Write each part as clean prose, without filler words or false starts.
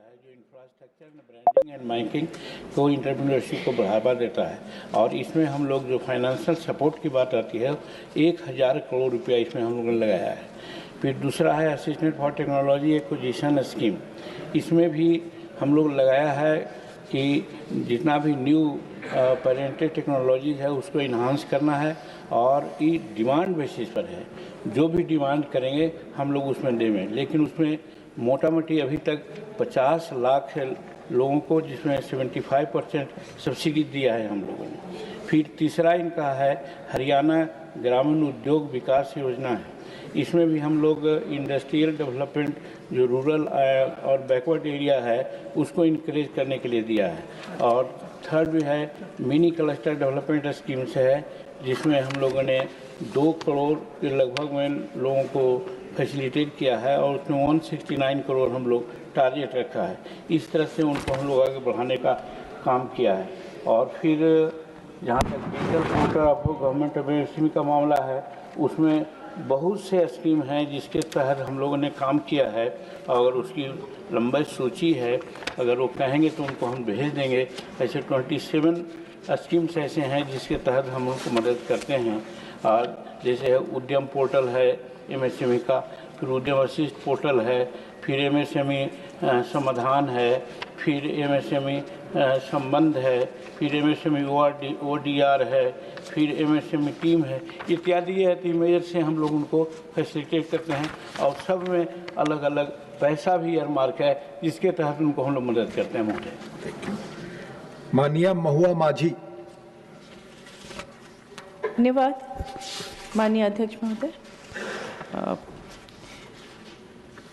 है जो infrastructure and branding and marketing को एंटरप्रेन्योरशिप को बढ़ावा देता है। और इसमें हम लोग जो फाइनेंशियल सपोर्ट की बात आती है 1000 करोड़ रुपया इसमें हम लोगों ने लगाया है। फिर दूसरा है assistant for technology acquisition scheme, इसमें भी हम लोग लगाया है कि जितना भी न्यू पेरेंटेड टेक्नोलॉजी है उसको इन्हांस करना है और ये डिमांड बेसिस पर है, जो भी डिमांड करेंगे हम लोग उसमें देंगे। लेकिन उसमें मोटा मोटी अभी तक 50 लाख लोगों को, जिसमें 75% सब्सिडी दिया है हम लोगों ने। फिर तीसरा इनका है हरियाणा ग्रामीण उद्योग विकास योजना है, इसमें भी हम लोग इंडस्ट्रियल डेवलपमेंट जो रूरल और बैकवर्ड एरिया है उसको इंकरेज करने के लिए दिया है। और थर्ड भी है मिनी क्लस्टर डेवलपमेंट स्कीम्स है, जिसमें हम लोगों ने 2 करोड़ के लगभग में लोगों को फैसिलिटेट किया है और उसमें 169 करोड़ हम लोग टारगेट रखा है। इस तरह से उनको हम लोग आगे बढ़ाने का काम किया है। और फिर जहाँ तक digital portal of government MSME का मामला है, उसमें बहुत से स्कीम हैं जिसके तहत हम लोगों ने काम किया है और उसकी लंबी सूची है, अगर वो कहेंगे तो उनको हम भेज देंगे। ऐसे 27 स्कीम्स ऐसे हैं जिसके तहत हम उनको मदद करते हैं। और जैसे उद्यम पोर्टल है एमएसएमई का, फिर उद्यम वशिष्ठ पोर्टल है, फिर एमएसएमई समाधान है, फिर एमएसएमई संबंध है, फिर एमएसएमई ओडीआर है, फिर एमएसएमई टीम है, इत्यादि ये मेजर से हम लोग उनको फैसिलिटेट करते हैं। और सब में अलग अलग पैसा भी एयरमार्क है जिसके तहत उनको हम लोग मदद करते हैं। महोदय। माननीय महुआ माझी। धन्यवाद माननीय अध्यक्ष महोदय।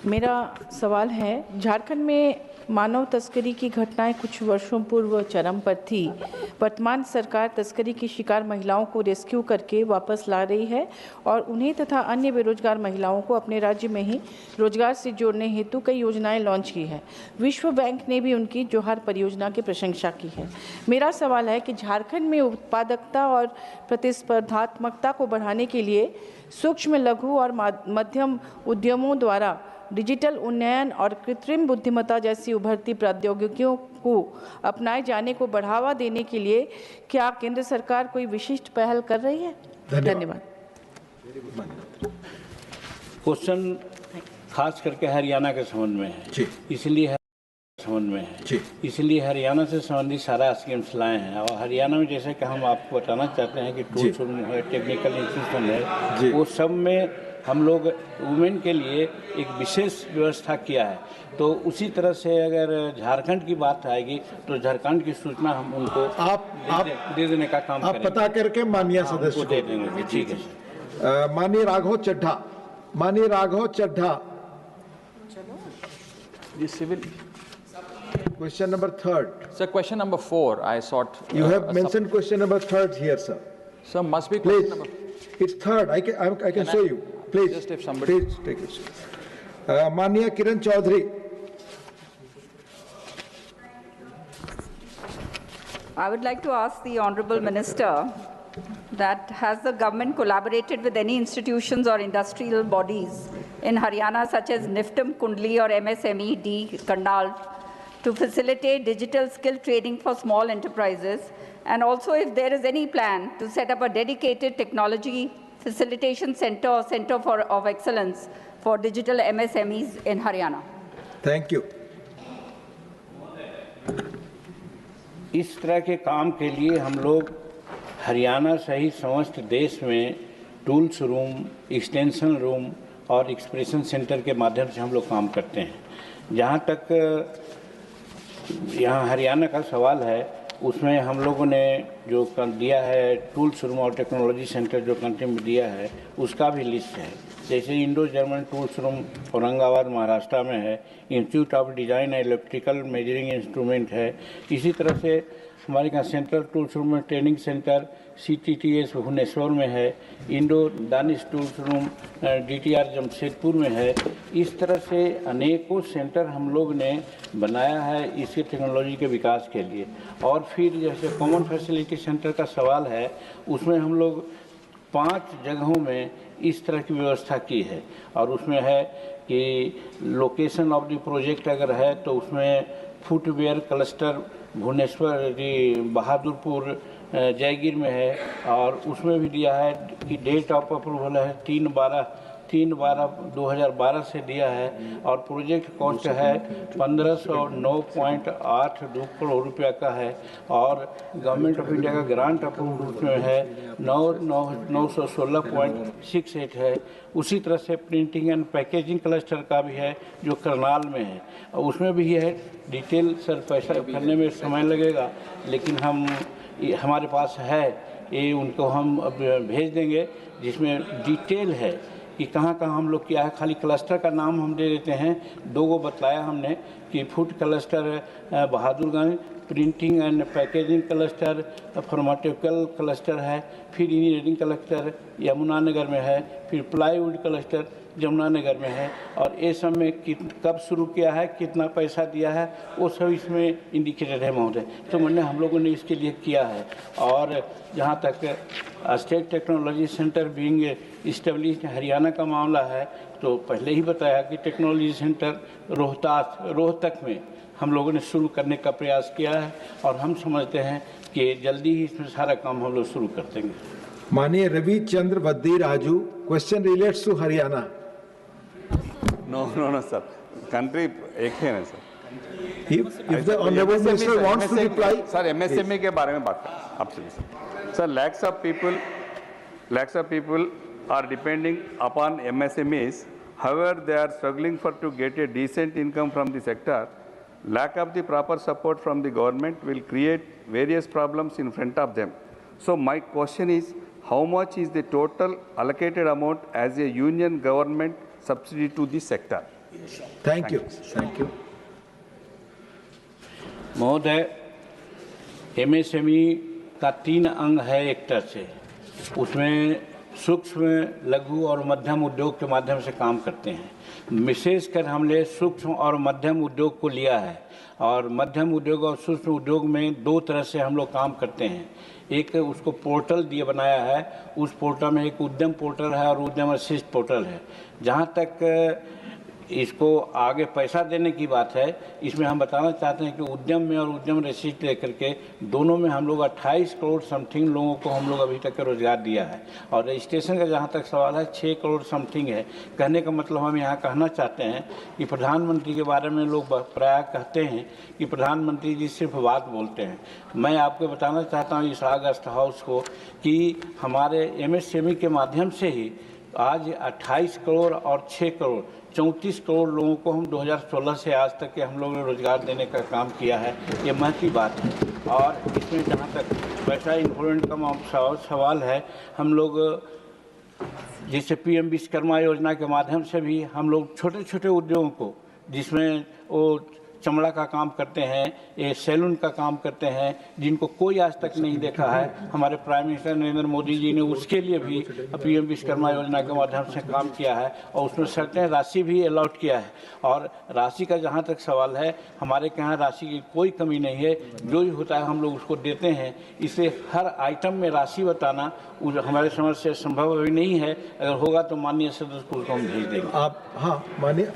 मेरा सवाल है, झारखंड में मानव तस्करी की घटनाएं कुछ वर्षों पूर्व चरम पर थी। वर्तमान सरकार तस्करी की शिकार महिलाओं को रेस्क्यू करके वापस ला रही है और उन्हें तथा अन्य बेरोजगार महिलाओं को अपने राज्य में ही रोजगार से जोड़ने हेतु कई योजनाएं लॉन्च की है। विश्व बैंक ने भी उनकी जोहार परियोजना की प्रशंसा की है। मेरा सवाल है कि झारखंड में उत्पादकता और प्रतिस्पर्धात्मकता को बढ़ाने के लिए सूक्ष्म, लघु और मध्यम उद्यमों द्वारा डिजिटल उन्नयन और कृत्रिम बुद्धिमत्ता जैसी उभरती प्रौद्योगिकियों को अपनाए जाने को बढ़ावा देने के लिए क्या केंद्र सरकार कोई विशिष्ट पहल कर रही है? धन्यवाद। क्वेश्चन खास करके हरियाणा के संबंध में है, इसलिए संबंध में है, इसलिए हरियाणा से संबंधित सारा स्कीम्स लाए हैं। और हरियाणा में जैसे कि हम आपको बताना चाहते हैं कि टूल्स है, टेक्निकल इंस्टीट्यूशन है, वो सब में हम लोग वुमेन के लिए एक विशेष व्यवस्था किया है। तो उसी तरह से अगर झारखंड की बात आएगी तो झारखंड की सूचना हम उनको दे देने का काम आप पता करके माननीय सदस्य दे देंगे। ठीक है। माननीय राघव चड्ढा। माननीय Raghav Chadha. Civil. Question number 3rd. Sir, question number 4, I sought. You have mentioned question number 3rd here, sir. Sir, must be Please. question number. It's 3rd. I can show you. Please. Just if somebody. Please take it. माननीय Kiran Chaudhary. I would like to ask the Honorable Minister that has the government collaborated with any institutions or industrial bodies in Haryana such as NIFTM Kundli or MSMED Karnal to facilitate digital skill training for small enterprises, and also if there is any plan to set up a dedicated technology facilitation center or center of excellence for digital MSMEs in Haryana. Thank you. इस तरह के काम के लिए हम लोग हरियाणा सहित समस्त देश में टूल्स रूम, एक्सटेंशन रूम और एक्सप्रेशन सेंटर के माध्यम से हम लोग काम करते हैं। जहाँ तक यहाँ हरियाणा का सवाल है, उसमें हम लोगों ने जो दिया है टूल्स रूम और टेक्नोलॉजी सेंटर जो कंट्री में दिया है उसका भी लिस्ट है। जैसे Indo German tools room Aurangabad Maharashtra में है, institute of design and electrical measuring instrument है। इसी तरह से हमारे यहाँ सेंट्रल टूल्स रूम में ट्रेनिंग सेंटर CTTS भुवनेश्वर में है, Indo Danish tools room DTR Jamshedpur में है। इस तरह से अनेकों सेंटर हम लोग ने बनाया है इसके टेक्नोलॉजी के विकास के लिए। और फिर जैसे कॉमन फैसिलिटी सेंटर का सवाल है, उसमें हम लोग 5 जगहों में इस तरह की व्यवस्था की है। और उसमें है कि लोकेशन ऑफ द प्रोजेक्ट अगर है तो उसमें फुटवेयर क्लस्टर भुवनेश्वर बहादुरपुर जयगिर में है, और उसमें भी दिया है कि डेट ऑफ अप्रूवल है 3/12/2012 से दिया है, और प्रोजेक्ट कॉस्ट है 1509.82 करोड़ रुपया का है, और गवर्नमेंट ऑफ इंडिया का ग्रांट अप्रूव्ड उसमें है 916.68 है। उसी तरह से प्रिंटिंग एंड पैकेजिंग क्लस्टर का भी है जो करनाल में है, और उसमें भी है डिटेल। सर पैसा करने में समय लगेगा, लेकिन हमारे पास है, ये उनको हम अब भेज देंगे, जिसमें डिटेल है कि कहाँ कहाँ हम लोग किया है। खाली क्लस्टर का नाम हम दे देते हैं, 2 को बतलाया हमने कि food cluster Bahadurganj, printing and packaging cluster, pharmaceutical cluster है, फिर इंजीनियरिंग क्लस्टर यमुनानगर में है, फिर प्लाईवुड क्लस्टर यमुनानगर में है, और ये सब में कब शुरू किया है, कितना पैसा दिया है, वो सब इसमें इंडिकेटेड है महोदय। तो मैंने हम लोगों ने इसके लिए किया है। और जहाँ तक state technology centre being establish Haryana का मामला है, तो पहले ही बताया कि टेक्नोलॉजी सेंटर रोहतक में हम लोगों ने शुरू करने का प्रयास किया है, और हम समझते हैं कि जल्दी ही इसमें सारा काम हम लोग शुरू कर देंगे। माननीय Ravi Chandra Vaddiraju, question relates to Haryana. No, sir. Country एक है ना सर। If the honorable minister wants to reply, sir MSME के बारे में बात करें आपसे सर। lakhs of people are depending upon MSMEs. However, they are struggling to get a decent income from the sector. Lack of the proper support from the government will create various problems in front of them. So my question is, how much is the total allocated amount as a union government subsidy to this sector? thank you. महोदय, MSME का 3 अंग है एक तरह से। उसमें सूक्ष्म, लघु और मध्यम उद्योग के माध्यम से काम करते हैं। विशेषकर हमने सूक्ष्म और मध्यम उद्योग को लिया है, और मध्यम उद्योग और सूक्ष्म उद्योग में 2 तरह से हम लोग काम करते हैं। एक उसको पोर्टल दिए बनाया है, उस पोर्टल में एक उद्यम पोर्टल है और उद्यम असिस्ट पोर्टल है। जहाँ तक इसको आगे पैसा देने की बात है, इसमें हम बताना चाहते हैं कि उद्यम में और उद्यम असिस्ट लेकर के दोनों में हम लोग 28 करोड़ समथिंग लोगों को हम लोग अभी तक रोजगार दिया है, और रजिस्ट्रेशन का जहाँ तक सवाल है 6 करोड़ समथिंग है। कहने का मतलब हम यहाँ कहना चाहते हैं कि प्रधानमंत्री के बारे में लोग प्रायः कहते हैं कि प्रधानमंत्री जी सिर्फ बात बोलते हैं। मैं आपको बताना चाहता हूँ इस गेस्ट हाउस को कि हमारे MSME के माध्यम से ही आज 28 करोड़ और 6 करोड़ 34 करोड़ लोगों को हम 2016 से आज तक के हम लोगों ने रोजगार देने का काम किया है। ये महत्वपूर्ण बात है। और इसमें जहाँ तक पैसा इन्वेस्टमेंट का सवाल है, हम लोग जैसे PM विश्वकर्मा योजना के माध्यम से भी हम लोग छोटे छोटे उद्योगों को, जिसमें वो चमड़ा का काम करते हैं, ये सैलून का काम करते हैं, जिनको कोई आज तक नहीं देखा है, हमारे प्राइम मिनिस्टर नरेंद्र मोदी जी ने उसके लिए भी PM विश्वकर्मा योजना के माध्यम से काम किया है, और उसमें सर्टेन राशि भी अलॉट किया है। और राशि का जहाँ तक सवाल है, हमारे यहाँ राशि की कोई कमी नहीं है, जो भी होता है हम लोग उसको देते हैं। इसलिए हर आइटम में राशि बताना हमारे समझ से संभव अभी नहीं है। अगर होगा तो माननीय सदस्य को हम भेज देंगे। आप हाँ माननीय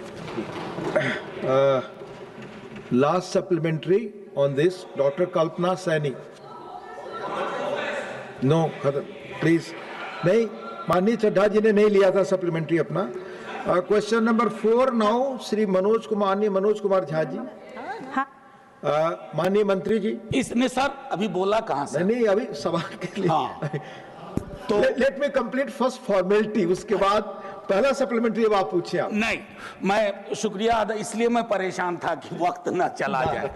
last supplementary on this, Dr. Kalpana Saini. No, please. नहीं, माननीय चड्ढा जी ने नहीं लिया था सप्लीमेंट्री अपना। Question number 4 now Shri Manoj Kumar Jha ji. माननीय मंत्री जी, इसने सर अभी बोला कहाँ से? नहीं अभी सवाल के लिए। हाँ। तो let me complete first formality, उसके बाद पहला सप्लीमेंट्री अब आप पूछिए। आप नहीं, मैं शुक्रिया अदा, इसलिए मैं परेशान था कि वक्त ना चला जाए।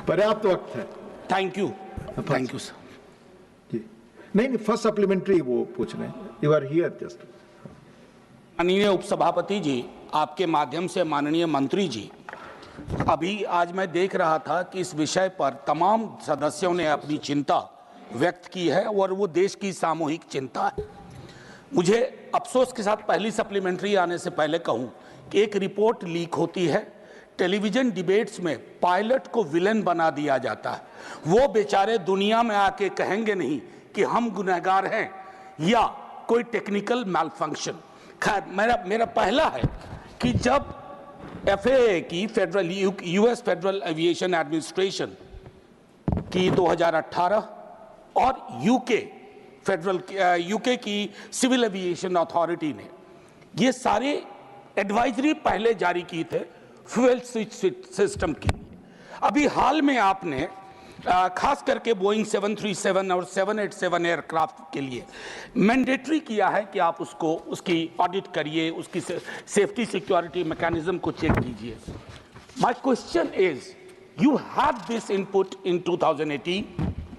पर्याप्त वक्त है। Thank you sir. नहीं फर्स्ट सप्लीमेंट्री वो पूछ रहे हैं। You are here just. माननीय उपसभापति जी, आपके माध्यम से माननीय मंत्री जी, अभी आज मैं देख रहा था कि इस विषय पर तमाम सदस्यों ने अपनी चिंता व्यक्त की है, और वो देश की सामूहिक चिंता है। मुझे अफसोस के साथ पहली सप्लीमेंट्री आने से पहले कहूं कि एक रिपोर्ट लीक होती है, टेलीविजन डिबेट्स में पायलट को विलेन बना दिया जाता है। वो बेचारे दुनिया में आके कहेंगे नहीं कि हम गुनहगार हैं या कोई टेक्निकल मैलफंक्शन, खैर मेरा पहला है कि जब FAA की federal US federal aviation administration की 2018 और यूके की सिविल एविएशन अथॉरिटी ने ये सारे एडवाइजरी पहले जारी की थे फ्यूल स्विच सिस्टम की। अभी हाल में आपने खास करके बोइंग 737 और 787 एयरक्राफ्ट के लिए मैंडेटरी किया है कि आप उसकी ऑडिट करिए, उसकी सेफ्टी सिक्योरिटी मैकेनिज्म को चेक कीजिए। My question is, you had this input in 2018,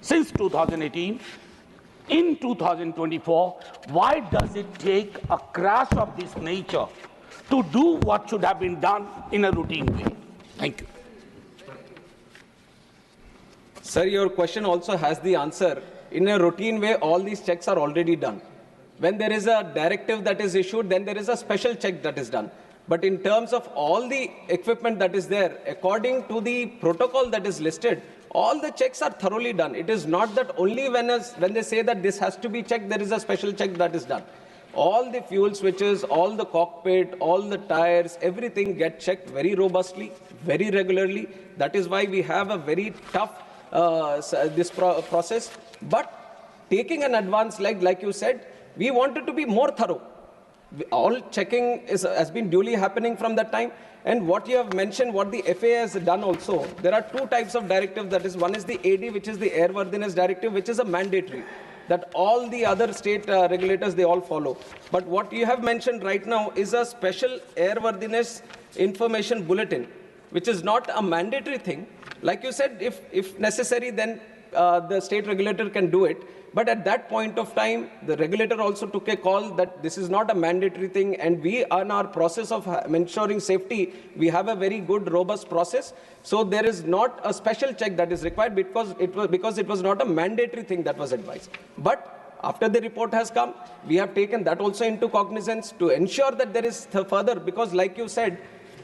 since 2018, in 2024, why does it take a crash of this nature to do what should have been done in a routine way? Thank you. Sir, your question also has the answer. In a routine way, all these checks are already done. When there is a directive that is issued, then there is a special check that is done. But in terms of all the equipment that is there, according to the protocol that is listed, all the checks are thoroughly done. It is not that only when they say that this has to be checked, there is a special check that is done. All the fuel switches, all the cockpit, all the tires, everything get checked very robustly, very regularly. That is why we have a very tough process. But taking an advance like you said, we wanted to be more thorough. All checking has been duly happening from that time. And what you have mentioned, what the FAA has done also, there are two types of directives. That is, one is the AD, which is the Airworthiness Directive, which is a mandatory that all the other state regulators, they all follow. But what you have mentioned right now is a special airworthiness information bulletin, which is not a mandatory thing. Like you said, if necessary, then the state regulator can do it. But at that point of time, the regulator also took a call that this is not a mandatory thing, and we, on our process of ensuring safety, we have a very good, robust process. So there is not a special check that is required because it was not a mandatory thing that was advised. But after the report has come, we have taken that also into cognizance to ensure that there is further, because like you said,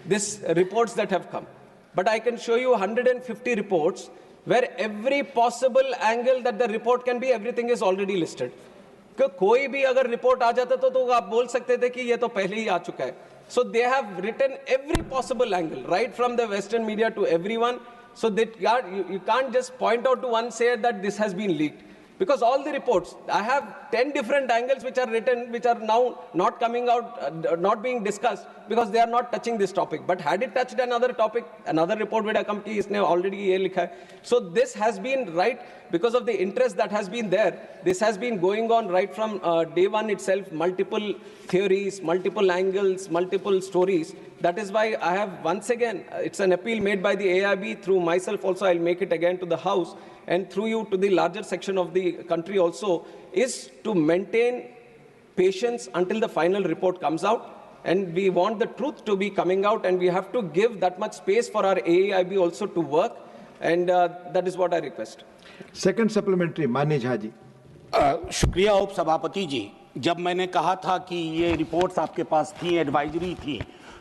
these reports that have come. But I can show you 150 reports where every possible angle that the report can be, everything is already listed. कोई भी अगर report आ जाता तो आप बोल सकते थे कि ये तो पहले ही आ चुका है. So they have written every possible angle, right from the Western media to everyone. So that you can't just point out to one, say that this has been leaked. Because all the reports, I have 10 different angles which are written, which are now not coming out, not being discussed, because they are not touching this topic. But had it touched another topic, another report would have come ki isne already ye likha hai. So this has been right because of the interest that has been there. This has been going on right from day one itself, multiple theories, multiple angles, multiple stories. That is why I have once again, it's an appeal made by the AIB through myself also, I'll make it again to the House, and through you to the larger section of the country also, is to maintain patience until the final report comes out. And we want the truth to be coming out, and we have to give that much space for our AIB also to work. And that is what I request. Second supplementary, Mani Jha ji. शुक्रिया उप सभापति जी। जब मैंने कहा था कि ये reports आपके पास थी, एडवाइजरी थी,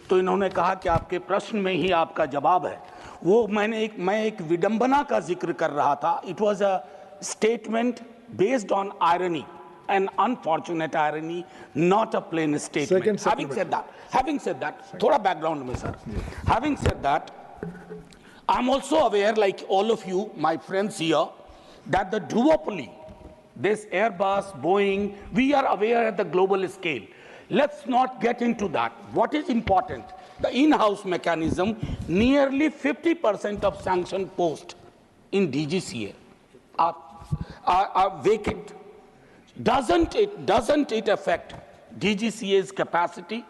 तो इन्होंने कहा कि आपके प्रश्न में ही आपका जवाब है। वो मैं एक विडंबना का जिक्र कर रहा था। It was a statement based on irony, an unfortunate irony, not a plain statement. Having said that, thoda background mein sir. Having said that, I'm also aware, like all of you, my friends here, that the duopoly, this Airbus, Boeing, we are aware at the global scale. Let's not get into that. What is important? The in-house mechanism, nearly 50% of sanctioned posts in DGCA are vacant. Doesn't it affect DGCA's capacity?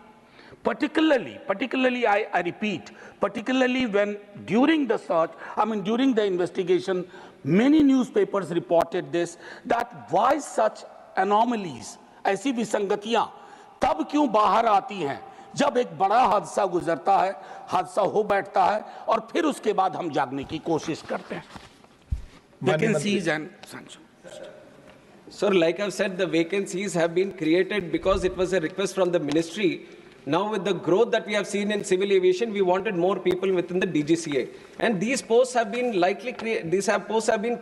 Particularly, I repeat, particularly when during the search, during the investigation, many newspapers reported this, that why such anomalies, ऐसी विसंगतियां तब क्यों बाहर आती हैं जब एक बड़ा हादसा गुजरता है, हादसा हो बैठता है और फिर उसके बाद हम जागने की कोशिश करते हैं. Vacancies and sanctions. Sir, like I've said, the vacancies have been created because it was a request from the ministry. Now with the growth that we have seen in civil aviation, we wanted more people within the DGCA. And these posts have been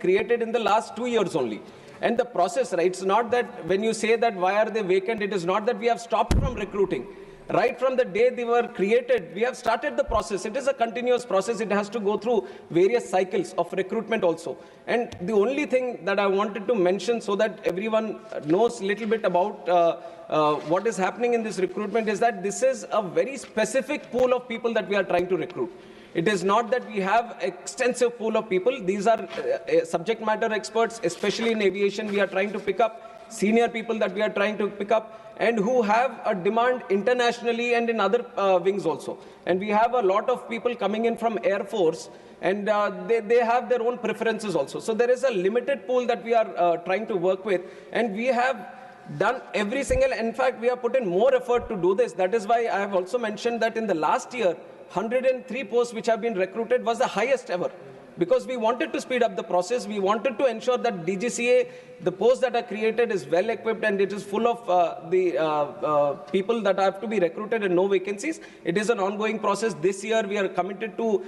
created in the last 2 years only. And the process, right, it's not that when you say that why are they vacant, it is not that we have stopped from recruiting. Right from the day they were created, we have started the process. It is a continuous process. It has to go through various cycles of recruitment also. And the only thing that I wanted to mention so that everyone knows a little bit about what is happening in this recruitment is that this is a very specific pool of people that we are trying to recruit. It is not that we have extensive pool of people. These are subject matter experts, especially in aviation. We are trying to pick up senior people that we are trying to pick up and who have a demand internationally and in other wings also. And we have a lot of people coming in from Air Force, and they have their own preferences also. So there is a limited pool that we are trying to work with, and we have done every single, in fact, we have put in more effort to do this. That is why I have also mentioned that in the last year, 103 posts which have been recruited was the highest ever. Because we wanted to speed up the process, we wanted to ensure that DGCA, the posts that are created is well equipped and it is full of the people that have to be recruited and no vacancies. It is an ongoing process. This year we are committed to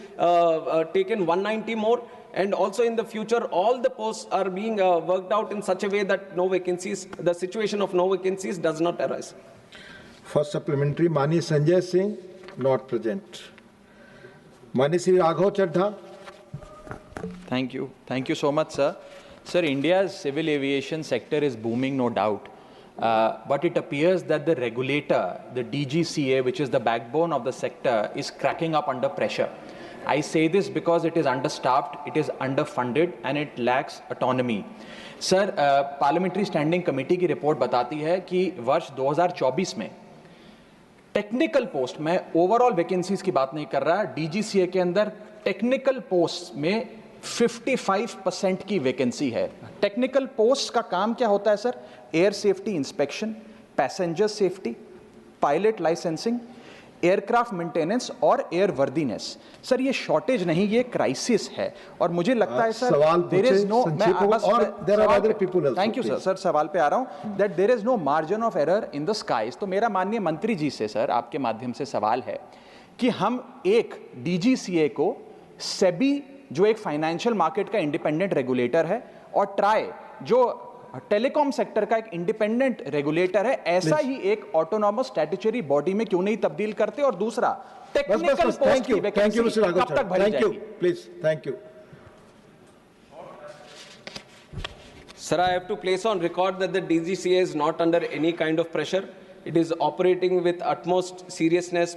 take in 190 more. And also in the future, all the posts are being worked out in such a way that no vacancies, the situation of no vacancies does not arise. First supplementary, Mani Sanjay Singh, not present. Mani Sri Raghav Chadha. Thank you. Thank you so much, sir. Sir, India's civil aviation sector is booming, no doubt. But it appears that the regulator, the DGCA, which is the backbone of the sector, is cracking up under pressure. I say this because it is understaffed, it is underfunded, and it lacks autonomy. Sir, Parliamentary Standing Committee की report बताती है कि वर्ष 2024 में technical post, मैं overall vacancies की बात नहीं कर रहा, डीजीसीए के अंदर टेक्निकल पोस्ट में 55% की वैकेंसी है। टेक्निकल पोस्ट का काम क्या होता है sir? Air safety inspection, passenger safety, pilot licensing, aircraft maintenance और एयर वर्दीनेस। सर ये शॉर्टेज नहीं, ये क्राइसिस है। और मुझे लगता है sir there is no, thank you sir, sir सवाल पे आ रहा हूं, that there is no margin of error in the skies. तो मेरा माननीय मंत्री जी से सर आपके माध्यम से सवाल है कि हम एक डीजीसीए को, सेबी जो एक फाइनेंशियल मार्केट का इंडिपेंडेंट रेगुलेटर है, और ट्राई जो टेलीकॉम सेक्टर का एक इंडिपेंडेंट रेगुलेटर है, ऐसा ही एक ऑटोनॉमस स्टैट्यूटरी बॉडी में क्यों नहीं तब्दील करते? और दूसरा, टेक्निकल पोस्ट की वैकेंसी कब तक भरी जाएगी? Please, thank you. Sir, I have to place on record that the DGCA is not under any kind of pressure. It is operating with utmost seriousness,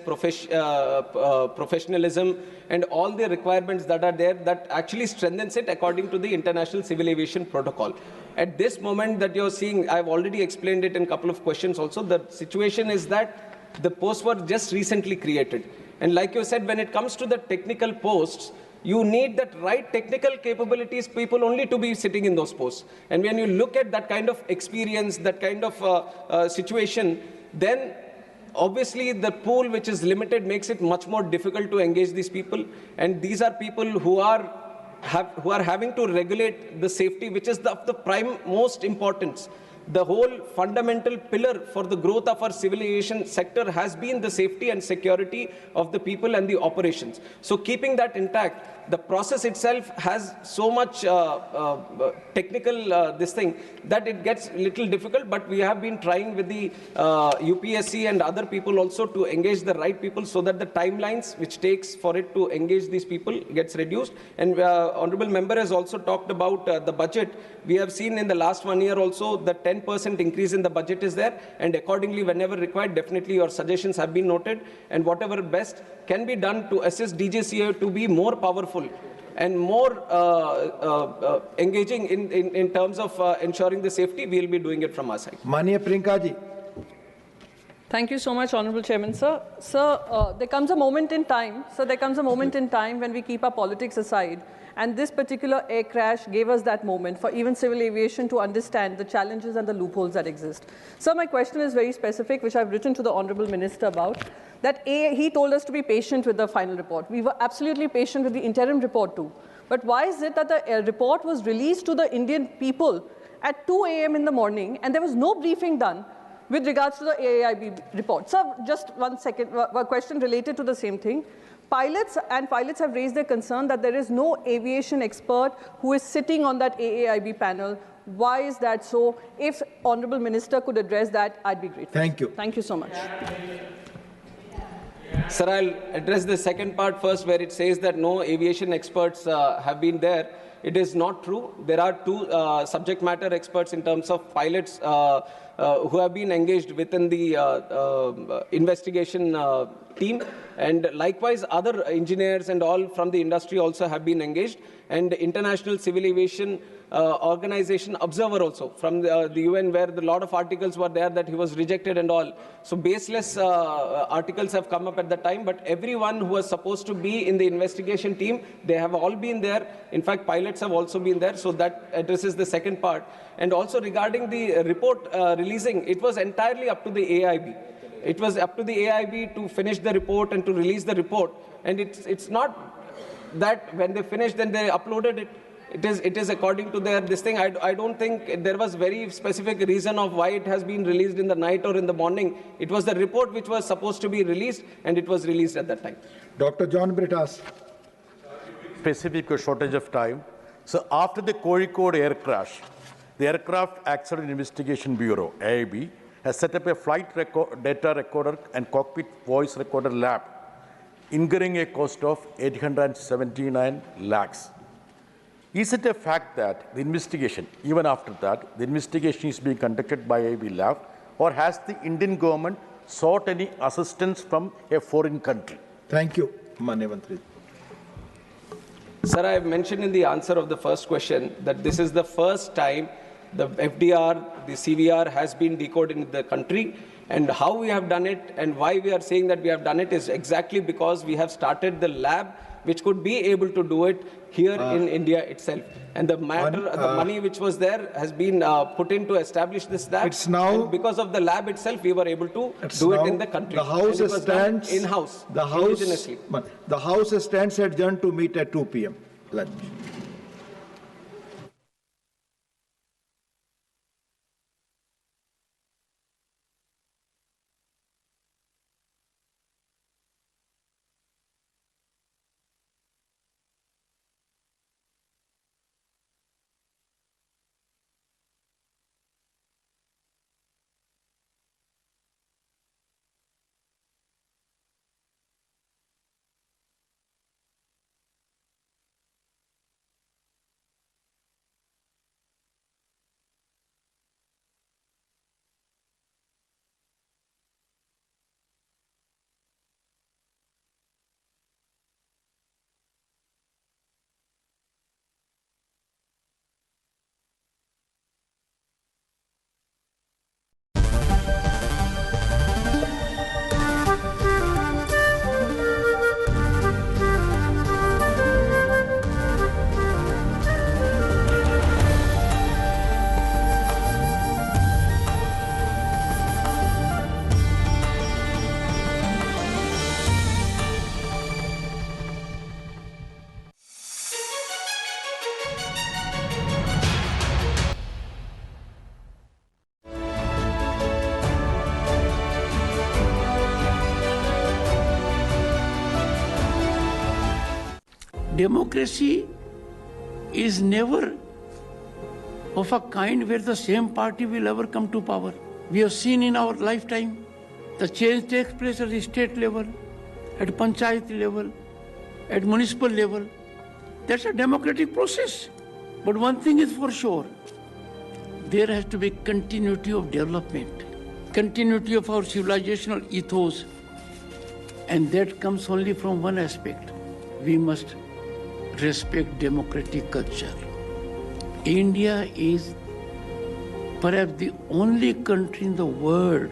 professionalism, and all the requirements that are there that actually strengthens it according to the International Civil Aviation Protocol. At this moment that you're seeing, I've already explained it in a couple of questions also, the situation is that the posts were just recently created. And like you said, when it comes to the technical posts, you need that right technical capabilities people only to be sitting in those posts. And when you look at that kind of experience, that kind of situation, then obviously the pool which is limited makes it much more difficult to engage these people. And these are people who are having to regulate the safety, which is of the prime most importance. The whole fundamental pillar for the growth of our civil aviation sector has been the safety and security of the people and the operations. So keeping that intact, the process itself has so much technical this thing that it gets a little difficult, but we have been trying with the UPSC and other people also to engage the right people so that the timelines which takes for it to engage these people gets reduced. And Honorable Member has also talked about the budget. We have seen in the last 1 year also the 10% increase in the budget is there, and accordingly whenever required, definitely your suggestions have been noted, and whatever best can be done to assist DGCA to be more powerful and more engaging in terms of ensuring the safety, we will be doing it from our side. Mania Priyanka ji. Thank you so much, Honorable Chairman, sir. Sir, there comes a moment in time, when we keep our politics aside, and this particular air crash gave us that moment for even civil aviation to understand the challenges and the loopholes that exist. So my question is very specific, which I've written to the Honorable Minister about, that he told us to be patient with the final report. We were absolutely patient with the interim report too. But why is it that the report was released to the Indian people at 2 a.m. in the morning and there was no briefing done with regards to the AAIB report? Sir, just 1 second, a question related to the same thing. Pilots have raised their concern that there is no aviation expert who is sitting on that AAIB panel Why is that so? If Honorable Minister could address that, I'd be grateful. Thank you. Thank you so much. Sir, I'll address the second part first, where it says that no aviation experts have been there. It is not true. There are two subject matter experts in terms of pilots who have been engaged within the investigation team, and likewise other engineers and all from the industry also have been engaged, and International Civil Aviation Organization observer also from the UN, where a lot of articles were there that he was rejected and all. So baseless articles have come up at the time, but everyone who was supposed to be in the investigation team, they have all been there. In fact, pilots have also been there. So that addresses the second part. And also regarding the report releasing, it was entirely up to the AIB. It was up to the AIB to finish the report and to release the report. And it's not that when they finished, then they uploaded it. It is according to their this thing. I don't think there was very specific reason of why it has been released in the night or in the morning. It was the report which was supposed to be released, and it was released at that time. Dr. John Brittas. Specific shortage of time. So after the Kozhikode air crash, the Aircraft Accident Investigation Bureau, AIB, has set up a flight data recorder and cockpit voice recorder lab, incurring a cost of 879 lakhs. Is it a fact that the investigation, even after that, the investigation is being conducted by AIB lab, or has the Indian government sought any assistance from a foreign country? Thank you, Manya Mantri. Sir, I have mentioned in the answer of the first question that this is the first time the FDR, the CVR has been decoded in the country, and how we have done it and why we are saying that we have done it is exactly because we have started the lab which could be able to do it here in India itself. And the matter, the money which was there has been put in to establish this lab. It's now, and because of the lab itself, we were able to do it in the country. The House stands in-house, the House stands adjourned to meet at 2 p.m. lunch. Democracy is never of a kind where the same party will ever come to power. We have seen in our lifetime the change takes place at the state level, at panchayat level, at municipal level. That's a democratic process. But one thing is for sure, there has to be continuity of development, continuity of our civilizational ethos, and that comes only from one aspect. We must respect democratic culture. India is perhaps the only country in the world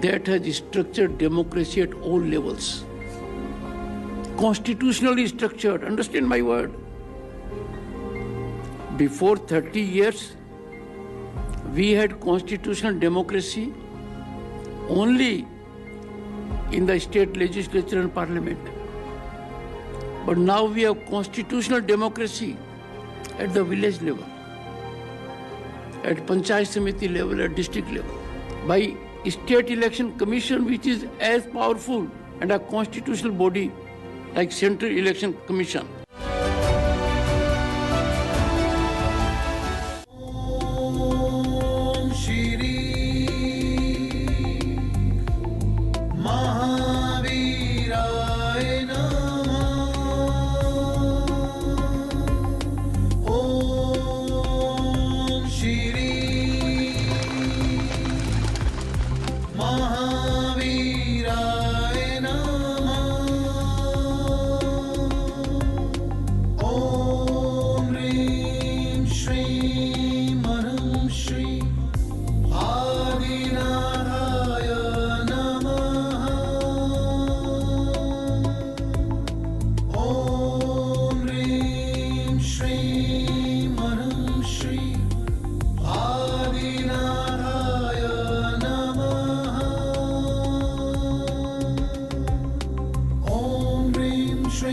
that has structured democracy at all levels. Constitutionally structured, understand my word. Before 30 years, we had constitutional democracy only in the state legislature and parliament. But now we have constitutional democracy at the village level, at Panchayat Samiti level, at district level, by State Election Commission, which is as powerful and a constitutional body like Central Election Commission.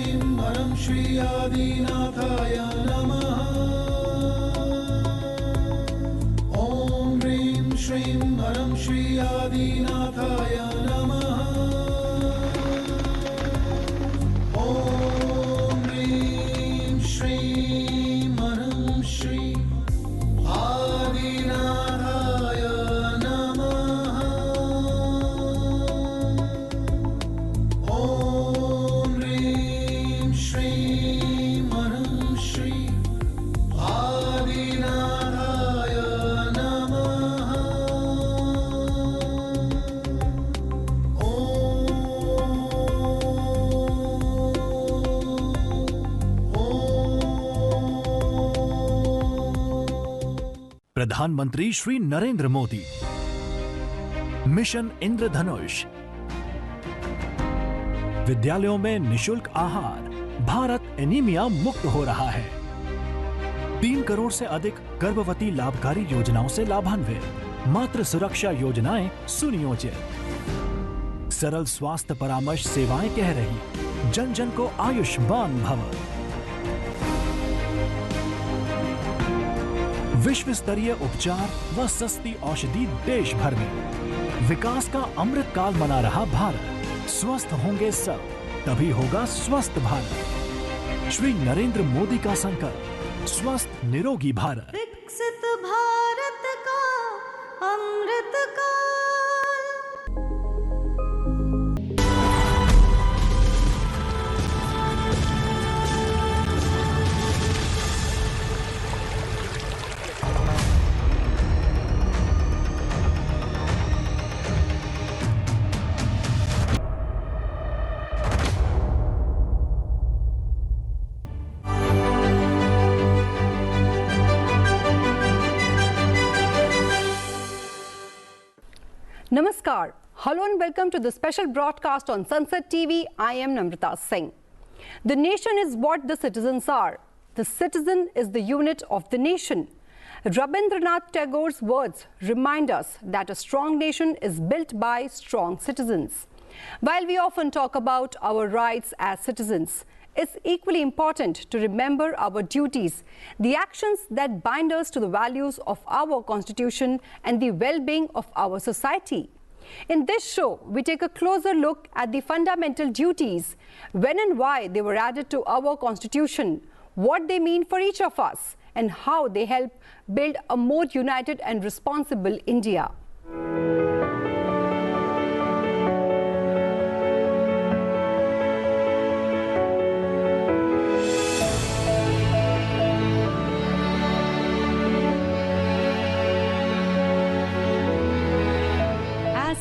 श्रीं हरं श्री आदिनाथाय नमः। ॐ ह्रीं श्रीं हरं श्री आदिनाथाय नमः। ॐ ह्रीं श्रीं हरं श्री आदिनाथाय नमः। ॐ ह्रीं श्रीं हरं श्री आदिनाथाय नमः। प्रधानमंत्री श्री नरेंद्र मोदी। मिशन इंद्रधनुष। विद्यालयों में निशुल्क आहार। भारत एनीमिया मुक्त हो रहा है। 3 करोड़ से अधिक गर्भवती लाभकारी योजनाओं से लाभान्वित। मातृ सुरक्षा योजनाएं सुनियोजित। सरल स्वास्थ्य परामर्श सेवाएं कह रही, जन जन को आयुष्मान भव। विश्व स्तरीय उपचार व सस्ती औषधि देश भर में। विकास का अमृत काल मना रहा भारत। स्वस्थ होंगे सब, तभी होगा स्वस्थ भारत। श्री नरेंद्र मोदी का संकल्प, स्वस्थ निरोगी भारत। विकसित भारत का अमृत काल। Namaskar. Hello and welcome to the special broadcast on Sunset TV. I am Namrata Singh. The nation is what the citizens are. The citizen is the unit of the nation. Rabindranath Tagore's words remind us that a strong nation is built by strong citizens. While we often talk about our rights as citizens, it's equally important to remember our duties, the actions that bind us to the values of our Constitution and the well-being of our society. In this show, we take a closer look at the fundamental duties, when and why they were added to our Constitution, what they mean for each of us, and how they help build a more united and responsible India.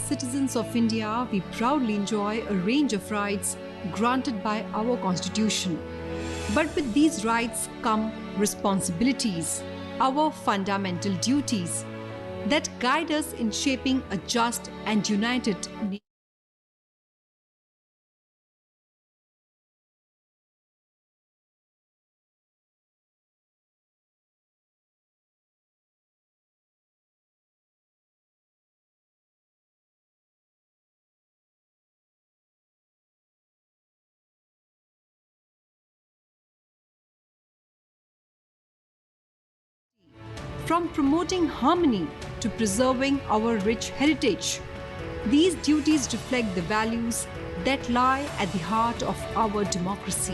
Citizens of India, we proudly enjoy a range of rights granted by our Constitution. But with these rights come responsibilities, our fundamental duties that guide us in shaping a just and united nation. From promoting harmony to preserving our rich heritage, these duties reflect the values that lie at the heart of our democracy.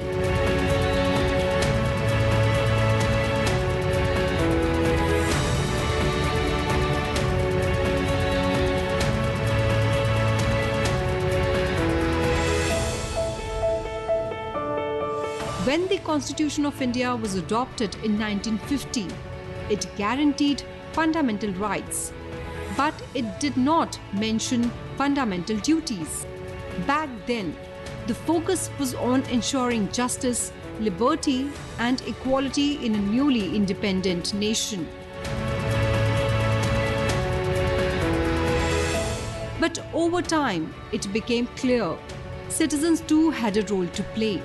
When the Constitution of India was adopted in 1950, it guaranteed fundamental rights, but it did not mention fundamental duties. Back then, the focus was on ensuring justice, liberty, and equality in a newly independent nation. But over time, it became clear citizens too had a role to play.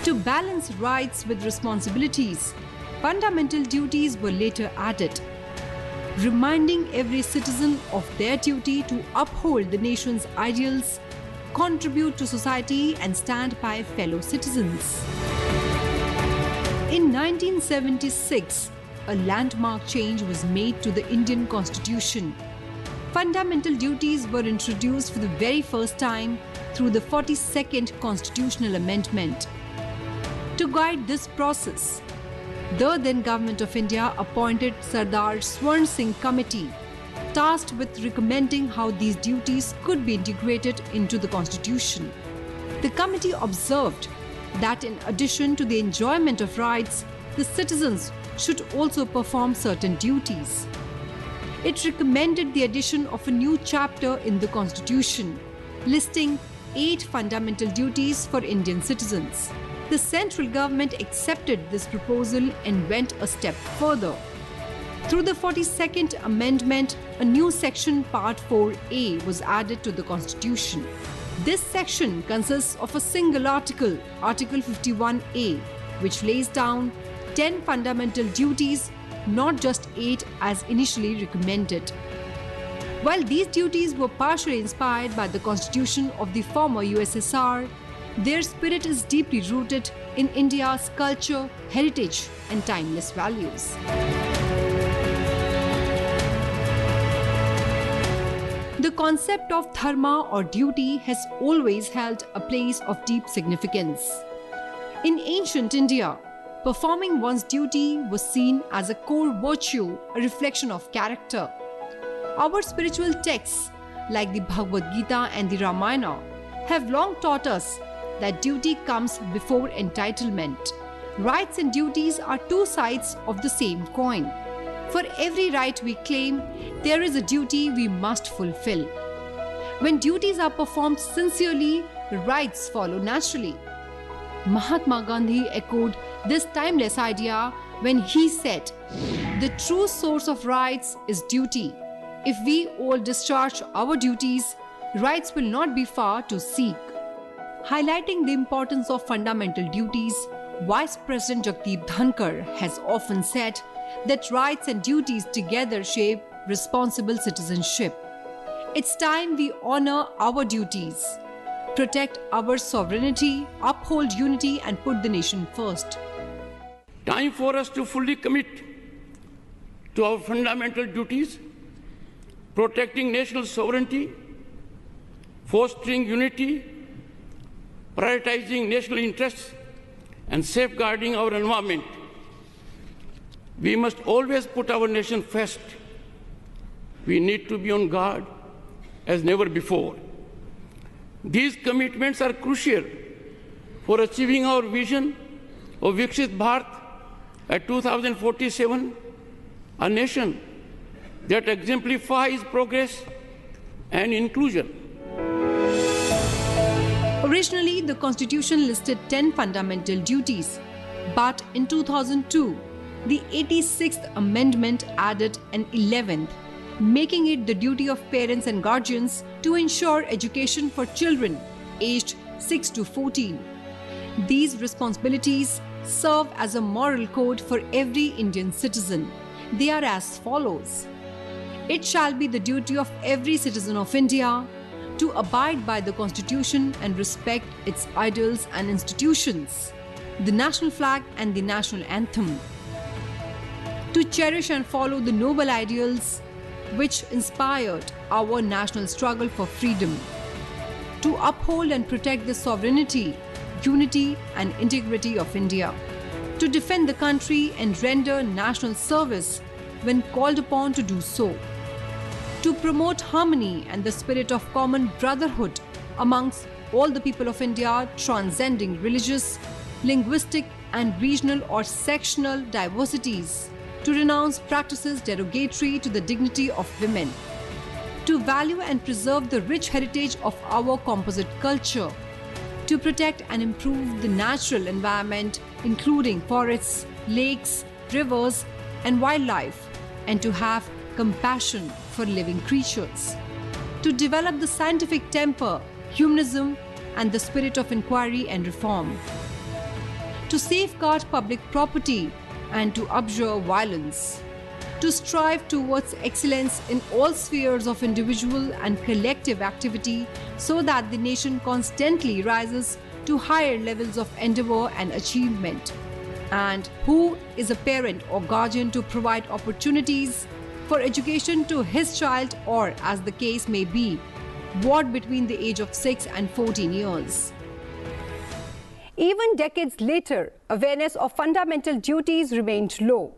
To balance rights with responsibilities, fundamental duties were later added, reminding every citizen of their duty to uphold the nation's ideals, contribute to society and stand by fellow citizens. In 1976, a landmark change was made to the Indian Constitution. Fundamental duties were introduced for the very first time through the 42nd Constitutional Amendment. To guide this process, the then Government of India appointed Sardar Swarn Singh Committee, tasked with recommending how these duties could be integrated into the Constitution. The committee observed that in addition to the enjoyment of rights, the citizens should also perform certain duties. It recommended the addition of a new chapter in the Constitution, listing 8 fundamental duties for Indian citizens. The central government accepted this proposal and went a step further. Through the 42nd Amendment, a new section Part 4A was added to the Constitution. This section consists of a single article, Article 51A, which lays down 10 fundamental duties, not just 8 as initially recommended. While these duties were partially inspired by the constitution of the former USSR, their spirit is deeply rooted in India's culture, heritage, and timeless values. The concept of dharma or duty has always held a place of deep significance. In ancient India, performing one's duty was seen as a core virtue, a reflection of character. Our spiritual texts, like the Bhagavad Gita and the Ramayana, have long taught us that duty comes before entitlement. Rights and duties are two sides of the same coin. For every right we claim, there is a duty we must fulfill. When duties are performed sincerely, rights follow naturally. Mahatma Gandhi echoed this timeless idea when he said, "The true source of rights is duty. If we all discharge our duties, rights will not be far to seek." Highlighting the importance of fundamental duties, Vice President Jagdeep Dhankar has often said that rights and duties together shape responsible citizenship. It's time we honor our duties, protect our sovereignty, uphold unity, and put the nation first. Time for us to fully commit to our fundamental duties, protecting national sovereignty, fostering unity, prioritizing national interests, and safeguarding our environment. We must always put our nation first. We need to be on guard as never before. These commitments are crucial for achieving our vision of Viksit Bharat at 2047, a nation that exemplifies progress and inclusion. Originally, the Constitution listed 10 fundamental duties, but in 2002, the 86th Amendment added an 11th, making it the duty of parents and guardians to ensure education for children aged 6 to 14. These responsibilities serve as a moral code for every Indian citizen. They are as follows. It shall be the duty of every citizen of India to abide by the Constitution and respect its ideals and institutions, the national flag and the national anthem, to cherish and follow the noble ideals which inspired our national struggle for freedom, to uphold and protect the sovereignty, unity and integrity of India, to defend the country and render national service when called upon to do so, to promote harmony and the spirit of common brotherhood amongst all the people of India, transcending religious, linguistic and regional or sectional diversities, to renounce practices derogatory to the dignity of women, to value and preserve the rich heritage of our composite culture, to protect and improve the natural environment, including forests, lakes, rivers, and wildlife, and to have compassion for living creatures, to develop the scientific temper, humanism, and the spirit of inquiry and reform, to safeguard public property and to abjure violence, to strive towards excellence in all spheres of individual and collective activity so that the nation constantly rises to higher levels of endeavor and achievement. And who is a parent or guardian to provide opportunities for education to his child, or as the case may be, what between the age of 6 and 14 years. Even decades later, awareness of fundamental duties remained low.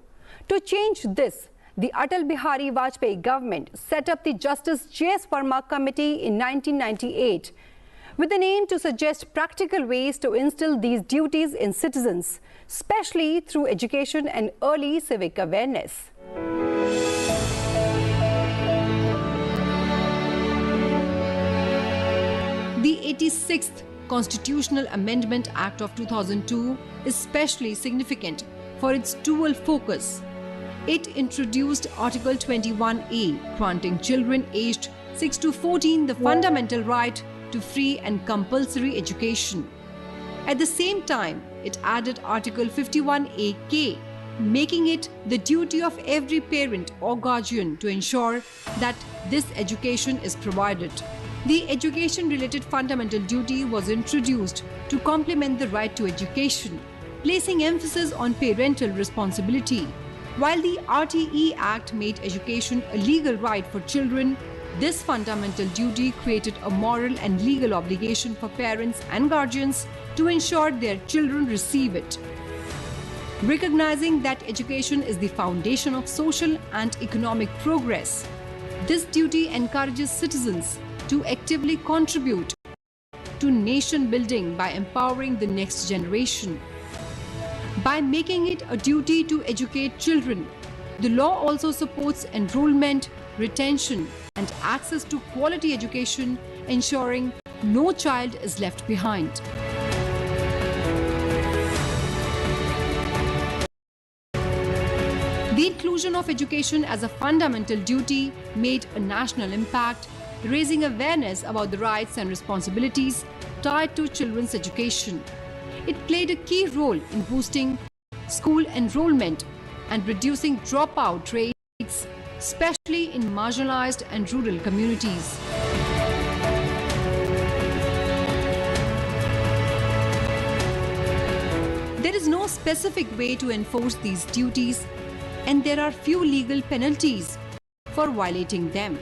To change this, the Atal Bihari Vajpayee government set up the Justice J.S. Verma Committee in 1998 with an aim to suggest practical ways to instill these duties in citizens, especially through education and early civic awareness. The 86th Constitutional Amendment Act of 2002 is especially significant for its dual focus. It introduced Article 21A, granting children aged 6 to 14 the fundamental right to free and compulsory education. At the same time, it added Article 51A(k), making it the duty of every parent or guardian to ensure that this education is provided. The education-related fundamental duty was introduced to complement the right to education, placing emphasis on parental responsibility. While the RTE Act made education a legal right for children, this fundamental duty created a moral and legal obligation for parents and guardians to ensure their children receive it. Recognizing that education is the foundation of social and economic progress, this duty encourages citizens to actively contribute to nation building by empowering the next generation. By making it a duty to educate children, the law also supports enrollment, retention, and access to quality education, ensuring no child is left behind. The inclusion of education as a fundamental duty made a national impact, raising awareness about the rights and responsibilities tied to children's education. It played a key role in boosting school enrollment and reducing dropout rates, especially in marginalized and rural communities. There is no specific way to enforce these duties, and there are few legal penalties for violating them.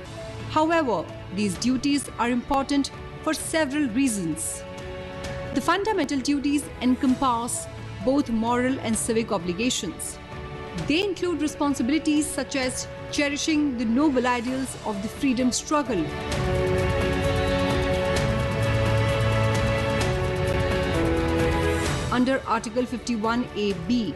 However, these duties are important for several reasons. The fundamental duties encompass both moral and civic obligations. They include responsibilities such as cherishing the noble ideals of the freedom struggle, under Article 51A(b),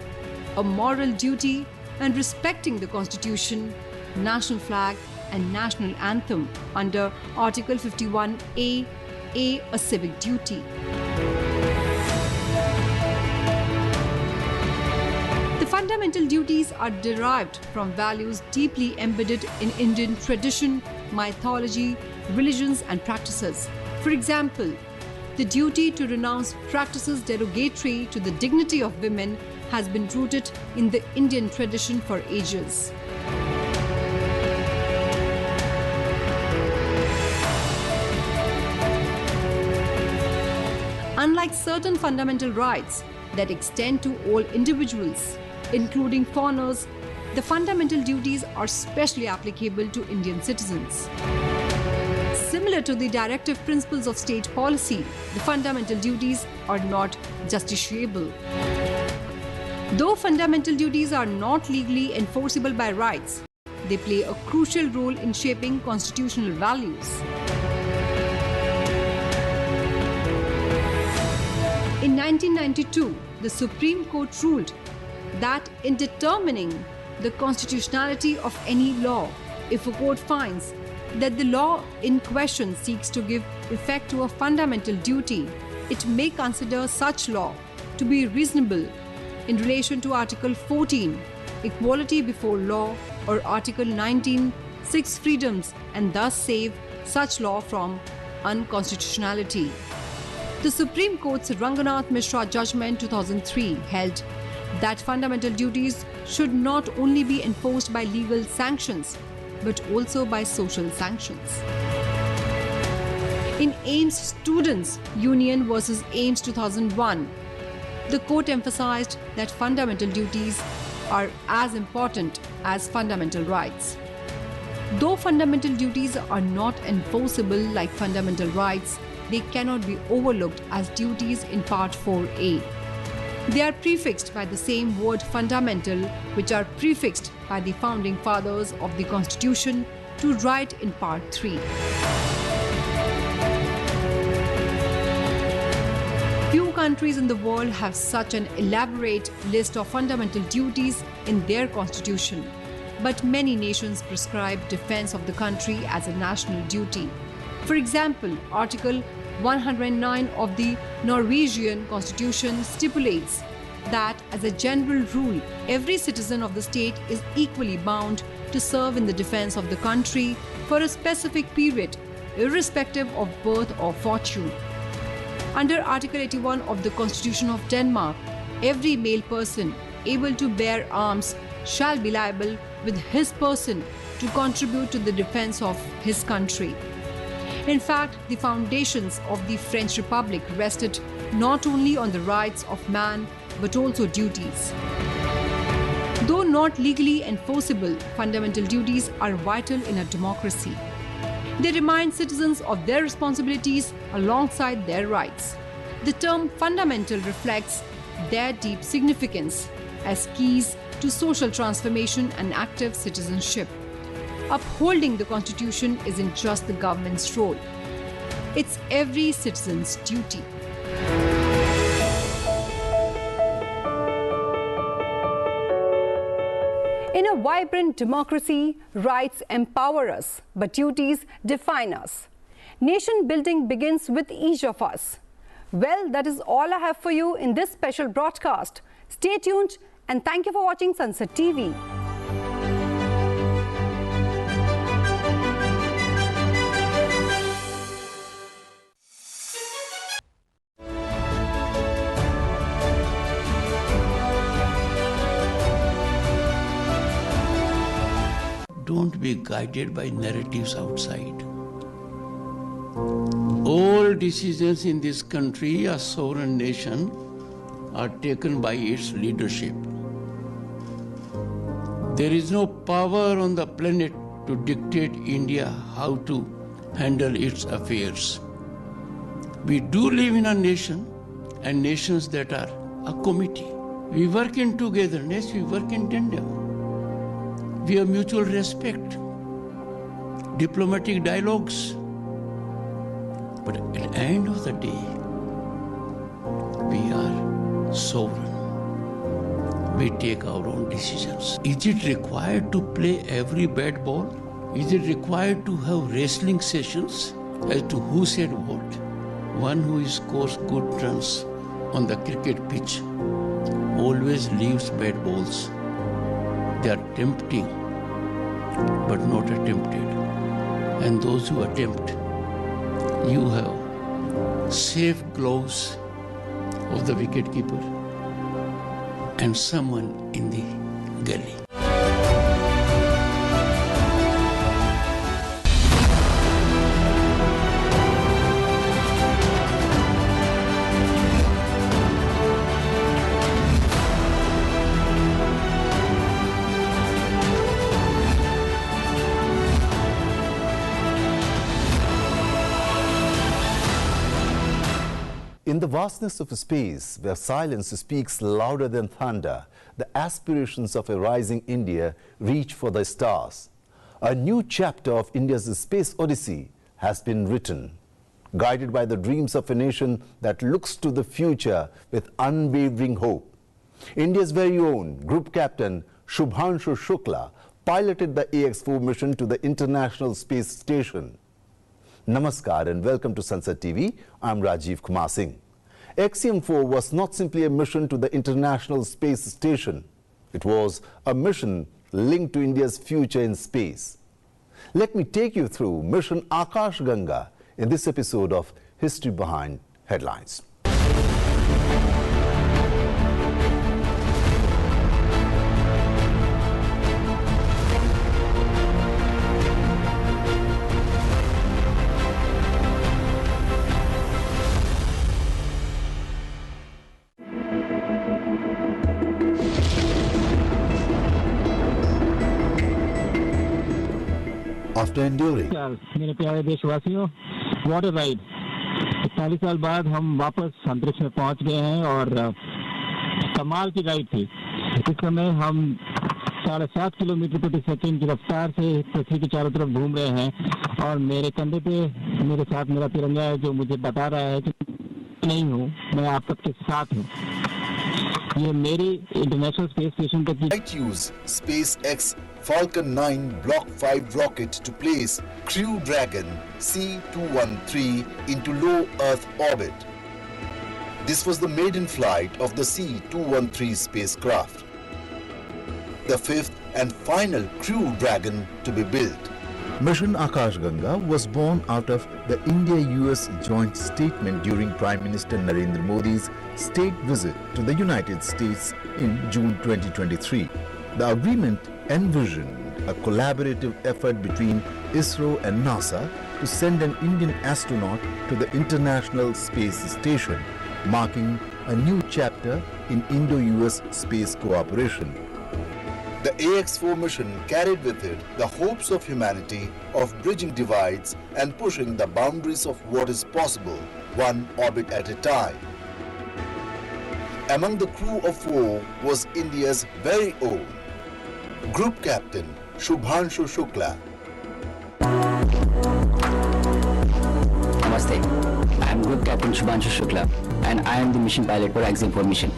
a moral duty and respecting the Constitution, national flag and national anthem under Article 51A(a), a civic duty. The fundamental duties are derived from values deeply embedded in Indian tradition, mythology, religions and practices. For example, the duty to renounce practices derogatory to the dignity of women has been rooted in the Indian tradition for ages. Unlike certain fundamental rights that extend to all individuals, including foreigners, the fundamental duties are specially applicable to Indian citizens. Similar to the directive principles of state policy, the fundamental duties are not justiciable. Though fundamental duties are not legally enforceable by rights, they play a crucial role in shaping constitutional values. In 1992, the Supreme Court ruled that in determining the constitutionality of any law, if a court finds that the law in question seeks to give effect to a fundamental duty, it may consider such law to be reasonable in relation to Article 14, equality before law, or Article 19, 6 freedoms, and thus save such law from unconstitutionality. The Supreme Court's Ranganath Mishra judgment 2003 held that fundamental duties should not only be enforced by legal sanctions, but also by social sanctions. In AIMS Students Union versus AIMS 2001, the court emphasized that fundamental duties are as important as fundamental rights. Though fundamental duties are not enforceable like fundamental rights, they cannot be overlooked as duties in Part 4A. They are prefixed by the same word fundamental, which are prefixed by the founding fathers of the Constitution to right in Part 3. Few countries in the world have such an elaborate list of fundamental duties in their constitution, but many nations prescribe defense of the country as a national duty. For example, Article 109 of the Norwegian Constitution stipulates that, as a general rule, every citizen of the state is equally bound to serve in the defense of the country for a specific period, irrespective of birth or fortune. Under Article 81 of the Constitution of Denmark, every male person able to bear arms shall be liable with his person to contribute to the defense of his country. In fact, the foundations of the French Republic rested not only on the rights of man but also duties. Though not legally enforceable, fundamental duties are vital in a democracy. They remind citizens of their responsibilities alongside their rights. The term fundamental reflects their deep significance as keys to social transformation and active citizenship. Upholding the Constitution isn't just the government's role, it's every citizen's duty. In a vibrant democracy, rights empower us, but duties define us. Nation building begins with each of us. Well, that is all I have for you in this special broadcast. Stay tuned and thank you for watching Sunset TV. Don't be guided by narratives outside. All decisions in this country, a sovereign nation, are taken by its leadership. There is no power on the planet to dictate India how to handle its affairs. We do live in a nation, and nations that are a committee. We work in togetherness, we work in tandem. We have mutual respect, diplomatic dialogues. But at the end of the day, we are sovereign. We take our own decisions. Is it required to play every bad ball? Is it required to have wrestling sessions as to who said what? One who scores good runs on the cricket pitch always leaves bad balls. They are tempting, but not attempted. And those who attempt, you have safe gloves of the wicketkeeper and someone in the gully. In the vastness of space, where silence speaks louder than thunder, the aspirations of a rising India reach for the stars. A new chapter of India's space odyssey has been written, guided by the dreams of a nation that looks to the future with unwavering hope. India's very own Group Captain Shubhanshu Shukla piloted the AX4 mission to the International Space Station. Namaskar and welcome to Sunset TV. I'm Rajiv Kumar Singh. Axiom-4 was not simply a mission to the International Space Station. It was a mission linked to India's future in space. Let me take you through Mission Akash Ganga in this episode of History Behind Headlines. after enduring. मेरे प्यारे देशवासियों, what a ride! 40 साल बाद हम वापस अंतरिक्ष में पहुंच गए हैं और कमाल की राइड थी। इस समय हम 7.5 किलोमीटर प्रति सेकंड की रफ्तार से पृथ्वी के चारों तरफ घूम रहे हैं और मेरे कंधे पे मेरे साथ मेरा तिरंगा है जो मुझे बता रहा है कि नहीं हूँ, मैं आप सबके साथ हूँ। ये मेरी इंटरनेशनल स्पेस स्टेशन तक Might use SpaceX Falcon 9 Block 5 rocket to place Crew Dragon C-213 into low Earth orbit. This was the maiden flight of the C-213 spacecraft, the fifth and final Crew Dragon to be built. Mission Akashganga was born out of the India-US joint statement during Prime Minister Narendra Modi's state visit to the United States in June 2023. The agreement envisioned a collaborative effort between ISRO and NASA to send an Indian astronaut to the International Space Station, marking a new chapter in Indo-US space cooperation. The AX-4 mission carried with it the hopes of humanity of bridging divides and pushing the boundaries of what is possible, one orbit at a time. Among the crew of 4 was India's very own Group Captain Shubhanshu Shukla. Namaste, I am Group Captain Shubhanshu Shukla and I am the mission pilot for AX-4 mission.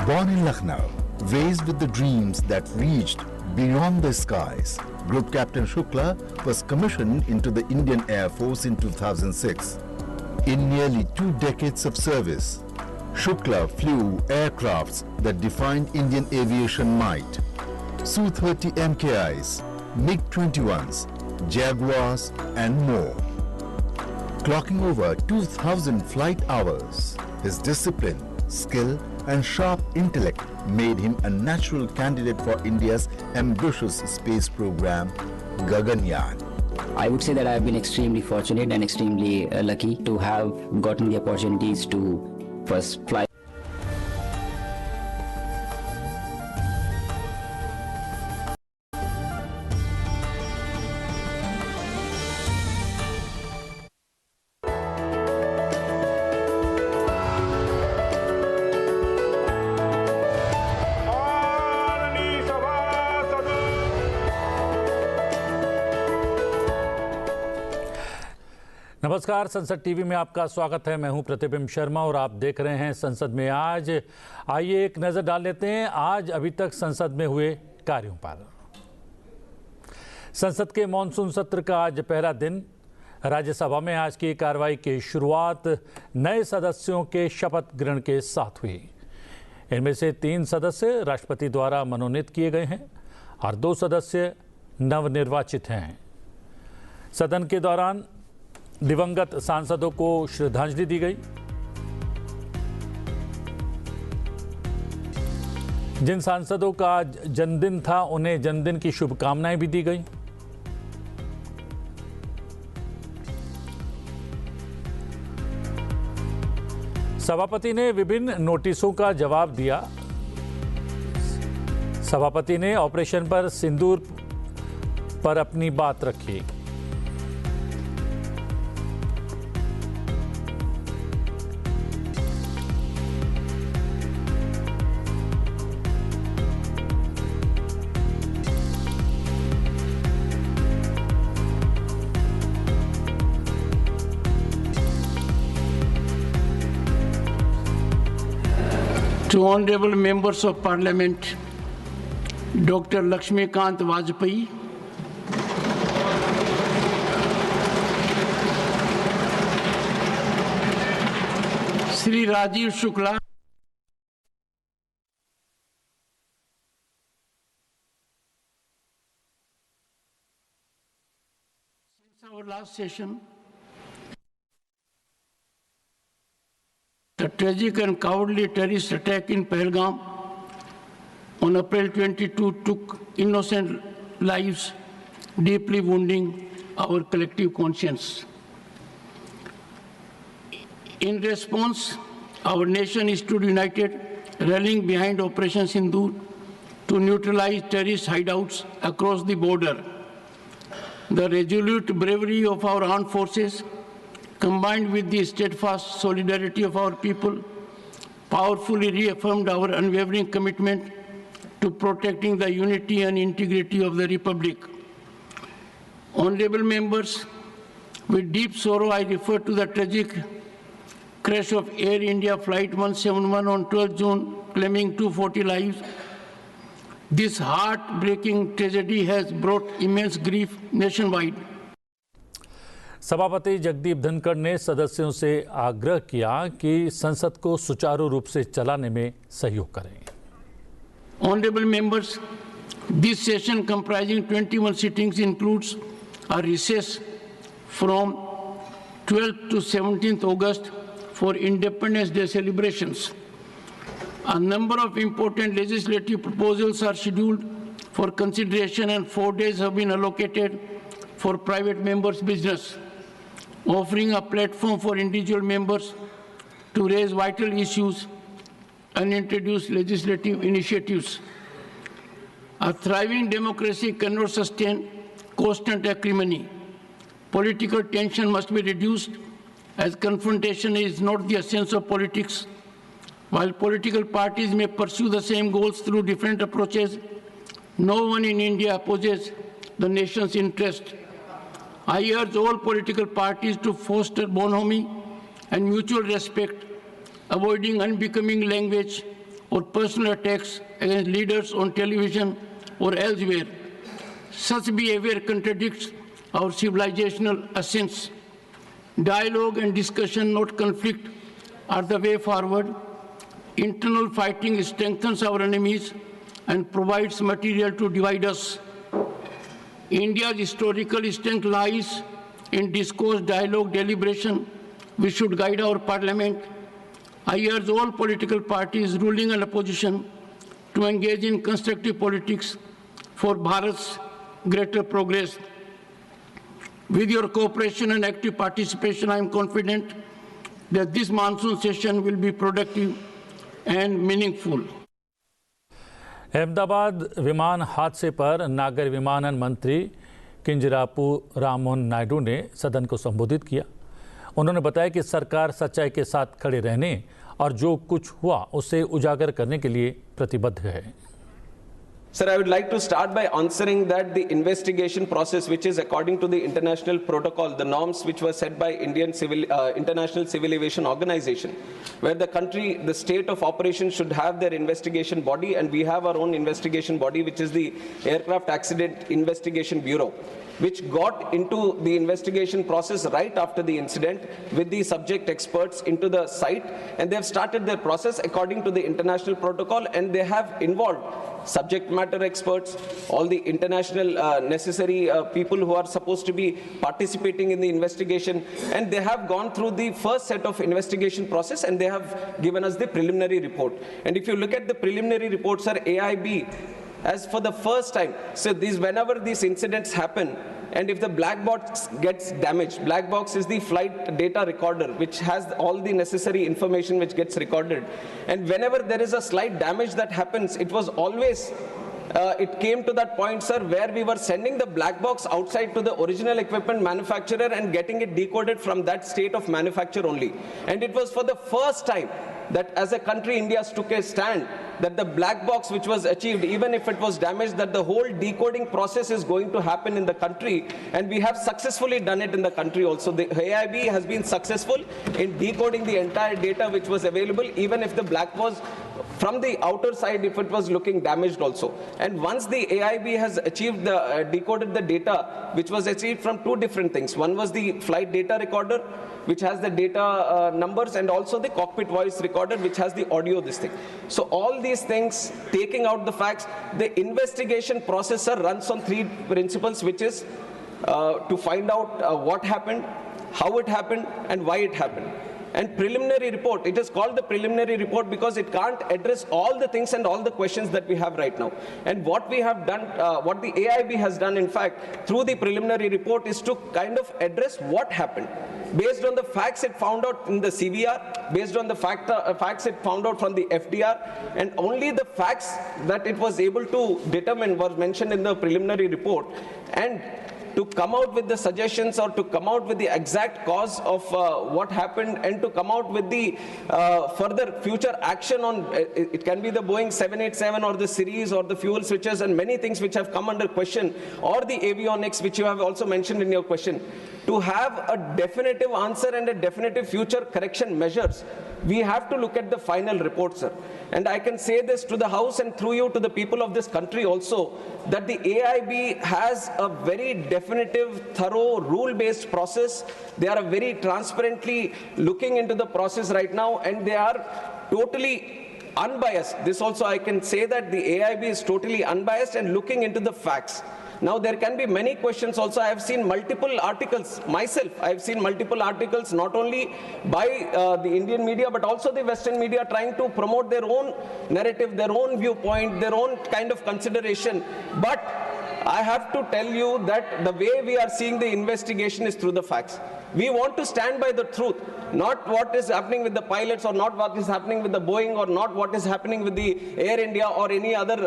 Born in Lucknow, raised with the dreams that reached beyond the skies, Group Captain Shukla was commissioned into the Indian Air Force in 2006. In nearly 2 decades of service, Shukla flew aircrafts that defined Indian aviation might. Su-30 MKIs, MiG-21s, Jaguars and more. Clocking over 2,000 flight hours, his discipline, skill and sharp intellect made him a natural candidate for India's ambitious space program, Gaganyaan. I would say that I have been extremely fortunate and extremely lucky to have gotten the opportunities to first fly. नमस्कार, संसद TV में आपका स्वागत है। मैं हूं प्रतिबिंब शर्मा और आप देख रहे हैं संसद में आज। आइए एक नज़र डाल लेते हैं आज अभी तक संसद में हुए कार्यों पर। संसद के मॉनसून सत्र का आज पहला दिन। राज्यसभा में आज की कार्रवाई की शुरुआत नए सदस्यों के शपथ ग्रहण के साथ हुई। इनमें से 3 सदस्य राष्ट्रपति द्वारा मनोनीत किए गए हैं और 2 सदस्य नवनिर्वाचित हैं। सदन के दौरान दिवंगत सांसदों को श्रद्धांजलि दी गई। जिन सांसदों का आज जन्मदिन था उन्हें जन्मदिन की शुभकामनाएं भी दी गई। सभापति ने विभिन्न नोटिसों का जवाब दिया। सभापति ने ऑपरेशन पर सिंदूर पर अपनी बात रखी। To honorable members of parliament, Dr. Lakshmikant Vajpayee, Sri Rajiv Shukla, since our last session, the tragic and cowardly terrorist attack in Pahalgam on April 22 took innocent lives, deeply wounding our collective conscience. In response, our nation stood united rallying behind Operation Sindoor to neutralize terrorist hideouts across the border. The resolute bravery of our armed forces, combined with the steadfast solidarity of our people, powerfully reaffirmed our unwavering commitment to protecting the unity and integrity of the Republic. Honorable members, with deep sorrow I refer to the tragic crash of Air India Flight 171 on 12 June, claiming 240 lives. This heartbreaking tragedy has brought immense grief nationwide. सभापति जगदीप धनखड़ ने सदस्यों से आग्रह किया कि संसद को सुचारू रूप से चलाने में सहयोग करें। Honorable members, this session comprising 21 sittings includes a recess from 12th to 17th August for Independence Day celebrations. A number of important legislative proposals are scheduled for consideration and 4 days have been allocated for private members' business, offering a platform for individual members to raise vital issues and introduce legislative initiatives. A thriving democracy cannot sustain constant acrimony. Political tension must be reduced, as confrontation is not the essence of politics. While political parties may pursue the same goals through different approaches, no one in India opposes the nation's interest. I urge all political parties to foster bonhomie and mutual respect, avoiding unbecoming language or personal attacks against leaders on television or elsewhere. Such behavior contradicts our civilizational essence. Dialogue and discussion, not conflict, are the way forward. Internal fighting strengthens our enemies and provides material to divide us. India's historical strength lies in discourse, dialogue, deliberation, which should guide our parliament. I urge all political parties, ruling and opposition, to engage in constructive politics for Bharat's greater progress. With your cooperation and active participation, I am confident that this monsoon session will be productive and meaningful. Ahmedabad विमान हादसे पर नागर विमानन मंत्री किंजरापू राममोहन नायडू ने सदन को संबोधित किया। उन्होंने बताया कि सरकार सच्चाई के साथ खड़े रहने और जो कुछ हुआ उसे उजागर करने के लिए प्रतिबद्ध है। Sir, I would like to start by answering that the investigation process, which is according to the international protocol, the norms which were set by International Civil Aviation Organization, where the state of operation should have their investigation body, and we have our own investigation body, which is the Aircraft Accident Investigation Bureau, which got into the investigation process right after the incident with the subject experts into the site, and they have started their process according to the international protocol, and they have involved subject matter experts, all the international necessary people who are supposed to be participating in the investigation, and they have gone through the first set of investigation process, and they have given us the preliminary report. And if you look at the preliminary reports, sir, AIB, as for the first time, so whenever these incidents happen, and if the black box gets damaged, black box is the flight data recorder, which has all the necessary information which gets recorded. And whenever there is a slight damage that happens, it was always, it came to that point, sir, where we were sending the black box outside to the original equipment manufacturer and getting it decoded from that state of manufacture only. And it was for the first time that as a country, India took a stand that the black box which was achieved, even if it was damaged, that the whole decoding process is going to happen in the country, and we have successfully done it in the country also. The AIB has been successful in decoding the entire data which was available, even if the black was from the outer side, if it was looking damaged also. And once the AIB has achieved decoded the data, which was achieved from two different things. One was the flight data recorder, which has the data numbers, and also the cockpit voice recorder, which has the audio, this thing. So all these things, taking out the facts, the investigation processor runs on three principles, which is to find out what happened, how it happened, and why it happened. And preliminary report, it is called the preliminary report because it can't address all the things and all the questions that we have right now. And what we have done, what the AIB has done, in fact, through the preliminary report is to kind of address what happened. Based on the facts it found out in the CVR, based on the facts it found out from the FDR, and only the facts that it was able to determine was mentioned in the preliminary report. And to come out with the suggestions or to come out with the exact cause of what happened and to come out with the further future action on, it can be the Boeing 787 or the series or the fuel switches and many things which have come under question, or the avionics which you have also mentioned in your question. To have a definitive answer and a definitive future correction measures, we have to look at the final report, sir. And I can say this to the House and through you to the people of this country also, that the AIB has a very definitive, thorough, rule-based process. They are very transparently looking into the process right now, and they are totally unbiased. This also I can say that the AIB is totally unbiased and looking into the facts. Now, there can be many questions also. I have seen multiple articles myself. I have seen multiple articles not only by the Indian media but also the Western media trying to promote their own narrative, their own viewpoint, their own kind of consideration. But I have to tell you that the way we are seeing the investigation is through the facts. We want to stand by the truth, not what is happening with the pilots or not what is happening with the Boeing or not what is happening with the Air India or any other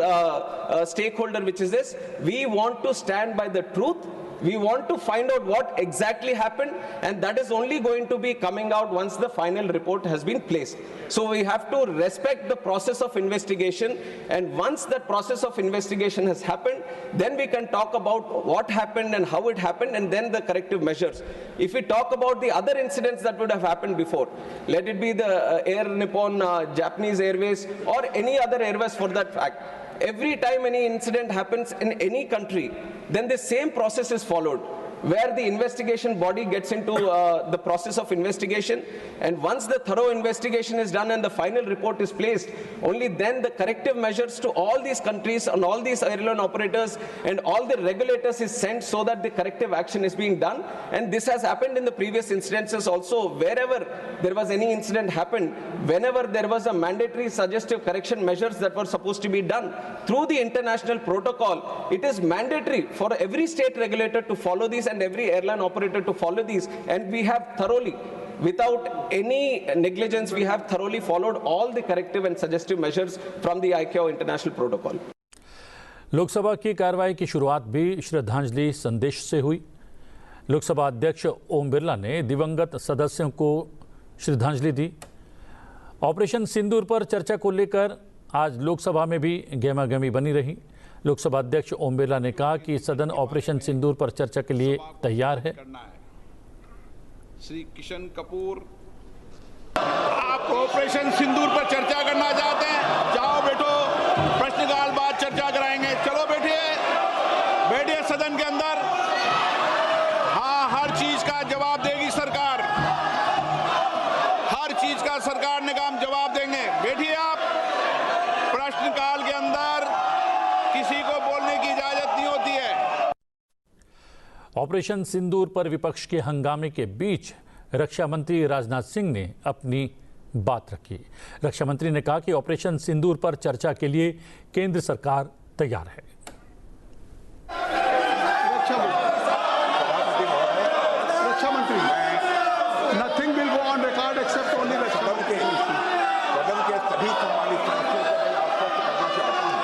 stakeholder which is this. We want to stand by the truth. We want to find out what exactly happened, and that is only going to be coming out once the final report has been placed. So we have to respect the process of investigation, and once that process of investigation has happened, then we can talk about what happened and how it happened, and then the corrective measures. If we talk about the other incidents that would have happened before, let it be the Air Nippon, Japanese Airways, or any other airways for that fact, every time any incident happens in any country, then the same process is followed, where the investigation body gets into the process of investigation, and once the thorough investigation is done and the final report is placed, only then the corrective measures to all these countries and all these airline operators and all the regulators is sent so that the corrective action is being done. And this has happened in the previous incidences also. Wherever there was any incident happened, whenever there was a mandatory suggestive correction measures that were supposed to be done through the international protocol, it is mandatory for every state regulator to follow these and every airline operator to follow these, and we have thoroughly, without any negligence, we have thoroughly followed all the corrective and suggestive measures from the ICAO international protocol. Lok Sabha की कार्रवाई की शुरुआत भी श्रद्धांजलि संदेश से हुई। लोकसभा अध्यक्ष ओम बिरला ने दिवंगत सदस्यों को श्रद्धांजलि दी। ऑपरेशन सिंदूर पर चर्चा को लेकर आज लोकसभा में भी गहमागहमी बनी रही। लोकसभा अध्यक्ष ओम बिरला ने कहा कि सदन ऑपरेशन सिंदूर पर चर्चा के लिए तैयार है। श्री किशन कपूर, आप ऑपरेशन सिंदूर पर चर्चा करना चाहते हैं? जाओ बैठो, प्रश्नकाल बाद चर्चा कराएंगे। चलो बैठिए, बैठिए सदन के अंदर। हाँ, हर चीज का जवाब देगी सरकार, हर चीज का सरकार ने काम जवाब देंगे। बैठिए आप। प्रश्नकाल के अंदर किसी को बोलने की इजाजत नहीं होती है। ऑपरेशन सिंदूर पर विपक्ष के हंगामे के बीच रक्षा मंत्री राजनाथ सिंह ने अपनी बात रखी। रक्षा मंत्री ने कहा कि ऑपरेशन सिंदूर पर चर्चा के लिए केंद्र सरकार तैयार है। रक्षा मंत्री, nothing will go on record except only सदन के सभी सम्मानित सदस्यों को मैं आश्वस्त करना चाहता हूं,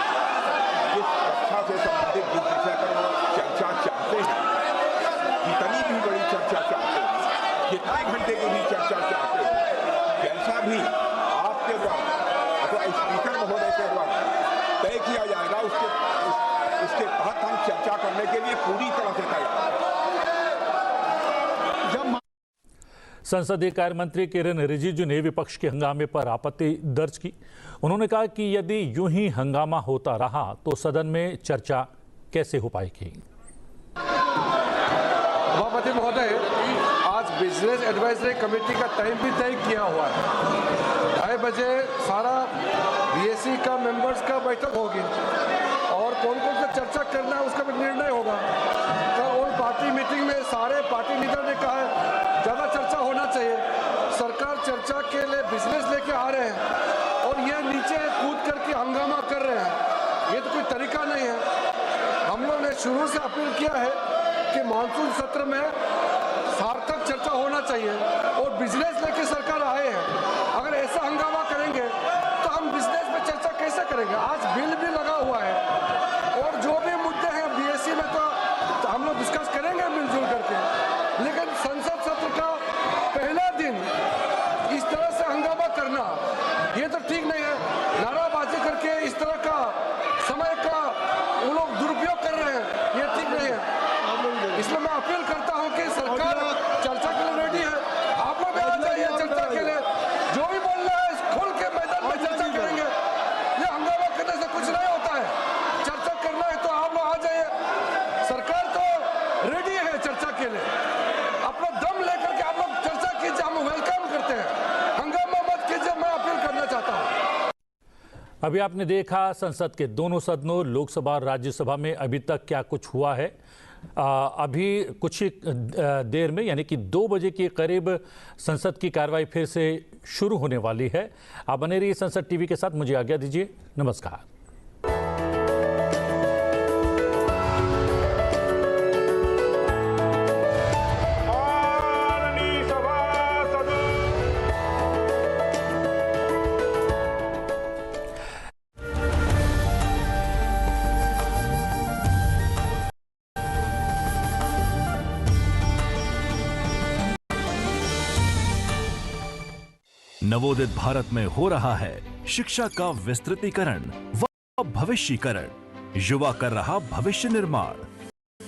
जिस रक्षा से संबंधित जिस विषय पर वो चर्चा चाहते हैं, जितनी भी बड़ी चर्चा चाहते हैं, जितने घंटे की भी चर्चा चाहते हैं, जैसा भी आपके द्वारा अथवा स्पीकर महोदय के द्वारा तय किया जाएगा, उसके तहत हम चर्चा करने के लिए पूरी तरह से तैयार हैं। संसदीय कार्य मंत्री किरेन रिजिजू ने विपक्ष के हंगामे पर आपत्ति दर्ज की। उन्होंने कहा कि यदि यूं ही हंगामा होता रहा तो सदन में चर्चा कैसे हो पाएगी। सभापति महोदय, आज बिजनेस एडवाइजरी कमेटी का टाइम भी तय किया हुआ है। 2:30 बजे सारा बीएससी का मेंबर्स का बैठक होगी और कौन कौन सा चर्चा करना है उसका भी निर्णय होगा। कल ऑल पार्टी मीटिंग में सारे पार्टी लीडर ने कहा है ज़्यादा चर्चा होना चाहिए। सरकार चर्चा के लिए बिजनेस लेके आ रहे हैं और ये नीचे कूद करके हंगामा कर रहे हैं, ये तो कोई तरीका नहीं है। हम लोग ने शुरू से अपील किया है कि मानसून सत्र में सार्थक चर्चा होना चाहिए और बिजनेस लेके सरकार आए हैं। अगर ऐसा हंगामा करेंगे तो हम बिजनेस में चर्चा कैसे करेंगे? आज बिल भी लगा हुआ है और जो भी मुद्दे हैं बीएससी में तो हम लोग डिस्कस करेंगे मिलजुल करके, लेकिन संसद सत्र का पहला दिन इस तरह से हंगामा करना ये तो ठीक नहीं है। नाराबाजी करके इस तरह का समय का वो लोग दुरुपयोग कर रहे हैं, ये ठीक नहीं है। इसलिए मैं अपील करता हूं कि सरकार चर्चा के लिए रेडी है, आप लोग आ जाइए चर्चा के लिए, जो भी बोलना है खुल के मैदान में चर्चा करेंगे। ये हंगामा करने से कुछ नहीं होता है, चर्चा करना है तो आप लोग आ जाइए, सरकार तो रेडी है चर्चा के लिए। अपना दम लेकर के आप लोग चर्चा कीजिए, हम वेलकम करते हैं, हंगामा मत कीजिए, मैं अपील करना चाहता हूँ। अभी आपने देखा संसद के दोनों सदनों, लोकसभा और राज्यसभा में अभी तक क्या कुछ हुआ है। अभी कुछ ही देर में यानी कि 2 बजे के करीब संसद की कार्रवाई फिर से शुरू होने वाली है। आप बने रहिए संसद टीवी के साथ, मुझे आज्ञा दीजिए, नमस्कार। नवोदित भारत में हो रहा है शिक्षा का विस्तृतीकरण व भविष्यीकरण। युवा कर रहा भविष्य निर्माण,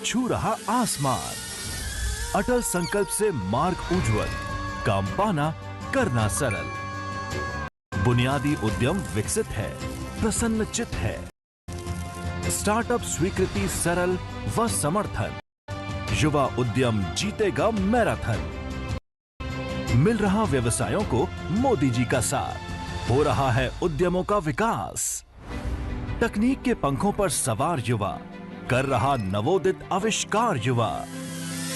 छू रहा आसमान। अटल संकल्प से मार्ग उज्जवल, काम पाना करना सरल। बुनियादी उद्यम विकसित है, प्रसन्न चित्त है। स्टार्टअप स्वीकृति सरल व समर्थन। युवा उद्यम जीतेगा मैराथन। मिल रहा व्यवसायों को मोदी जी का साथ, हो रहा है उद्यमों का विकास। तकनीक के पंखों पर सवार युवा, कर रहा नवोदित आविष्कार युवा।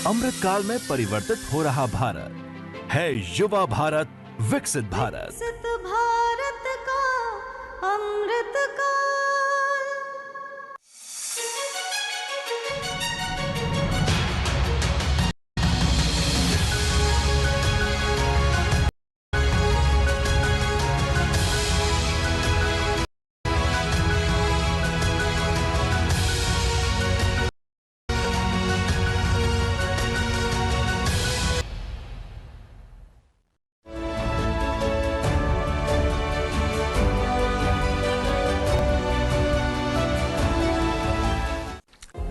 अमृतकाल में परिवर्तित हो रहा भारत है युवा भारत, विकसित भारत। विकसित भारत का अमृतकाल।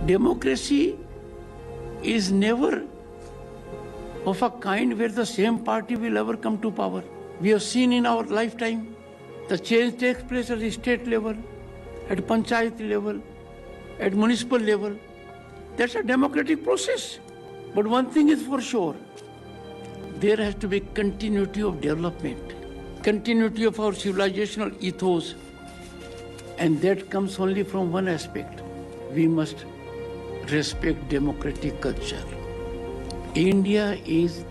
Democracy is never of a kind where the same party will ever come to power. We have seen in our lifetime the change takes place at the state level, at panchayat level, at municipal level. That's a democratic process. But one thing is for sure, there has to be continuity of development, continuity of our civilizational ethos, and that comes only from one aspect. We must respect democratic culture. India is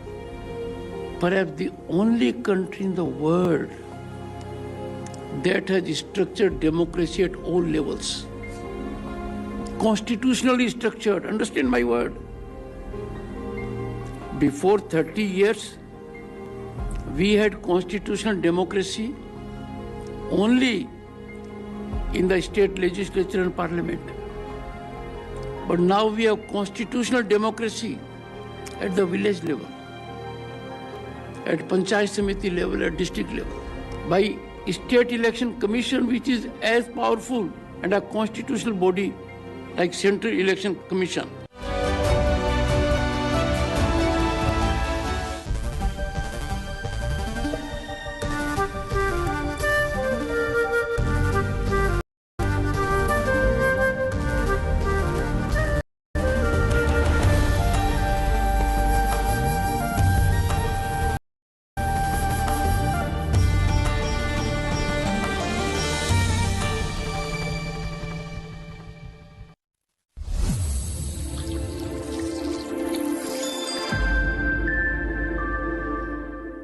perhaps the only country in the world that has structured democracy at all levels. Constitutionally structured, understand my word. Before 30 years, we had constitutional democracy only in the state legislature and parliament. But now we have constitutional democracy at the village level, at Panchayat Samiti level, at district level, by State Election Commission, which is as powerful and a constitutional body like Central Election Commission.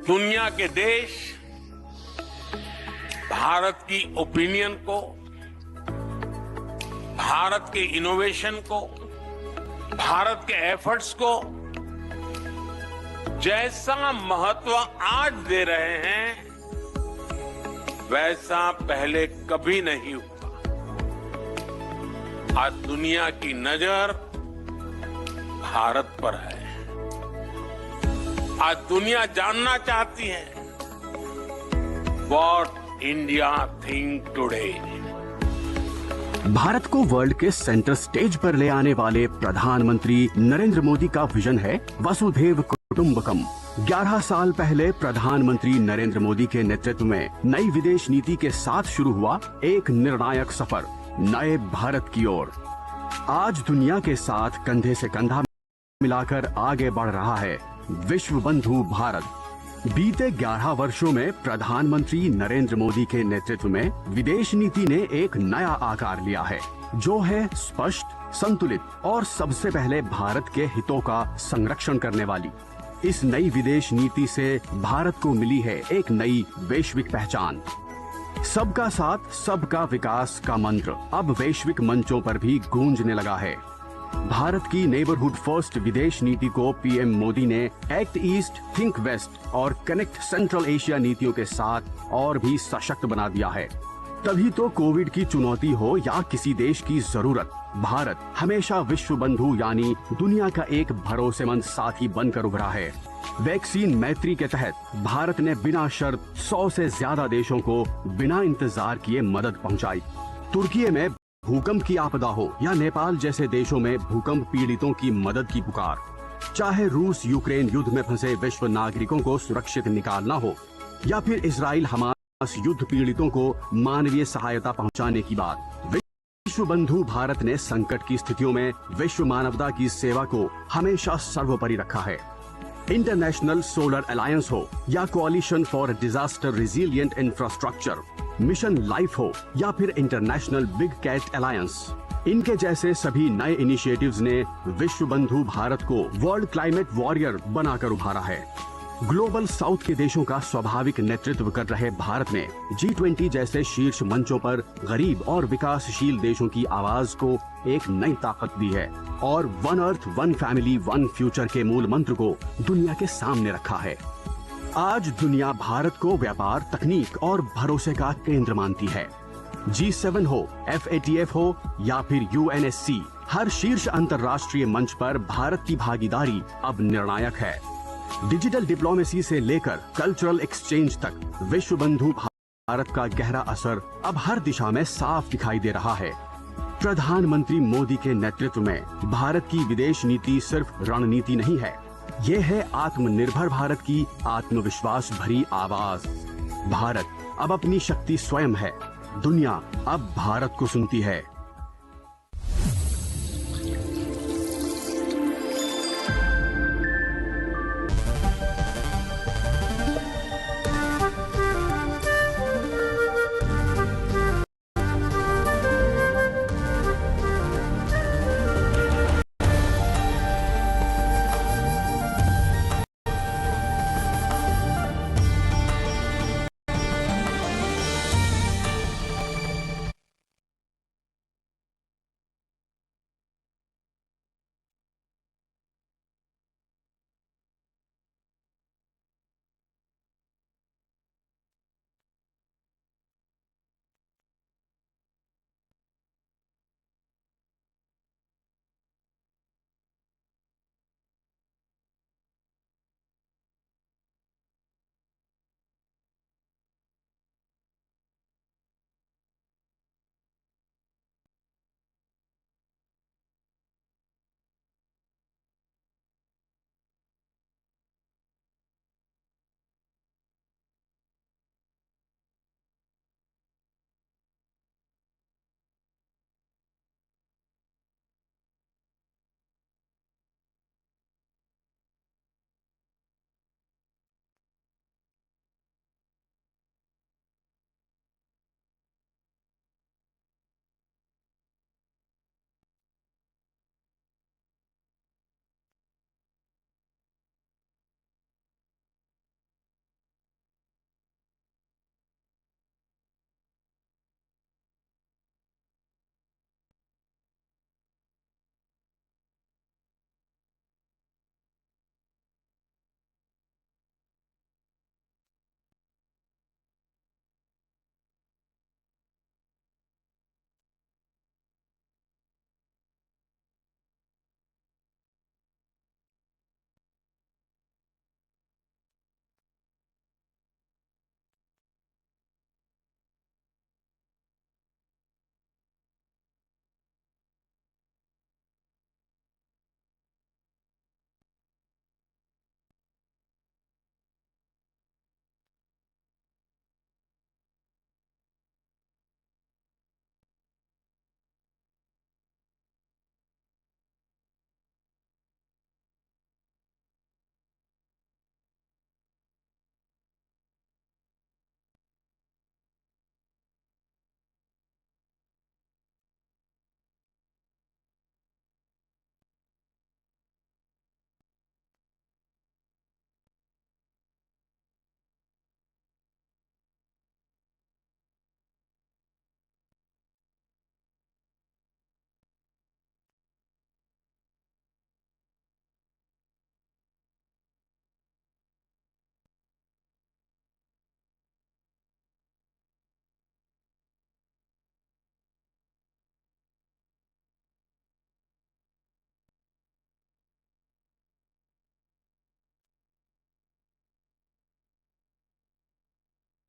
दुनिया के देश भारत की opinion को, भारत के innovation को, भारत के efforts को जैसा महत्व आज दे रहे हैं, वैसा पहले कभी नहीं हुआ। आज दुनिया की नजर भारत पर है। आज दुनिया जानना चाहती है what India think today. Bharat को वर्ल्ड के सेंटर स्टेज पर ले आने वाले प्रधानमंत्री नरेंद्र मोदी का विजन है वसुधैव कुटुंबकम। 11 साल पहले प्रधानमंत्री नरेंद्र मोदी के नेतृत्व में नई विदेश नीति के साथ शुरू हुआ एक निर्णायक सफर नए भारत की ओर। आज दुनिया के साथ कंधे से कंधा मिलाकर आगे बढ़ रहा है विश्व बंधु भारत। बीते 11 वर्षों में प्रधानमंत्री नरेंद्र मोदी के नेतृत्व में विदेश नीति ने एक नया आकार लिया है, जो है स्पष्ट, संतुलित और सबसे पहले भारत के हितों का संरक्षण करने वाली। इस नई विदेश नीति से भारत को मिली है एक नई वैश्विक पहचान। सबका साथ सबका विकास का मंत्र अब वैश्विक मंचों पर भी गूंजने लगा है। भारत की नेबरहुड फर्स्ट विदेश नीति को पीएम मोदी ने एक्ट ईस्ट, थिंक वेस्ट और कनेक्ट सेंट्रल एशिया नीतियों के साथ और भी सशक्त बना दिया है। तभी तो कोविड की चुनौती हो या किसी देश की जरूरत, भारत हमेशा विश्व बंधु यानी दुनिया का एक भरोसेमंद साथी बनकर उभरा है। वैक्सीन मैत्री के तहत भारत ने बिना शर्त 100 से ज्यादा देशों को बिना इंतजार किए मदद पहुंचाई। तुर्की में भूकंप की आपदा हो या नेपाल जैसे देशों में भूकंप पीड़ितों की मदद की पुकार, चाहे रूस यूक्रेन युद्ध में फंसे विश्व नागरिकों को सुरक्षित निकालना हो या फिर इजराइल हमास युद्ध पीड़ितों को मानवीय सहायता पहुंचाने की बात, विश्व बंधु भारत ने संकट की स्थितियों में विश्व मानवता की सेवा को हमेशा सर्वोपरि रखा है। इंटरनेशनल सोलर अलायंस हो या coalition for disaster resilient infrastructure, mission life हो या फिर इंटरनेशनल बिग कैट अलायंस, इनके जैसे सभी नए इनिशिएटिव्स ने विश्व बंधु भारत को वर्ल्ड क्लाइमेट वॉरियर बनाकर उभारा है। ग्लोबल साउथ के देशों का स्वाभाविक नेतृत्व कर रहे भारत ने G20 जैसे शीर्ष मंचों पर गरीब और विकासशील देशों की आवाज को एक नई ताकत दी है और one earth, one family, one future के मूल मंत्र को दुनिया के सामने रखा है। आज दुनिया भारत को व्यापार, तकनीक और भरोसे का केंद्र मानती है। G7 हो, FATF हो या फिर UNSC, हर शीर्ष अंतर्राष्ट्रीय मंच पर भारत की भागीदारी अब निर्णायक है। डिजिटल डिप्लोमेसी से लेकर कल्चरल एक्सचेंज तक विश्व बंधु भारत का गहरा असर अब हर दिशा में साफ दिखाई दे रहा है। प्रधानमंत्री मोदी के नेतृत्व में भारत की विदेश नीति सिर्फ रणनीति नहीं है, ये है आत्मनिर्भर भारत की आत्मविश्वास भरी आवाज। भारत अब अपनी शक्ति स्वयं है, दुनिया अब भारत को सुनती है।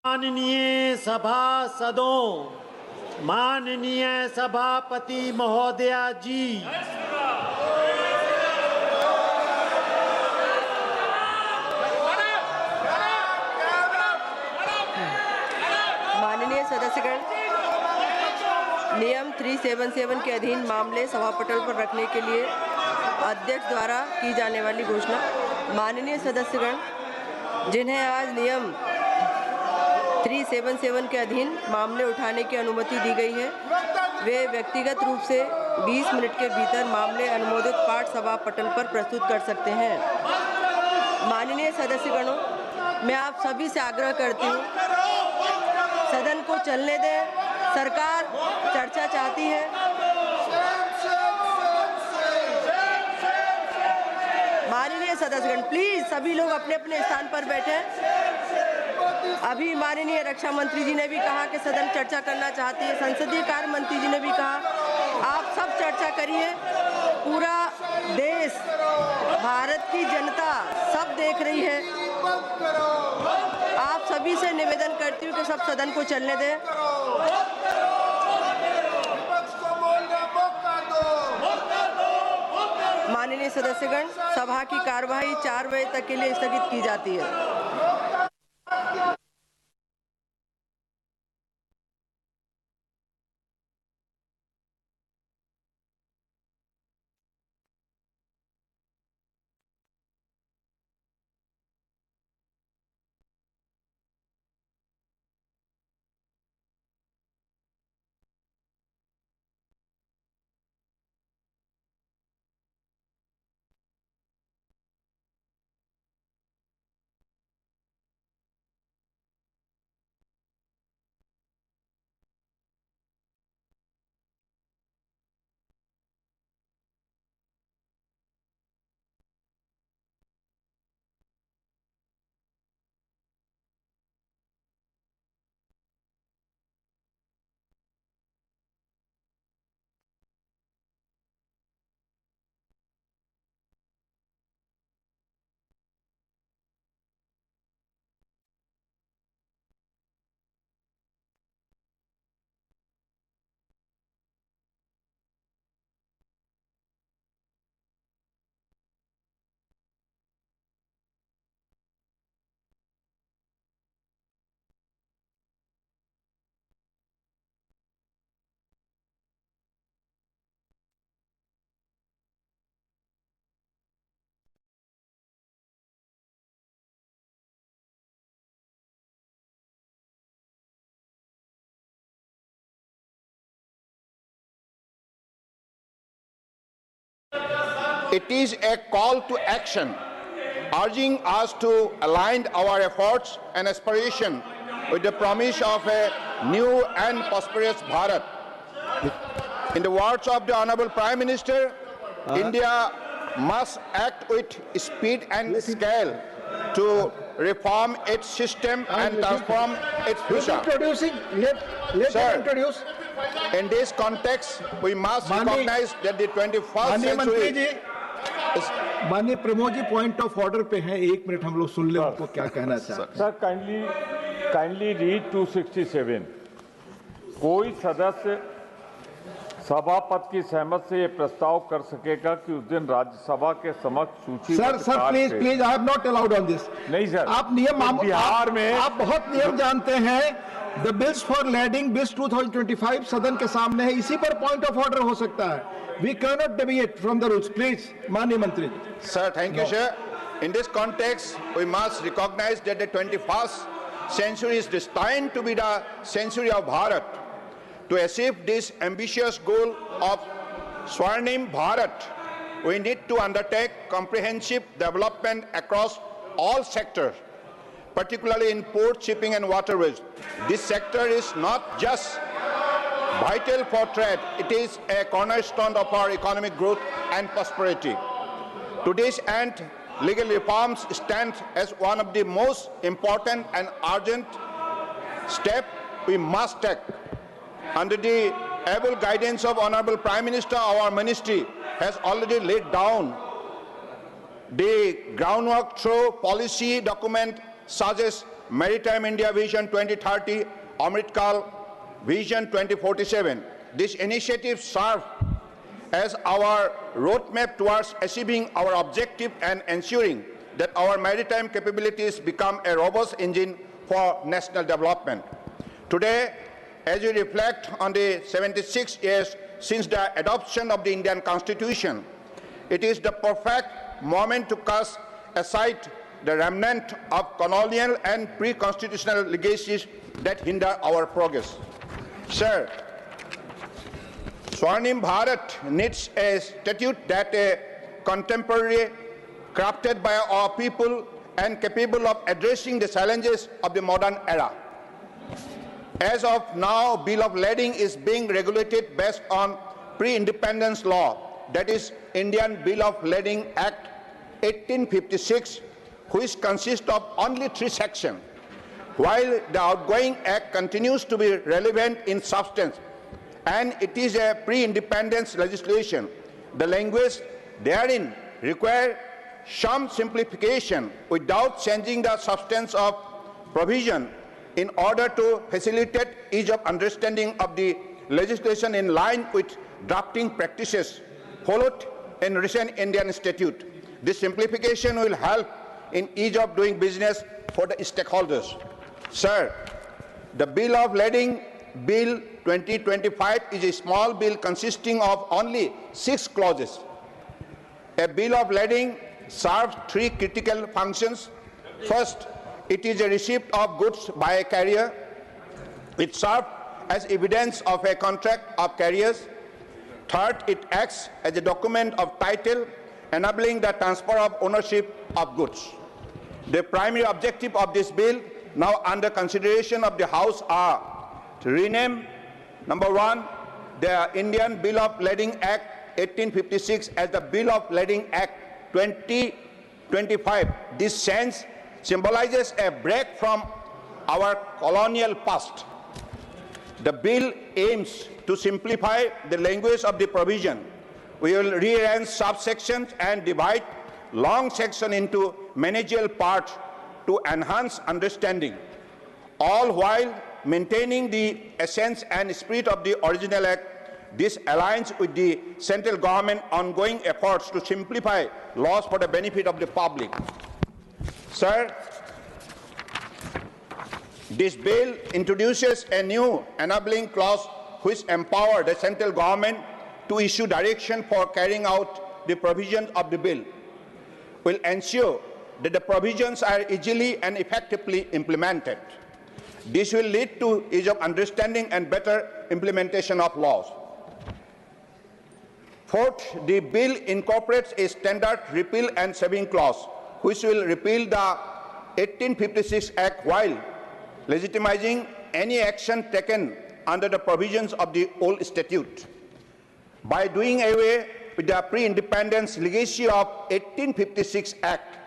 माननीय सभासदों, माननीय सभापति महोदया जी, माननीय सदस्यगण, नियम 377 के अधीन मामले सभापटल पर रखने के लिए अध्यक्ष द्वारा की जाने वाली घोषणा। माननीय सदस्यगण, जिन्हें आज नियम 377 के अधीन मामले उठाने की अनुमति दी गई है, वे व्यक्तिगत रूप से 20 मिनट के भीतर मामले अनुमोदित पाठ सभा पटल पर प्रस्तुत कर सकते हैं। माननीय सदस्यगणों, मैं आप सभी से आग्रह करती हूँ, सदन को चलने दें। सरकार चर्चा चाहती है। माननीय सदस्यगण, प्लीज सभी लोग अपने अपने स्थान पर बैठें। अभी माननीय रक्षा मंत्री जी ने भी कहा कि सदन चर्चा करना चाहती है। संसदीय कार्य मंत्री जी ने भी कहा, आप सब चर्चा करिए। पूरा देश, भारत की जनता सब देख रही है। आप सभी से निवेदन करती हूँ कि सब सदन को चलने दें। माननीय सदस्यगण, सभा की कार्यवाही 4 बजे तक के लिए स्थगित की जाती है। It is a call to action, urging us to align our efforts and aspiration with the promise of a new and prosperous Bharat. In the words of the Honorable Prime Minister, India must act with speed and scale to reform its system and transform its future. Let Sir, him introduce. In this context, we must recognize that the 21st century माननीय Pramod ji point of order पे हैं, 1 minute हम लोग सुन ले उनको क्या कहना चाहते हैं। Sir, kindly read 267। कोई सदस्य सभापति की सहमत से ये प्रस्ताव कर सकेगा कि उस दिन राज्यसभा के समक्ष सूची। Sir please I have not allowed on this. नहीं सर, आप नियम बिहार में आप बहुत नियम जानते हैं। The bills for landing bills 2025 सदन के सामने है, इसी पर पॉइंट ऑफ ऑर्डर हो सकता है। We cannot deviate from the rules. Please, माननीय मंत्री। Sir, thank you, sir. In this context, we must recognize that the 21st century is destined to be the century of Bharat. To achieve this ambitious goal of Swarnim Bharat, we need to undertake comprehensive development across all sectors, particularly in port, shipping and waterways. This sector is not just vital for trade, it is a cornerstone of our economic growth and prosperity. To this end, legal reforms stand as one of the most important and urgent steps we must take. Under the able guidance of Honorable Prime Minister, our ministry has already laid down the groundwork through policy documents such as Maritime India Vision 2030, Amritkal Vision 2047. These initiatives serve as our roadmap towards achieving our objective and ensuring that our maritime capabilities become a robust engine for national development. Today, as we reflect on the 76 years since the adoption of the Indian Constitution, it is the perfect moment to cast aside the remnant of colonial and pre-constitutional legacies that hinder our progress. Sir, Swarnim Bharat needs a statute that is contemporary, crafted by our people and capable of addressing the challenges of the modern era. As of now, Bill of Lading is being regulated based on pre-independence law, that is Indian Bill of Lading Act 1856, which consists of only 3 sections, while the outgoing act continues to be relevant in substance, and it is a pre-independence legislation. The language therein requires some simplification without changing the substance of provision in order to facilitate ease of understanding of the legislation in line with drafting practices followed in recent Indian statute. This simplification will help in ease of doing business for the stakeholders. Sir, the Bill of Lading Bill 2025 is a small bill consisting of only 6 clauses. A Bill of Lading serves 3 critical functions. First, it is a receipt of goods by a carrier. It serves as evidence of a contract of carriers. Third, it acts as a document of title, enabling the transfer of ownership of goods. The primary objective of this bill, now under consideration of the House, are to rename, number 1, the Indian Bill of Lading Act 1856 as the Bill of Lading Act 2025. This change symbolizes a break from our colonial past. The bill aims to simplify the language of the provision. We will rearrange subsections and divide long section into manageable parts to enhance understanding, all while maintaining the essence and spirit of the original act. This aligns with the central government ongoing efforts to simplify laws for the benefit of the public. Sir, this bill introduces a new enabling clause which empowers the central government to issue direction for carrying out the provisions of the bill. Will ensure that the provisions are easily and effectively implemented. This will lead to ease of understanding and better implementation of laws. Fourth, the bill incorporates a standard repeal and saving clause, which will repeal the 1856 Act while legitimizing any action taken under the provisions of the old statute. By doing away with the pre-independence legacy of 1856 Act,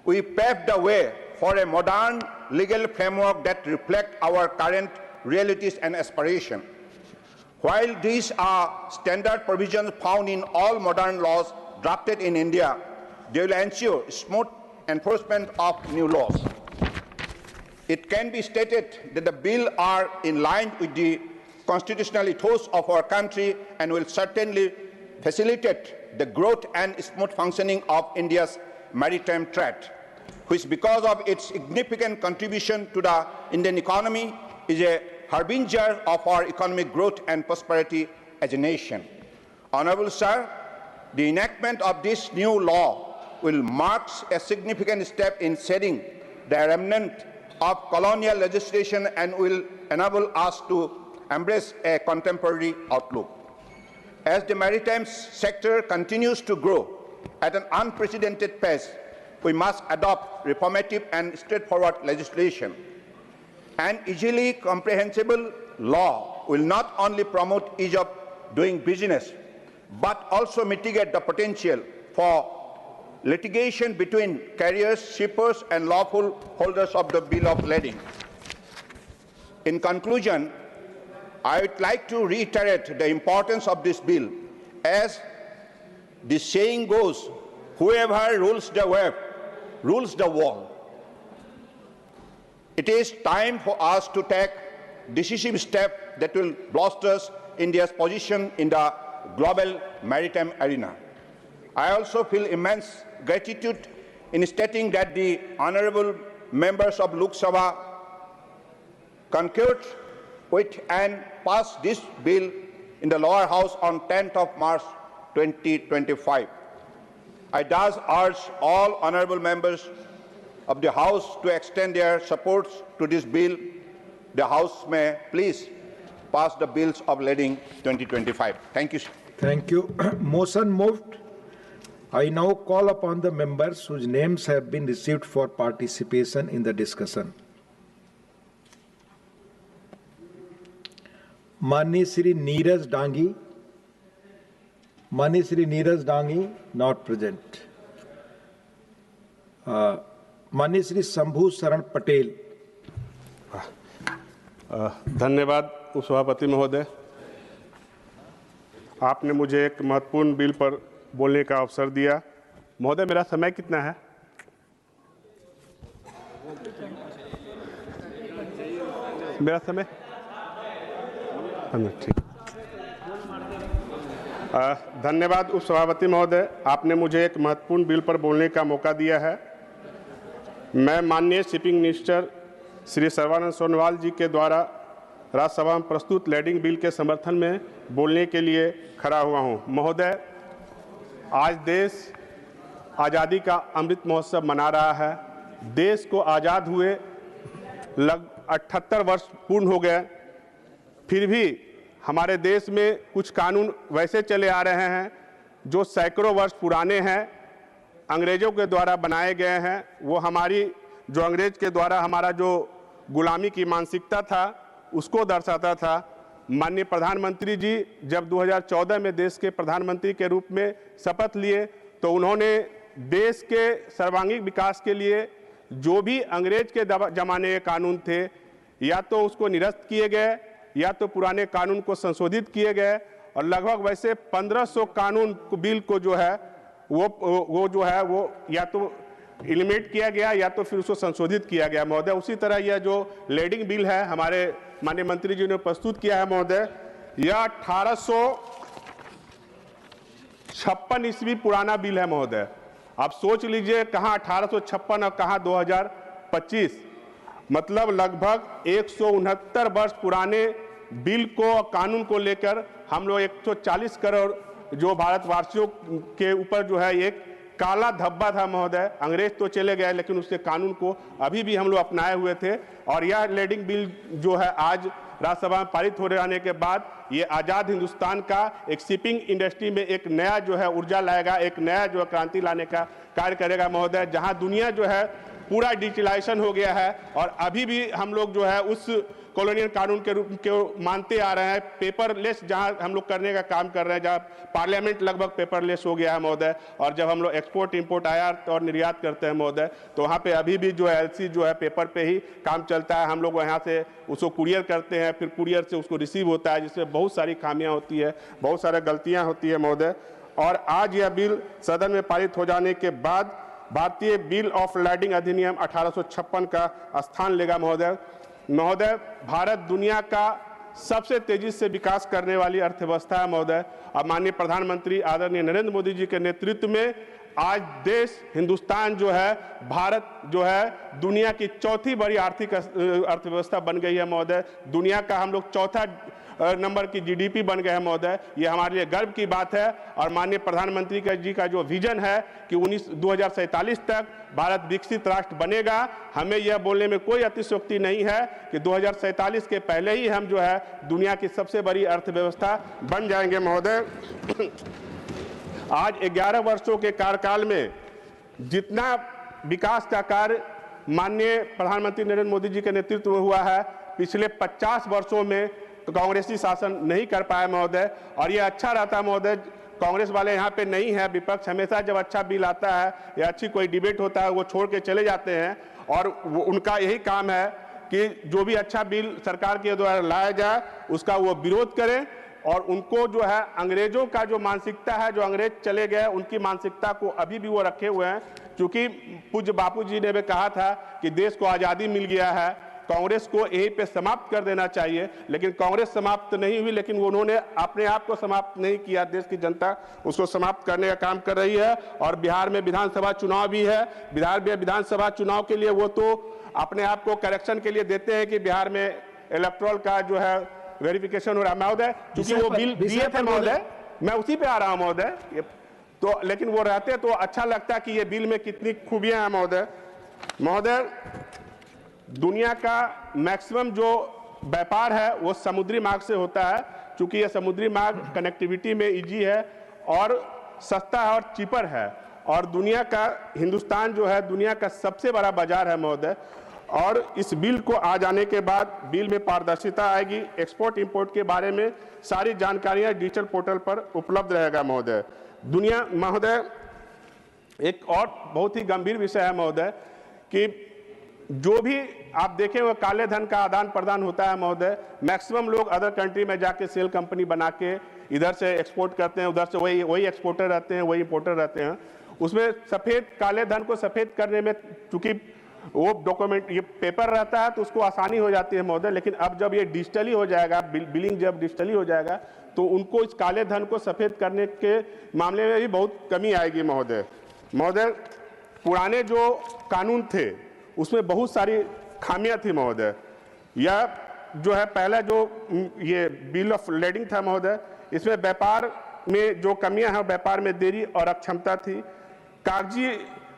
we paved the way for a modern legal framework that reflects our current realities and aspirations. While these are standard provisions found in all modern laws drafted in India, they will ensure smooth enforcement of new laws. It can be stated that the bill are in line with the constitutional ethos of our country and will certainly facilitate the growth and smooth functioning of India's maritime trade, which because of its significant contribution to the Indian economy is a harbinger of our economic growth and prosperity as a nation. Honorable Sir, the enactment of this new law will mark a significant step in setting the remnant of colonial legislation and will enable us to embrace a contemporary outlook. As the maritime sector continues to grow at an unprecedented pace, we must adopt reformative and straightforward legislation. An easily comprehensible law will not only promote ease of doing business, but also mitigate the potential for litigation between carriers, shippers, and lawful holders of the Bill of Lading. In conclusion, I would like to reiterate the importance of this bill. As the saying goes, whoever rules the web rules the world. It is time for us to take decisive steps that will bolster India's position in the global maritime arena. I also feel immense gratitude in stating that the honorable members of Lok Sabha concurred with and passed this bill in the lower house on 10th of March 2025. I thus urge all honorable members of the House to extend their support to this bill. The House may please pass the bills of lading 2025. Thank you, sir. Thank you. Motion moved. I now call upon the members whose names have been received for participation in the discussion. माननीय श्री नीरज डांगी, माननीय Shri Neeraj Dangi not present. माननीय श्री शंभू शरण पटेल. धन्यवाद उपसभापति महोदय, आपने मुझे एक महत्वपूर्ण बिल पर बोलने का अवसर दिया. महोदय, मेरा समय कितना है? मेरा समय ठीक. धन्यवाद उपसभापति महोदय, आपने मुझे एक महत्वपूर्ण बिल पर बोलने का मौका दिया है. मैं माननीय शिपिंग मिनिस्टर श्री सर्बानंद सोनोवाल जी के द्वारा राज्यसभा में प्रस्तुत लैंडिंग बिल के समर्थन में बोलने के लिए खड़ा हुआ हूं. महोदय, आज देश आज़ादी का अमृत महोत्सव मना रहा है. देश को आज़ाद हुए लगभग 78 वर्ष पूर्ण हो गए, फिर भी हमारे देश में कुछ कानून वैसे चले आ रहे हैं जो सैकड़ों वर्ष पुराने हैं, अंग्रेज़ों के द्वारा बनाए गए हैं. वो हमारी जो अंग्रेज के द्वारा हमारा जो गुलामी की मानसिकता था उसको दर्शाता था. माननीय प्रधानमंत्री जी जब 2014 में देश के प्रधानमंत्री के रूप में शपथ लिए तो उन्होंने देश के सर्वांगीण विकास के लिए जो भी अंग्रेज के जमाने के कानून थे या तो उसको निरस्त किए गए या तो पुराने कानून को संशोधित किए गए, और लगभग वैसे 1500 कानून बिल को जो है वो या तो एलिमिनेट किया गया या तो फिर उसको संशोधित किया गया. महोदय, उसी तरह यह जो लैंडिंग बिल है हमारे माननीय मंत्री जी ने प्रस्तुत किया है महोदय, यह 1856 ईस्वी पुराना बिल है महोदय. आप सोच लीजिए कहाँ 1856 और कहाँ 2025, मतलब लगभग 169 वर्ष पुराने बिल को और कानून को लेकर हम लोग 140 करोड़ जो भारतवासियों के ऊपर जो है एक काला धब्बा था महोदय. अंग्रेज तो चले गए लेकिन उसके कानून को अभी भी हम लोग अपनाए हुए थे, और यह लैंडिंग बिल जो है आज राज्यसभा में पारित हो जाने के बाद ये आज़ाद हिंदुस्तान का एक शिपिंग इंडस्ट्री में एक नया जो है ऊर्जा लाएगा, एक नया जो है क्रांति लाने का कार्य करेगा महोदय. जहां दुनिया जो है पूरा डिजिटलाइजेशन हो गया है और अभी भी हम लोग जो है उस कॉलोनियल कानून के रूप को मानते आ रहे हैं. पेपरलेस जहां हम लोग करने का काम कर रहे हैं, जहां पार्लियामेंट लगभग पेपरलेस हो गया है महोदय, और जब हम लोग एक्सपोर्ट इंपोर्ट आयात और निर्यात करते हैं महोदय तो वहाँ पे अभी भी जो है एलसी जो है पेपर पे ही काम चलता है. हम लोग यहाँ से उसको कुरियर करते हैं, फिर कुरियर से उसको रिसीव होता है, जिसमें बहुत सारी खामियाँ होती है, बहुत सारी गलतियाँ होती है महोदय. और आज यह बिल सदन में पारित हो जाने के बाद भारतीय बिल ऑफ लैंडिंग अधिनियम 1856 का स्थान लेगा महोदय. भारत दुनिया का सबसे तेजी से विकास करने वाली अर्थव्यवस्था है महोदय, और माननीय प्रधानमंत्री आदरणीय नरेंद्र मोदी जी के नेतृत्व में आज देश हिंदुस्तान जो है, भारत जो है दुनिया की चौथी बड़ी आर्थिक अर्थव्यवस्था बन गई है महोदय. दुनिया का हम लोग चौथा नंबर की जीडीपी बन गए हैं महोदय. ये हमारे लिए गर्व की बात है, और माननीय प्रधानमंत्री जी का जो विजन है कि 2047 तक भारत विकसित राष्ट्र बनेगा, हमें यह बोलने में कोई अतिशयोक्ति नहीं है कि 2047 के पहले ही हम जो है दुनिया की सबसे बड़ी अर्थव्यवस्था बन जाएंगे महोदय. आज 11 वर्षों के कार्यकाल में जितना विकास का कार्य माननीय प्रधानमंत्री नरेंद्र मोदी जी के नेतृत्व में हुआ है, पिछले 50 वर्षों में कांग्रेसी शासन नहीं कर पाया महोदय. और ये अच्छा रहता महोदय, कांग्रेस वाले यहाँ पे नहीं है, विपक्ष हमेशा जब अच्छा बिल आता है या अच्छी कोई डिबेट होता है वो छोड़ के चले जाते हैं, और उनका यही काम है कि जो भी अच्छा बिल सरकार के द्वारा लाया जाए उसका वो विरोध करें, और उनको जो है अंग्रेजों का जो मानसिकता है, जो अंग्रेज चले गए उनकी मानसिकता को अभी भी वो रखे हुए हैं. क्योंकि पूज्य बापू जी ने भी कहा था कि देश को आज़ादी मिल गया है कांग्रेस को यहीं पे समाप्त कर देना चाहिए, लेकिन कांग्रेस समाप्त नहीं हुई, लेकिन उन्होंने अपने आप को समाप्त नहीं किया। देश की जनता उसको समाप्त करने का काम कर रही है। और बिहार में विधानसभा चुनाव भी है। बिहार में विधानसभा चुनाव के लिए वो तो अपने आप को करेक्शन के लिए देते हैं कि बिहार में इलेक्ट्रल का जो है वेरिफिकेशन हो रहा है महोदय, क्योंकि वो बिल दिए थे महोदय, मैं उसी पे आ रहा हूं महोदय। तो लेकिन वो रहते तो अच्छा लगता कि ये बिल में कितनी खूबियां हैं महोदय। महोदय, दुनिया का मैक्सिमम जो व्यापार है वो समुद्री मार्ग से होता है, क्योंकि ये समुद्री मार्ग कनेक्टिविटी में इजी है और सस्ता है और चीपर है। और दुनिया का, हिंदुस्तान जो है दुनिया का सबसे बड़ा बाजार है महोदय। और इस बिल को आ जाने के बाद बिल में पारदर्शिता आएगी। एक्सपोर्ट इंपोर्ट के बारे में सारी जानकारियां डिजिटल पोर्टल पर उपलब्ध रहेगा महोदय। दुनिया महोदय, एक और बहुत ही गंभीर विषय है महोदय कि जो भी आप देखें वो काले धन का आदान प्रदान होता है महोदय। मैक्सिमम लोग अदर कंट्री में जाके सेल कंपनी बना के इधर से एक्सपोर्ट करते हैं, उधर से वही एक्सपोर्टर रहते हैं, वही इंपोर्टर रहते हैं। उसमें सफेद काले धन को सफेद करने में चूंकि वो डॉक्यूमेंट ये पेपर रहता है तो उसको आसानी हो जाती है महोदय, लेकिन अब जब ये डिजिटली हो जाएगा, बिलिंग जब डिजिटली हो जाएगा तो उनको इस काले धन को सफेद करने के मामले में भी बहुत कमी आएगी महोदय। महोदय, पुराने जो कानून थे उसमें बहुत सारी खामियां थी महोदय। यह जो है पहला जो ये बिल ऑफ लेडिंग था महोदय, इसमें व्यापार में जो कमियां हैं, व्यापार में देरी और अक्षमता थी। कागजी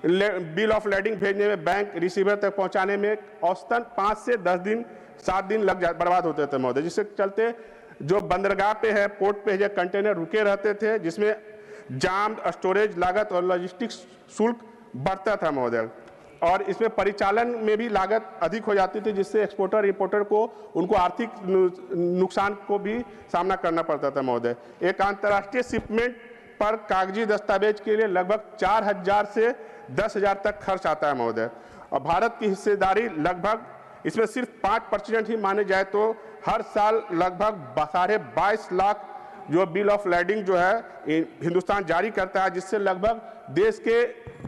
बिल ऑफ लेडिंग भेजने में, बैंक रिसीवर तक पहुंचाने में औसतन 5 से 10 दिन 7 दिन बर्बाद होते थे महोदय, जिसके चलते जो बंदरगाह पे है, पोर्ट पे है, कंटेनर रुके रहते थे, जिसमें जाम, स्टोरेज लागत और लॉजिस्टिक्स शुल्क बढ़ता था महोदय। और इसमें परिचालन में भी लागत अधिक हो जाती थी, जिससे एक्सपोर्टर इंपोर्टर को उनको आर्थिक नुकसान को भी सामना करना पड़ता था महोदय। एक अंतर्राष्ट्रीय शिपमेंट पर कागजी दस्तावेज के लिए लगभग 4000 से 10,000 तक खर्च आता है महोदय। और भारत की हिस्सेदारी लगभग इसमें सिर्फ 5% ही माने जाए तो हर साल लगभग 22.5 लाख जो बिल ऑफ लेडिंग जो है हिंदुस्तान जारी करता है, जिससे लगभग देश के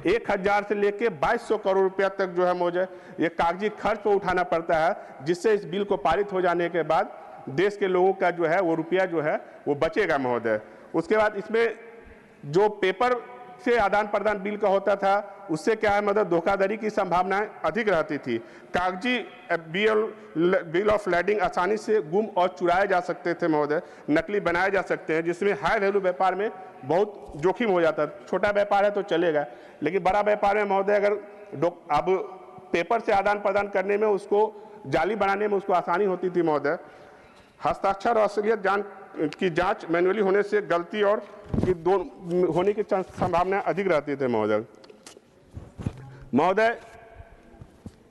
1000 से लेके 2200 करोड़ रुपया तक जो है महोदय ये कागजी खर्च को उठाना पड़ता है, जिससे इस बिल को पारित हो जाने के बाद देश के लोगों का जो है वो रुपया जो है वो बचेगा महोदय। उसके बाद इसमें जो पेपर से आदान प्रदान बिल का होता था उससे क्या है मदद धोखाधड़ी की संभावनाएं अधिक रहती थी। कागजी बिल ऑफ लेडिंग आसानी से गुम और चुराए जा सकते थे महोदय, नकली बनाए जा सकते हैं, जिसमें हाई वैल्यू व्यापार में बहुत जोखिम हो जाता है। छोटा व्यापार है तो चलेगा, लेकिन बड़ा व्यापार में महोदय अगर अब पेपर से आदान प्रदान करने में, उसको जाली बनाने में उसको आसानी होती थी महोदय। हस्ताक्षर और असलियत की जांच मैन्युअली होने से गलती और होने की संभावना अधिक रहती थी महोदय। महोदय,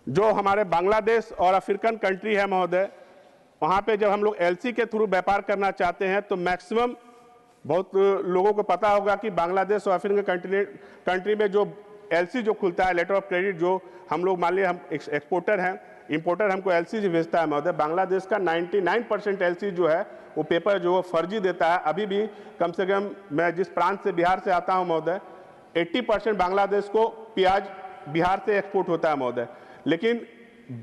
जो हमारे बांग्लादेश और अफ्रीकन कंट्री है महोदय, वहाँ पे जब हम लोग एलसी के थ्रू व्यापार करना चाहते हैं तो मैक्सिमम बहुत लोगों को पता होगा कि बांग्लादेश और अफ्रीकन कंट्री में जो एलसी जो खुलता है, लेटर ऑफ क्रेडिट, जो हम लोग मान लिया हम एक्सपोर्टर हैं, इंपोर्टर हमको एलसी से भेजता है महोदय। बांग्लादेश का 99% एलसी जो है वो पेपर जो फर्जी देता है। अभी भी कम से कम मैं जिस प्रांत से बिहार से आता हूं महोदय, 80% बांग्लादेश को प्याज बिहार से एक्सपोर्ट होता है महोदय। लेकिन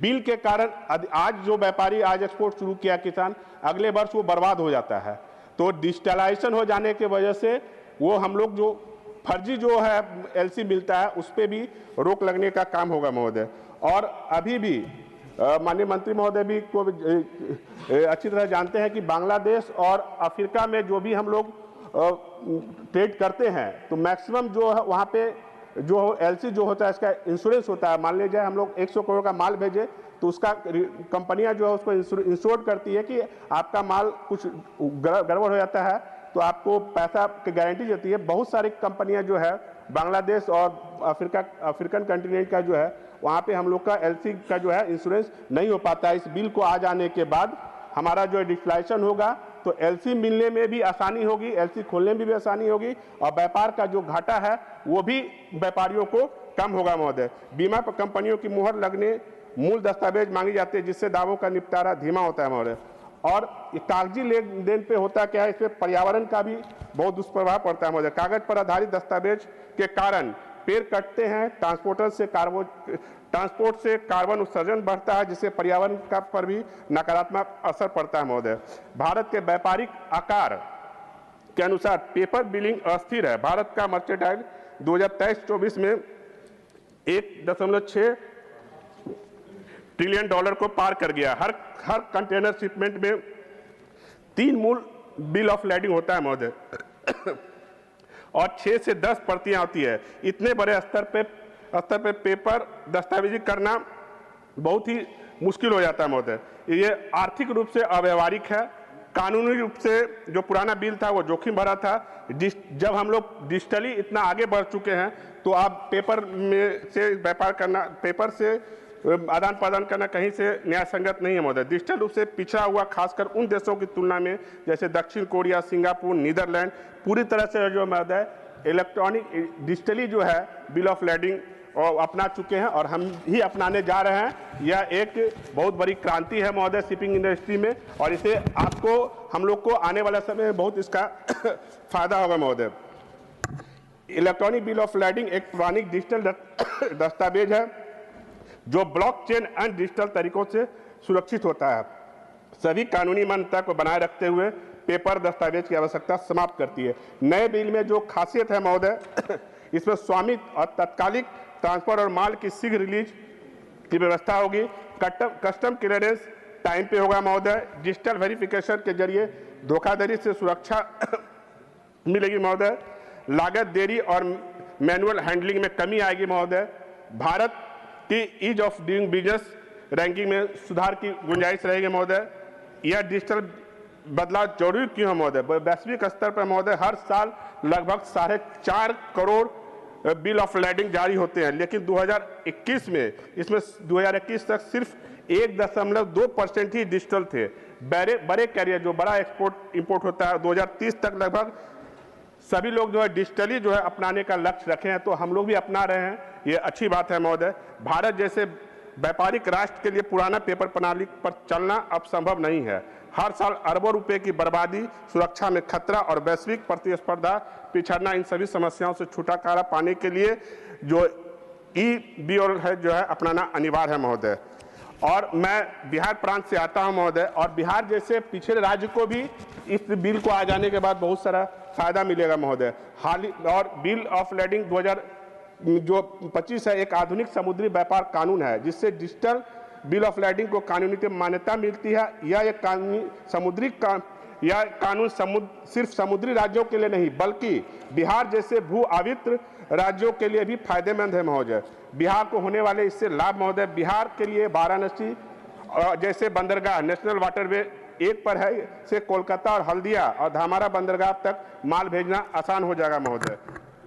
बिल के कारण आज जो व्यापारी आज एक्सपोर्ट शुरू किया किसान, अगले वर्ष वो बर्बाद हो जाता है। तो डिजिटलाइजेशन हो जाने की वजह से वो हम लोग जो फर्जी जो है एलसी मिलता है उस पर भी रोक लगने का काम होगा महोदय। और अभी भी माननीय मंत्री महोदय भी को अच्छी तरह जानते हैं कि बांग्लादेश और अफ्रीका में जो भी हम लोग ट्रेड करते हैं तो मैक्सिमम जो है वहाँ पे जो एलसी जो होता है इसका इंश्योरेंस होता है। मान लीजिए हम लोग 100 करोड़ का माल भेजे तो उसका कंपनियां जो है उसको इंश्योर करती है कि आपका माल कुछ गड़बड़ हो जाता है तो आपको पैसा की गारंटी देती है। बहुत सारी कंपनियां जो है बांग्लादेश और अफ्रीकन कंटिनेंट का जो है वहाँ पे हम लोग का एलसी का जो है इंश्योरेंस नहीं हो पाता है। इस बिल को आ जाने के बाद हमारा जो डिजिटलाइजेशन होगा तो एलसी मिलने में भी आसानी होगी, एलसी खोलने में भी आसानी होगी और व्यापार का जो घाटा है वो भी व्यापारियों को कम होगा महोदय। बीमा कंपनियों की मुहर लगने मूल दस्तावेज मांगी जाती है, जिससे दावों का निपटारा धीमा होता है महोदय। और कागजी लेन देन पे होता क्या है, इसमें पर्यावरण का भी बहुत दुष्प्रभाव पड़ता है महोदय। कागज पर आधारित दस्तावेज के कारण पेड़ कटते हैं, ट्रांसपोर्ट से कार्बन उत्सर्जन बढ़ता है, जिससे पर्यावरण का पर भी नकारात्मक असर पड़ता है महोदय। भारत के व्यापारिक आकार के अनुसार पेपर बिलिंग अस्थिर है। भारत का मर्चेंटाइल 2023-24 में 1.6 ट्रिलियन डॉलर को पार कर गया। हर कंटेनर शिपमेंट में 3 मूल बिल ऑफ लैडिंग होता है महोदय और 6 से 10 प्रतियां होती है। इतने बड़े स्तर पे पेपर दस्तावेजी करना बहुत ही मुश्किल हो जाता है महोदय। ये आर्थिक रूप से अव्यवहारिक है। कानूनी रूप से जो पुराना बिल था वो जोखिम भरा था। जब हम लोग डिजिटली इतना आगे बढ़ चुके हैं तो आप पेपर में से व्यापार करना, पेपर से आदान प्रदान करना कहीं से न्याय संगत नहीं है महोदय। डिजिटल रूप से पिछड़ा हुआ, खासकर उन देशों की तुलना में जैसे दक्षिण कोरिया, सिंगापुर, नीदरलैंड पूरी तरह से जो महोदय इलेक्ट्रॉनिक डिजिटली जो है बिल ऑफ लैडिंग और अपना चुके हैं और हम ही अपनाने जा रहे हैं। यह एक बहुत बड़ी क्रांति है महोदय शिपिंग इंडस्ट्री में और इसे हम लोग को आने वाला समय में बहुत इसका फायदा होगा महोदय। इलेक्ट्रॉनिक बिल ऑफ लैडिंग एक प्रमाणिक डिजिटल दस्तावेज है जो ब्लॉकचेन एंड डिजिटल तरीकों से सुरक्षित होता है। सभी कानूनी मान्यता को बनाए रखते हुए पेपर दस्तावेज की आवश्यकता समाप्त करती है। नए बिल में जो खासियत है महोदय, इसमें स्वामित्व और तत्कालिक ट्रांसफर और माल की शीघ्र रिलीज की व्यवस्था होगी। कस्टम क्लियरेंस टाइम पे होगा महोदय। डिजिटल वेरिफिकेशन के जरिए धोखाधड़ी से सुरक्षा मिलेगी महोदय। लागत, देरी और मैनुअल हैंडलिंग में कमी आएगी महोदय। भारत की ease of doing business ranking में सुधार की गुंजाइश रहेगी महोदय। यह डिजिटल बदलाव जरूरी क्यों है महोदय? वैश्विक स्तर पर महोदय हर साल लगभग 4.5 करोड़ बिल ऑफ लैडिंग जारी होते हैं, लेकिन 2021 में इसमें 2021 तक सिर्फ 1.2% ही डिजिटल थे। बड़े कैरियर जो बड़ा एक्सपोर्ट इंपोर्ट होता है 2030 तक लगभग सभी लोग जो है डिजिटली जो है अपनाने का लक्ष्य रखे हैं, तो हम लोग भी अपना रहे हैं। ये अच्छी बात है महोदय। भारत जैसे व्यापारिक राष्ट्र के लिए पुराना पेपर प्रणाली पर चलना अब संभव नहीं है। हर साल अरबों रुपए की बर्बादी, सुरक्षा में खतरा और वैश्विक प्रतिस्पर्धा पिछड़ना, इन सभी समस्याओं से छुटकारा पाने के लिए जो ई-बिल है जो है अपनाना अनिवार्य है महोदय। और मैं बिहार प्रांत से आता हूं महोदय, और बिहार जैसे पिछड़े राज्य को भी इस बिल को आ जाने के बाद बहुत सारा फायदा मिलेगा महोदय। और बिल ऑफ लैडिंग 2025 है एक आधुनिक समुद्री व्यापार कानून है, जिससे डिजिटल बिल ऑफ लैडिंग को कानूनी मान्यता मिलती है। यह एक कानून सिर्फ समुद्री राज्यों के लिए नहीं बल्कि बिहार जैसे भू आवित्र राज्यों के लिए भी फायदेमंद है महोदय। बिहार को होने वाले इससे लाभ महोदय, बिहार के लिए वाराणसी जैसे बंदरगाह नेशनल वाटरवे एक पर है से कोलकाता और हल्दिया और धामारा बंदरगाह तक माल भेजना आसान हो जाएगा महोदय।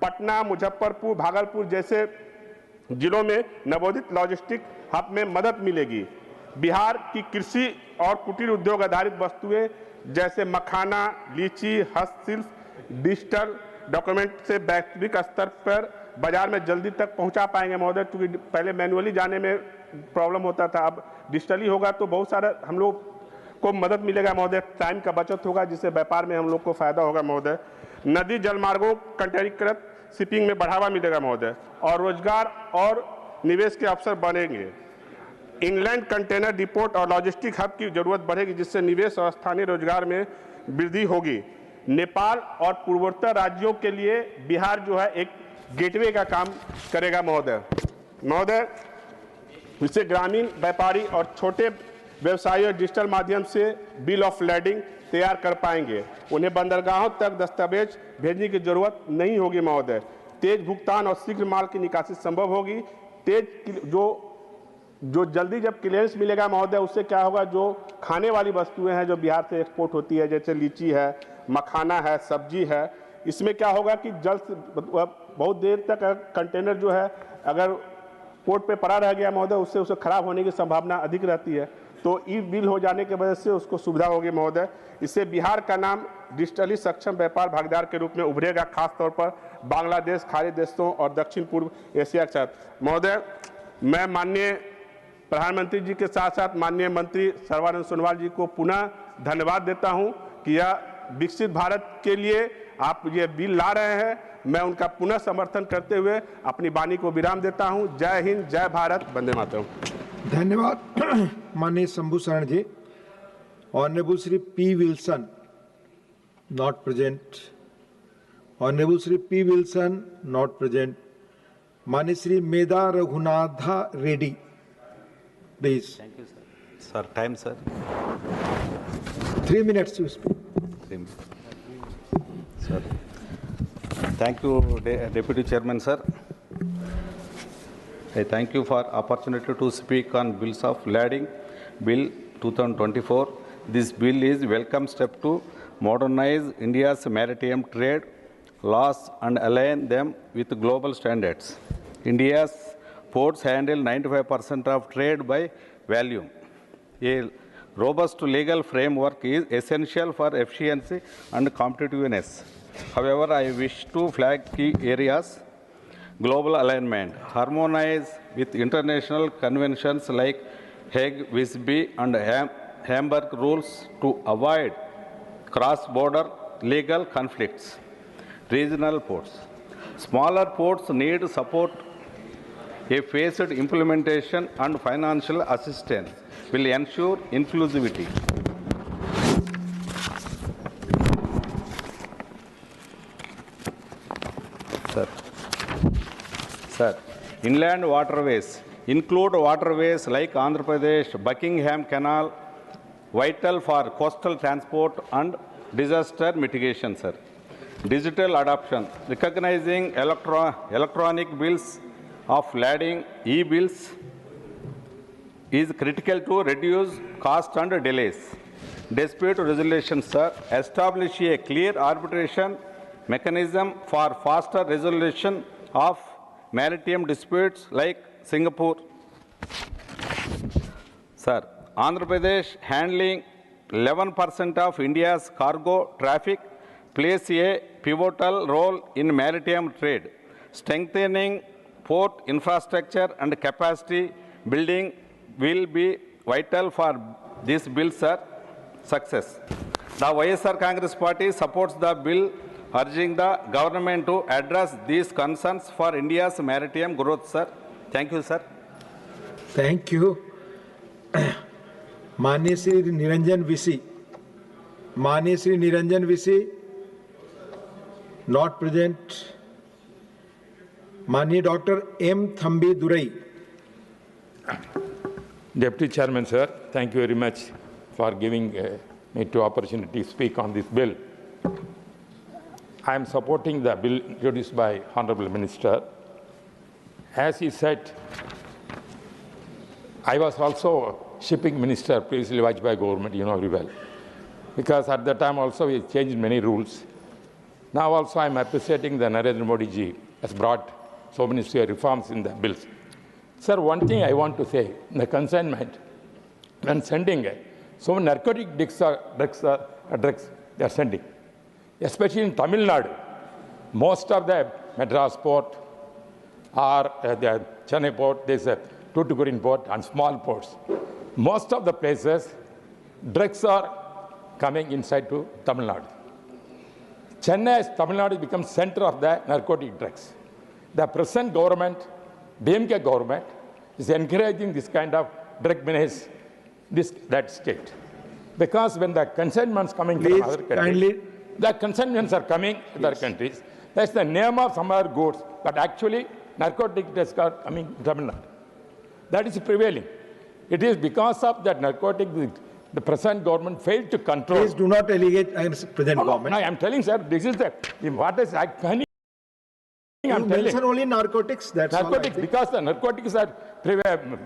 पटना, मुजफ्फरपुर, भागलपुर जैसे जिलों में नवोदित लॉजिस्टिक हब में मदद मिलेगी। बिहार की कृषि और कुटीर उद्योग आधारित वस्तुएं जैसे मखाना, लीची, हस्तशिल्प डिजिटल डॉक्यूमेंट से वैश्विक स्तर पर बाजार में जल्दी तक पहुंचा पाएंगे महोदय, क्योंकि पहले मैनुअली जाने में प्रॉब्लम होता था, अब डिजिटली होगा तो बहुत सारा हम लोग को मदद मिलेगा महोदय। टाइम का बचत होगा, जिससे व्यापार में हम लोग को फायदा होगा महोदय। नदी जलमार्गों कंटेनरीकृत शिपिंग में बढ़ावा मिलेगा महोदय, और रोजगार और निवेश के अवसर बढ़ेंगे। इंग्लैंड कंटेनर डिपोट और लॉजिस्टिक हब की जरूरत बढ़ेगी, जिससे निवेश और स्थानीय रोजगार में वृद्धि होगी। नेपाल और पूर्वोत्तर राज्यों के लिए बिहार जो है एक गेटवे का काम करेगा महोदय। इससे ग्रामीण व्यापारी और छोटे व्यवसायी डिजिटल माध्यम से बिल ऑफ लैडिंग तैयार कर पाएंगे। उन्हें बंदरगाहों तक दस्तावेज भेजने की जरूरत नहीं होगी महोदय। तेज भुगतान और शीघ्र माल की निकासी संभव होगी। जो जल्दी जब क्लियरेंस मिलेगा महोदय, उससे क्या होगा, जो खाने वाली वस्तुएं हैं जो बिहार से एक्सपोर्ट होती है, जैसे लीची है, मखाना है, सब्जी है, इसमें क्या होगा कि जल्द बहुत देर तक कंटेनर जो है अगर पोर्ट पे पड़ा रह गया महोदय, उससे उसे खराब होने की संभावना अधिक रहती है। तो ई बिल हो जाने की वजह से उसको सुविधा होगी महोदय। इससे बिहार का नाम डिजिटली सक्षम व्यापार भागीदार के रूप में उभरेगा, खासतौर पर बांग्लादेश, खाड़ी देशों और दक्षिण पूर्व एशिया के साथ। महोदय, मैं माननीय प्रधानमंत्री जी के साथ साथ माननीय मंत्री सर्बानंद सोनोवाल जी को पुनः धन्यवाद देता हूं कि यह विकसित भारत के लिए आप ये बिल ला रहे हैं, मैं उनका पुनः समर्थन करते हुए अपनी वाणी को विराम देता हूं। जय हिंद, जय भारत, वंदे मातरम। धन्यवाद माननीय Shambhu Sharan ji. Honourable Shri P Wilson, not present. Honourable Shri P Wilson, not present. माननीय Shri Medha Raghunatha Reddy, please. Thank you sir. Sir, time, sir. 3 minutes to speak. 3 minutes. Sir, thank you, Deputy Chairman, sir. I thank you for opportunity to speak on bills of lading Bill 2024. This bill is welcome step to modernize India's maritime trade laws and align them with global standards. India's ports handle 95% of trade by volume. A robust legal framework is essential for efficiency and competitiveness. However, I wish to flag key areas: global alignment, harmonize with international conventions like Hague, Visby, and Hamburg rules to avoid cross-border legal conflicts. Regional ports. Smaller ports need support. A phased implementation and financial assistance will ensure inclusivity. Sir, inland waterways include waterways like Andhra Pradesh, Buckingham Canal, vital for coastal transport and disaster mitigation, sir. Digital adoption, recognizing electronic bills of lading, e-bills, is critical to reduce cost and delays. Dispute resolution, sir, establish a clear arbitration mechanism for faster resolution of maritime disputes like Singapore. Sir, Andhra Pradesh handling 11% of India's cargo traffic plays a pivotal role in maritime trade. Strengthening port infrastructure and capacity building will be vital for this bill's success. The YSR Congress Party supports the bill, urging the government to address these concerns for India's maritime growth, sir. Thank you, sir. Thank you. माननीय श्री निरंजन विसी, माननीय Shri Niranjan Bishi, not present. माननीय doctor M Thambidurai. Deputy Chairman, sir, thank you very much for giving me the opportunity to speak on this bill. I am supporting the bill introduced by Honorable Minister. As he said, I was also shipping minister previously Vajpayee government, you know very well. Because at that time also we changed many rules. Now also I am appreciating that Narendra Modi ji has brought so many reforms in the bills. Sir, one thing I want to say, the consignment, when sending so many narcotic drugs they are sending, especially in Tamil Nadu. Most of the Madras port or the Chennai port, there is a Tuticorin port and small ports. Most of the places, drugs are coming inside to Tamil Nadu. Chennai, Tamil Nadu becomes center of the narcotic drugs. The present government, DMK government, is encouraging this kind of drug menace, that state. Because when the consignments coming from other countries, the consignments are coming to other countries, that's the name of some other goods, but actually narcotic drugs are coming to Tamil Nadu. That is prevailing. It is because of that narcotic, the present government failed to control. Please do not allegate present government. No, I am telling, sir, this is the, what is actually. You mention only narcotics, that's narcotics, all because the narcotics are,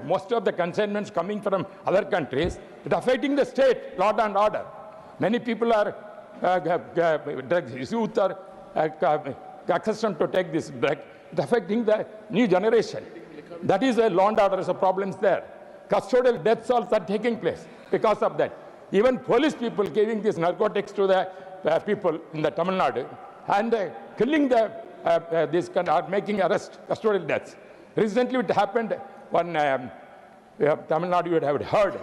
most of the consignments coming from other countries, it affecting the state, law and order. Many people are, drugs, youth are accustomed to take this drug, it affecting the new generation. That is a law and order, so problems there. Custodial deaths also are taking place because of that. Even police people giving these narcotics to the people in the Tamil Nadu and killing the this kind are making arrest, custodial deaths. Recently it happened when Tamil Nadu you would have heard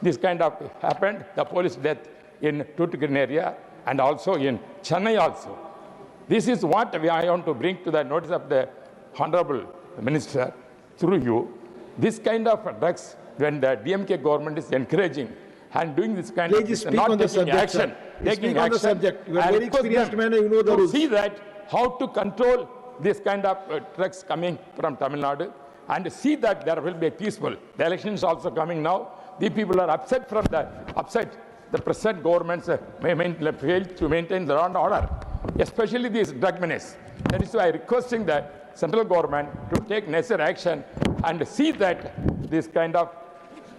this kind of happened, the police death in Tuticorin area and also in Chennai also. This is what I want to bring to the notice of the Honorable Minister through you. This kind of drugs, when the DMK government is encouraging and doing this kind of Please speak not on the taking subject, action, sir. taking Speak on the action, subject. You are I very request experienced them man, you know the to rules. see that how to control this kind of drugs coming from Tamil Nadu and see that there will be a peaceful. The election is also coming now. The people are upset from the present governments fail to maintain the law and order, especially these drug menace. That is why I requesting the central government to take necessary action and see that this kind of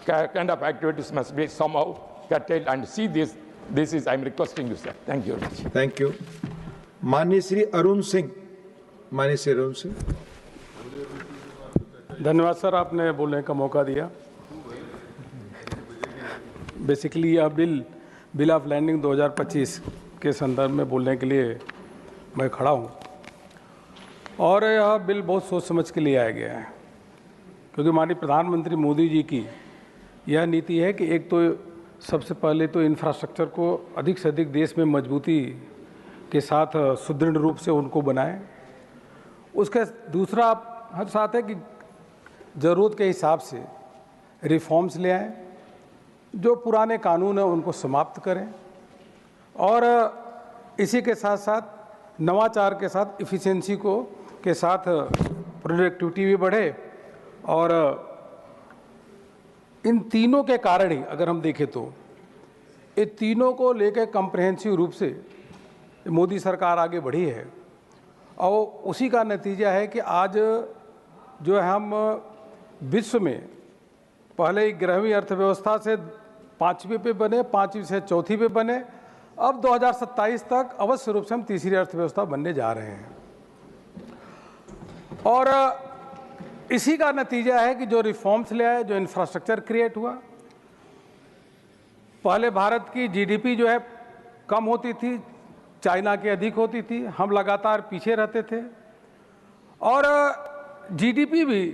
activities must be somehow curtailed and see this. This is I'm requesting you, sir. Thank you very much. Thank you. माननीय श्री अरुण सिंह, माननीय श्री अरुण सिंह। धन्यवाद sir, आपने बोलने का मौका दिया। Basically यह bill of landing 2025 के संदर्भ में बोलने के लिए मैं खड़ा हूँ और यह बिल बहुत सोच समझ के लिए आया गया है, क्योंकि माननीय प्रधानमंत्री मोदी जी की यह नीति है कि एक तो सबसे पहले तो इंफ्रास्ट्रक्चर को अधिक से अधिक देश में मजबूती के साथ सुदृढ़ रूप से उनको बनाएं। उसका दूसरा हर साथ है कि ज़रूरत के हिसाब से रिफॉर्म्स ले आएं, जो पुराने कानून हैं उनको समाप्त करें और इसी के साथ साथ नवाचार के साथ इफ़िशिएंसी के साथ प्रोडक्टिविटी भी बढ़े। और इन तीनों के कारण ही अगर हम देखें तो ये तीनों को लेकर कम्प्रहेंसिव रूप से मोदी सरकार आगे बढ़ी है और उसी का नतीजा है कि आज जो है हम विश्व में पहले 11वीं अर्थव्यवस्था से 5वीं पे बने, 5वीं से 4थी पे बने, अब 2027 तक अवश्य रूप से हम तीसरी अर्थव्यवस्था बनने जा रहे हैं। और इसी का नतीजा है कि जो रिफॉर्म्स ले आए, जो इंफ्रास्ट्रक्चर क्रिएट हुआ। पहले भारत की जीडीपी जो है कम होती थी, चाइना की अधिक होती थी, हम लगातार पीछे रहते थे और जीडीपी भी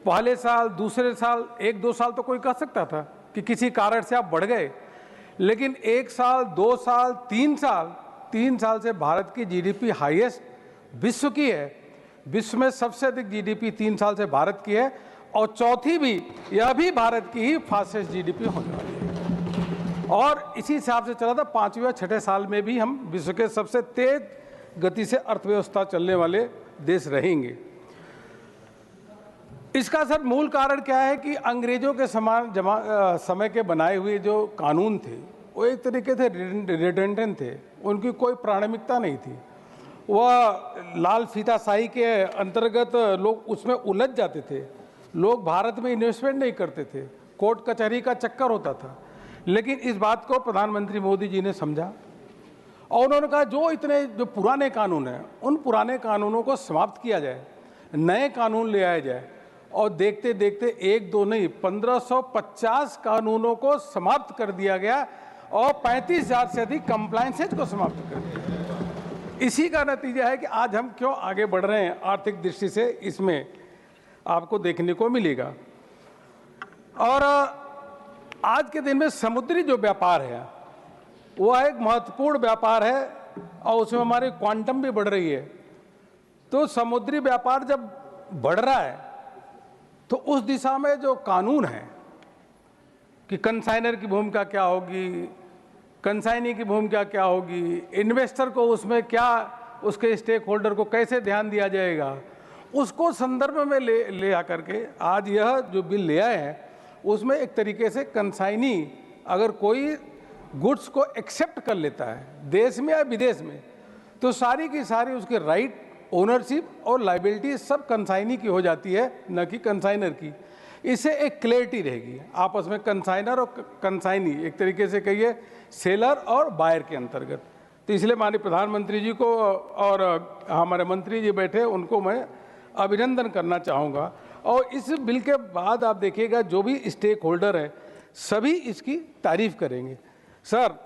पहले साल, दूसरे साल, 1-2 साल तो कोई कह सकता था कि किसी कारण से आप बढ़ गए, लेकिन 1 साल, 2 साल, 3 साल से भारत की जीडीपी हाईएस्ट विश्व की है। विश्व में सबसे अधिक जीडीपी 3 साल से भारत की है और चौथी भी, यह भी भारत की ही फास्टेस्ट जीडीपी होने वाली है। और इसी हिसाब से चला था 5वें और 6ठे साल में भी हम विश्व के सबसे तेज गति से अर्थव्यवस्था चलने वाले देश रहेंगे। इसका सर मूल कारण क्या है कि अंग्रेजों के समय के बनाए हुए जो कानून थे वो एक तरीके से रिडंडेंट थे, उनकी कोई प्राथमिकता नहीं थी। वह लाल फीताशाही के अंतर्गत लोग उसमें उलझ जाते थे, लोग भारत में इन्वेस्टमेंट नहीं करते थे, कोर्ट कचहरी का चक्कर होता था। लेकिन इस बात को प्रधानमंत्री मोदी जी ने समझा और उन्होंने कहा जो पुराने कानून हैं उन पुराने कानूनों को समाप्त किया जाए, नए कानून ले आए जाए। और देखते देखते 1-2 नहीं 1550 कानूनों को समाप्त कर दिया गया और 35,000 से अधिक कंप्लायंसेज को समाप्त कर दिया। इसी का नतीजा है कि आज हम क्यों आगे बढ़ रहे हैं आर्थिक दृष्टि से, इसमें आपको देखने को मिलेगा। और आज के दिन में समुद्री जो व्यापार है वो एक महत्वपूर्ण व्यापार है और उसमें हमारी क्वांटम भी बढ़ रही है। तो समुद्री व्यापार जब बढ़ रहा है तो उस दिशा में जो कानून है कि कंसाइनर की भूमिका क्या होगी, कंसाइनी की भूमिका क्या होगी, इन्वेस्टर को उसमें क्या, उसके स्टेक होल्डर को कैसे ध्यान दिया जाएगा, उसको संदर्भ में ले आकर के आज यह जो बिल ले आए हैं उसमें एक तरीके से कंसाइनी अगर कोई गुड्स को एक्सेप्ट कर लेता है देश में या विदेश में तो सारी की सारी उसके राइट, ओनरशिप और लाइबिलिटी सब कंसाइनी की हो जाती है, न कि कंसाइनर की। इससे एक क्लैरिटी रहेगी आपस में, कंसाइनर और कंसाइनी एक तरीके से कहिए सेलर और बायर के अंतर्गत। तो इसलिए माननीय प्रधानमंत्री जी को और हमारे मंत्री जी बैठे उनको मैं अभिनंदन करना चाहूँगा। और इस बिल के बाद आप देखिएगा जो भी स्टेक होल्डर है सभी इसकी तारीफ करेंगे सर।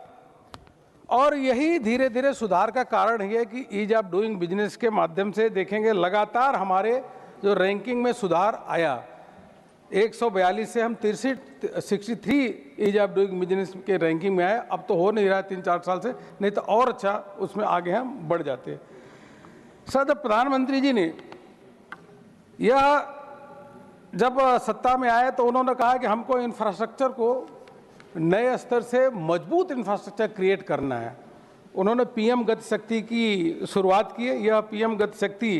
और यही धीरे धीरे सुधार का कारण है कि ईज ऑफ डूइंग बिजनेस के माध्यम से देखेंगे लगातार हमारे जो रैंकिंग में सुधार आया, 142 से हम 63 ईज ऑफ डूइंग बिजनेस के रैंकिंग में आए। अब तो हो नहीं रहा 3-4 साल से, नहीं तो और अच्छा उसमें आगे हम बढ़ जाते। सर, जब प्रधानमंत्री जी ने यह जब सत्ता में आए तो उन्होंने कहा कि हमको इंफ्रास्ट्रक्चर को नए स्तर से मजबूत इंफ्रास्ट्रक्चर क्रिएट करना है। उन्होंने पीएम गति शक्ति की शुरुआत की है। यह पीएम गति शक्ति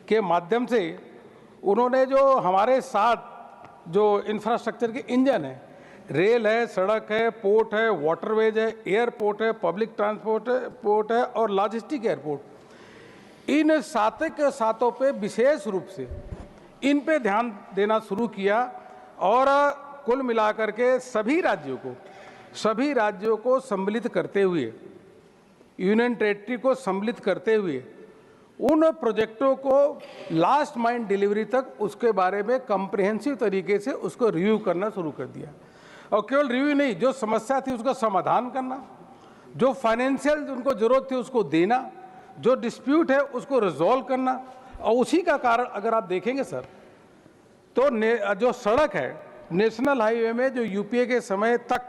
के माध्यम से उन्होंने जो हमारे साथ जो इंफ्रास्ट्रक्चर के इंजन है, रेल है, सड़क है, पोर्ट है, वाटरवेज है, एयरपोर्ट है, पब्लिक ट्रांसपोर्ट है और लॉजिस्टिक एयरपोर्ट, इन सातों पे विशेष रूप से इन पे ध्यान देना शुरू किया और कुल मिलाकर के सभी राज्यों को सम्मिलित करते हुए, यूनियन टेरिटरी को सम्मिलित करते हुए उन प्रोजेक्टों को लास्ट माइल डिलीवरी तक उसके बारे में कम्प्रिहेंसिव तरीके से उसको रिव्यू करना शुरू कर दिया। और केवल रिव्यू नहीं, जो समस्या थी उसका समाधान करना, जो फाइनेंशियल उनको जरूरत थी उसको देना, जो डिस्प्यूट है उसको रिजॉल्व करना। और उसी का कारण अगर आप देखेंगे सर, तो जो सड़क है नेशनल हाईवे में जो यूपीए के समय तक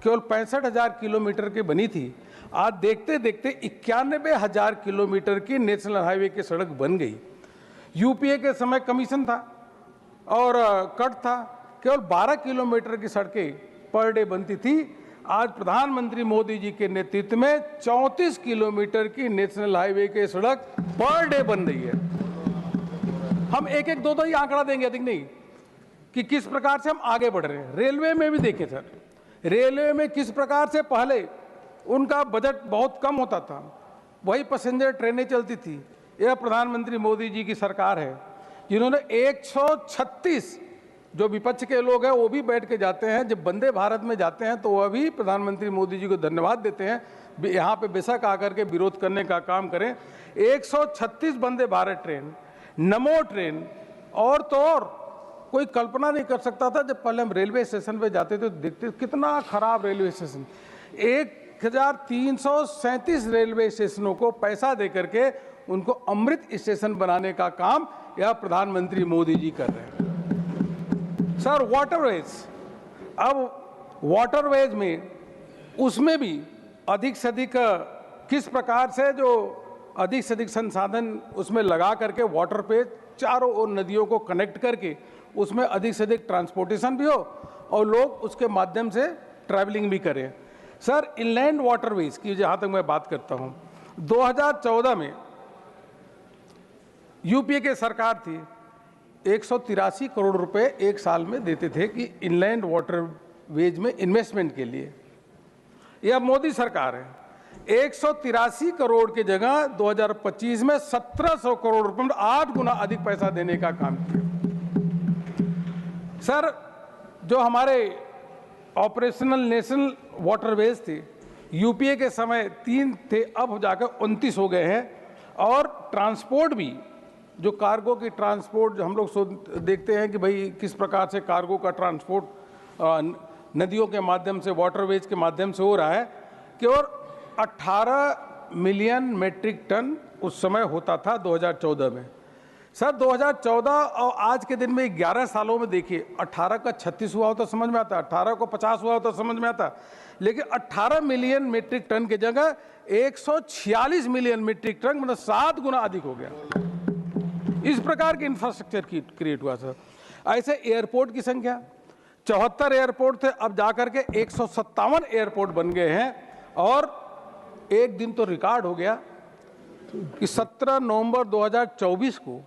केवल 65,000 किलोमीटर की बनी थी, आज देखते देखते 91,000 किलोमीटर की नेशनल हाईवे की सड़क बन गई। यूपीए के समय कमीशन था और कट था, केवल 12 किलोमीटर की सड़कें पर डे बनती थी। आज प्रधानमंत्री मोदी जी के नेतृत्व में 34 किलोमीटर की नेशनल हाईवे की सड़क पर डे बन रही है। हम एक दो ही आंकड़ा देंगे, अधिक नहीं, कि किस प्रकार से हम आगे बढ़ रहे हैं। रेलवे में भी देखें सर, रेलवे में किस प्रकार से पहले उनका बजट बहुत कम होता था, वही पैसेंजर ट्रेनें चलती थी। यह प्रधानमंत्री मोदी जी की सरकार है जिन्होंने 136, जो विपक्ष के लोग हैं वो भी बैठ के जाते हैं, जब वंदे भारत में जाते हैं तो वह भी प्रधानमंत्री मोदी जी को धन्यवाद देते हैं, यहाँ पे बेशक आकर के विरोध करने का काम करें। 136 वंदे भारत ट्रेन, नमो ट्रेन, और तो और कोई कल्पना नहीं कर सकता था जब पहले हम रेलवे स्टेशन पे जाते थे तो देखते कितना खराब रेलवे स्टेशन। 1337 रेलवे स्टेशनों को पैसा दे करके उनको अमृत स्टेशन बनाने का काम यह प्रधानमंत्री मोदी जी कर रहे हैं। सर, वाटरवेज, अब वाटरवेज में उसमें भी अधिक से अधिक किस प्रकार से जो अधिक से अधिक संसाधन उसमें लगा करके वाटर पे चारों ओर नदियों को कनेक्ट करके उसमें अधिक से अधिक ट्रांसपोर्टेशन भी हो और लोग उसके माध्यम से ट्रैवलिंग भी करें। सर, इनलैंड वाटरवेज की जहाँ तक मैं बात करता हूँ, 2014 में यूपीए की सरकार थी, 183 करोड़ रुपए एक साल में देते थे कि इनलैंड वाटरवेज में इन्वेस्टमेंट के लिए। यह मोदी सरकार है, 183 करोड़ की जगह 2025 में 1700 करोड़ रुपए में 8 गुना अधिक पैसा देने का काम किया। सर, जो हमारे ऑपरेशनल नेशनल वाटरवेज थे, यूपीए के समय 3 थे, अब जाकर 29 हो गए हैं। और ट्रांसपोर्ट भी, जो कार्गो की ट्रांसपोर्ट जो हम लोग देखते हैं कि भाई किस प्रकार से कार्गो का ट्रांसपोर्ट नदियों के माध्यम से, वाटरवेज के माध्यम से हो रहा है, केवल 18 मिलियन मेट्रिक टन उस समय होता था 2014 में। सर, 2014 और आज के दिन में 11 सालों में देखिए, 18 का 36 हुआ हो तो समझ में आता, 18 को 50 हुआ हो तो समझ में आता, लेकिन 18 मिलियन मीट्रिक टन की जगह 146 मिलियन मीट्रिक टन, मतलब 7 गुना अधिक हो गया। इस प्रकार की इंफ्रास्ट्रक्चर क्रिएट हुआ सर। ऐसे एयरपोर्ट की संख्या 74 एयरपोर्ट थे, अब जाकर के 157 एयरपोर्ट बन गए हैं। और एक दिन तो रिकॉर्ड हो गया कि 17 नवंबर 2024 को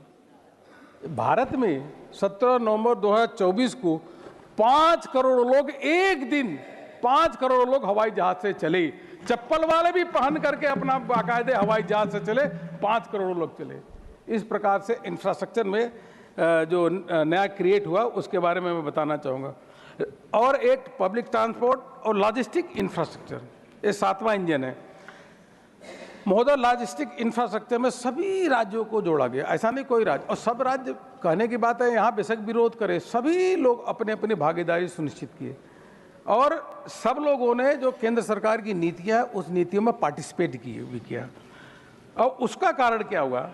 भारत में 17 नवंबर 2024 को 5 करोड़ लोग एक दिन 5 करोड़ लोग हवाई जहाज से चले। चप्पल वाले भी पहन करके अपना बाकायदे हवाई जहाज से चले, 5 करोड़ लोग चले। इस प्रकार से इंफ्रास्ट्रक्चर में जो नया क्रिएट हुआ उसके बारे में मैं बताना चाहूँगा। और एक पब्लिक ट्रांसपोर्ट और लॉजिस्टिक इंफ्रास्ट्रक्चर, ये 7वां इंजन है महोदय। लॉजिस्टिक इंफ्रास्ट्रक्चर में सभी राज्यों को जोड़ा गया, ऐसा नहीं कोई राज्य, और सब राज्य कहने की बात है यहाँ बेशक विरोध करे, सभी लोग अपने अपनी भागीदारी सुनिश्चित किए और सब लोगों ने जो केंद्र सरकार की नीतियाँ उस नीतियों में पार्टिसिपेट किया। और उसका कारण क्या हुआ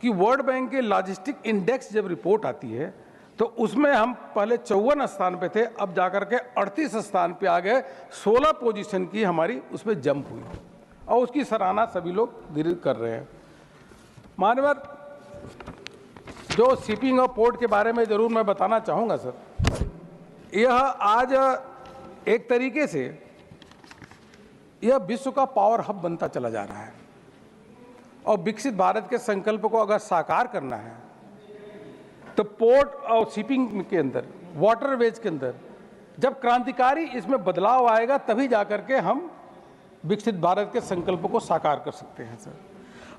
कि वर्ल्ड बैंक के लॉजिस्टिक इंडेक्स जब रिपोर्ट आती है तो उसमें हम पहले 54 स्थान पे थे, अब जाकर के 38 स्थान पे आ गए। 16 पोजीशन की हमारी उसमें जंप हुई और उसकी सराहना सभी लोग कर रहे हैं। माननीय जो शिपिंग और पोर्ट के बारे में जरूर मैं बताना चाहूँगा सर, यह आज एक तरीके से यह विश्व का पावर हब बनता चला जा रहा है और विकसित भारत के संकल्प को अगर साकार करना है तो पोर्ट और शिपिंग के अंदर, वाटरवेज के अंदर जब क्रांतिकारी इसमें बदलाव आएगा तभी जाकर के हम विकसित भारत के संकल्प को साकार कर सकते हैं सर।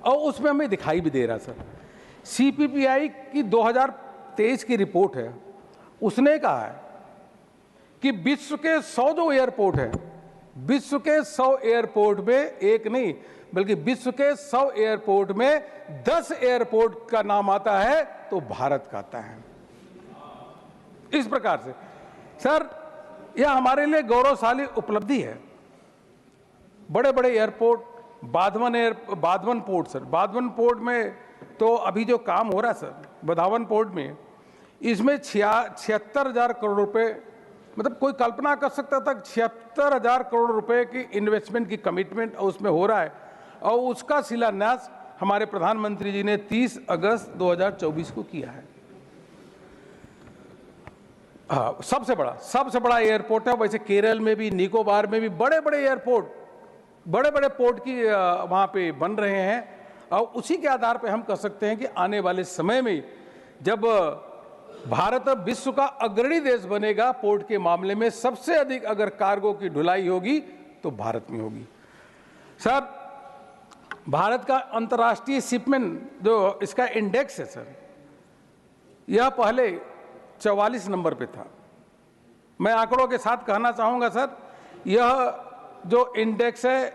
और उसमें हमें दिखाई भी दे रहा सर। CPPI की 2023 की रिपोर्ट है, उसने कहा है कि विश्व के 100 जो एयरपोर्ट हैं, विश्व के 100 एयरपोर्ट में एक नहीं बल्कि विश्व के 100 एयरपोर्ट में 10 एयरपोर्ट का नाम आता है तो भारत का आता है। इस प्रकार से सर यह हमारे लिए गौरवशाली उपलब्धि है। बड़े बड़े एयरपोर्ट, बाधवन पोर्ट सर, बाधवन पोर्ट में तो अभी जो काम हो रहा है सर, बधावन पोर्ट में, इसमें 76,000 करोड़ रुपए, मतलब कोई कल्पना कर सकता था 76,000 करोड़ रुपए की इन्वेस्टमेंट की कमिटमेंट उसमें हो रहा है और उसका शिलान्यास हमारे प्रधानमंत्री जी ने 30 अगस्त 2024 को किया है। हाँ, सबसे बड़ा एयरपोर्ट है। वैसे केरल में भी, निकोबार में भी बड़े बड़े एयरपोर्ट, बड़े बड़े पोर्ट की वहाँ पे बन रहे हैं और उसी के आधार पे हम कह सकते हैं कि आने वाले समय में जब भारत विश्व का अग्रणी देश बनेगा पोर्ट के मामले में, सबसे अधिक अगर कार्गो की ढुलाई होगी तो भारत में होगी। सर भारत का अंतर्राष्ट्रीय शिपमेंट जो इसका इंडेक्स है सर, यह पहले 44 नंबर पे था। मैं आंकड़ों के साथ कहना चाहूँगा सर, यह जो इंडेक्स है,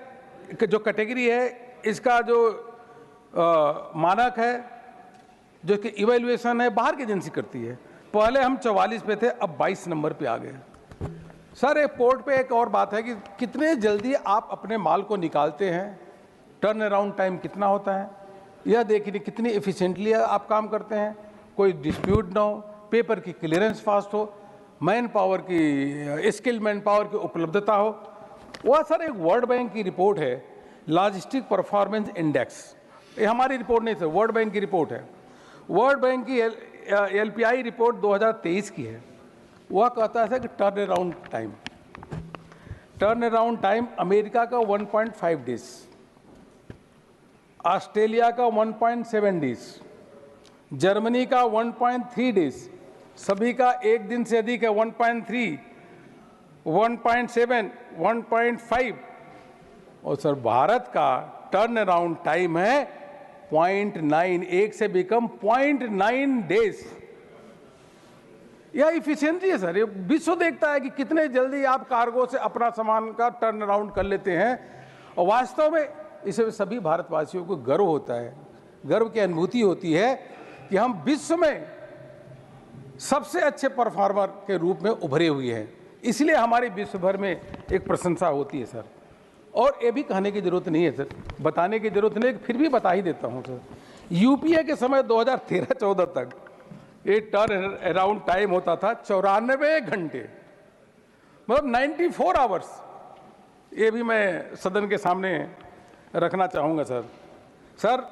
जो कैटेगरी है, इसका जो मानक है, जो कि इवैल्यूएशन है, बाहर की एजेंसी करती है। पहले हम 44 पे थे, अब 22 नंबर पे आ गए। सर एक पोर्ट पे एक और बात है कि कितने जल्दी आप अपने माल को निकालते हैं, टर्न अराउंड टाइम कितना होता है, यह देखिए कितनी एफिशिएंटली आप काम करते हैं, कोई डिस्प्यूट ना हो, पेपर की क्लियरेंस फास्ट हो, मैन पावर की, स्किल मैन पावर की उपलब्धता हो। वह सर एक वर्ल्ड बैंक की रिपोर्ट है, लॉजिस्टिक परफॉर्मेंस इंडेक्स, ये हमारी रिपोर्ट नहीं सर, वर्ल्ड बैंक की रिपोर्ट है। वर्ल्ड बैंक की LPI रिपोर्ट 2023 की है। वह कहता है सर कि टर्न अराउंड टाइम अमेरिका का 1.5 डेज, ऑस्ट्रेलिया का 1.7 डेज, जर्मनी का 1.3 डेज, सभी का एक दिन से अधिक है 1.3, 1.7, 1.5 और सर भारत का टर्न अराउंड टाइम है 0.9, एक से भी कम 0.9 डेज। यह इफिशिएंसी है सर। ये विश्व देखता है कि कितने जल्दी आप कार्गो से अपना सामान का टर्न अराउंड कर लेते हैं और वास्तव में इसे सभी भारतवासियों को गर्व होता है, गर्व की अनुभूति होती है कि हम विश्व में सबसे अच्छे परफॉर्मर के रूप में उभरे हुए हैं। इसलिए हमारी विश्व भर में एक प्रशंसा होती है सर। और ये भी कहने की जरूरत नहीं है सर, बताने की जरूरत नहीं, फिर भी बता ही देता हूँ सर। यूपीए के समय 2013-14 तक ये टर्न अराउंड टाइम होता था 94 घंटे, मतलब 94 आवर्स। ये भी मैं सदन के सामने रखना चाहूँगा सर। सर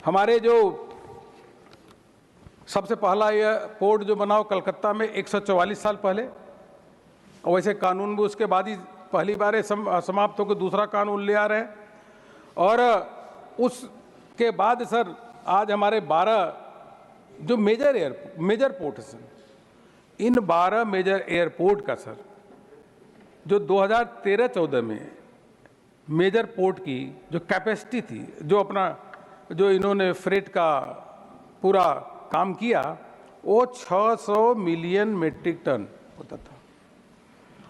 हमारे जो सबसे पहला ये पोर्ट जो बना हो कलकत्ता में 144 साल पहले, और वैसे कानून भी उसके बाद ही पहली बार समाप्त होकर दूसरा कानून ले आ रहे हैं। और उसके बाद सर आज हमारे 12 जो मेजर पोर्ट है सर, इन 12 मेजर एयरपोर्ट का सर जो 2013-14 में मेजर पोर्ट की जो कैपेसिटी थी, जो अपना जो इन्होंने फ्रेट का पूरा काम किया, वो 600 मिलियन मेट्रिक टन होता था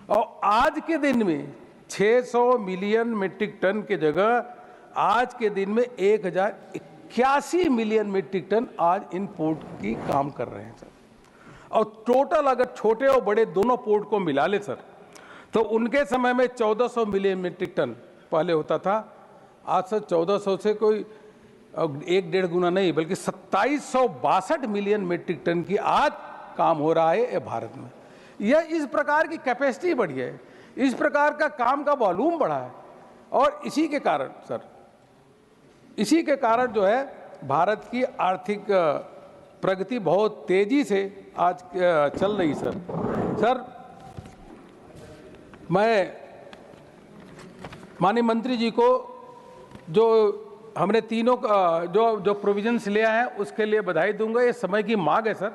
और आज के दिन में 600 मिलियन मेट्रिक टन के जगह आज के दिन में 1081 मिलियन मेट्रिक टन आज इन पोर्ट की काम कर रहे हैं सर। और टोटल अगर छोटे और बड़े दोनों पोर्ट को मिला ले सर तो उनके समय में 1400 मिलियन मेट्रिक टन पहले होता था। आज सर 1400 से कोई 1-1.5 गुना नहीं बल्कि 2762 मिलियन मेट्रिक टन की आज काम हो रहा है भारत में। यह इस प्रकार की कैपेसिटी बढ़ी है, इस प्रकार का काम का वॉल्यूम बढ़ा है और इसी के कारण सर, इसी के कारण जो है भारत की आर्थिक प्रगति बहुत तेजी से आज चल रही सर। मैं माननीय मंत्री जी को जो हमने तीनों जो प्रोविजंस लिया है उसके लिए बधाई दूंगा। ये समय की मांग है सर,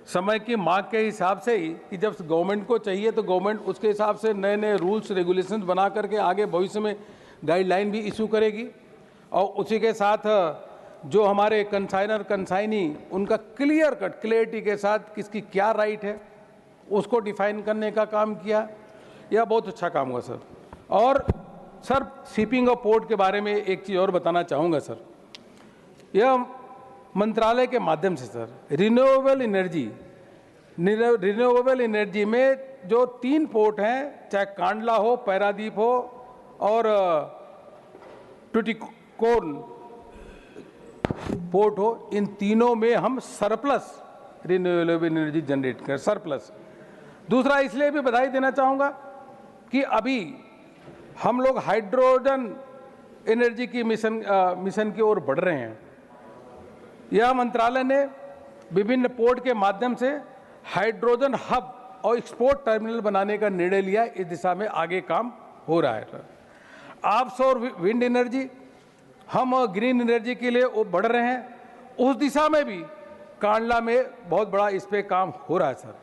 समय की मांग के हिसाब से ही कि जब गवर्नमेंट को चाहिए तो गवर्नमेंट उसके हिसाब से नए नए रूल्स रेगुलेशंस बना करके आगे भविष्य में गाइडलाइन भी इशू करेगी। और उसी के साथ जो हमारे कंसाइनर कंसाइनी उनका क्लियर कट क्लियरिटी के साथ किसकी क्या राइट है उसको डिफाइन करने का काम किया, यह बहुत अच्छा काम हुआ सर। और सर शिपिंग और पोर्ट के बारे में एक चीज़ और बताना चाहूँगा सर। यह मंत्रालय के माध्यम से सर रिन्यूएबल एनर्जी में जो 3 पोर्ट हैं, चाहे कांडला हो, पैरादीप हो और टुटिकोर्न पोर्ट हो, इन तीनों में हम सरप्लस रिन्यूएबल एनर्जी जनरेट कर सरप्लस। दूसरा इसलिए भी बधाई देना चाहूँगा कि अभी हम लोग हाइड्रोजन एनर्जी की मिशन की ओर बढ़ रहे हैं। यह मंत्रालय ने विभिन्न पोर्ट के माध्यम से हाइड्रोजन हब और एक्सपोर्ट टर्मिनल बनाने का निर्णय लिया। इस दिशा में आगे काम हो रहा है। ऑफशोर विंड एनर्जी, हम ग्रीन एनर्जी के लिए वो बढ़ रहे हैं, उस दिशा में भी कांडला में बहुत बड़ा इस पे काम हो रहा है sir.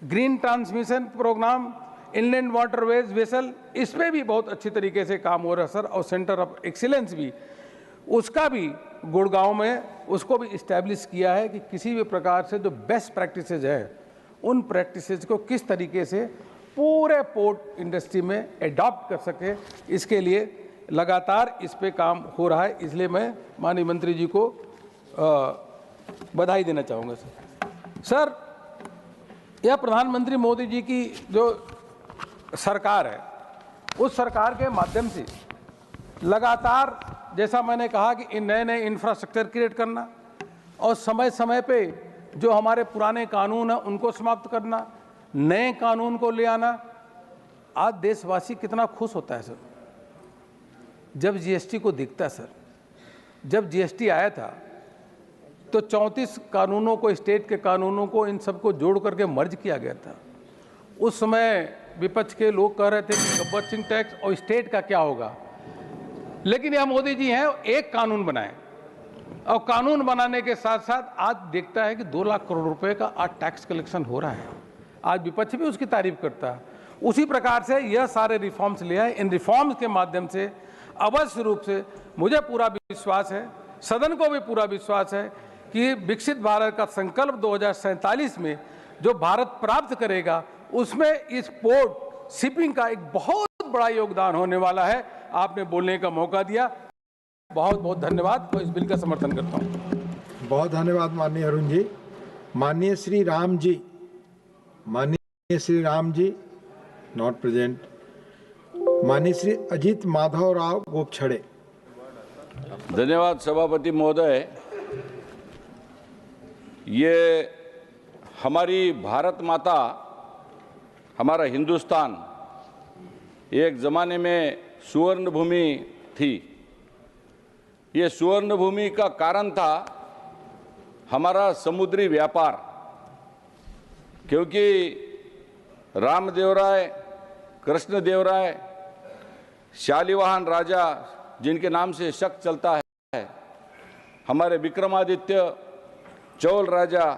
Green transmission programme, inland waterways vessel, इस पे भी बहुत अच्छी तरीके से काम हो रहा है सर। और सेंटर ऑफ एक्सीलेंस भी, उसका भी गुड़गांव में उसको भी इस्टेब्लिश किया है कि किसी भी प्रकार से जो बेस्ट प्रैक्टिसेज है उन प्रैक्टिसेज को किस तरीके से पूरे पोर्ट इंडस्ट्री में एडॉप्ट कर सके, इसके लिए लगातार इस पे काम हो रहा है। इसलिए मैं माननीय मंत्री जी को बधाई देना चाहूँगा सर। यह प्रधानमंत्री मोदी जी की जो सरकार है, उस सरकार के माध्यम से लगातार, जैसा मैंने कहा कि इन नए नए इंफ्रास्ट्रक्चर क्रिएट करना और समय समय पे जो हमारे पुराने कानून हैं उनको समाप्त करना, नए कानून को ले आना। आज देशवासी कितना खुश होता है सर जब जीएसटी को दिखता है सर। जब जीएसटी आया था तो 34 कानूनों को, स्टेट के कानूनों को, इन सबको जोड़ करके मर्ज किया गया था। उस समय विपक्ष के लोग कह रहे थे कि गब्बर सिंह टैक्स और स्टेट का क्या होगा, लेकिन यह मोदी जी हैं एक कानून बनाए और कानून बनाने के साथ साथ आज देखता है कि 2 लाख करोड़ रुपए का आज टैक्स कलेक्शन हो रहा है। आज विपक्ष भी उसकी तारीफ करता है। उसी प्रकार से यह सारे रिफॉर्म्स ले आए। इन रिफॉर्म्स के माध्यम से अवश्य रूप से मुझे पूरा विश्वास है, सदन को भी पूरा विश्वास है कि विकसित भारत का संकल्प 2047 में जो भारत प्राप्त करेगा उसमें इस पोर्ट शिपिंग का एक बहुत बड़ा योगदान होने वाला है। आपने बोलने का मौका दिया, बहुत बहुत धन्यवाद। मैं इस बिल का समर्थन करता हूँ। बहुत धन्यवाद माननीय अरुण जी। माननीय श्री राम जी, माननीय श्री राम जी नॉट प्रेजेंट। माननीय श्री अजित माधव राव गोपछड़े। धन्यवाद सभापति महोदय। ये हमारी भारत माता, हमारा हिंदुस्तान एक ज़माने में सुवर्ण भूमि थी। ये सुवर्ण भूमि का कारण था हमारा समुद्री व्यापार, क्योंकि रामदेवराय, कृष्णदेवराय, शालिवाहन राजा जिनके नाम से शक चलता है, हमारे विक्रमादित्य, चौल राजा,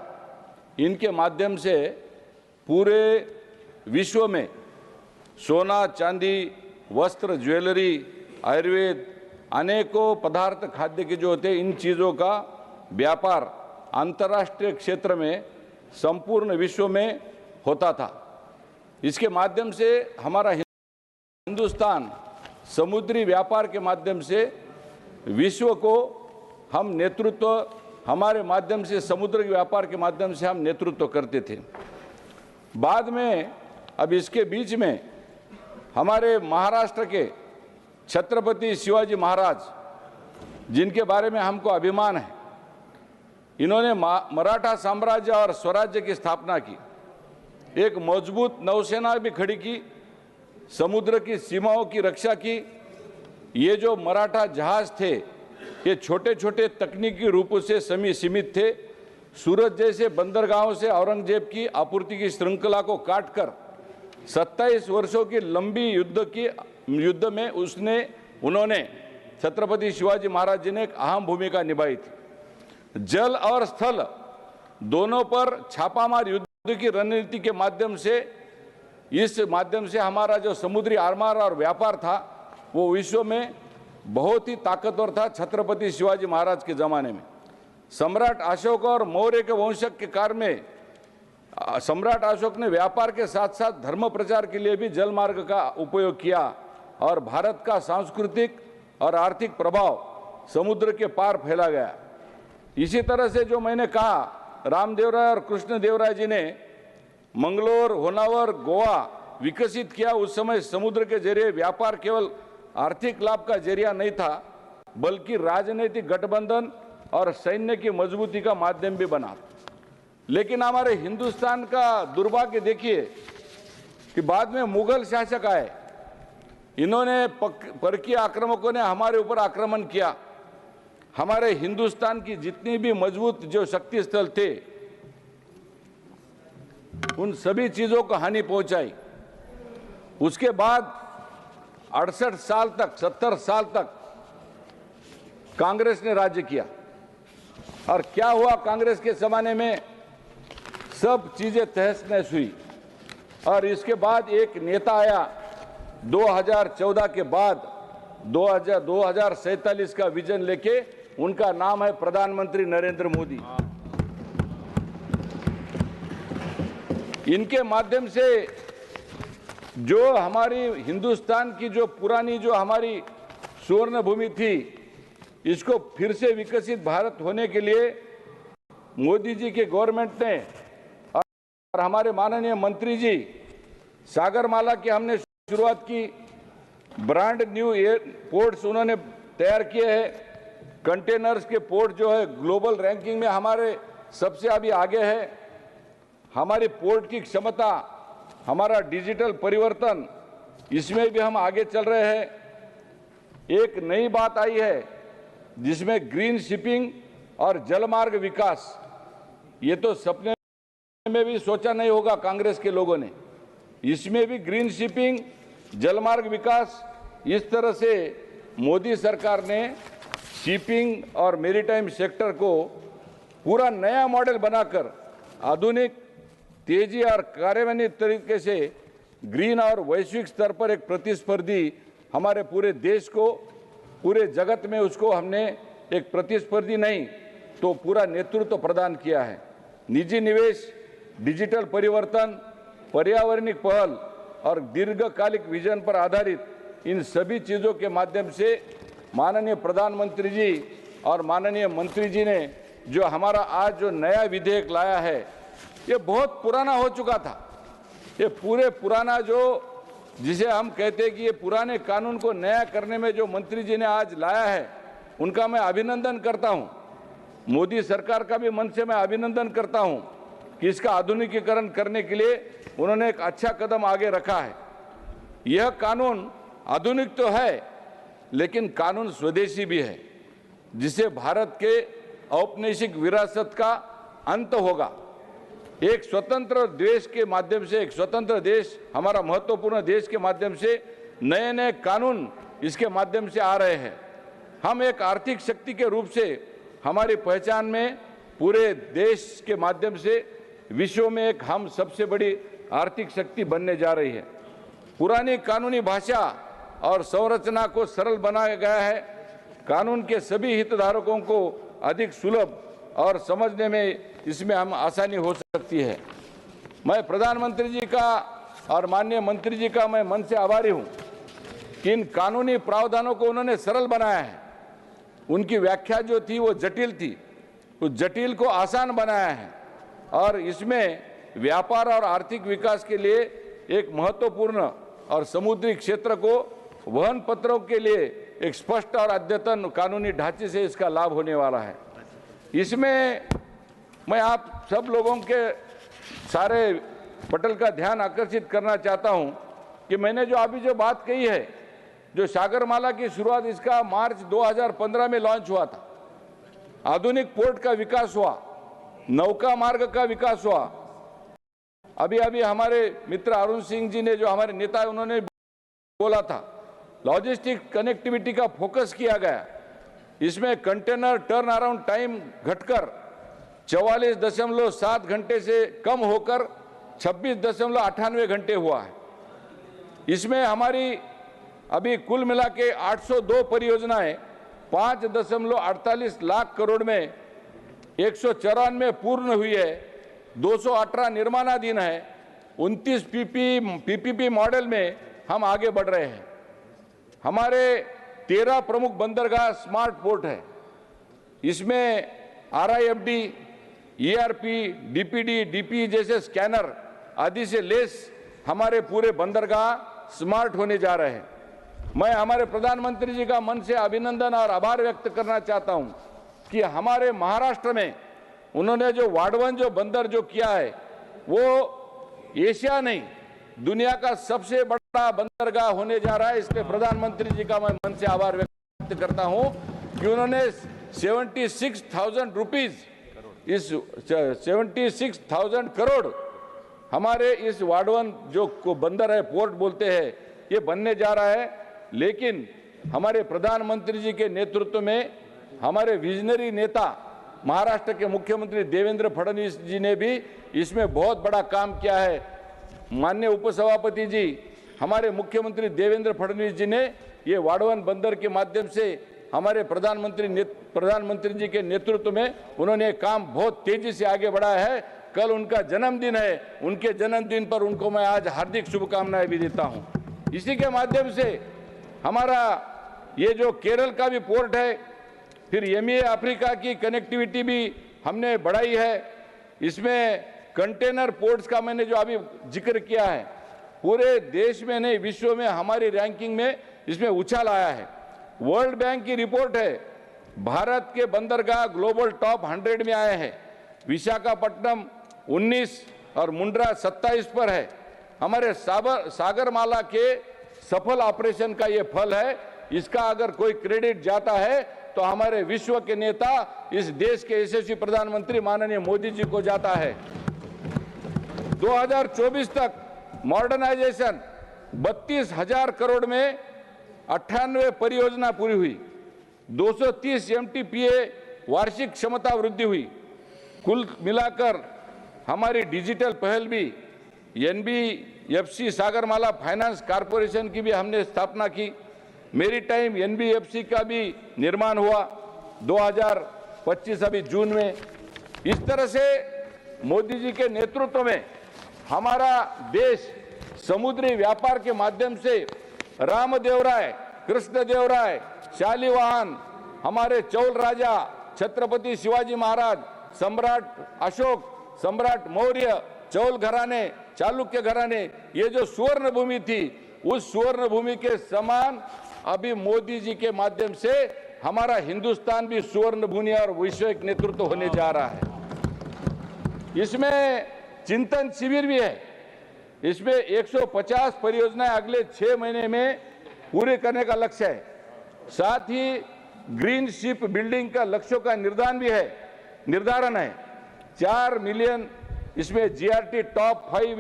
इनके माध्यम से पूरे विश्व में सोना, चांदी, वस्त्र, ज्वेलरी, आयुर्वेद, अनेकों पदार्थ खाद्य के जो होते, इन चीज़ों का व्यापार अंतर्राष्ट्रीय क्षेत्र में संपूर्ण विश्व में होता था। इसके माध्यम से हमारा हिंदुस्तान समुद्री व्यापार के माध्यम से विश्व को हम नेतृत्व, हमारे माध्यम से समुद्र के व्यापार के माध्यम से हम नेतृत्व करते थे। बाद में अब इसके बीच में हमारे महाराष्ट्र के छत्रपति शिवाजी महाराज, जिनके बारे में हमको अभिमान है, इन्होंने मराठा साम्राज्य और स्वराज्य की स्थापना की, एक मजबूत नौसेना भी खड़ी की, समुद्र की सीमाओं की रक्षा की। ये जो मराठा जहाज थे, ये छोटे छोटे तकनीकी रूपों से सीमित थे। सूरत जैसे बंदरगाहों से औरंगजेब की आपूर्ति की श्रृंखला को काटकर 27 वर्षों की लंबी युद्ध में उन्होंने छत्रपति शिवाजी महाराज जी ने एक अहम भूमिका निभाई थी। जल और स्थल दोनों पर छापामार युद्ध की रणनीति के माध्यम से हमारा जो समुद्री आरमार और व्यापार था वो विश्व में बहुत ही ताकतवर था। छत्रपति शिवाजी महाराज के जमाने में सम्राट अशोक और मौर्य के वंशक के काल में सम्राट अशोक ने व्यापार के साथ साथ धर्म प्रचार के लिए भी जल मार्ग का उपयोग किया और भारत का सांस्कृतिक और आर्थिक प्रभाव समुद्र के पार फैला गया। इसी तरह से जो मैंने कहा, रामदेवराय और कृष्णदेवराय जी ने मंगलोर, होनावर, गोवा विकसित किया। उस समय समुद्र के जरिए व्यापार केवल आर्थिक लाभ का जरिया नहीं था बल्कि राजनीतिक गठबंधन और सैन्य की मजबूती का माध्यम भी बना। लेकिन हमारे हिंदुस्तान का दुर्भाग्य देखिए कि बाद में मुगल शासक आए, इन्होंने परकीय आक्रामकों ने हमारे ऊपर आक्रमण किया। हमारे हिंदुस्तान की जितनी भी मजबूत जो शक्ति स्थल थे उन सभी चीजों को हानि पहुंचाई। उसके बाद 68 साल तक 70 साल तक कांग्रेस ने राज्य किया और क्या हुआ? कांग्रेस के जमाने में सब चीजें तहस नहस हुई और इसके बाद एक नेता आया 2014 के बाद 2047 का विजन लेके, उनका नाम है प्रधानमंत्री नरेंद्र मोदी। इनके माध्यम से जो हमारी हिंदुस्तान की जो पुरानी जो हमारी स्वर्ण भूमि थी, इसको फिर से विकसित भारत होने के लिए मोदी जी के गवर्नमेंट ने और हमारे माननीय मंत्री जी सागरमाला की हमने शुरुआत की। ब्रांड न्यू एयरपोर्ट्स उन्होंने तैयार किए हैं। कंटेनर्स के पोर्ट जो है ग्लोबल रैंकिंग में हमारे सबसे अभी आगे है। हमारी पोर्ट की क्षमता, हमारा डिजिटल परिवर्तन, इसमें भी हम आगे चल रहे हैं। एक नई बात आई है जिसमें ग्रीन शिपिंग और जलमार्ग विकास, ये तो सपने में भी सोचा नहीं होगा कांग्रेस के लोगों ने। इसमें भी ग्रीन शिपिंग, जलमार्ग विकास, इस तरह से मोदी सरकार ने शिपिंग और मेरीटाइम सेक्टर को पूरा नया मॉडल बनाकर आधुनिक, तेजी और कार्यान्वित तरीके से ग्रीन और वैश्विक स्तर पर एक प्रतिस्पर्धी हमारे पूरे देश को, पूरे जगत में उसको हमने एक प्रतिस्पर्धी नहीं तो पूरा नेतृत्व प्रदान किया है। निजी निवेश, डिजिटल परिवर्तन, पर्यावरणिक पहल और दीर्घकालिक विजन पर आधारित इन सभी चीज़ों के माध्यम से माननीय प्रधानमंत्री जी और माननीय मंत्री जी ने जो हमारा आज जो नया विधेयक लाया है, ये बहुत पुराना हो चुका था। ये पूरे पुराना जो जिसे हम कहते हैं कि ये पुराने कानून को नया करने में जो मंत्री जी ने आज लाया है, उनका मैं अभिनंदन करता हूं। मोदी सरकार का भी मन से मैं अभिनंदन करता हूं कि इसका आधुनिकीकरण करने के लिए उन्होंने एक अच्छा कदम आगे रखा है। यह कानून आधुनिक तो है लेकिन कानून स्वदेशी भी है, जिससे भारत के औपनिवेशिक विरासत का अंत होगा। एक स्वतंत्र देश के माध्यम से, एक स्वतंत्र देश, हमारा महत्वपूर्ण देश के माध्यम से नए नए कानून इसके माध्यम से आ रहे हैं। हम एक आर्थिक शक्ति के रूप से हमारी पहचान में पूरे देश के माध्यम से विश्व में एक हम सबसे बड़ी आर्थिक शक्ति बनने जा रही है। पुरानी कानूनी भाषा और संरचना को सरल बनाया गया है। कानून के सभी हितधारकों को अधिक सुलभ और समझने में इसमें हम आसानी हो सकती है। मैं प्रधानमंत्री जी का और माननीय मंत्री जी का मैं मन से आभारी हूं कि इन कानूनी प्रावधानों को उन्होंने सरल बनाया है। उनकी व्याख्या जो थी वो जटिल थी, उस जटिल को आसान बनाया है और इसमें व्यापार और आर्थिक विकास के लिए एक महत्वपूर्ण और समुद्री क्षेत्र को वहन पत्रों के लिए एक स्पष्ट और अद्यतन कानूनी ढांचे से इसका लाभ होने वाला है। इसमें मैं आप सब लोगों के सारे पटल का ध्यान आकर्षित करना चाहता हूं कि मैंने जो अभी जो बात कही है जो सागरमाला की शुरुआत इसका मार्च 2015 में लॉन्च हुआ था। आधुनिक पोर्ट का विकास हुआ, नौका मार्ग का विकास हुआ। अभी अभी हमारे मित्र अरुण सिंह जी ने, जो हमारे नेता है, उन्होंने बोला था लॉजिस्टिक कनेक्टिविटी का फोकस किया गया। इसमें कंटेनर टर्न अराउंड टाइम घटकर 44.7 घंटे से कम होकर 26.98 घंटे हुआ है। इसमें हमारी अभी कुल मिला के 802 परियोजनाएं 5.48 लाख करोड़ में 194 पूर्ण हुई है, 218 निर्माणाधीन है, 29 पीपीपी मॉडल में हम आगे बढ़ रहे हैं। हमारे 13 प्रमुख बंदरगाह स्मार्ट पोर्ट है। इसमें RIFD, ERP, DPD, DPE जैसे स्कैनर आदि से लेस हमारे पूरे बंदरगाह स्मार्ट होने जा रहे हैं। मैं हमारे प्रधानमंत्री जी का मन से अभिनंदन और आभार व्यक्त करना चाहता हूं कि हमारे महाराष्ट्र में उन्होंने जो वाडवन जो बंदर जो किया है, वो एशिया नहीं दुनिया का सबसे बड़ा बंदरगाह होने जा रहा है। इसलिए प्रधानमंत्री जी का मैं मन से आभार व्यक्त करता हूं कि उन्होंने 76,000 रुपीज, इस 76,000 करोड़ हमारे इस वाडवन जो को बंदर है, पोर्ट बोलते हैं, ये बनने जा रहा है। लेकिन हमारे प्रधानमंत्री जी के नेतृत्व में हमारे विजनरी नेता महाराष्ट्र के मुख्यमंत्री देवेंद्र फडणवीस जी ने भी इसमें बहुत बड़ा काम किया है। माननीय उपसभापति जी, हमारे मुख्यमंत्री देवेंद्र फडणवीस जी ने ये वाडवन बंदर के माध्यम से हमारे प्रधानमंत्री जी के नेतृत्व में उन्होंने काम बहुत तेजी से आगे बढ़ाया है। कल उनका जन्मदिन है, उनके जन्मदिन पर उनको मैं आज हार्दिक शुभकामनाएं भी देता हूं। इसी के माध्यम से हमारा ये जो केरल का भी पोर्ट है, फिर MEA अफ्रीका की कनेक्टिविटी भी हमने बढ़ाई है। इसमें कंटेनर पोर्ट्स का मैंने जो अभी जिक्र किया है, पूरे देश में नहीं विश्व में हमारी रैंकिंग में इसमें उछाल आया है। वर्ल्ड बैंक की रिपोर्ट है, भारत के बंदरगाह ग्लोबल टॉप 100 में आए हैं। विशाखापट्टनम 19 और मुंड्रा 27 पर है। हमारे सागरमाला के सफल ऑपरेशन का ये फल है। इसका अगर कोई क्रेडिट जाता है तो हमारे विश्व के नेता, इस देश के यशस्वी प्रधानमंत्री माननीय मोदी जी को जाता है। 2024 तक मॉडर्नाइजेशन 32,000 करोड़ में 98 परियोजना पूरी हुई, 230 MTPA वार्षिक क्षमता वृद्धि हुई। कुल मिलाकर हमारी डिजिटल पहल भी NBFC सागरमाला फाइनेंस कॉरपोरेशन की भी हमने स्थापना की। मेरीटाइम NBFC का भी निर्माण हुआ 2025 अभी जून में। इस तरह से मोदी जी के नेतृत्व में हमारा देश समुद्री व्यापार के माध्यम से रामदेवराय, कृष्णदेवराय, शालिवाहन, हमारे चौल राजा छत्रपति शिवाजी महाराज, सम्राट अशोक, सम्राट मौर्य, चौल घराने, चालुक्य घराने, ये जो सुवर्ण भूमि थी, उस सुवर्ण भूमि के समान अभी मोदी जी के माध्यम से हमारा हिंदुस्तान भी सुवर्ण भूमि और वैश्विक नेतृत्व होने जा रहा है। इसमें चिंतन शिविर भी है। इसमें 150 परियोजनाएं अगले 6 महीने में पूरे करने का लक्ष्य है। साथ ही ग्रीन शिप बिल्डिंग का लक्ष्यों का निर्धारण है। 4 मिलियन इसमें GRT टॉप 5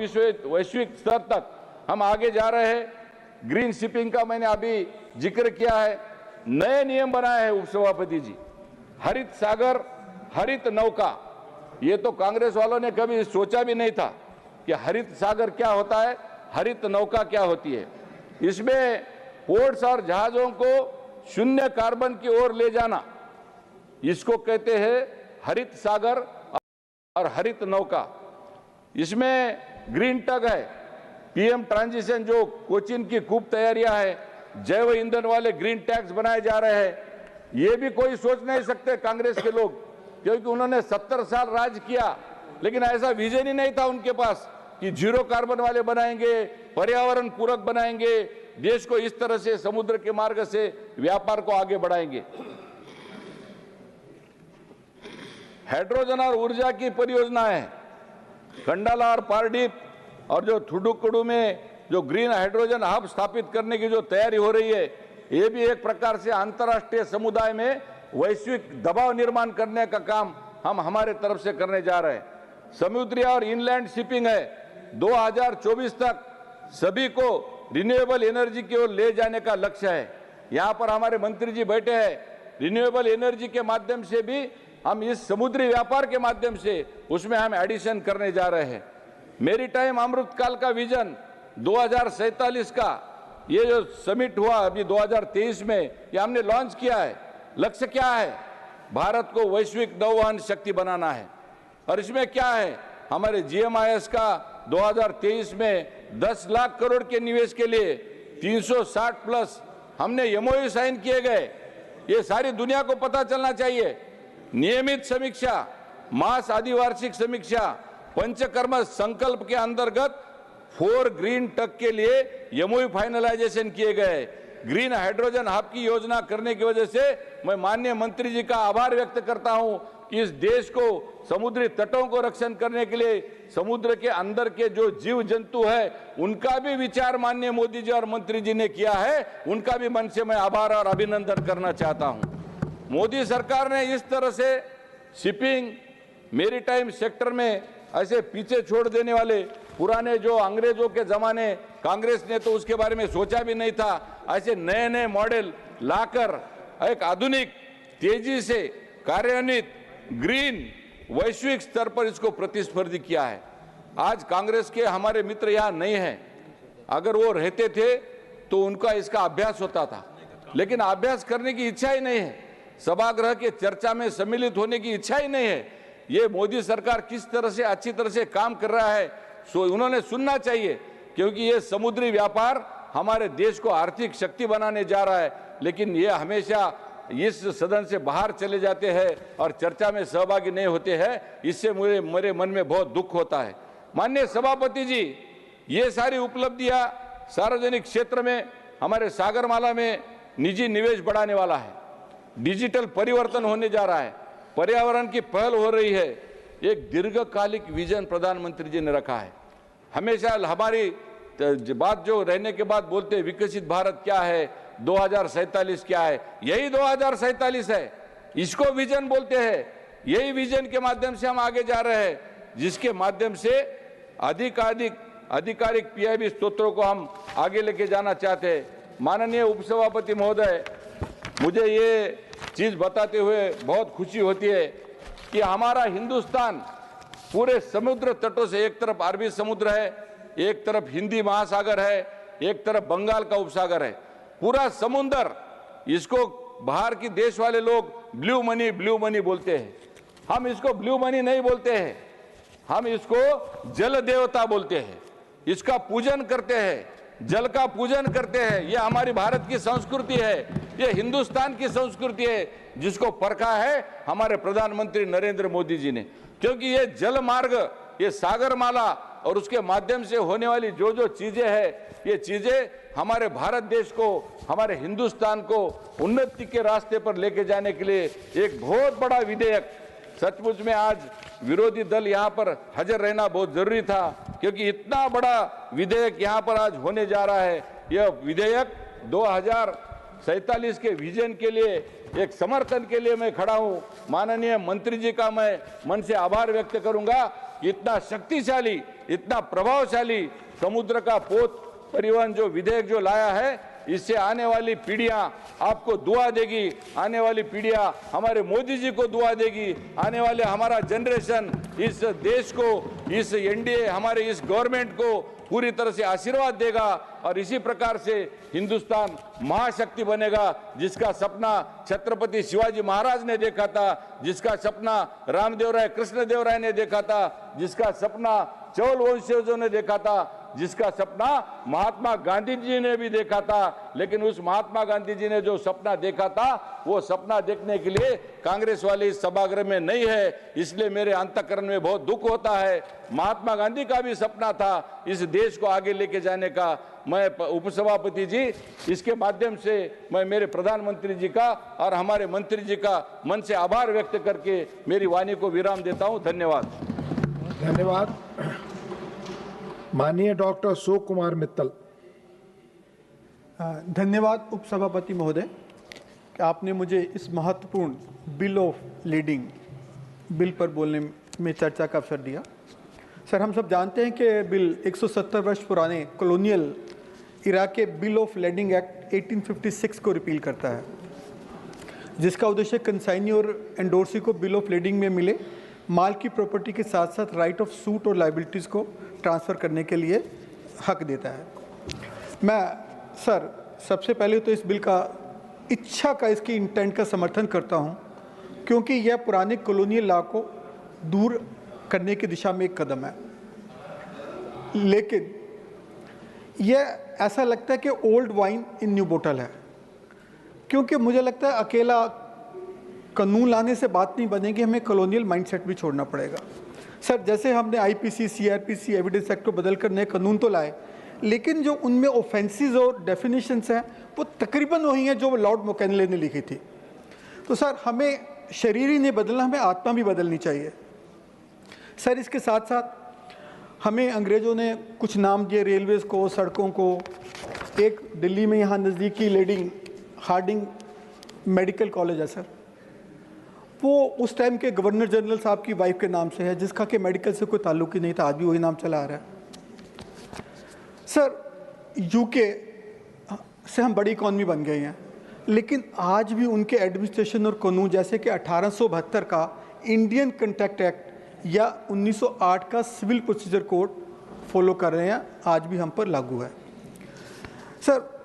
वैश्विक स्तर तक हम आगे जा रहे हैं। ग्रीन शिपिंग का मैंने अभी जिक्र किया है। नए नियम बनाए हैं उपसभापति जी, हरित सागर, हरित नौका। ये तो कांग्रेस वालों ने कभी सोचा भी नहीं था कि हरित सागर क्या होता है, हरित नौका क्या होती है। इसमें पोर्ट्स और जहाजों को शून्य कार्बन की ओर ले जाना, इसको कहते हैं हरित सागर और हरित नौका। इसमें ग्रीन टग है, PM ट्रांजिशन जो कोचिन की खूब तैयारियां है, जैव ईंधन वाले ग्रीन टैक्स बनाए जा रहे हैं। ये भी कोई सोच नहीं सकते कांग्रेस के लोग, क्योंकि उन्होंने 70 साल राज किया, लेकिन ऐसा विजन ही नहीं था उनके पास कि जीरो कार्बन वाले बनाएंगे, पर्यावरण पूरक बनाएंगे, देश को इस तरह से समुद्र के मार्ग से व्यापार को आगे बढ़ाएंगे। हाइड्रोजन और ऊर्जा की परियोजना है, कंडाला और पारडीप और जो थुडुकुडु में जो ग्रीन हाइड्रोजन हब स्थापित करने की जो तैयारी हो रही है, ये भी एक प्रकार से अंतर्राष्ट्रीय समुदाय में वैश्विक दबाव निर्माण करने का काम हम हमारे तरफ से करने जा रहे हैं। समुद्री और इनलैंड शिपिंग है, 2024 तक सभी को रिन्यूएबल एनर्जी की ओर ले जाने का लक्ष्य है। यहाँ पर हमारे मंत्री जी बैठे हैं, रिन्यूएबल एनर्जी के माध्यम से भी हम इस समुद्री व्यापार के माध्यम से उसमें हम एडिशन करने जा रहे हैं। मेरीटाइम अमृतकाल का विजन 2047 का ये जो समिट हुआ अभी 2023 में, ये हमने लॉन्च किया है। लक्ष्य क्या है? भारत को वैश्विक नौवहन शक्ति बनाना है। और इसमें क्या है, हमारे GMIS का 2023 में 10 लाख करोड़ के निवेश के लिए 360 प्लस हमने MOU साइन किए गए। ये सारी दुनिया को पता चलना चाहिए। नियमित समीक्षा, मास आदिवार्षिक समीक्षा, पंचकर्म संकल्प के अंतर्गत 4 ग्रीन टक के लिए MOU फाइनलाइजेशन किए गए। ग्रीन हाइड्रोजन हब की योजना करने की वजह से मैं माननीय मंत्री जी का आभार व्यक्त करता हूं कि इस देश को समुद्री तटों को रक्षण करने के लिए समुद्र के अंदर के जो जीव जंतु है उनका भी विचार माननीय मोदी जी और मंत्री जी ने किया है। उनका भी मन से मैं आभार और अभिनंदन करना चाहता हूं। मोदी सरकार ने इस तरह से शिपिंग, मेरीटाइम सेक्टर में ऐसे पीछे छोड़ देने वाले पुराने जो अंग्रेजों के जमाने, कांग्रेस ने तो उसके बारे में सोचा भी नहीं था, ऐसे नए नए मॉडल लाकर एक आधुनिक, तेजी से कार्यान्वित ग्रीन वैश्विक स्तर पर इसको प्रतिस्पर्धी किया है। आज कांग्रेस के हमारे मित्र यहाँ नहीं हैं, अगर वो रहते थे तो उनका इसका अभ्यास होता था, लेकिन अभ्यास करने की इच्छा ही नहीं है, सभागृह के चर्चा में सम्मिलित होने की इच्छा ही नहीं है। ये मोदी सरकार किस तरह से अच्छी तरह से काम कर रहा है, सो उन्होंने सुनना चाहिए, क्योंकि ये समुद्री व्यापार हमारे देश को आर्थिक शक्ति बनाने जा रहा है। लेकिन ये हमेशा इस सदन से बाहर चले जाते हैं और चर्चा में सहभागी नहीं होते हैं, इससे मेरे मन में बहुत दुख होता है। माननीय सभापति जी, ये सारी उपलब्धियां सार्वजनिक क्षेत्र में हमारे सागरमाला में निजी निवेश बढ़ाने वाला है, डिजिटल परिवर्तन होने जा रहा है, पर्यावरण की पहल हो रही है। एक दीर्घकालिक विजन प्रधानमंत्री जी ने रखा है। हमेशा हमारी बात जो रहने के बाद बोलते हैं विकसित भारत क्या है, 2047 क्या है, यही 2047 है, इसको विजन बोलते हैं। यही विजन के माध्यम से हम आगे जा रहे हैं, जिसके माध्यम से आधिकारिक PIB स्त्रोत्रों को हम आगे लेके जाना चाहते हैं। माननीय उपसभापति महोदय, मुझे ये चीज बताते हुए बहुत खुशी होती है कि हमारा हिंदुस्तान पूरे समुद्र तटों से, एक तरफ अरबी समुद्र है, एक तरफ हिंदी महासागर है, एक तरफ बंगाल का उपसागर है, पूरा समुद्र, इसको बाहर की देश वाले लोग ब्लू मनी बोलते हैं। हम इसको ब्लू मनी नहीं बोलते हैं, हम इसको जल देवता बोलते हैं, इसका पूजन करते हैं, जल का पूजन करते हैं। ये हमारी भारत की संस्कृति है, ये हिंदुस्तान की संस्कृति है, जिसको परखा है हमारे प्रधानमंत्री नरेंद्र मोदी जी ने। क्योंकि ये जल मार्ग, ये सागरमाला और उसके माध्यम से होने वाली जो जो चीजें हैं, ये चीजें हमारे भारत देश को, हमारे हिंदुस्तान को उन्नति के रास्ते पर लेके जाने के लिए एक बहुत बड़ा विधेयक, सचमुच में आज विरोधी दल यहाँ पर हाजिर रहना बहुत जरूरी था, क्योंकि इतना बड़ा विधेयक यहाँ पर आज होने जा रहा है। यह विधेयक 2047 के विजन के लिए एक समर्थन के लिए मैं खड़ा हूँ। माननीय मंत्री जी का मैं मन से आभार व्यक्त करूंगा। इतना शक्तिशाली, इतना प्रभावशाली समुद्र का पोत परिवहन जो विधेयक जो लाया है, इससे आने वाली पीढ़ियां आपको दुआ देगी, आने वाली पीढ़ियां हमारे मोदी जी को दुआ देगी, आने वाले हमारा जनरेशन इस देश को, इस NDA हमारे इस गवर्नमेंट को पूरी तरह से आशीर्वाद देगा और इसी प्रकार से हिंदुस्तान महाशक्ति बनेगा, जिसका सपना छत्रपति शिवाजी महाराज ने देखा था, जिसका सपना रामदेव राय कृष्णदेव राय ने देखा था, जिसका सपना चौल वंशजों ने देखा था, जिसका सपना महात्मा गांधी जी ने भी देखा था। लेकिन उस महात्मा गांधी जी ने जो सपना देखा था, वो सपना देखने के लिए कांग्रेस वाले इस सभागृह में नहीं है, इसलिए मेरे अंतःकरण में बहुत दुख होता है। महात्मा गांधी का भी सपना था इस देश को आगे लेके जाने का। मैं उपसभापति जी, इसके माध्यम से मैं मेरे प्रधानमंत्री जी का और हमारे मंत्री जी का मन से आभार व्यक्त करके मेरी वाणी को विराम देता हूं। धन्यवाद। धन्यवाद। माननीय डॉक्टर अशोक कुमार मित्तल। धन्यवाद उपसभापति महोदय कि आपने मुझे इस महत्वपूर्ण बिल ऑफ लीडिंग बिल पर बोलने में चर्चा का अवसर दिया। सर, हम सब जानते हैं कि बिल 170 वर्ष पुराने कॉलोनियल इरा के बिल ऑफ लैंडिंग एक्ट 1856 को रिपील करता है, जिसका उद्देश्य कंसाइनी और एंडोर्सी को बिल ऑफ लैंडिंग में मिले माल की प्रॉपर्टी के साथ साथ राइट ऑफ सूट और लाइबिलिटीज़ को ट्रांसफ़र करने के लिए हक देता है। मैं सर सबसे पहले तो इस बिल का इच्छा का, इसकी इंटेंट का समर्थन करता हूं, क्योंकि यह पुराने कॉलोनियल लॉ को दूर करने की दिशा में एक कदम है। लेकिन यह ऐसा लगता है कि ओल्ड वाइन इन न्यू बोतल है, क्योंकि मुझे लगता है अकेला कानून लाने से बात नहीं बनेगी, हमें कॉलोनियल माइंडसेट भी छोड़ना पड़ेगा। सर, जैसे हमने आईपीसी, सीआरपीसी, एविडेंस एक्ट को बदलकर नए कानून तो लाए, लेकिन जो उनमें ऑफेंसेस और डेफिनेशंस हैं वो तकरीबन वही हैं जो लॉर्ड मैकॉले ने लिखी थी। तो सर, हमें शरीर ही नहीं बदलना, हमें आत्मा भी बदलनी चाहिए। सर, इसके साथ साथ हमें अंग्रेज़ों ने कुछ नाम दिए रेलवेज़ को, सड़कों को। एक दिल्ली में यहाँ नज़दीकी लेडिंग हार्डिंग मेडिकल कॉलेज है सर, वो उस टाइम के गवर्नर जनरल साहब की वाइफ के नाम से है, जिसका कि मेडिकल से कोई ताल्लुक ही नहीं था, आज भी वही नाम चला आ रहा है। सर, यूके से हम बड़ी इकॉनमी बन गए हैं, लेकिन आज भी उनके एडमिनिस्ट्रेशन और कानून, जैसे कि 1872 का इंडियन कंट्रैक्ट एक्ट या 1908 का सिविल प्रोसीजर कोड फॉलो कर रहे हैं, आज भी हम पर लागू है। सर,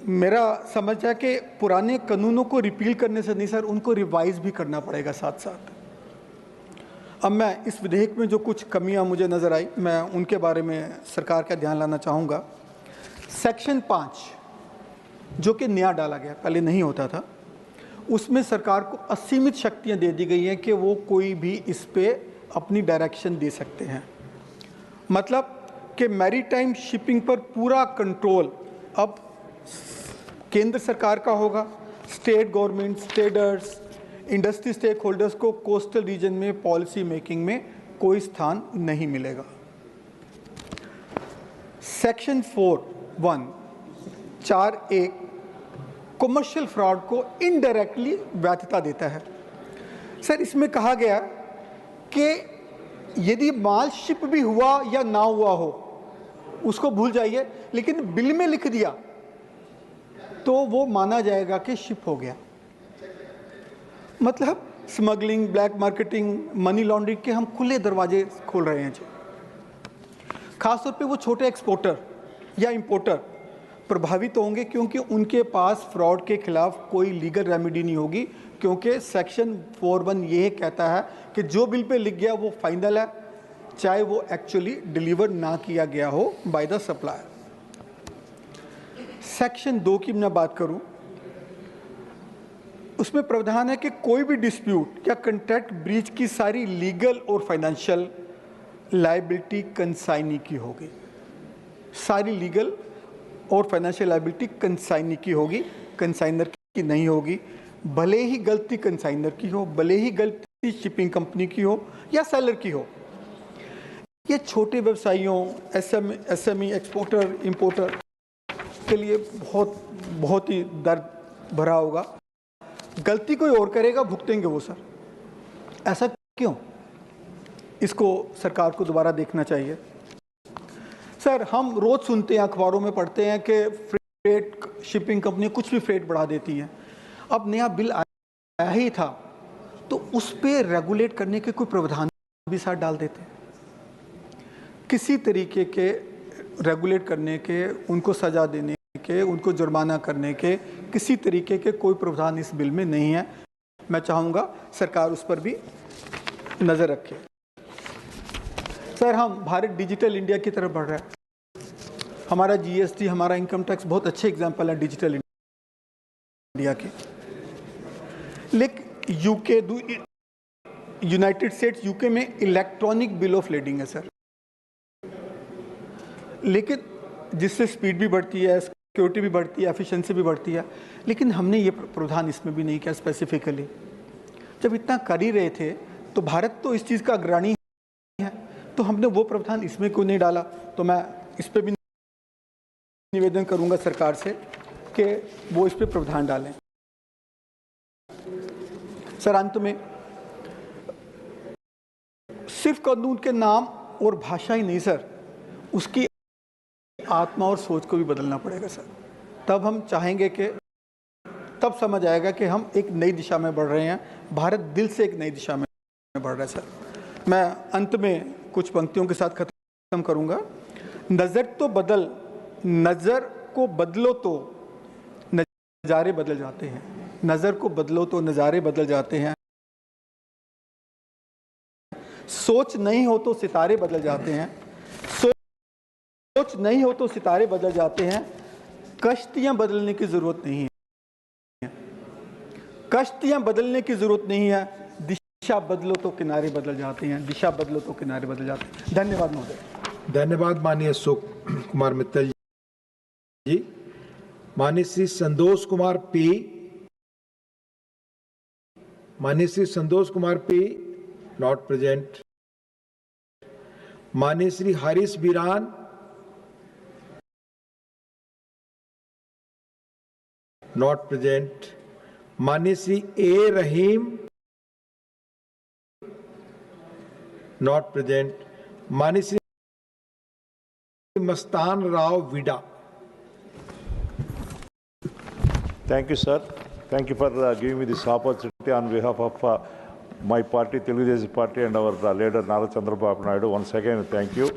मेरा समझ है कि पुराने कानूनों को रिपील करने से नहीं सर, उनको रिवाइज भी करना पड़ेगा साथ साथ। अब मैं इस विधेयक में जो कुछ कमियां मुझे नज़र आई, मैं उनके बारे में सरकार का ध्यान लाना चाहूँगा। सेक्शन 5 जो कि नया डाला गया, पहले नहीं होता था, उसमें सरकार को असीमित शक्तियां दे दी गई हैं कि वो कोई भी इस पे अपनी डायरेक्शन दे सकते हैं। मतलब कि मैरीटाइम शिपिंग पर पूरा कंट्रोल अब केंद्र सरकार का होगा। State government, states, industry stakeholders को कोस्टल रीजन में पॉलिसी मेकिंग में कोई स्थान नहीं मिलेगा। सेक्शन 4(1)(4)(1) कमर्शियल फ्रॉड को इनडायरेक्टली वैधता देता है। सर, इसमें कहा गया कि यदि माल शिप भी हुआ या ना हुआ हो उसको भूल जाइए, लेकिन बिल में लिख दिया तो वो माना जाएगा कि शिप हो गया। मतलब smuggling, black marketing, money laundering के हम खुले दरवाजे खोल रहे हैं जी। खासतौर पे वो छोटे एक्सपोर्टर या इंपोर्टर प्रभावित होंगे, क्योंकि उनके पास फ्रॉड के खिलाफ कोई लीगल रेमेडी नहीं होगी, क्योंकि सेक्शन 4(1) ये कहता है कि जो बिल पे लिख गया वो फाइनल है, चाहे वो एक्चुअली डिलीवर ना किया गया हो बाय द सप्लायर। सेक्शन 2 की मैं बात करूं, उसमें प्रावधान है कि कोई भी डिस्प्यूट या कॉन्ट्रैक्ट ब्रीच की सारी लीगल और फाइनेंशियल लायबिलिटी कंसाइनी की होगी। सारी लीगल और फाइनेंशियल लायबिलिटी कंसाइनी की होगी, कंसाइनर की नहीं होगी। भले ही गलती कंसाइनर की हो, भले ही गलती शिपिंग कंपनी की हो या सेलर की हो। ये छोटे व्यवसायियों, एसएमई, एक्सपोर्टर, इंपोर्टर के लिए बहुत ही दर्द भरा होगा। गलती कोई और करेगा, भुगतेंगे वो सर। ऐसा क्यों? इसको सरकार को दोबारा देखना चाहिए। सर, हम रोज सुनते हैं, अखबारों में पढ़ते हैं कि फ्रेट शिपिंग कंपनी कुछ भी फ्रेट बढ़ा देती हैं। अब नया बिल आया ही था तो उस पर रेगुलेट करने के कोई प्रावधान भी साथ डाल देते हैं। किसी तरीके के रेगुलेट करने के, उनको सजा देने के, उनको जुर्माना करने के किसी तरीके के कोई प्रावधान इस बिल में नहीं है। मैं चाहूँगा सरकार उस पर भी नज़र रखे। सर, हम भारत डिजिटल इंडिया की तरफ बढ़ रहा है। हमारा जीएसटी, हमारा इनकम टैक्स बहुत अच्छे एग्जाम्पल है डिजिटल इंडिया के। लेकिन यूके, यूनाइटेड स्टेट्स, यूके में इलेक्ट्रॉनिक बिल ऑफ लेडिंग है सर, लेकिन जिससे स्पीड भी बढ़ती है, सिक्योरिटी भी बढ़ती है, एफिशिएंसी भी बढ़ती है। लेकिन हमने ये प्रावधान इसमें भी नहीं किया स्पेसिफिकली। जब इतना कर ही रहे थे तो भारत तो इस चीज़ का अग्रणी है, तो हमने वो प्रावधान इसमें क्यों नहीं डाला? तो मैं इस पे भी निवेदन करूंगा सरकार से कि वो इस पे प्रावधान डालें। सर, अंत में सिर्फ कानून के नाम और भाषा ही नहीं सर, उसकी आत्मा और सोच को भी बदलना पड़ेगा सर। तब हम चाहेंगे कि तब समझ आएगा कि हम एक नई दिशा में बढ़ रहे हैं, भारत दिल से एक नई दिशा में बढ़ रहा है सर। मैं अंत में कुछ पंक्तियों के साथ खत्म करूंगा। नज़र को बदलो तो नज़ारे बदल जाते हैं, नज़र को बदलो तो नज़ारे बदल जाते हैं, सोच नहीं हो तो सितारे बदल जाते हैं, सोच नहीं हो तो सितारे बदल जाते हैं, कश्तियां बदलने की जरूरत नहीं है, कश्तियां बदलने की जरूरत नहीं है, दिशा बदलो तो किनारे बदल जाते हैं, दिशा बदलो तो किनारे बदल जाते हैं। धन्यवाद महोदय। धन्यवाद माननीय अशोक कुमार मित्तल जी। माननीय श्री संतोष कुमार पी, माननीय Shri Santosh Kumar P not present. माननीय श्री हारिस बिरान, नॉट प्रेजेंट। माननीय श्री ए रहीम, नॉट प्रेजेंट। माननीय श्री मस्तान राव विडा। Thank you, sir. Thank you for giving me this opportunity on behalf of my party, Telugu Desam Party, and our leader, Nara Chandrababu Naidu. Once again, thank you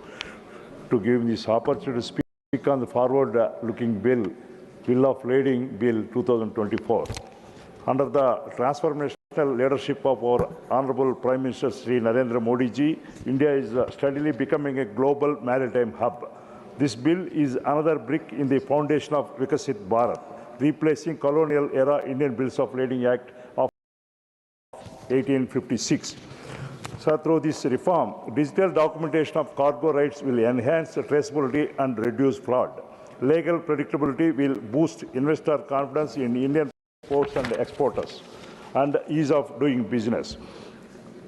to give me this opportunity to speak on the forward-looking Bill of Lading Bill 2024. Under the transformational leadership of our Honorable Prime Minister Sri Narendra Modi ji, India is steadily becoming a global maritime hub. This bill is another brick in the foundation of Vikasit Bharat, replacing colonial era Indian Bills of Lading Act of 1856. So through this reform, digital documentation of cargo rights will enhance traceability and reduce fraud. Legal predictability will boost investor confidence in Indian ports and exporters and ease of doing business.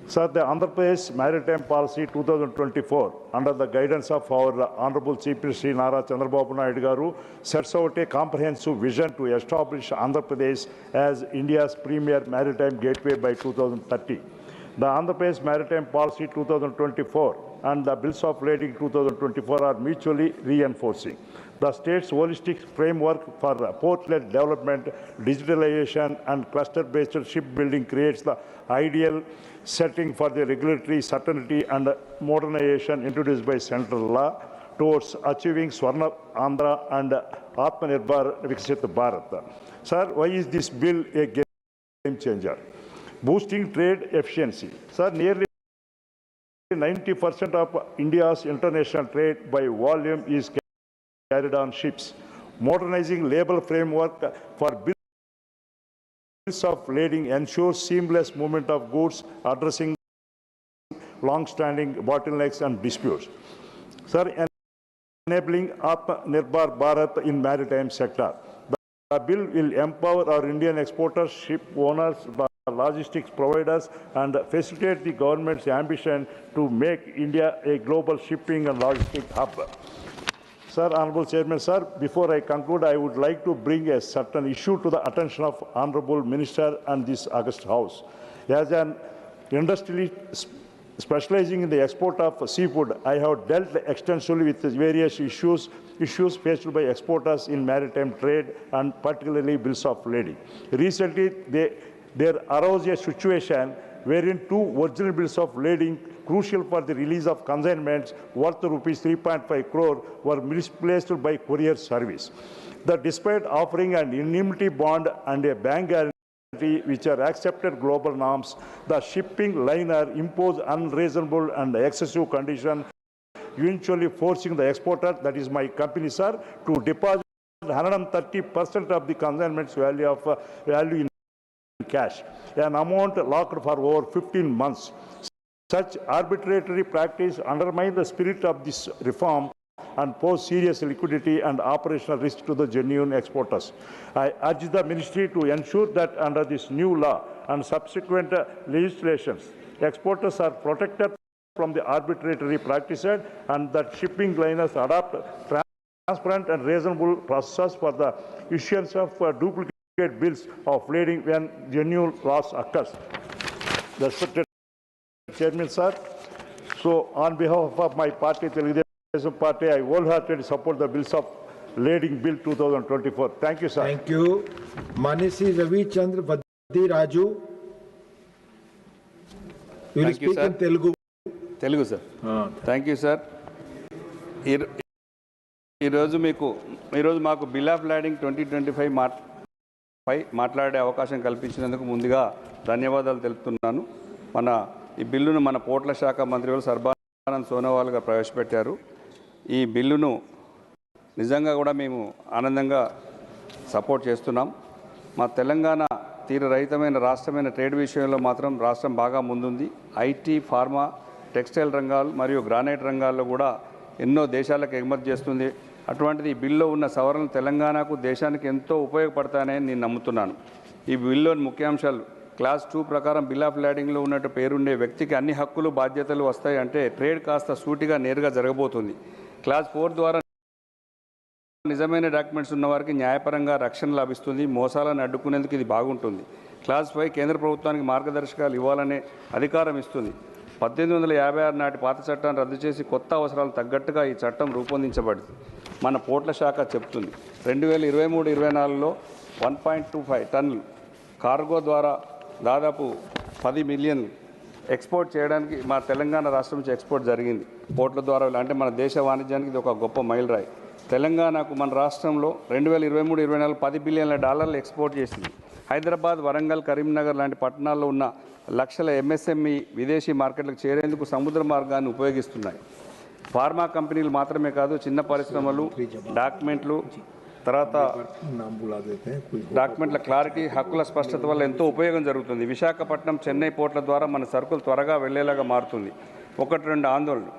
Sir, the Andhra Pradesh Maritime Policy 2024, under the guidance of our Honorable Chief Minister Sri Nara Chandrababu Naidu Garu, sets out a comprehensive vision to establish Andhra Pradesh as India's premier maritime gateway by 2030. The Andhra Pradesh Maritime Policy 2024 and the Bills of Lading 2024 are mutually reinforcing. The state's holistic framework for port-led development, digitalization, and cluster-based shipbuilding creates the ideal setting for the regulatory certainty and modernization introduced by central law towards achieving Swarna Andhra and Atmanirbhar Viksit Bharat. Sir, why is this bill a game changer? Boosting trade efficiency. Sir, nearly 90% of India's international trade by volume is carried on ships. Modernizing labor framework for bills of lading ensures seamless movement of goods, addressing long-standing bottlenecks and disputes. Sir, enabling Atmanirbhar Bharat in maritime sector. The bill will empower our Indian exporters, ship owners, logistics providers, and facilitate the government's ambition to make India a global shipping and logistics hub. Sir, Honorable Chairman, sir, before I conclude, I would like to bring a certain issue to the attention of Honorable Minister and this August House. As an industrialist specializing in the export of seafood, I have dealt extensively with various issues faced by exporters in maritime trade and particularly bills of lading. Recently, there arose a situation wherein two original bills of lading crucial for the release of consignments worth rupees 3.5 crore were misplaced by courier service. Despite offering an indemnity bond and a bank guarantee which are accepted global norms, the shipping liner imposed unreasonable and excessive conditions, eventually forcing the exporter, that is my company, sir, to deposit 130% of the consignment's value in cash, an amount locked for over 15 months. Such arbitrary practice undermines the spirit of this reform and pose serious liquidity and operational risk to the genuine exporters. I urge the ministry to ensure that under this new law and subsequent legislations, exporters are protected from the arbitrary practices and that shipping liners adopt transparent and reasonable process for the issuance of duplicate bills of lading when genuine loss occurs. Respected Chairman, sir. So, on behalf of my party, Telugu Party, I wholeheartedly support the bills of lading bill 2024. Thank you, sir. Thank you. Manisi Ravi Chandra Vaddi Raju. You will speak in Telugu. Telugu, sir. Thank you, sir. ఈరోజు మాకు bill of lording 2025 మాట్లాడే అవకాశం కల్పించినందుకు ముందుగా ధన్యవాదాలు తెలుపుతున్నాను. ఈ బిల్లును మన పోర్ట్ల శాఖ మంత్రి సర్బానంద్ సోనోవాల్ గారు ప్రవేశపెట్టారు. ఈ బిల్లును నిజంగా కూడా మేము ఆనందంగా సపోర్ట్ చేస్తున్నాం. మా తెలంగాణ తీరరహితమైన రాష్ట్రమైన ట్రేడ్ విషయంలో మాత్రం రాష్ట్రం బాగా ముందుంది. ఐటీ, ఫార్మా, టెక్స్టైల్ రంగాలు మరియు గ్రానైట్ రంగాల్లో కూడా ఎన్నో దేశాలకు ఎగుమతి చేస్తుంది. అటువంటిది ఈ బిల్లో ఉన్న సవరణలు తెలంగాణకు దేశానికి ఎంతో ఉపయోగపడతాయని నేను నమ్ముతున్నాను. ఈ బిల్లులోని ముఖ్యాంశాలు క్లాస్ 2 ప్రకారం బిల్ ఆఫ్ లాడింగ్లో ఉన్నట్టు పేరుండే వ్యక్తికి అన్ని హక్కులు బాధ్యతలు వస్తాయి. అంటే ట్రేడ్ కాస్త సూటిగా నేరుగా జరగబోతుంది. క్లాస్ 4 ద్వారా నిజమైన డాక్యుమెంట్స్ ఉన్నవారికి న్యాయపరంగా రక్షణ లభిస్తుంది. మోసాలను అడ్డుకునేందుకు ఇది బాగుంటుంది. క్లాస్ 5 కేంద్ర ప్రభుత్వానికి మార్గదర్శకాలు ఇవ్వాలనే అధికారం ఇస్తుంది. 1856 నాటి పాత చట్టాన్ని రద్దు చేసి కొత్త అవసరాలు తగ్గట్టుగా ఈ చట్టం రూపొందించబడింది. మన పోర్ట్ల శాఖ చెప్తుంది 2023-24లో 1.25 టన్నులు కార్గో ద్వారా దాదాపు 10 మిలియన్ ఎక్స్పోర్ట్ చేయడానికి మా తెలంగాణ రాష్ట్రం నుంచి ఎక్స్పోర్ట్ జరిగింది పోర్ట్ల ద్వారా. అంటే మన దేశ వాణిజ్యానికి ఇది ఒక గొప్ప మైలురాయి. తెలంగాణకు మన రాష్ట్రంలో 2023-24 $10 బిలియన్ల ఎక్స్పోర్ట్ చేసింది. హైదరాబాద్, వరంగల్, కరీంనగర్ లాంటి పట్టణాల్లో ఉన్న లక్షల ఎంఎస్ఎంఈ విదేశీ మార్కెట్లకు చేరేందుకు సముద్ర మార్గాన్ని ఉపయోగిస్తున్నాయి. ఫార్మా కంపెనీలు మాత్రమే కాదు, చిన్న పరిశ్రమలు, డాక్యుమెంట్ల క్లారిటీ, హక్కుల స్పష్టత వల్ల ఎంతో ఉపయోగం జరుగుతుంది. విశాఖపట్నం, చెన్నై పోర్ట్ల ద్వారా మన సరుకులు త్వరగా వెళ్లేలాగా మారుతుంది. 1-2 ఆందోళనలు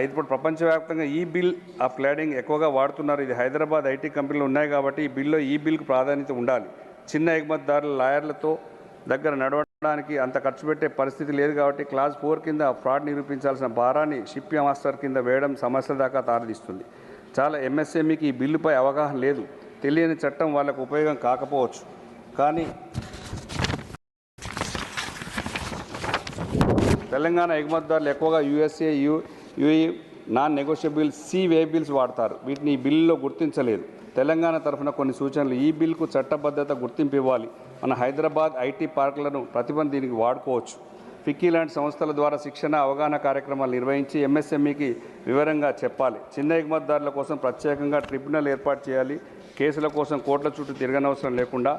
ఇప్పుడు ప్రపంచవ్యాప్తంగా ఈ బిల్ ఆఫ్ లాడింగ్ ఎక్కువగా వాడుతున్నారు. ఇది హైదరాబాద్ ఐటీ కంపెనీలు ఉన్నాయి కాబట్టి ఈ బిల్లో ఈ బిల్కు ప్రాధాన్యత ఉండాలి. చిన్న ఎగుమతిదారుల లాయర్లతో దగ్గర నడవడానికి అంత ఖర్చు పెట్టే పరిస్థితి లేదు కాబట్టి క్లాస్ 4 కింద ఫ్రాడ్ నిరూపించాల్సిన భారాన్ని షిప్ మాస్టర్ కింద వేయడం సమస్యల దాకా దారితీస్తుంది. చాలా ఎంఎస్ఎంఈకి ఈ బిల్లుపై అవగాహన లేదు. తెలియని చట్టం వాళ్ళకు ఉపయోగం కాకపోవచ్చు. కానీ తెలంగాణ ఎగుమతిదారులు ఎక్కువగా యుఎస్ఏ, యుఏఈ నాన్ నెగోషియబుల్ వే బిల్స్ వాడతారు. వీటిని ఈ బిల్లులో గుర్తించలేదు. తెలంగాణ తరఫున కొన్ని సూచనలు. ఈ బిల్కు చట్టబద్ధత గుర్తింపు ఇవ్వాలి. మన హైదరాబాద్ ఐటీ పార్కులను ప్రతిబంధ దీనికి వాడుకోవచ్చు. ఫిక్కీ లాంటి సంస్థల ద్వారా శిక్షణ, అవగాహన కార్యక్రమాలు నిర్వహించి ఎంఎస్ఎంఈకి వివరంగా చెప్పాలి. చిన్న ఎగుమతిదారుల కోసం ప్రత్యేకంగా ట్రిబ్యునల్ ఏర్పాటు చేయాలి. కేసుల కోసం కోర్టుల చుట్టూ తిరగనవసరం లేకుండా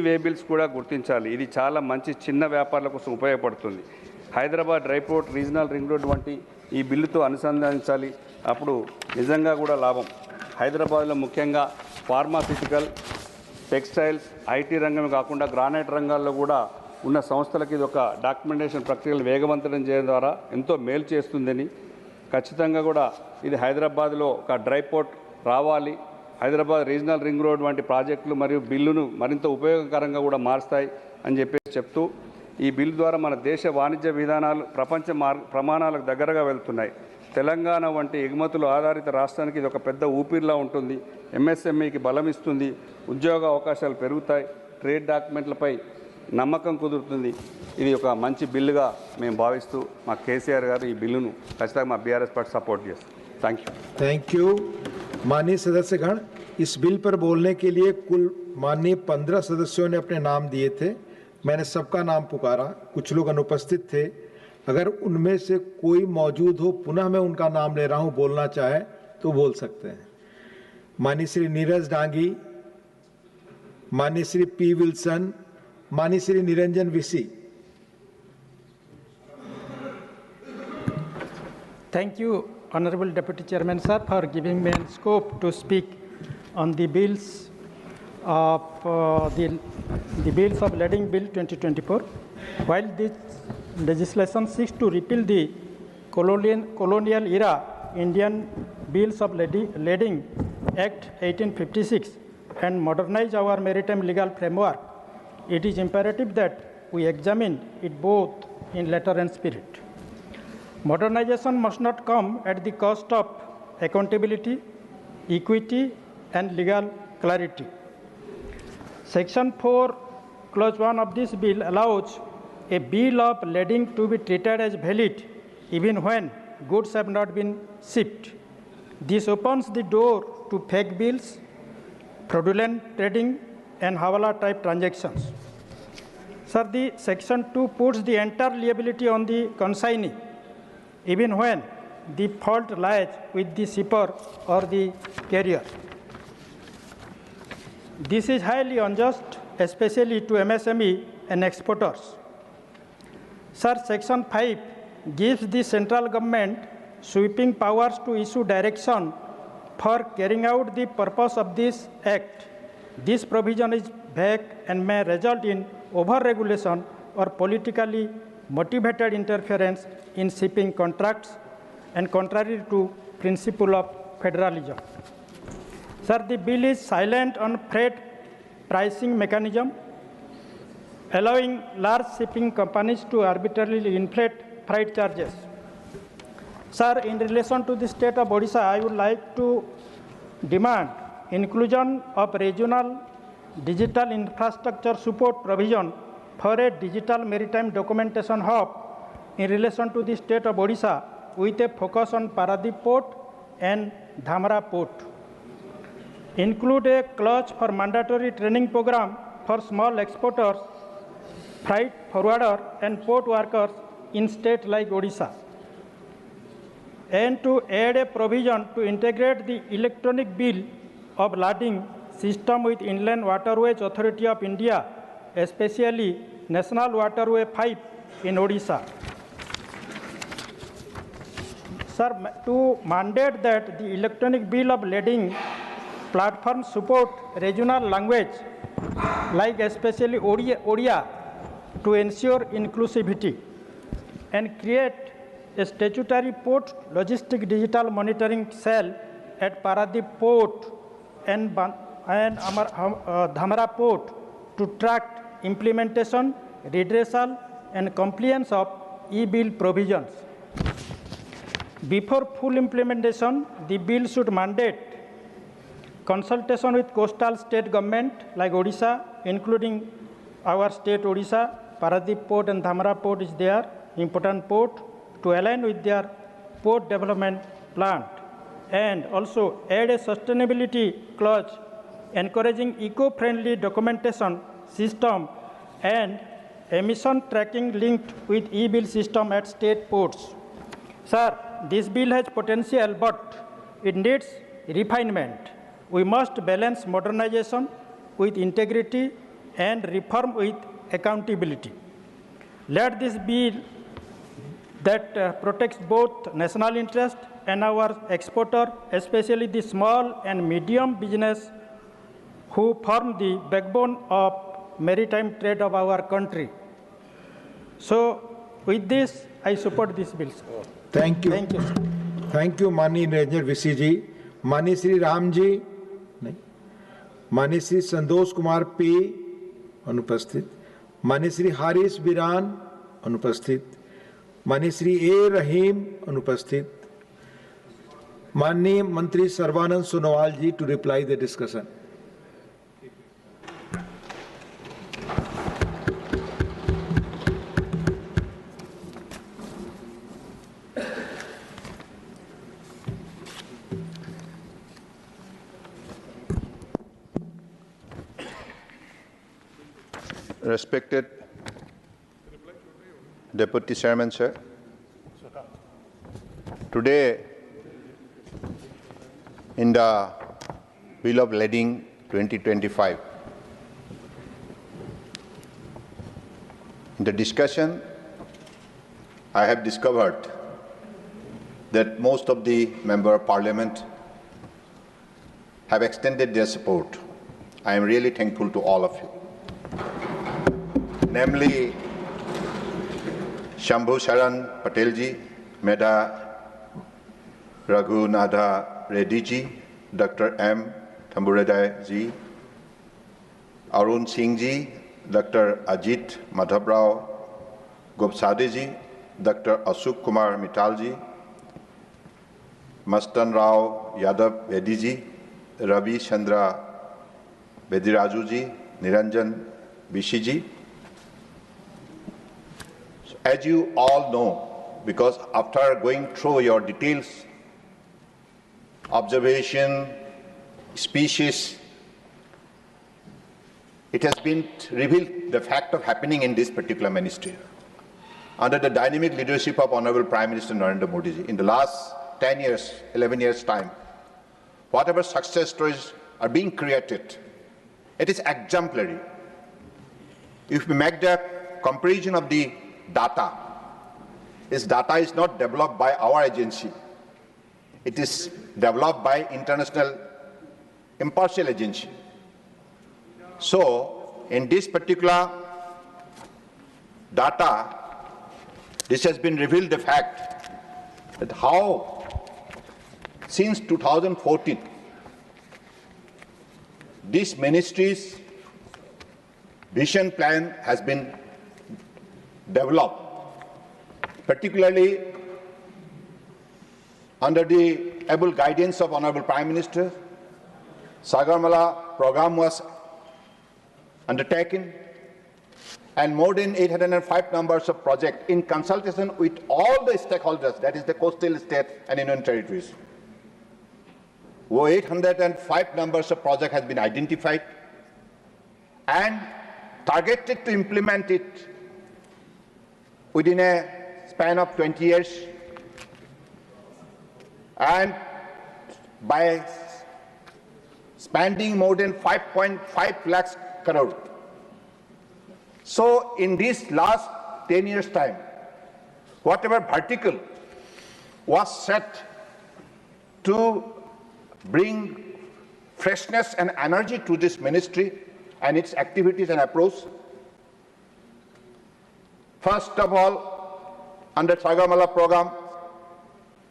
వే బిల్స్ కూడా గుర్తించాలి. ఇది చాలా మంచి చిన్న వ్యాపారుల కోసం ఉపయోగపడుతుంది. Hyderabad dry port, regional ring road వంటి ఈ బిల్లుతో అనుసంధానించాలి. అప్పుడు నిజంగా కూడా లాభం. హైదరాబాద్లో ముఖ్యంగా ఫార్మాసిటికల్, టెక్స్టైల్స్, ఐటీ రంగం కాకుండా గ్రానైట్ రంగాల్లో కూడా ఉన్న సంస్థలకు ఇది ఒక డాక్యుమెంటేషన్ ప్రక్రియలు వేగవంతం చేయడం ద్వారా ఎంతో మేలు చేస్తుందని, ఖచ్చితంగా కూడా ఇది హైదరాబాద్లో ఒక డ్రైపోర్ట్ రావాలి. హైదరాబాద్ రీజనల్ రింగ్ రోడ్ వంటి ప్రాజెక్టులు మరియు బిల్లును మరింత ఉపయోగకరంగా కూడా మారుస్తాయి అని చెప్తూ ఈ బిల్లు ద్వారా మన దేశ వాణిజ్య విధానాలు ప్రపంచ ప్రమాణాలకు దగ్గరగా వెళ్తున్నాయి. తెలంగాణ వంటి ఎగుమతులు ఆధారిత రాష్ట్రానికి ఇది ఒక పెద్ద ఊపిరిలా ఉంటుంది. ఎంఎస్ఎంఈకి బలం ఇస్తుంది. ఉద్యోగ అవకాశాలు పెరుగుతాయి. ట్రేడ్ డాక్యుమెంట్లపై నమ్మకం కుదురుతుంది. ఇది ఒక మంచి బిల్లుగా మేము భావిస్తూ మా కేసీఆర్ గారు ఈ బిల్లును ఖచ్చితంగా మా బీఆర్ఎస్ పార్టీ సపోర్ట్ చేస్తాం. थैंक यू माननीय सदस्यगण। इस बिल पर बोलने के लिए कुल माननीय 15 सदस्यों ने अपने नाम दिए थे। मैंने सबका नाम पुकारा, कुछ लोग अनुपस्थित थे। अगर उनमें से कोई मौजूद हो, पुनः मैं उनका नाम ले रहा हूं, बोलना चाहे तो बोल सकते हैं। माननीय श्री नीरज डांगी, माननीय श्री पी विल्सन, माननीय Shri Niranjan विसी। Thank you, Honorable Deputy Chairman sir, for giving me a scope to speak on the bills of the bills of Lading Bill 2024. While this legislation seeks to repeal the colonial era Indian Bills of Lading Act 1856 and modernize our maritime legal framework, it is imperative that we examine it both in letter and spirit. Modernization must not come at the cost of accountability, equity, and legal clarity. Section 4, Clause 1 of this bill allows a bill of lading to be treated as valid even when goods have not been shipped. This opens the door to fake bills, fraudulent trading, and hawala type transactions. Sir, the Section 2 puts the entire liability on the consignee, even when the fault lies with the shipper or the carrier. This is highly unjust, especially to MSME and exporters. Sir, Section 5 gives the central government sweeping powers to issue direction for carrying out the purpose of this Act. This provision is vague and may result in over-regulation or politically motivated interference in shipping contracts and contrary to principle of federalism. Sir, the bill is silent on freight pricing mechanism, allowing large shipping companies to arbitrarily inflate freight charges. Sir, in relation to the state of Odisha, I would like to demand inclusion of regional digital infrastructure support provision for a digital maritime documentation hub in relation to the state of Odisha with a focus on Paradip Port and Dhamra Port. Include a clause for mandatory training program for small exporters, freight forwarder, and port workers in states like Odisha. And to add a provision to integrate the electronic bill of lading system with Inland Waterways Authority of India, especially National Waterway 5 in Odisha. Sir, to mandate that the electronic bill of lading platform support regional language, like especially Odia, to ensure inclusivity, and create a statutory port logistic digital monitoring cell at Paradip Port and Dhamra Port to track implementation, redressal, and compliance of e-bill provisions. Before full implementation, the bill should mandate consultation with coastal state government like Odisha, including our state Odisha. Paradip Port and Dhamra Port is there, important port, to align with their port development plan, and also add a sustainability clause encouraging eco-friendly documentation system and emission tracking linked with e-bill system at state ports. Sir, this bill has potential, but it needs refinement. We must balance modernization with integrity and reform with accountability. Let this bill that protects both national interest and our exporter, especially the small and medium business who form the backbone of maritime trade of our country. So, with this, I support this bill. Thank you. Thank you, sir. Thank you, माननीय निरंजन विसी जी. माननीय श्री राम जी नहीं. माननीय Shri Santosh Kumar P अनुपस्थित. माननीय श्री हारिस बिरान अनुपस्थित. माननीय श्री ए रहीम अनुपस्थित. माननीय मंत्री Sarbananda Sonowal ji to reply the discussion. Respected Deputy Chairman, sir. Today, in the Bill of Lading 2025, in the discussion, I have discovered that most of the Member of Parliament have extended their support. I am really thankful to all of you. Namely, Shambhu Sharan Patel ji, Medha Raghunatha Reddy ji, Dr. M. Tamburadai ji, Arun Singh ji, Dr. Ajit Madhavrao Gopsade ji, Dr. Ashok Kumar Mittalji, Mastan Rao Yadav Bediji, Ravi Chandra Bedirajuji, Niranjan Bishiji. As you all know, because after going through your details, observation, species, it has been revealed the fact of happening in this particular ministry. Under the dynamic leadership of Honorable Prime Minister Narendra Modi ji, in the last 10 years, 11 years' time, whatever success stories are being created, it is exemplary. If we make the comparison of the data, this data is not developed by our agency. It is developed by international impartial agency. So, in this particular data, this has been revealed the fact that how since 2014, this ministry's vision plan has been developed, particularly under the able guidance of Honorable Prime Minister. Sagarmala program was undertaken, and more than 805 numbers of projects in consultation with all the stakeholders, that is the coastal state and union territories. 805 numbers of projects has been identified and targeted to implement it within a span of 20 years, and by spending more than 5.5 lakhs crore. So in this last 10 years' time, whatever vertical was set to bring freshness and energy to this ministry and its activities and approach, first of all, under Sagarmala program,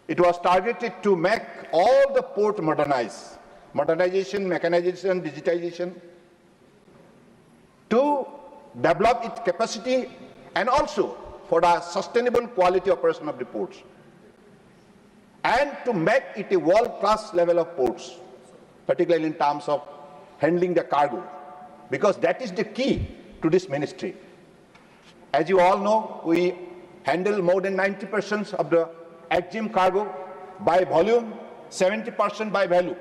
it was targeted to make all the port modernized. Modernization, mechanization, digitization, to develop its capacity and also for the sustainable quality operation of the ports, and to make it a world-class level of ports, particularly in terms of handling the cargo, because that is the key to this ministry. As you all know, we handle more than 90% of the EXIM cargo by volume, 70% by value.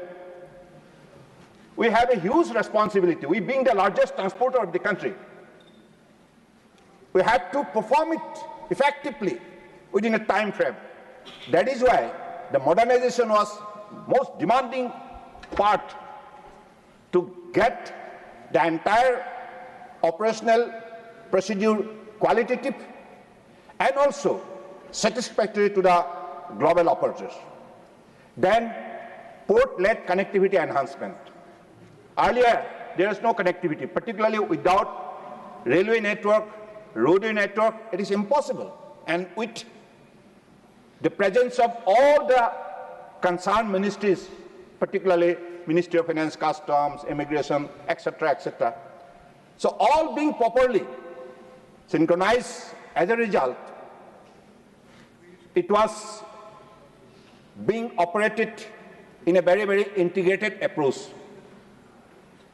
We have a huge responsibility. We being the largest transporter of the country, we have to perform it effectively within a time frame. That is why the modernization was most demanding part to get the entire operational procedure qualitative and also satisfactory to the global operators. Then port-led connectivity enhancement. Earlier, there is no connectivity, particularly without railway network, roadway network, it is impossible. And with the presence of all the concerned ministries, particularly Ministry of Finance, Customs, Immigration, etc., etc. So all being properly synchronized, as a result, it was being operated in a very, very integrated approach.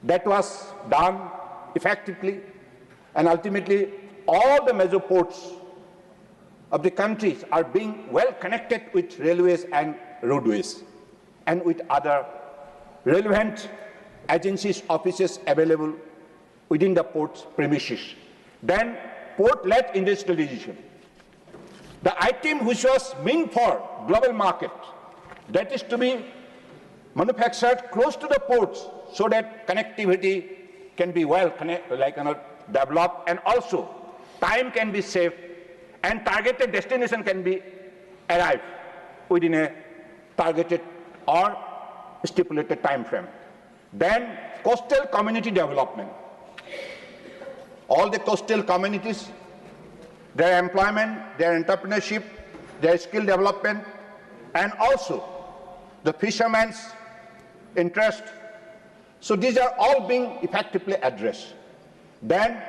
That was done effectively, and ultimately all the major ports of the countries are being well connected with railways and roadways and with other relevant agencies, offices available within the port's premises. Then port-led industrialization. The item which was meant for global market, that is to be manufactured close to the ports so that connectivity can be well developed, and also time can be saved and targeted destination can be arrived within a targeted or stipulated time frame. Then coastal community development. All the coastal communities, their employment, their entrepreneurship, their skill development, and also the fishermen's interest. So these are all being effectively addressed. Then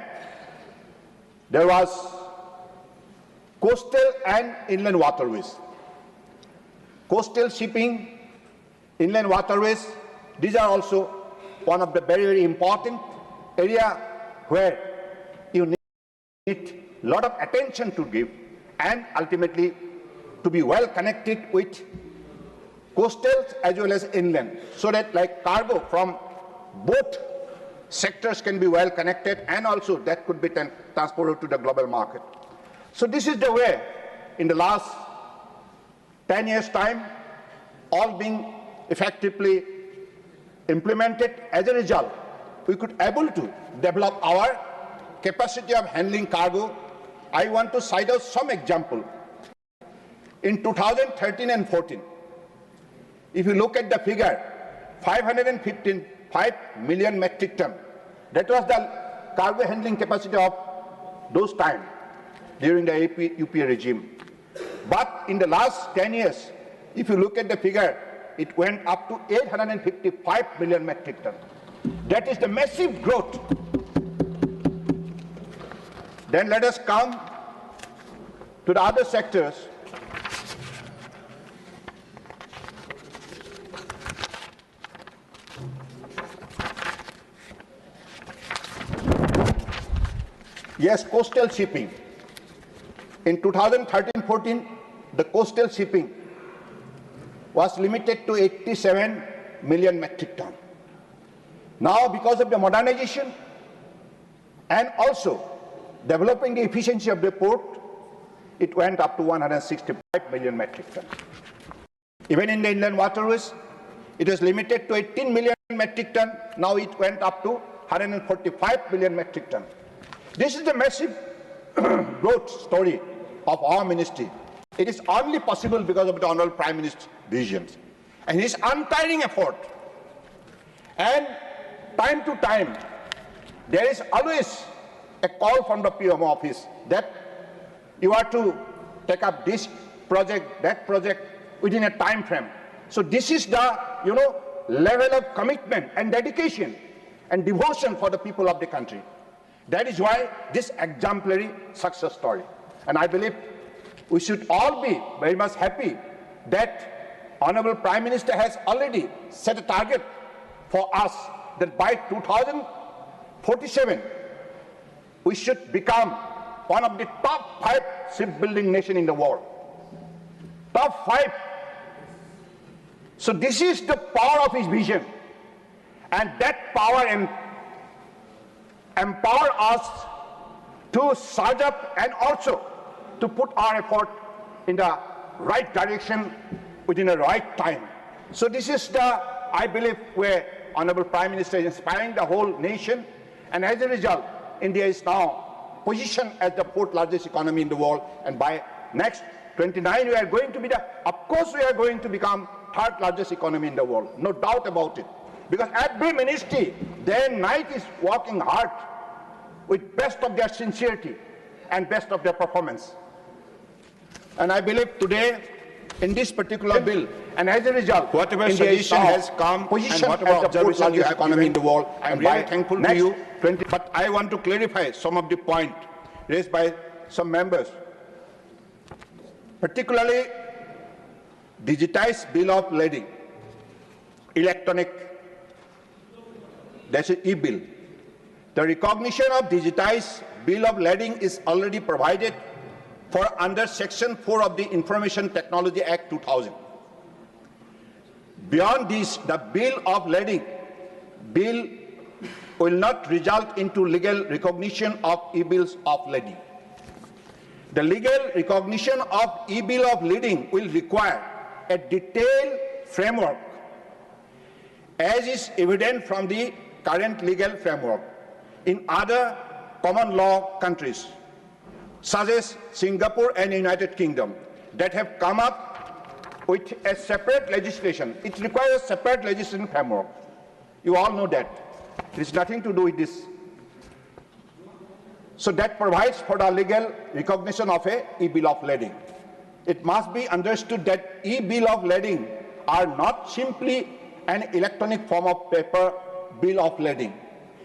there was coastal and inland waterways. Coastal shipping, inland waterways, these are also one of the very, very important area where you need a lot of attention to give and ultimately to be well connected with coastal as well as inland, so that like cargo from both sectors can be well connected and also that could be transported to the global market. So this is the way in the last 10 years' time, all being effectively implemented. As a result, we could able to develop our capacity of handling cargo. I want to cite out some example. In 2013 and 14, if you look at the figure, 5 million metric ton, that was the cargo handling capacity of those time during the UPA regime. But in the last 10 years, if you look at the figure, it went up to 855 million metric ton. That is the massive growth. Then let us come to the other sectors. Yes, coastal shipping. In 2013-14, the coastal shipping was limited to 87 million metric ton. Now, because of the modernization and also developing the efficiency of the port, it went up to 165 million metric ton. Even in the inland waterways, it was limited to 18 million metric ton. Now it went up to 145 million metric ton. This is the massive growth story of our ministry. It is only possible because of the Honorable Prime Minister's visions and his untiring effort. And time to time, there is always a call from the PMO office that you are to take up this project, that project within a time frame. So this is the, level of commitment and dedication and devotion for the people of the country. That is why this exemplary success story. And I believe we should all be very much happy that Honorable Prime Minister has already set a target for us that by 2047, we should become one of the top 5 shipbuilding nations in the world. Top 5. So this is the power of his vision. And that power empower us to surge up and also to put our effort in the right direction within the right time. So this is the, I believe, where Honorable Prime Minister is inspiring the whole nation. And as a result, India is now positioned as the 4th largest economy in the world. And by next 29, we are going to be of course we are going to become 3rd largest economy in the world. No doubt about it. Because every ministry, day and night is working hard with best of their sincerity and best of their performance. And I believe today, in this particular bill, and as a result, whatever suggestion has come, position as the 4th largest economy in the world, I am very thankful to you. But I want to clarify some of the points raised by some members, particularly digitized bill of lading, electronic, that's an e-bill. The recognition of digitized bill of lading is already provided for under Section 4 of the Information Technology Act 2000. Beyond this, the bill of lading bill will not result into legal recognition of e-bills of lading. The legal recognition of e-bill of lading will require a detailed framework, as is evident from the current legal framework in other common law countries, such as Singapore and United Kingdom, that have come up with a separate legislation. It requires a separate legislation framework. You all know that. It has nothing to do with this. So that provides for the legal recognition of a e-bill of lading. It must be understood that e-bill of lading are not simply an electronic form of paper bill of lading.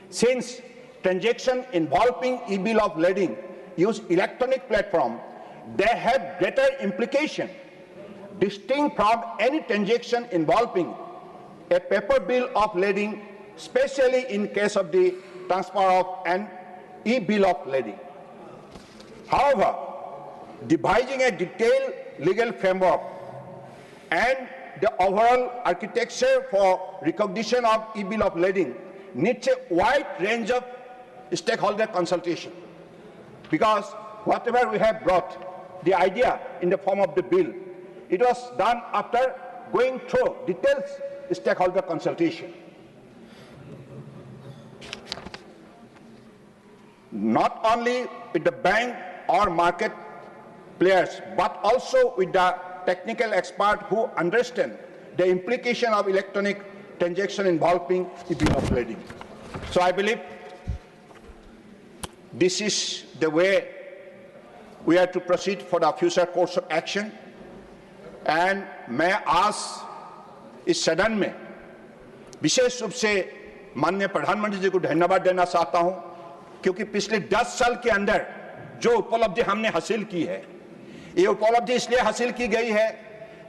Since transaction involving e-bill of lading use electronic platform, they have greater implication, distinct from any transaction involving a paper bill of lading, especially in case of the transfer of an e-bill of lading. However, devising a detailed legal framework and the overall architecture for recognition of e-bill of lading needs a wide range of stakeholder consultation, because whatever we have brought, the idea in the form of the bill, it was done after going through detailed stakeholder consultation. Not only with the bank or market players, but also with the technical experts who understand the implication of electronic transaction involving e-bill of lading. So I believe this is the way we are to proceed for the future course of action. And मैं आज इस सदन में विशेष रूप से माननीय प्रधानमंत्री जी को धन्यवाद देना चाहता हूं, क्योंकि पिछले 10 साल के अंदर जो उपलब्धि हमने हासिल की है, ये उपलब्धि इसलिए हासिल की गई है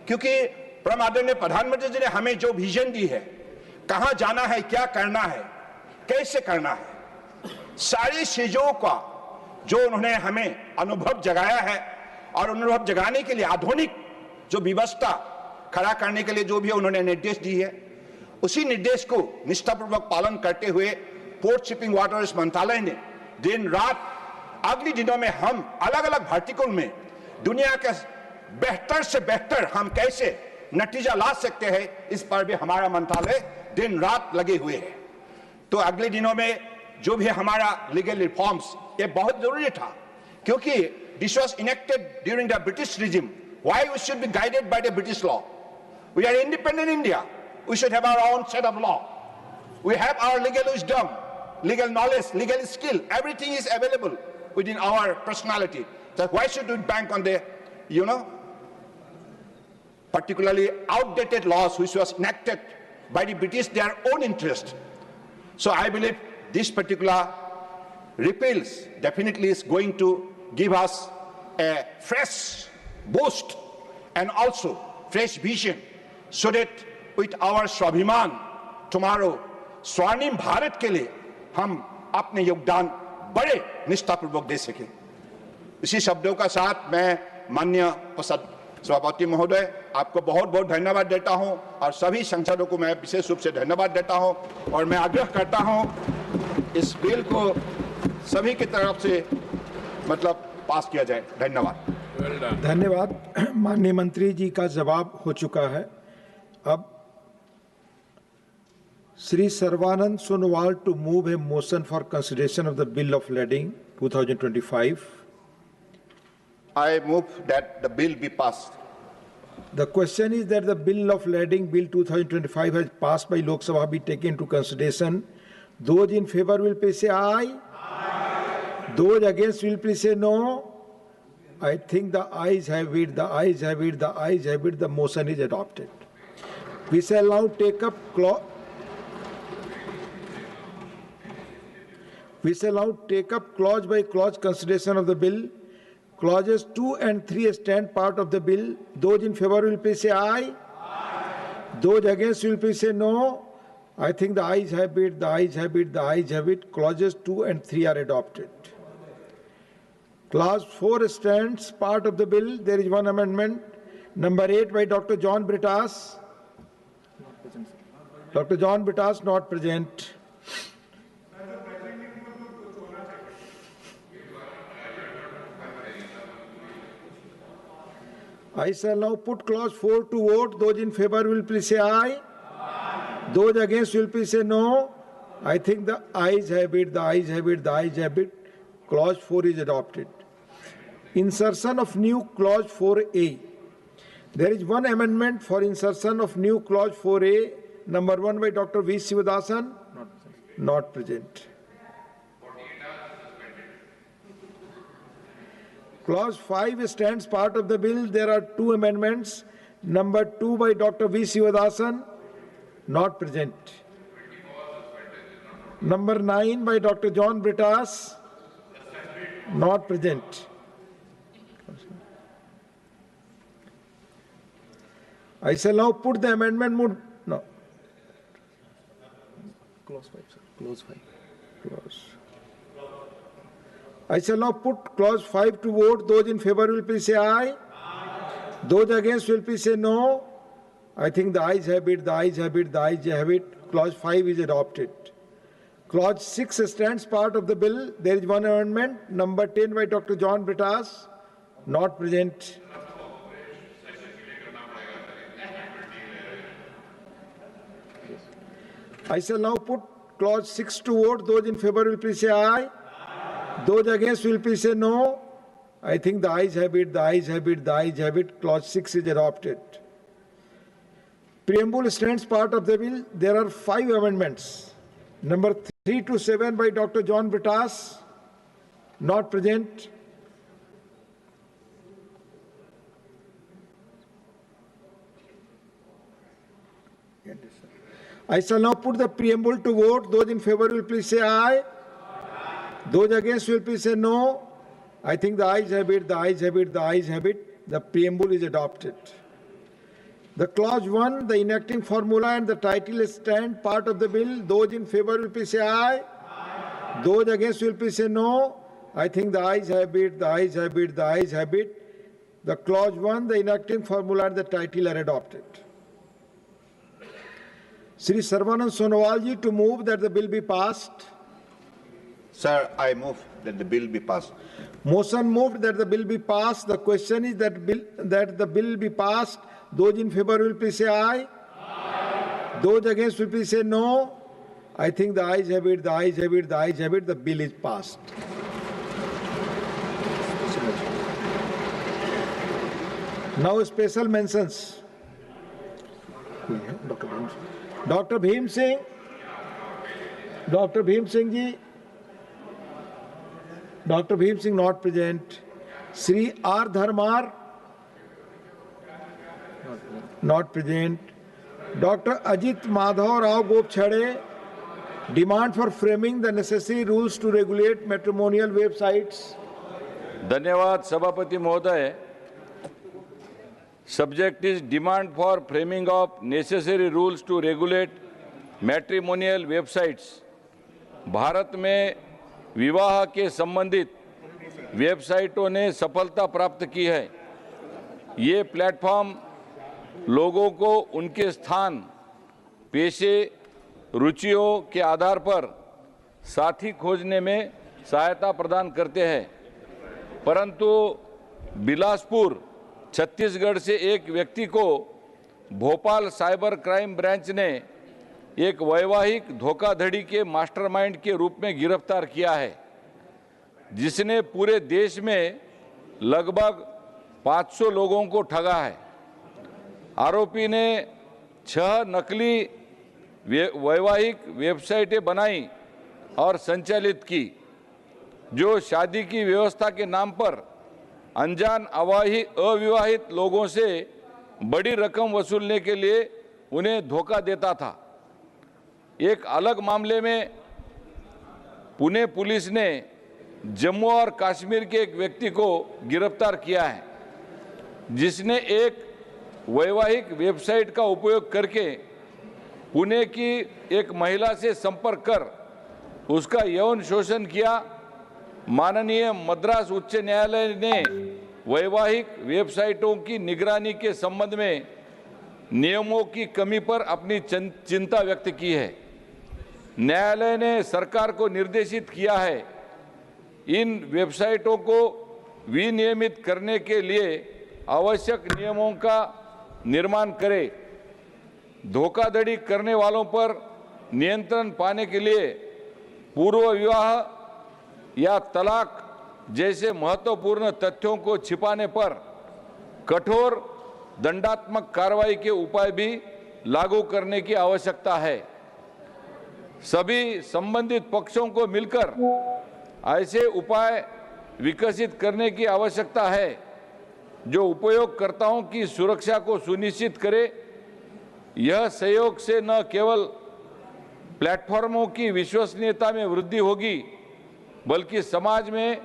क्योंकि परम आदरणीय प्रधानमंत्री जी ने हमें जो विजन दी है, कहां जाना है, क्या करना है, कैसे करना है, सारी चीजों का जो उन्होंने हमें अनुभव जगाया है, और अनुभव जगाने के लिए आधुनिक जो व्यवस्था खड़ा करने के लिए जो भी उन्होंने निर्देश दी है, उसी निर्देश को निष्ठापूर्वक पालन करते हुए पोर्ट शिपिंग वाटर्स मंत्रालय ने दिन रात अगले दिनों में हम अलग अलग वर्टिकल में दुनिया के बेहतर से बेहतर हम कैसे नतीजा ला सकते हैं, इस पर भी हमारा मंत्रालय दिन रात लगे हुए है। तो अगले दिनों में जो भी हमारा लीगल रिफॉर्म्स, ये बहुत जरूरी था, क्योंकि this was enacted during the British regime. Why we should be guided by the British law? We are independent India. We should have our own set of law. We have our legal wisdom, legal knowledge, legal skill. Everything is available within our personality. So why should we bank on the, particularly outdated laws which was enacted by the British, their own interest? So I believe this particular repeals definitely is going to give us a fresh boost and also fresh vision, so that with our स्वाभिमान tomorrow स्वर्णिम भारत के लिए हम अपने योगदान बड़े निष्ठापूर्वक दे सकें. इसी शब्दों का साथ मैं माननीय सभापति महोदय आपको बहुत बहुत धन्यवाद देता हूं, और सभी सांसदों को मैं विशेष रूप से धन्यवाद देता हूं, और मैं आग्रह करता हूं इस बिल को सभी की तरफ से पास किया जाए. धन्यवाद. धन्यवाद. माननीय मंत्री जी का जवाब हो चुका है. अब Shri Sarbananda Sonowal to move a motion for consideration of the bill of lading 2025. I move that the bill be passed. The question is that the bill of lading bill 2025 has passed by Lok Sabha be taken into consideration. Those in favor will please say aye. Aye. Those against will please say no. I think the ayes have it, the ayes have it, the ayes have it, the motion is adopted. We shall now take up clause by clause consideration of the bill. Clauses 2 and 3 stand part of the bill. Those in favor will please say aye. Aye. Those against will please say no. I think the ayes have it, the ayes have it, the ayes have it. Clauses 2 and 3 are adopted. Clause 4 stands part of the bill. There is one amendment, number 8 by Dr. John Brittas. Dr. John Brittas not present. I shall now put clause 4 to vote. Those in favor will please say aye. Aye. Those against will please say no. I think the ayes have it, the ayes have it, the ayes have it. Clause 4 is adopted. Insertion of new clause 4A. There is one amendment for insertion of new clause 4A. Number 1 by Dr. V. Sivadasan. Not present. Clause 5 stands part of the bill. There are 2 amendments. Number 2 by Dr. V. Sivadasan. Not present. Number 9 by Dr. John Brittas. Not present. I shall now put the amendment moved. No. Clause 5, sir. Clause 5. Clause. I shall now put clause 5 to vote. Those in favor will please say aye. Those against will please say no. I think the ayes have it, the ayes have it, the ayes have it. Clause 5 is adopted. Clause 6 stands part of the bill. There is one amendment, number 10 by Dr. John Britas, not present. I shall now put clause 6 to vote. Those in favor will please say aye. Those against will please say no. I think the ayes have it, the ayes have it, the ayes have it. Clause 6 is adopted. Preamble stands part of the bill. There are 5 amendments. Number 3 to 7 by Dr. John Britas, not present. I shall now put the preamble to vote. Those in favor will please say aye. Those against will please say no. I think the ayes have it, the ayes have it, the ayes have it. The preamble is adopted. The clause 1, the enacting formula and the title stand part of the bill. Those in favor will please say aye. Those against will please say no. I think the ayes have it, the ayes have it, the ayes have it. The clause 1, the enacting formula and the title are adopted. Shri Sarvanand Sonowal ji to move that the bill be passed. Sir, I move that the bill be passed. Motion moved that the bill be passed. The question is that the bill be passed. Those in favor will please say aye. Aye. Those against will please say no. I think the ayes have it, the ayes have it, the ayes have it. The bill is passed. Now special mentions. Dr. Bhim Singh. Dr. Bhim Singh ji. Dr. Bhim Singh not present. Sri R. Dharmar. Not present. Dr. Ajit Madhav Rao Gopchade. Demand for framing the necessary rules to regulate matrimonial websites. धन्यवाद सभापति महोदय. Subject is demand for framing of necessary rules to regulate matrimonial websites. Bharat में विवाह के संबंधित वेबसाइटों ने सफलता प्राप्त की है. ये प्लेटफॉर्म लोगों को उनके स्थान, पेशे, रुचियों के आधार पर साथी खोजने में सहायता प्रदान करते हैं. परंतु बिलासपुर, छत्तीसगढ़ से एक व्यक्ति को भोपाल साइबर क्राइम ब्रांच ने एक वैवाहिक धोखाधड़ी के मास्टरमाइंड के रूप में गिरफ्तार किया है, जिसने पूरे देश में लगभग 500 लोगों को ठगा है. आरोपी ने 6 नकली वैवाहिक वेबसाइटें बनाई और संचालित की, जो शादी की व्यवस्था के नाम पर अनजान अविवाहित लोगों से बड़ी रकम वसूलने के लिए उन्हें धोखा देता था. एक अलग मामले में पुणे पुलिस ने जम्मू और कश्मीर के एक व्यक्ति को गिरफ्तार किया है, जिसने एक वैवाहिक वेबसाइट का उपयोग करके पुणे की एक महिला से संपर्क कर उसका यौन शोषण किया. माननीय मद्रास उच्च न्यायालय ने वैवाहिक वेबसाइटों की निगरानी के संबंध में नियमों की कमी पर अपनी चिंता व्यक्त की है. न्यायालय ने सरकार को निर्देशित किया है इन वेबसाइटों को विनियमित करने के लिए आवश्यक नियमों का निर्माण करे. धोखाधड़ी करने वालों पर नियंत्रण पाने के लिए पूर्व विवाह या तलाक जैसे महत्वपूर्ण तथ्यों को छिपाने पर कठोर दंडात्मक कार्रवाई के उपाय भी लागू करने की आवश्यकता है. सभी संबंधित पक्षों को मिलकर ऐसे उपाय विकसित करने की आवश्यकता है जो उपयोगकर्ताओं की सुरक्षा को सुनिश्चित करे. यह सहयोग से न केवल प्लेटफॉर्मों की विश्वसनीयता में वृद्धि होगी, बल्कि समाज में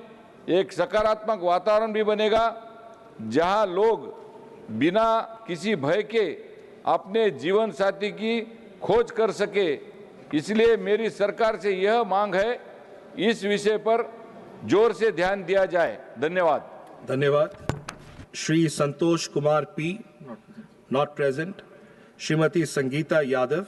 एक सकारात्मक वातावरण भी बनेगा, जहां लोग बिना किसी भय के अपने जीवन साथी की खोज कर सके। इसलिए मेरी सरकार से यह मांग है, इस विषय पर जोर से ध्यान दिया जाए। धन्यवाद। धन्यवाद। Shri Santosh Kumar P, not present. Shrimati Sangeeta Yadav.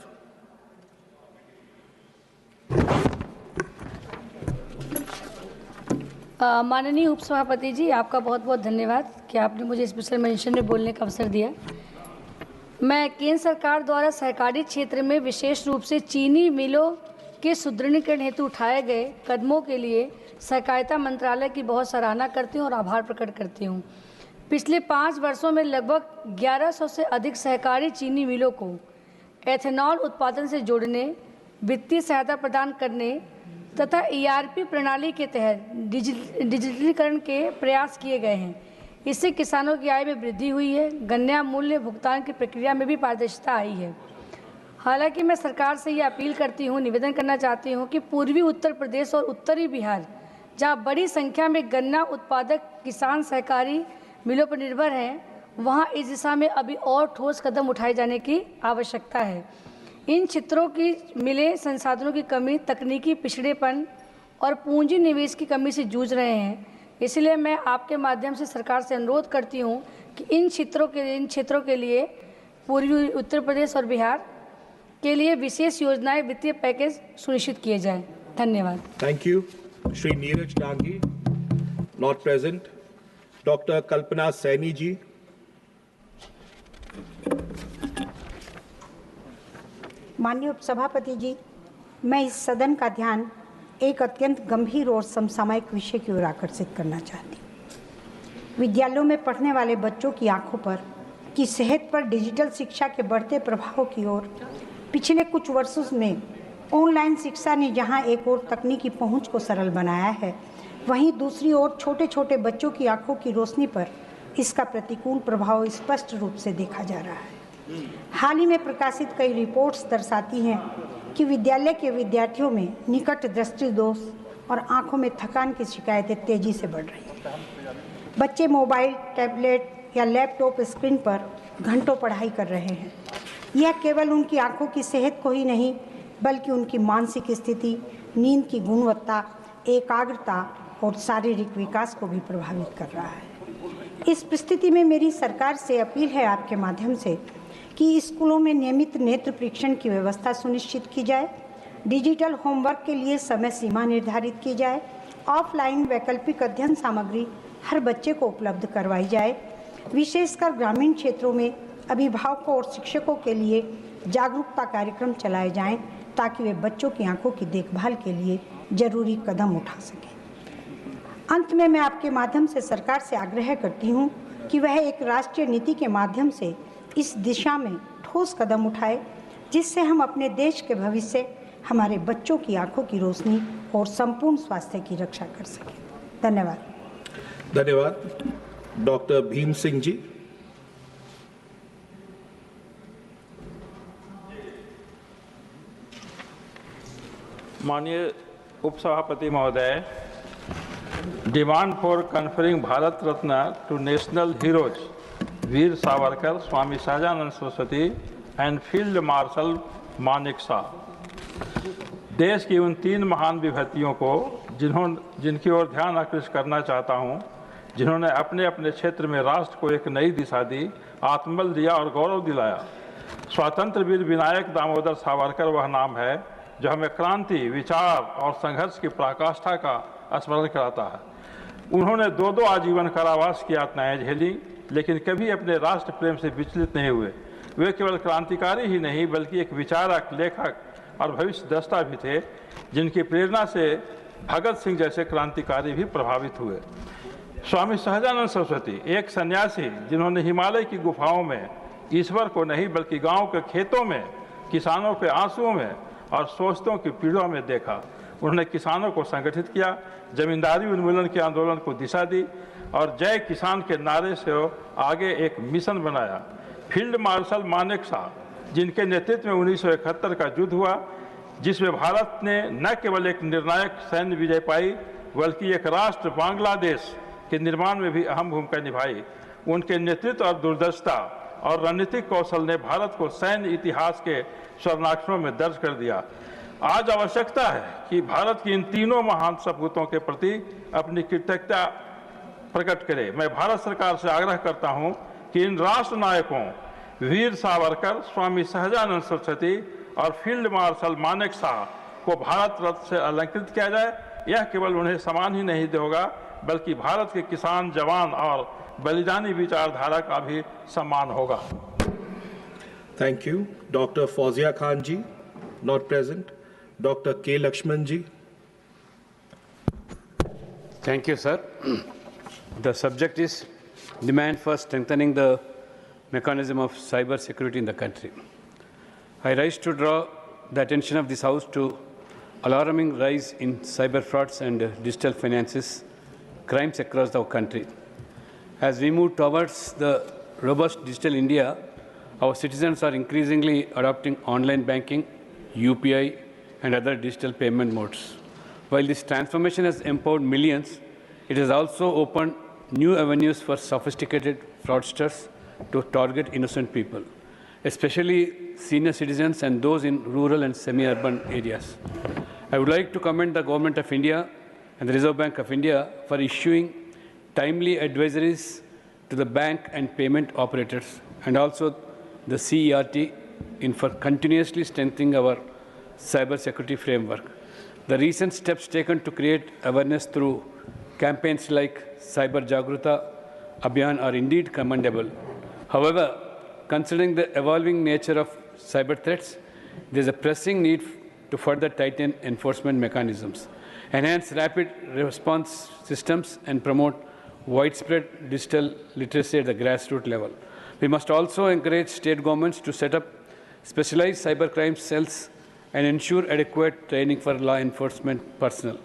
माननीय उपसभापति जी, आपका बहुत बहुत धन्यवाद कि आपने मुझे स्पेशल मेंशन में बोलने का अवसर दिया। मैं केंद्र सरकार द्वारा सहकारी क्षेत्र में विशेष रूप से चीनी मिलों के सुदृढ़ीकरण हेतु उठाए गए कदमों के लिए सहकारिता मंत्रालय की बहुत सराहना करती हूँ और आभार प्रकट करती हूँ। पिछले 5 वर्षों में लगभग 1100 से अधिक सहकारी चीनी मिलों को एथेनॉल उत्पादन से जोड़ने, वित्तीय सहायता प्रदान करने तथा ERP प्रणाली के तहत डिजिटलीकरण के प्रयास किए गए हैं। इससे किसानों की आय में वृद्धि हुई है। गन्ना मूल्य भुगतान की प्रक्रिया में भी पारदर्शिता आई है। हालांकि मैं सरकार से ये अपील करती हूँ, निवेदन करना चाहती हूँ कि पूर्वी उत्तर प्रदेश और उत्तरी बिहार, जहाँ बड़ी संख्या में गन्ना उत्पादक किसान सहकारी मिलों पर निर्भर हैं, वहाँ इस दिशा में अभी और ठोस कदम उठाए जाने की आवश्यकता है। इन क्षेत्रों की मिलें संसाधनों की कमी, तकनीकी पिछड़ेपन और पूंजी निवेश की कमी से जूझ रहे हैं। इसलिए मैं आपके माध्यम से सरकार से अनुरोध करती हूं कि इन क्षेत्रों के लिए पूर्वी उत्तर प्रदेश और बिहार के लिए विशेष योजनाएं, वित्तीय पैकेज सुनिश्चित किए जाएं। धन्यवाद। Thank you. Shri Neeraj Dangi, not present. Doctor Kalpana Saini ji. माननीय उपसभापति जी, मैं इस सदन का ध्यान एक अत्यंत गंभीर और समसामयिक विषय की ओर आकर्षित करना चाहती हूँ। विद्यालयों में पढ़ने वाले बच्चों की आंखों पर की सेहत पर डिजिटल शिक्षा के बढ़ते प्रभाव की ओर पिछले कुछ वर्षों में ऑनलाइन शिक्षा ने जहां एक ओर तकनीकी पहुंच को सरल बनाया है, वहीं दूसरी ओर छोटे छोटे बच्चों की आंखों की रोशनी पर इसका प्रतिकूल प्रभाव स्पष्ट रूप से देखा जा रहा है। हाल ही में प्रकाशित कई रिपोर्ट्स दर्शाती हैं कि विद्यालय के विद्यार्थियों में निकट दृष्टि दोष और आंखों में थकान की शिकायतें तेजी से बढ़ रही हैं। बच्चे मोबाइल, टैबलेट या लैपटॉप स्क्रीन पर घंटों पढ़ाई कर रहे हैं। यह केवल उनकी आंखों की सेहत को ही नहीं, बल्कि उनकी मानसिक स्थिति, नींद की गुणवत्ता, एकाग्रता और शारीरिक विकास को भी प्रभावित कर रहा है। इस परिस्थिति में मेरी सरकार से अपील है आपके माध्यम से कि स्कूलों में नियमित नेत्र परीक्षण की व्यवस्था सुनिश्चित की जाए, डिजिटल होमवर्क के लिए समय सीमा निर्धारित की जाए, ऑफलाइन वैकल्पिक अध्ययन सामग्री हर बच्चे को उपलब्ध करवाई जाए। विशेषकर ग्रामीण क्षेत्रों में अभिभावकों और शिक्षकों के लिए जागरूकता कार्यक्रम चलाए जाएं, ताकि वे बच्चों की आंखों की देखभाल के लिए जरूरी कदम उठा सकें। अंत में मैं आपके माध्यम से सरकार से आग्रह करती हूं कि वह एक राष्ट्रीय नीति के माध्यम से इस दिशा में ठोस कदम उठाए, जिससे हम अपने देश के भविष्य, हमारे बच्चों की आंखों की रोशनी और संपूर्ण स्वास्थ्य की रक्षा कर सकें। धन्यवाद। धन्यवाद। डॉक्टर भीम सिंह जी। माननीय उपसभापति महोदय, demand for conferring Bharat Ratna to national heroes Veer Savarkar, Swami Sahajanand Saraswati and field marshal Manek Shaw. देश की उन 3 महान विभूतियों को जिनकी ओर ध्यान आकृष्ट करना चाहता हूं, जिन्होंने अपने अपने क्षेत्र में राष्ट्र को एक नई दिशा दी, आत्मबल दिया और गौरव दिलाया। स्वतंत्र वीर विनायक दामोदर सावरकर वह नाम है जो हमें क्रांति, विचार और संघर्ष की पराकाष्ठा का स्मरण कराता है। उन्होंने 2 आजीवन कारावास की यातनाएं झेली, लेकिन कभी अपने राष्ट्र प्रेम से विचलित नहीं हुए। वे केवल क्रांतिकारी ही नहीं, बल्कि एक विचारक, लेखक और भविष्य द्रष्टा भी थे, जिनकी प्रेरणा से भगत सिंह जैसे क्रांतिकारी भी प्रभावित हुए। स्वामी सहजानंद सरस्वती एक सन्यासी, जिन्होंने हिमालय की गुफाओं में ईश्वर को नहीं, बल्कि गांव के खेतों में, किसानों के आंसुओं में और शोषितों की पीड़ाओं में देखा। उन्होंने किसानों को संगठित किया, जमींदारी उन्मूलन के आंदोलन को दिशा दी और जय किसान के नारे से आगे एक मिशन बनाया। फील्ड मार्शल मानेक शॉ, जिनके नेतृत्व में 1971 का युद्ध हुआ, जिसमें भारत ने न केवल एक निर्णायक सैन्य विजय पाई, बल्कि एक राष्ट्र बांग्लादेश के निर्माण में भी अहम भूमिका निभाई। उनके नेतृत्व और दूरदर्शिता और रणनीतिक कौशल ने भारत को सैन्य इतिहास के स्वर्णाक्षरों में दर्ज कर दिया। आज आवश्यकता है कि भारत की इन तीनों महान सपूतों के प्रति अपनी कृतज्ञता प्रकट करे। मैं भारत सरकार से आग्रह करता हूं कि इन राष्ट्र नायकों वीर सावरकर, स्वामी सहजानंद सरस्वती और फील्ड मार्शल मानेक शाह को भारत रत्न से अलंकृत किया जाए। यह केवल उन्हें सम्मान ही नहीं देगा, बल्कि भारत के किसान, जवान और बलिदानी विचारधारा का भी सम्मान होगा। Thank you. Dr. Fauzia Khan ji, not present. Dr. K. Lakshman ji. Thank you, sir. The subject is demand for strengthening the mechanism of cyber security in the country. I rise to draw the attention of this House to alarming rise in cyber frauds and digital finances crimes across the country. As we move towards the robust digital India, our citizens are increasingly adopting online banking, UPI, and other digital payment modes. While this transformation has empowered millions, it has also opened new avenues for sophisticated fraudsters to target innocent people, especially senior citizens and those in rural and semi-urban areas. I would like to commend the Government of India and the Reserve Bank of India for issuing timely advisories to the bank and payment operators, and also the CERT for continuously strengthening our cyber security framework. The recent steps taken to create awareness through campaigns like Cyber Jagruta Abhiyan are indeed commendable. However, considering the evolving nature of cyber threats, there is a pressing need to further tighten enforcement mechanisms, enhance rapid response systems, and promote widespread digital literacy at the grassroots level. We must also encourage state governments to set up specialized cybercrime cells and ensure adequate training for law enforcement personnel.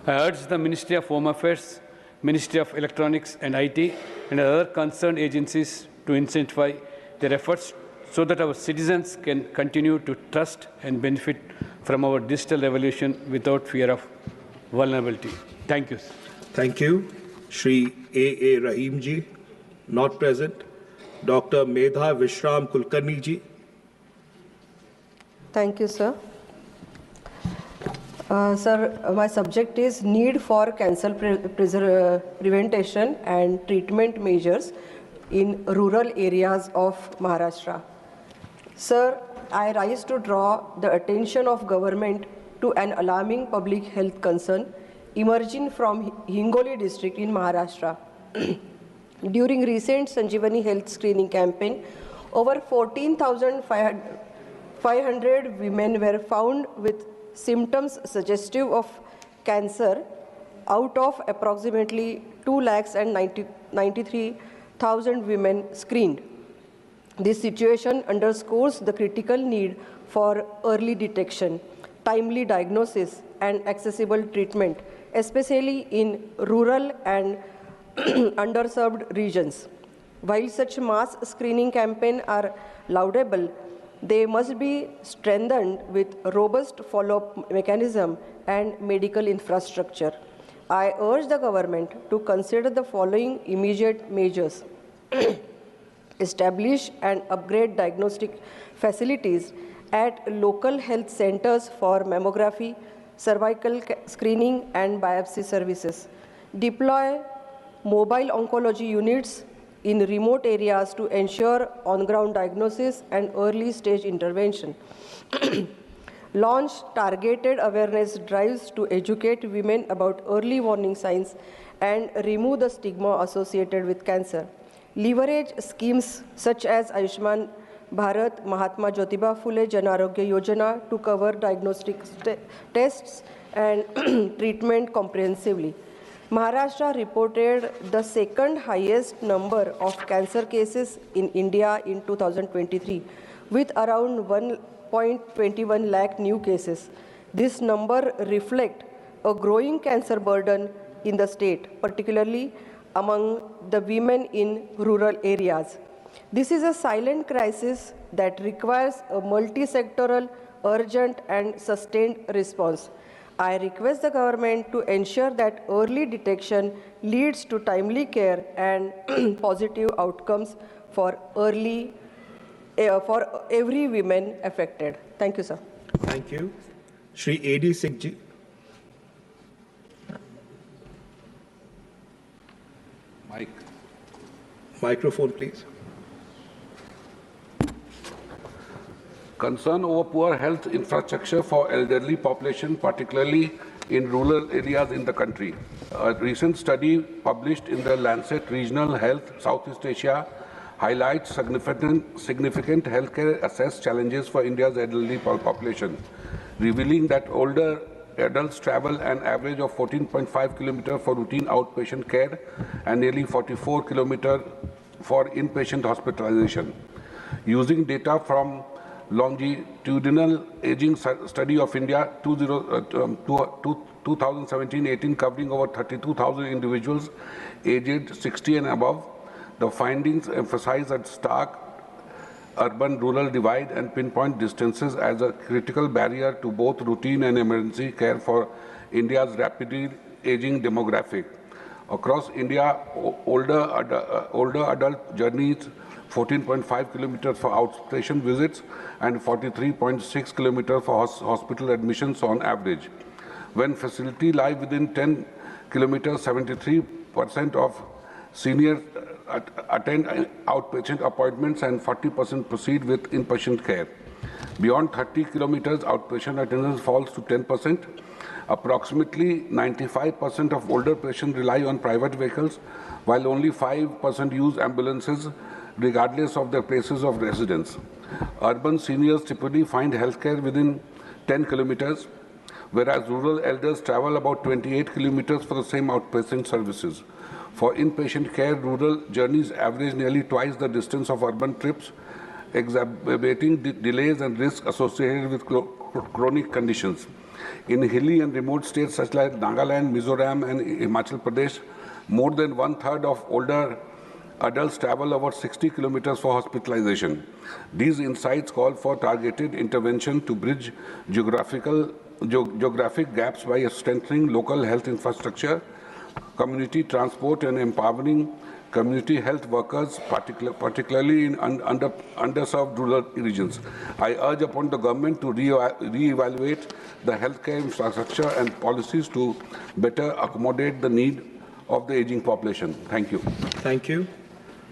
I urge the Ministry of Home Affairs, Ministry of Electronics and IT, and other concerned agencies to intensify their efforts so that our citizens can continue to trust and benefit from our digital revolution without fear of vulnerability. Thank you. Thank you. Shri A. Rahim ji, not present. Dr. Medha Vishram Kulkarni ji. Thank you, sir. Sir, my subject is need for cancer prevention and treatment measures in rural areas of Maharashtra. Sir, I rise to draw the attention of government to an alarming public health concern emerging from Hingoli district in Maharashtra. During recent Sanjeevani health screening campaign, over 14,500 women were found with symptoms suggestive of cancer out of approximately 2,93,000 women screened. This situation underscores the critical need for early detection, timely diagnosis, and accessible treatment, especially in rural and underserved regions. While such mass screening campaigns are laudable, they must be strengthened with robust follow-up mechanism and medical infrastructure. I urge the government to consider the following immediate measures. Establish and upgrade diagnostic facilities at local health centers for mammography, cervical screening, and biopsy services. Deploy mobile oncology units in remote areas to ensure on-ground diagnosis and early-stage intervention. Launch targeted awareness drives to educate women about early warning signs and remove the stigma associated with cancer. Leverage schemes such as Ayushman Bharat, Mahatma Jyotiba Phule Jan Arogya Yojana to cover diagnostic tests and treatment comprehensively. Maharashtra reported the second highest number of cancer cases in India in 2023, with around 1.21 lakh new cases. This number reflects a growing cancer burden in the state, particularly among the women in rural areas. This is a silent crisis that requires a multi-sectoral, urgent, and sustained response. I request the government to ensure that early detection leads to timely care and positive outcomes for early for every woman affected. Thank you, sir. Thank you. Shri A.D. Singh ji. Microphone, please. Concern over poor health infrastructure for elderly population, particularly in rural areas in the country. A recent study published in the Lancet Regional Health Southeast Asia highlights significant healthcare access challenges for India's elderly population, revealing that older adults travel an average of 14.5 kilometers for routine outpatient care and nearly 44 kilometers for inpatient hospitalization. Using data from Longitudinal Aging Study of India 2017-18 covering over 32,000 individuals aged 60 and above, the findings emphasize a stark urban-rural divide and pinpoint distances as a critical barrier to both routine and emergency care for India's rapidly aging demographic. Across India, older adult journeys 14.5 kilometers for outpatient visits and 43.6 kilometers for hospital admissions on average. When facilities lie within 10 kilometers, 73% of seniors attend outpatient appointments and 40% proceed with inpatient care. Beyond 30 kilometers, outpatient attendance falls to 10%. Approximately 95% of older patients rely on private vehicles, while only 5% use ambulances, regardless of their places of residence. Urban seniors typically find healthcare within 10 kilometers, whereas rural elders travel about 28 kilometers for the same outpatient services. For inpatient care, rural journeys average nearly twice the distance of urban trips, exacerbating delays and risks associated with chronic conditions. In hilly and remote states such as Nagaland, Mizoram, and Himachal Pradesh, more than one-third of older adults travel over 60 kilometers for hospitalization. These insights call for targeted intervention to bridge geographic gaps by strengthening local health infrastructure, community transport, and empowering community health workers, particularly in underserved rural regions. I urge upon the government to re-evaluate the healthcare infrastructure and policies to better accommodate the need of the aging population. Thank you. Thank you.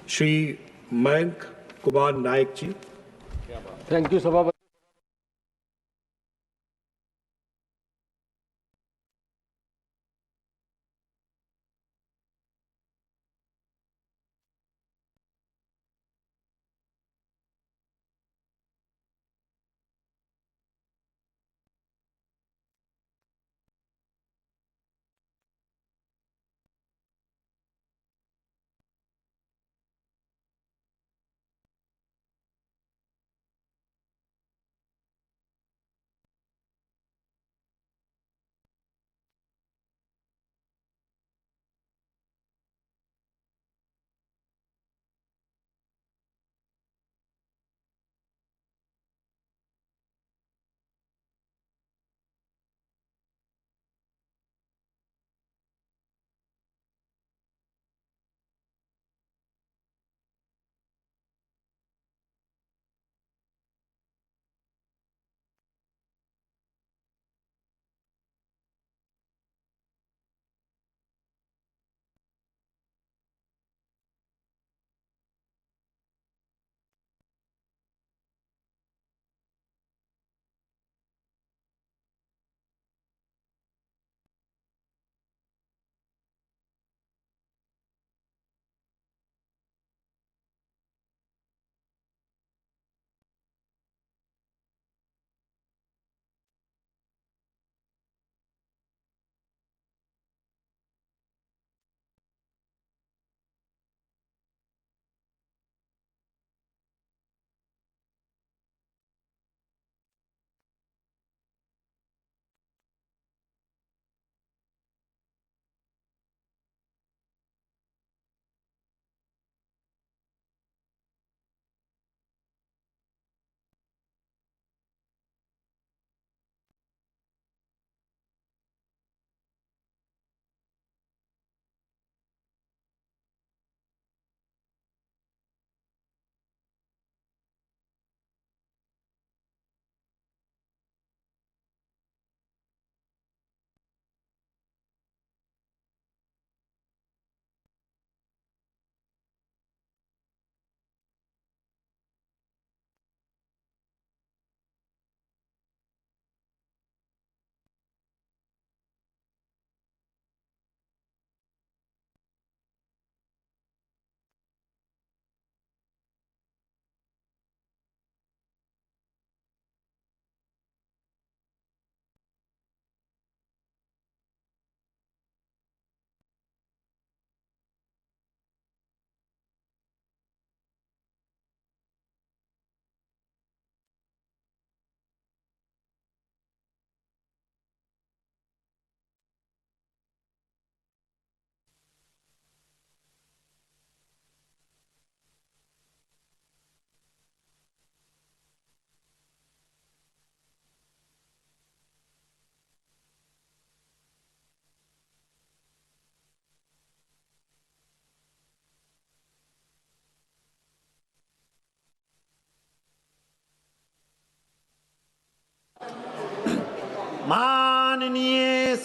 Shri Mayank Kumar Naik ji. Thank you, Sabha.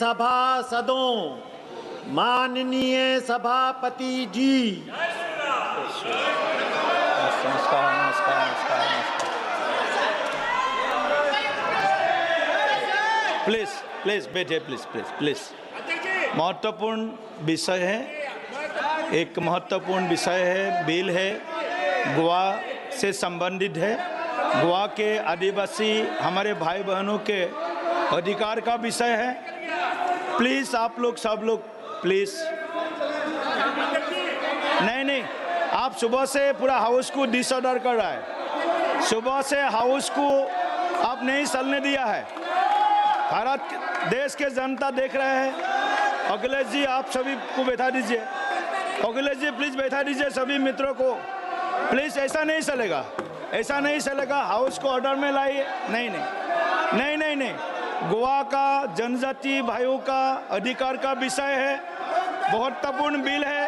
सभासदों, माननीय सभापति जी, please बैठे, please. महत्वपूर्ण विषय है, एक महत्वपूर्ण विषय है, बिल है, गोवा से संबंधित है। गोवा के आदिवासी हमारे भाई बहनों के अधिकार का विषय है। प्लीज आप लोग, सब लोग प्लीज। नहीं, आप सुबह से पूरा हाउस को डिसऑर्डर कर रहा है। सुबह से हाउस को आप नहीं चलने दिया है। भारत देश के जनता देख रहे हैं। अखिलेश जी, आप सभी को बैठा दीजिए। अखिलेश जी प्लीज बैठा दीजिए सभी मित्रों को। प्लीज, ऐसा नहीं चलेगा, ऐसा नहीं चलेगा। हाउस को ऑर्डर में लाइए। नहीं। गोवा का जनजाति भाइयों का अधिकार का विषय है, महत्वपूर्ण बिल है।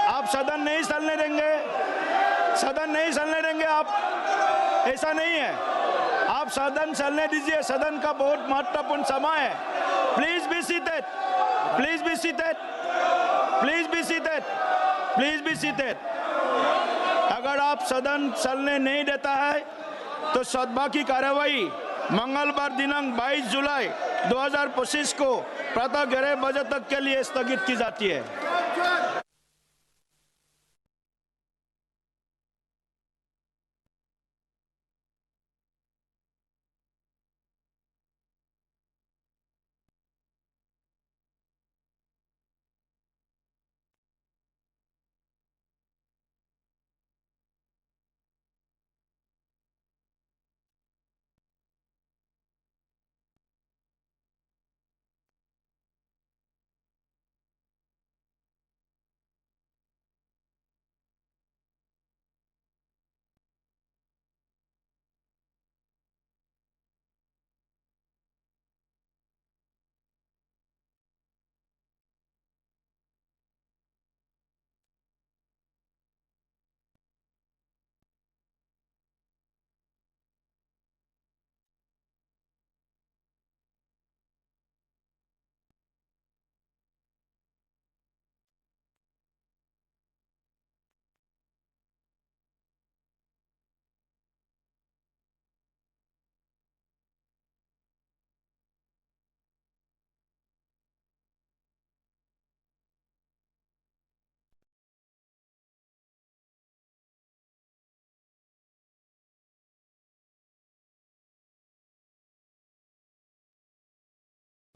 आप सदन नहीं चलने देंगे, आप। ऐसा नहीं है, आप सदन चलने दीजिए। सदन का बहुत महत्वपूर्ण समय है। Please be seated. अगर आप सदन चलने नहीं देता है तो सदभा की कार्रवाई मंगलवार दिनांक 22 जुलाई 2025 को प्रातः 11 बजे तक के लिए स्थगित की जाती है।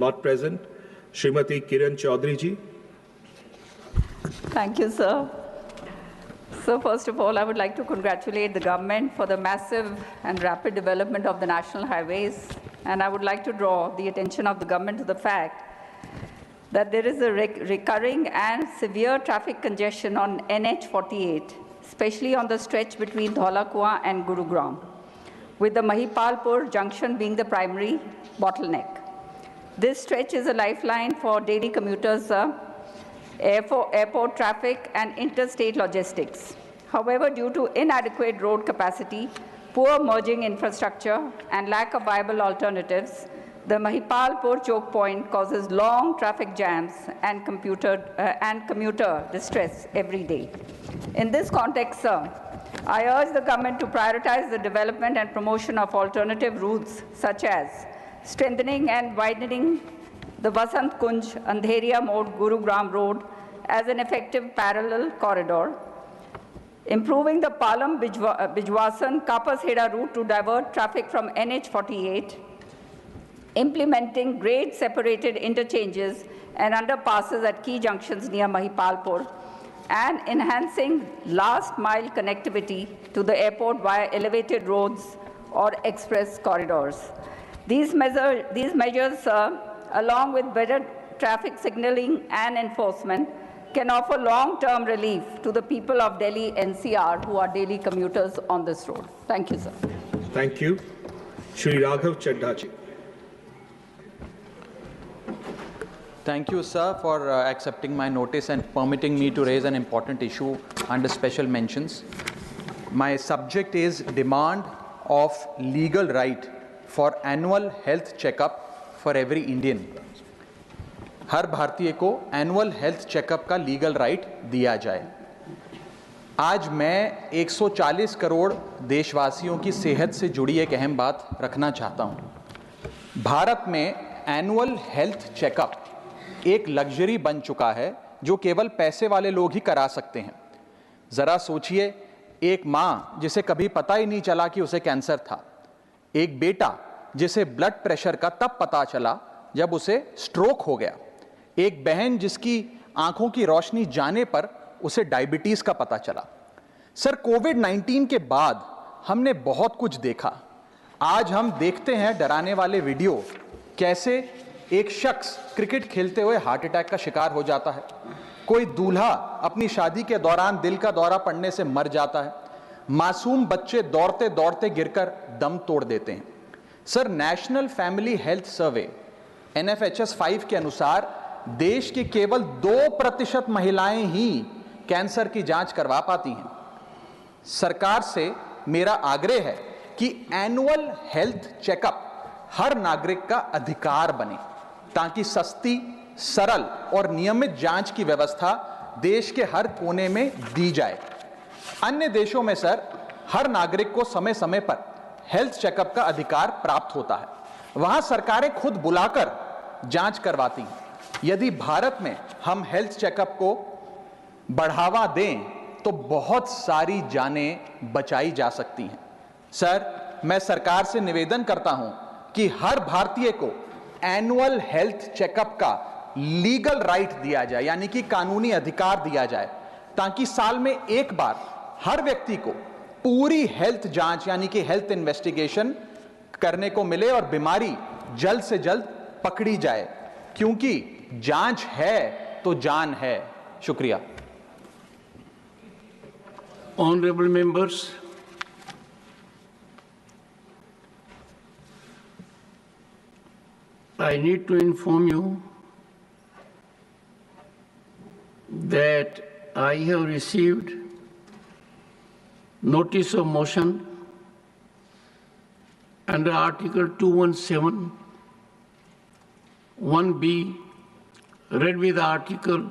Not present, Srimati Kiran Chaudhary ji. Thank you, sir. So first of all, I would like to congratulate the government for the massive and rapid development of the national highways. And I would like to draw the attention of the government to the fact that there is a recurring and severe traffic congestion on NH48, especially on the stretch between Dhola and Gurugram, with the Mahipalpur junction being the primary bottleneck. This stretch is a lifeline for daily commuters, airport traffic, and interstate logistics. However, due to inadequate road capacity, poor merging infrastructure, and lack of viable alternatives, the Mahipalpur choke point causes long traffic jams and commuter distress every day. In this context, sir, I urge the government to prioritize the development and promotion of alternative routes, such as strengthening and widening the Vasant Kunj Andheria Mode Gurugram Road as an effective parallel corridor, improving the Palam Bijwasan Kapas-Heda route to divert traffic from NH48, implementing grade separated interchanges and underpasses at key junctions near Mahipalpur, and enhancing last mile connectivity to the airport via elevated roads or express corridors. These measures, along with better traffic signaling and enforcement, can offer long-term relief to the people of Delhi NCR who are daily commuters on this road. Thank you, sir. Thank you. Shri Raghav Chadha ji. Thank you, sir, for accepting my notice and permitting me to raise an important issue under special mentions. My subject is demand of legal right for annual health checkup for every Indian. हर भारतीय को annual health checkup का legal right दिया जाए। आज मैं 140 करोड़ देशवासियों की सेहत से जुड़ी एक अहम बात रखना चाहता हूं। भारत में एनुअल हेल्थ चेकअप एक लग्जरी बन चुका है जो केवल पैसे वाले लोग ही करा सकते हैं। जरा सोचिए, एक मां जिसे कभी पता ही नहीं चला कि उसे कैंसर था, एक बेटा जिसे ब्लड प्रेशर का तब पता चला जब उसे स्ट्रोक हो गया, एक बहन जिसकी आंखों की रोशनी जाने पर उसे डायबिटीज का पता चला। सर, कोविड-19 के बाद हमने बहुत कुछ देखा। आज हम देखते हैं डराने वाले वीडियो, कैसे एक शख्स क्रिकेट खेलते हुए हार्ट अटैक का शिकार हो जाता है, कोई दूल्हा अपनी शादी के दौरान दिल का दौरा पड़ने से मर जाता है, मासूम बच्चे दौड़ते दौड़ते गिरकर दम तोड़ देते हैं। Sir, national family health survey NFHS 5 के अनुसार देश की केवल 2% महिलाएं ही कैंसर की जांच करवा पाती हैं। सरकार से मेरा आग्रह है कि एनुअल हेल्थ चेकअप हर नागरिक का अधिकार बने, ताकि सस्ती, सरल और नियमित जांच की व्यवस्था देश के हर कोने में दी जाए। अन्य देशों में सर, हर नागरिक को समय समय पर हेल्थ चेकअप का अधिकार प्राप्त होता है। वहां सरकारें खुद बुलाकर जांच करवाती हैं। यदि भारत में हम हेल्थ चेकअप को बढ़ावा दें तो बहुत सारी जानें बचाई जा सकती हैं। सर, मैं सरकार से निवेदन करता हूं कि हर भारतीय को एनुअल हेल्थ चेकअप का लीगल राइट दिया जाए, यानी कि कानूनी अधिकार दिया जाए, ताकि साल में एक बार हर व्यक्ति को पूरी हेल्थ जांच यानी कि हेल्थ इन्वेस्टिगेशन करने को मिले और बीमारी जल्द से जल्द पकड़ी जाए, क्योंकि जांच है तो जान है। शुक्रिया। Honorable members, I need to inform you that I have received notice of motion under Article 217 1B, read with Article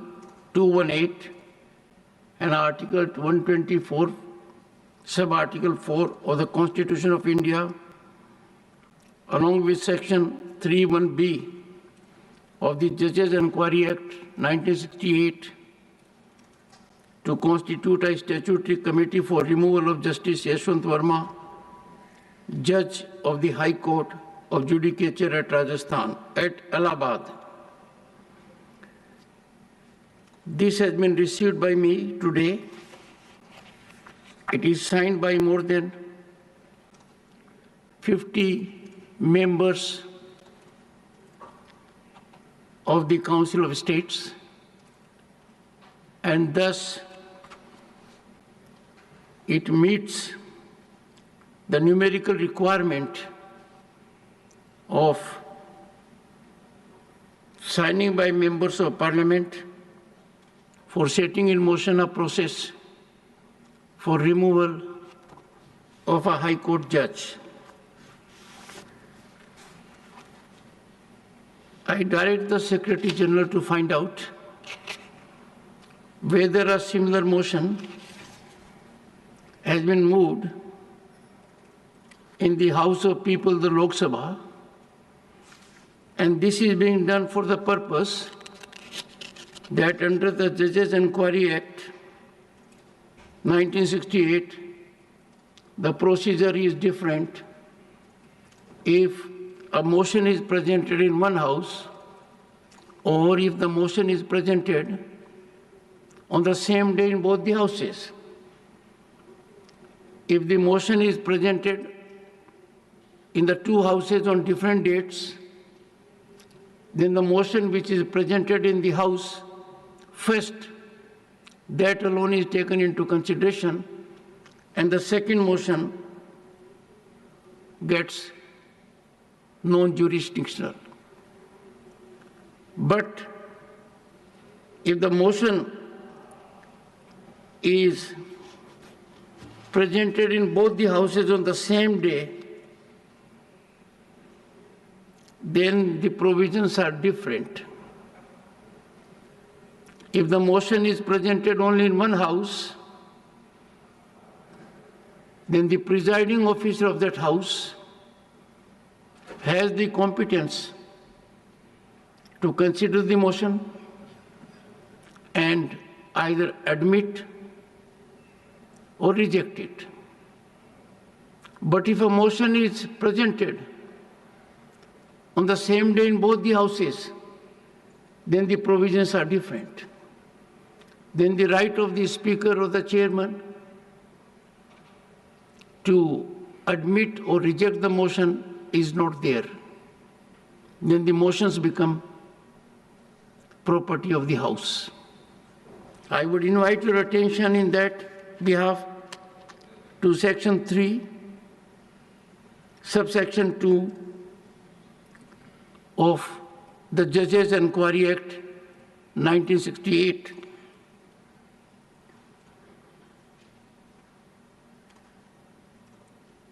218 and Article 124, Sub-Article 4 of the Constitution of India, along with Section 31B of the Judges Enquiry Act 1968, to constitute a statutory committee for removal of Justice Yashwant Verma, Judge of the High Court of Judicature at Rajasthan, at Allahabad. This has been received by me today. It is signed by more than 50 members of the Council of States, and thus it meets the numerical requirement of signing by members of Parliament for setting in motion a process for removal of a High Court judge. I direct the Secretary General to find out whether a similar motion has been moved in the House of People, the Lok Sabha, and this is being done for the purpose that under the Judges Enquiry Act 1968, the procedure is different if a motion is presented in one house or if the motion is presented on the same day in both the houses. If the motion is presented in the two houses on different dates, then the motion which is presented in the house first, that alone is taken into consideration, and the second motion gets non-jurisdictional. But if the motion is presented in both the houses on the same day, then the provisions are different. If the motion is presented only in one house, then the presiding officer of that house has the competence to consider the motion and either admit or reject it. But if a motion is presented on the same day in both the houses, then the provisions are different. Then the right of the speaker or the chairman to admit or reject the motion is not there. Then the motions become property of the House. I would invite your attention in that behalf to Section 3, Subsection 2 of the Judges Enquiry Act 1968.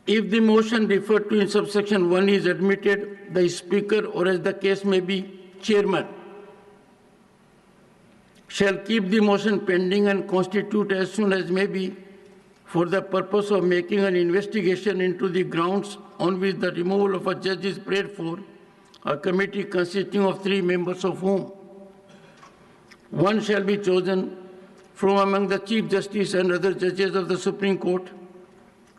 If the motion referred to in subsection 1 is admitted, the speaker, or as the case may be, chairman, shall keep the motion pending and constitute as soon as may be for the purpose of making an investigation into the grounds on which the removal of a judge is prayed for, a committee consisting of 3 members of whom one shall be chosen from among the Chief Justice and other judges of the Supreme Court,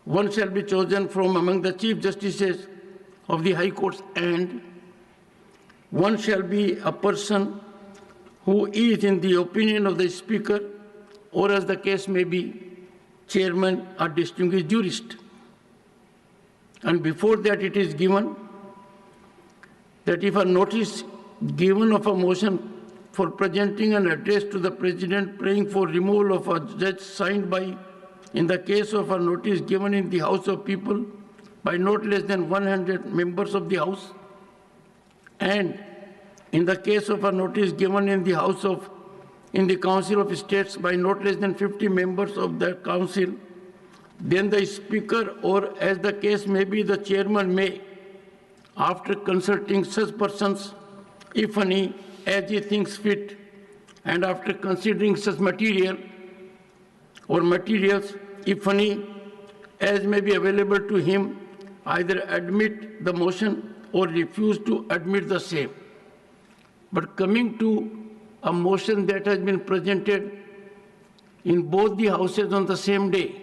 one shall be chosen from among the Chief Justices of the High Courts, and one shall be a person who is, in the opinion of the Speaker, or as the case may be, chairman, a distinguished jurist. And before that it is given that if a notice given of a motion for presenting an address to the President praying for removal of a judge signed by, in the case of a notice given in the House of People by not less than 100 members of the House, and in the case of a notice given in the Council of States by not less than 50 members of the Council, then the Speaker, or as the case may be, the Chairman may, after consulting such persons, if any, as he thinks fit, and after considering such material or materials, if any, as may be available to him, either admit the motion or refuse to admit the same. But coming to a motion that has been presented in both the houses on the same day,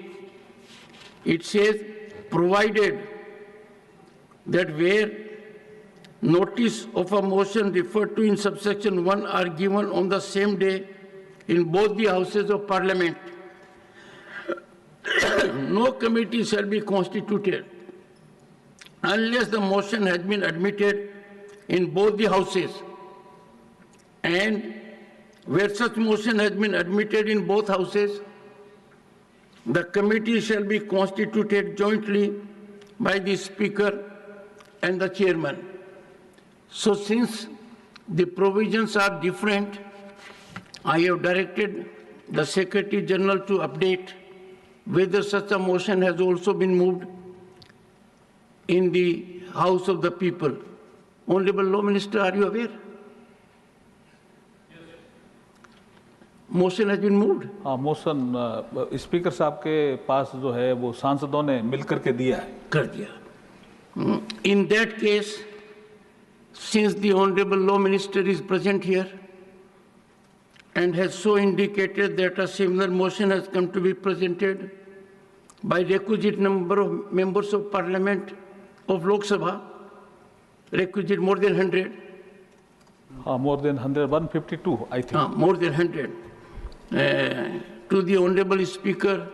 it says, provided that where notice of a motion referred to in subsection 1 are given on the same day in both the houses of Parliament, no committee shall be constituted unless the motion has been admitted in both the houses, and where such motion has been admitted in both houses, the committee shall be constituted jointly by the Speaker and the Chairman. So since the provisions are different, I have directed the Secretary General to update whether such a motion has also been moved in the House of the People. Honorable Law Minister, are you aware? Motion has been moved. हाँ, motion speaker साहब के पास जो है वो सांसदों ने मिलकर के दिया है, कर दिया। In that case, since the Honorable Law Minister is present here and has so indicated that a similar motion has come to be presented by requisite number of members of Parliament of Lok Sabha, requisite more than 100. More than 100, 152, I think. More than 100. To the Honorable Speaker,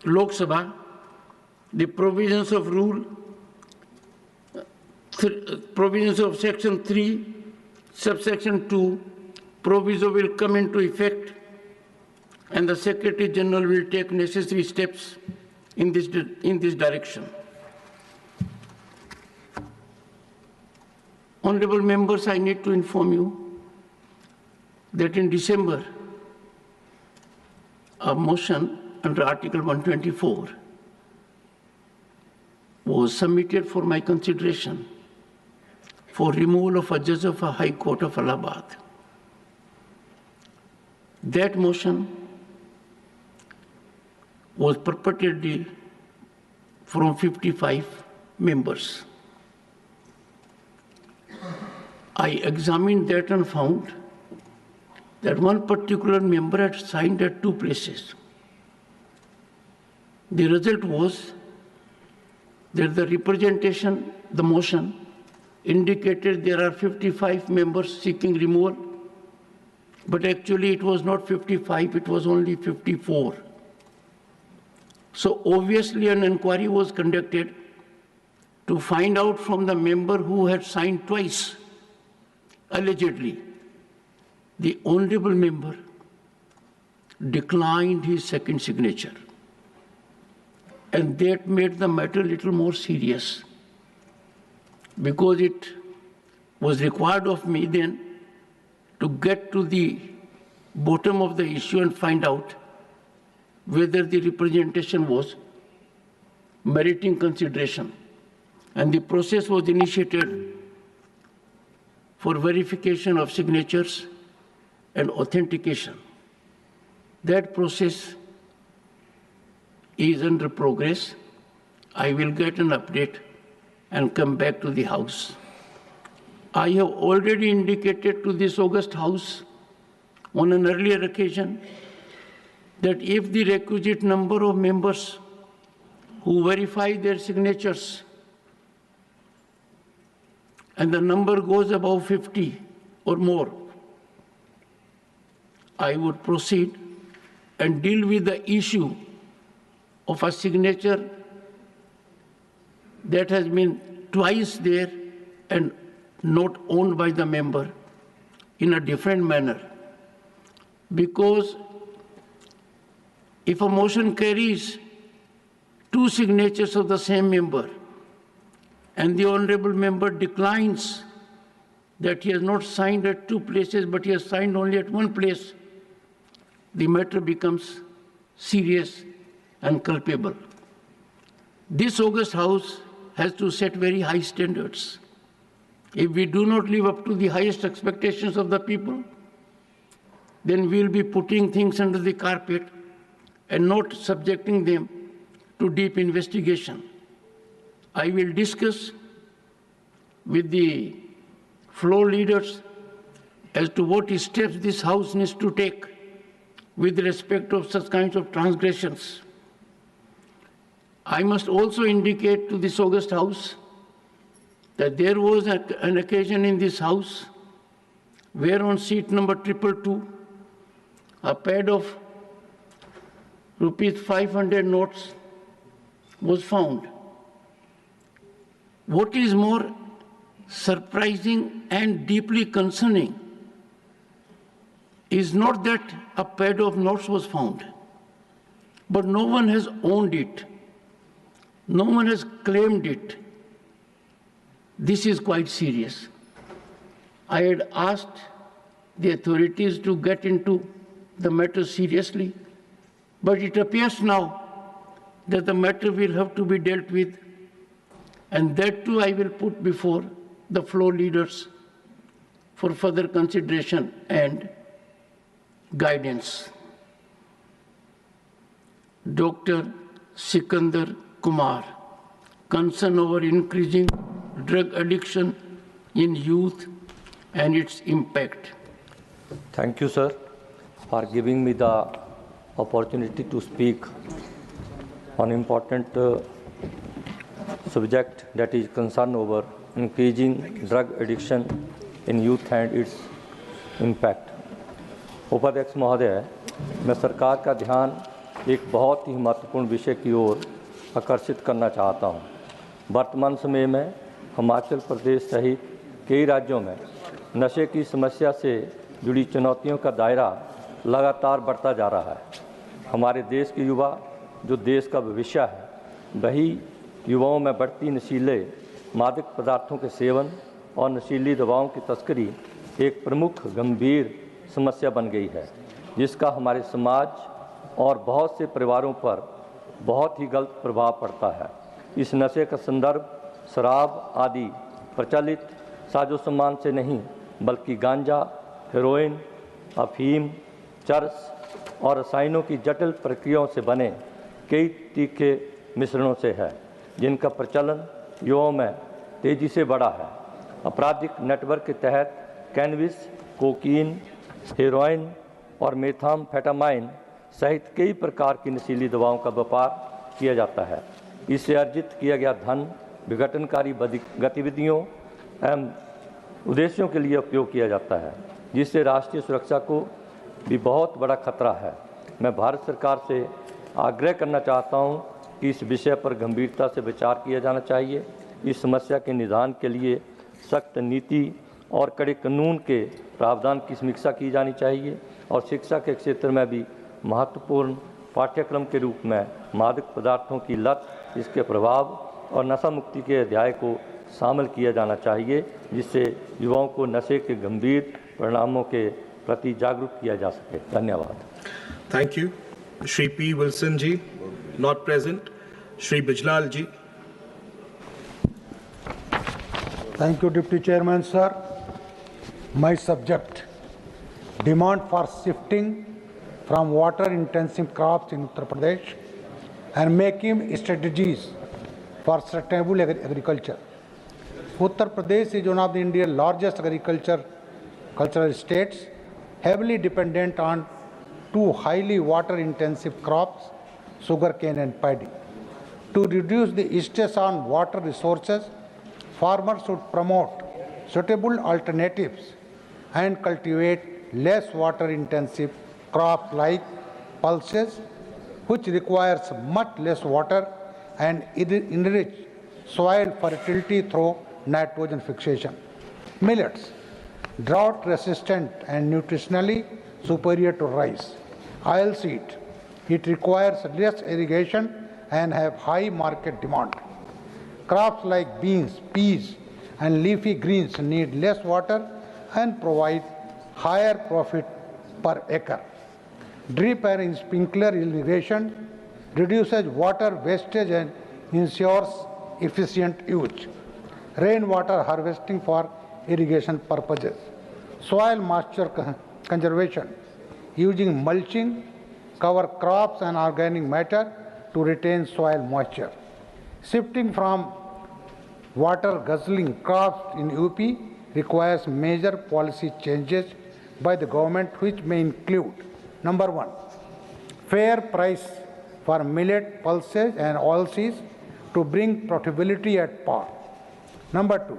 Lok Sabha, the provisions of provisions of Section 3, Subsection 2, proviso will come into effect, and the Secretary General will take necessary steps in this direction. Honorable members, I need to inform you that in December, a motion under Article 124 was submitted for my consideration for removal of a judge of a High Court of Allahabad. That motion was perpetrated from 55 members. I examined that and found that one particular member had signed at 2 places. The result was that the representation, the motion, indicated there are 55 members seeking removal, but actually it was not 55, it was only 54. So obviously an inquiry was conducted to find out from the member who had signed twice, allegedly. The honorable member declined his second signature. And that made the matter a little more serious, because it was required of me then to get to the bottom of the issue and find out whether the representation was meriting consideration. And the process was initiated for verification of signatures and authentication. That process is under progress. I will get an update and come back to the House. I have already indicated to this august House on an earlier occasion that if the requisite number of members who verify their signatures and the number goes above 50 or more, I would proceed and deal with the issue of a signature that has been twice there and not owned by the member in a different manner. Because if a motion carries 2 signatures of the same member and the honorable member declines that he has not signed at 2 places but he has signed only at 1 place, the matter becomes serious and culpable. This august House has to set very high standards. If we do not live up to the highest expectations of the people, then we'll be putting things under the carpet and not subjecting them to deep investigation. I will discuss with the floor leaders as to what steps this House needs to take with respect of such kinds of transgressions. I must also indicate to this august House that there was an occasion in this House where on seat number 222, a pad of ₹500 notes was found. What is more surprising and deeply concerning is not that a pad of notes was found, but no one has owned it. No one has claimed it. This is quite serious. I had asked the authorities to get into the matter seriously, but it appears now that the matter will have to be dealt with, and that too I will put before the floor leaders for further consideration and guidance. Dr. Sikandar Kumar, concern over increasing drug addiction in youth and its impact. Thank you, sir, for giving me the opportunity to speak on important subject, that is concern over increasing drug addiction in youth and its impact. उपाध्यक्ष महोदय, मैं सरकार का ध्यान एक बहुत ही महत्वपूर्ण विषय की ओर आकर्षित करना चाहता हूं। वर्तमान समय में हिमाचल प्रदेश सहित कई राज्यों में नशे की समस्या से जुड़ी चुनौतियों का दायरा लगातार बढ़ता जा रहा है। हमारे देश के युवा जो देश का भविष्य है, वही युवाओं में बढ़ती नशीले मादक पदार्थों के सेवन और नशीली दवाओं की तस्करी एक प्रमुख गंभीर समस्या बन गई है, जिसका हमारे समाज और बहुत से परिवारों पर बहुत ही गलत प्रभाव पड़ता है। इस नशे का संदर्भ शराब आदि प्रचलित साजो सामान से नहीं, बल्कि गांजा, हेरोइन, अफीम, चर्स और रसायनों की जटिल प्रक्रियाओं से बने कई तीखे मिश्रणों से है, जिनका प्रचलन युवाओं में तेज़ी से बढ़ा है। आपराधिक नेटवर्क के तहत कैनबिस, कोकीन, हेरोइन और मेथाम्फेटामाइन सहित कई प्रकार की नशीली दवाओं का व्यापार किया जाता है। इससे अर्जित किया गया धन विघटनकारी गतिविधियों एवं उद्देश्यों के लिए उपयोग किया जाता है, जिससे राष्ट्रीय सुरक्षा को भी बहुत बड़ा खतरा है। मैं भारत सरकार से आग्रह करना चाहता हूं कि इस विषय पर गंभीरता से विचार किया जाना चाहिए। इस समस्या के निदान के लिए सख्त नीति और कड़े कानून के प्रावधान की समीक्षा की जानी चाहिए और शिक्षा के क्षेत्र में भी महत्वपूर्ण पाठ्यक्रम के रूप में मादक पदार्थों की लत, इसके प्रभाव और नशा मुक्ति के अध्याय को शामिल किया जाना चाहिए, जिससे युवाओं को नशे के गंभीर परिणामों के प्रति जागरूक किया जा सके। धन्यवाद। Thank you. Shri P Wilson ji, not present. Shri Bijlal ji. Thank you, Deputy Chairman, sir. My subject, demand for shifting from water-intensive crops in Uttar Pradesh and making strategies for sustainable agriculture. Uttar Pradesh is one of the India's largest agricultural states, heavily dependent on two highly water-intensive crops, sugarcane and paddy. To reduce the stress on water resources, farmers should promote suitable alternatives and cultivate less water-intensive crops like pulses, which requires much less water and enrich soil fertility through nitrogen fixation. Millets, drought-resistant and nutritionally superior to rice. Oilseed, it requires less irrigation and have high market demand. Crops like beans, peas, and leafy greens need less water and provide higher profit per acre. Drip and sprinkler irrigation reduces water wastage and ensures efficient use. Rainwater harvesting for irrigation purposes. Soil moisture conservation using mulching, cover crops and organic matter to retain soil moisture. Shifting from water-guzzling crops in UP requires major policy changes by the government, which may include: number one, fair price for millet, pulses, and oilseeds to bring profitability at par. Number two,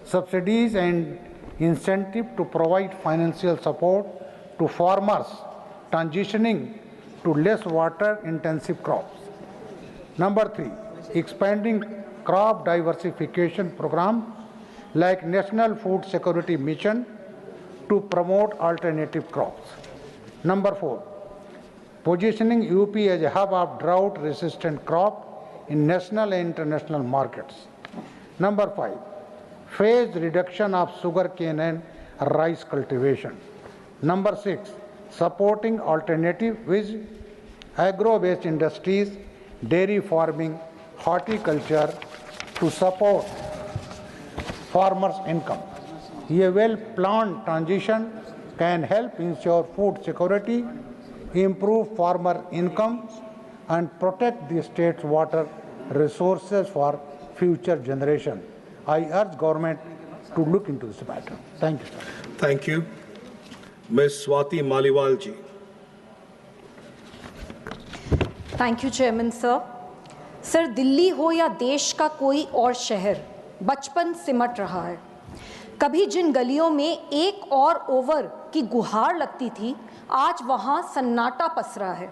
subsidies and incentive to provide financial support to farmers transitioning to less water-intensive crops. Number three, expanding crop diversification program like National Food Security Mission to promote alternative crops. Number four, positioning UP as a hub of drought-resistant crop in national and international markets. Number five, phased reduction of sugarcane and rice cultivation. Number six, supporting alternative with agro-based industries, dairy farming, horticulture to support farmers' income. A well-planned transition can help ensure food security, improve farmer income, and protect the state's water resources for future generations. I urge government to look into this matter. Thank you, sir. Thank you. Ms. Swati Maliwal ji. Thank you chairman sir. Sir, Delhi हो या देश का कोई और शहर, बचपन सिमट रहा है। कभी जिन गलियों में एक और ओवर की गुहार लगती थी, आज वहां सन्नाटा पसरा है।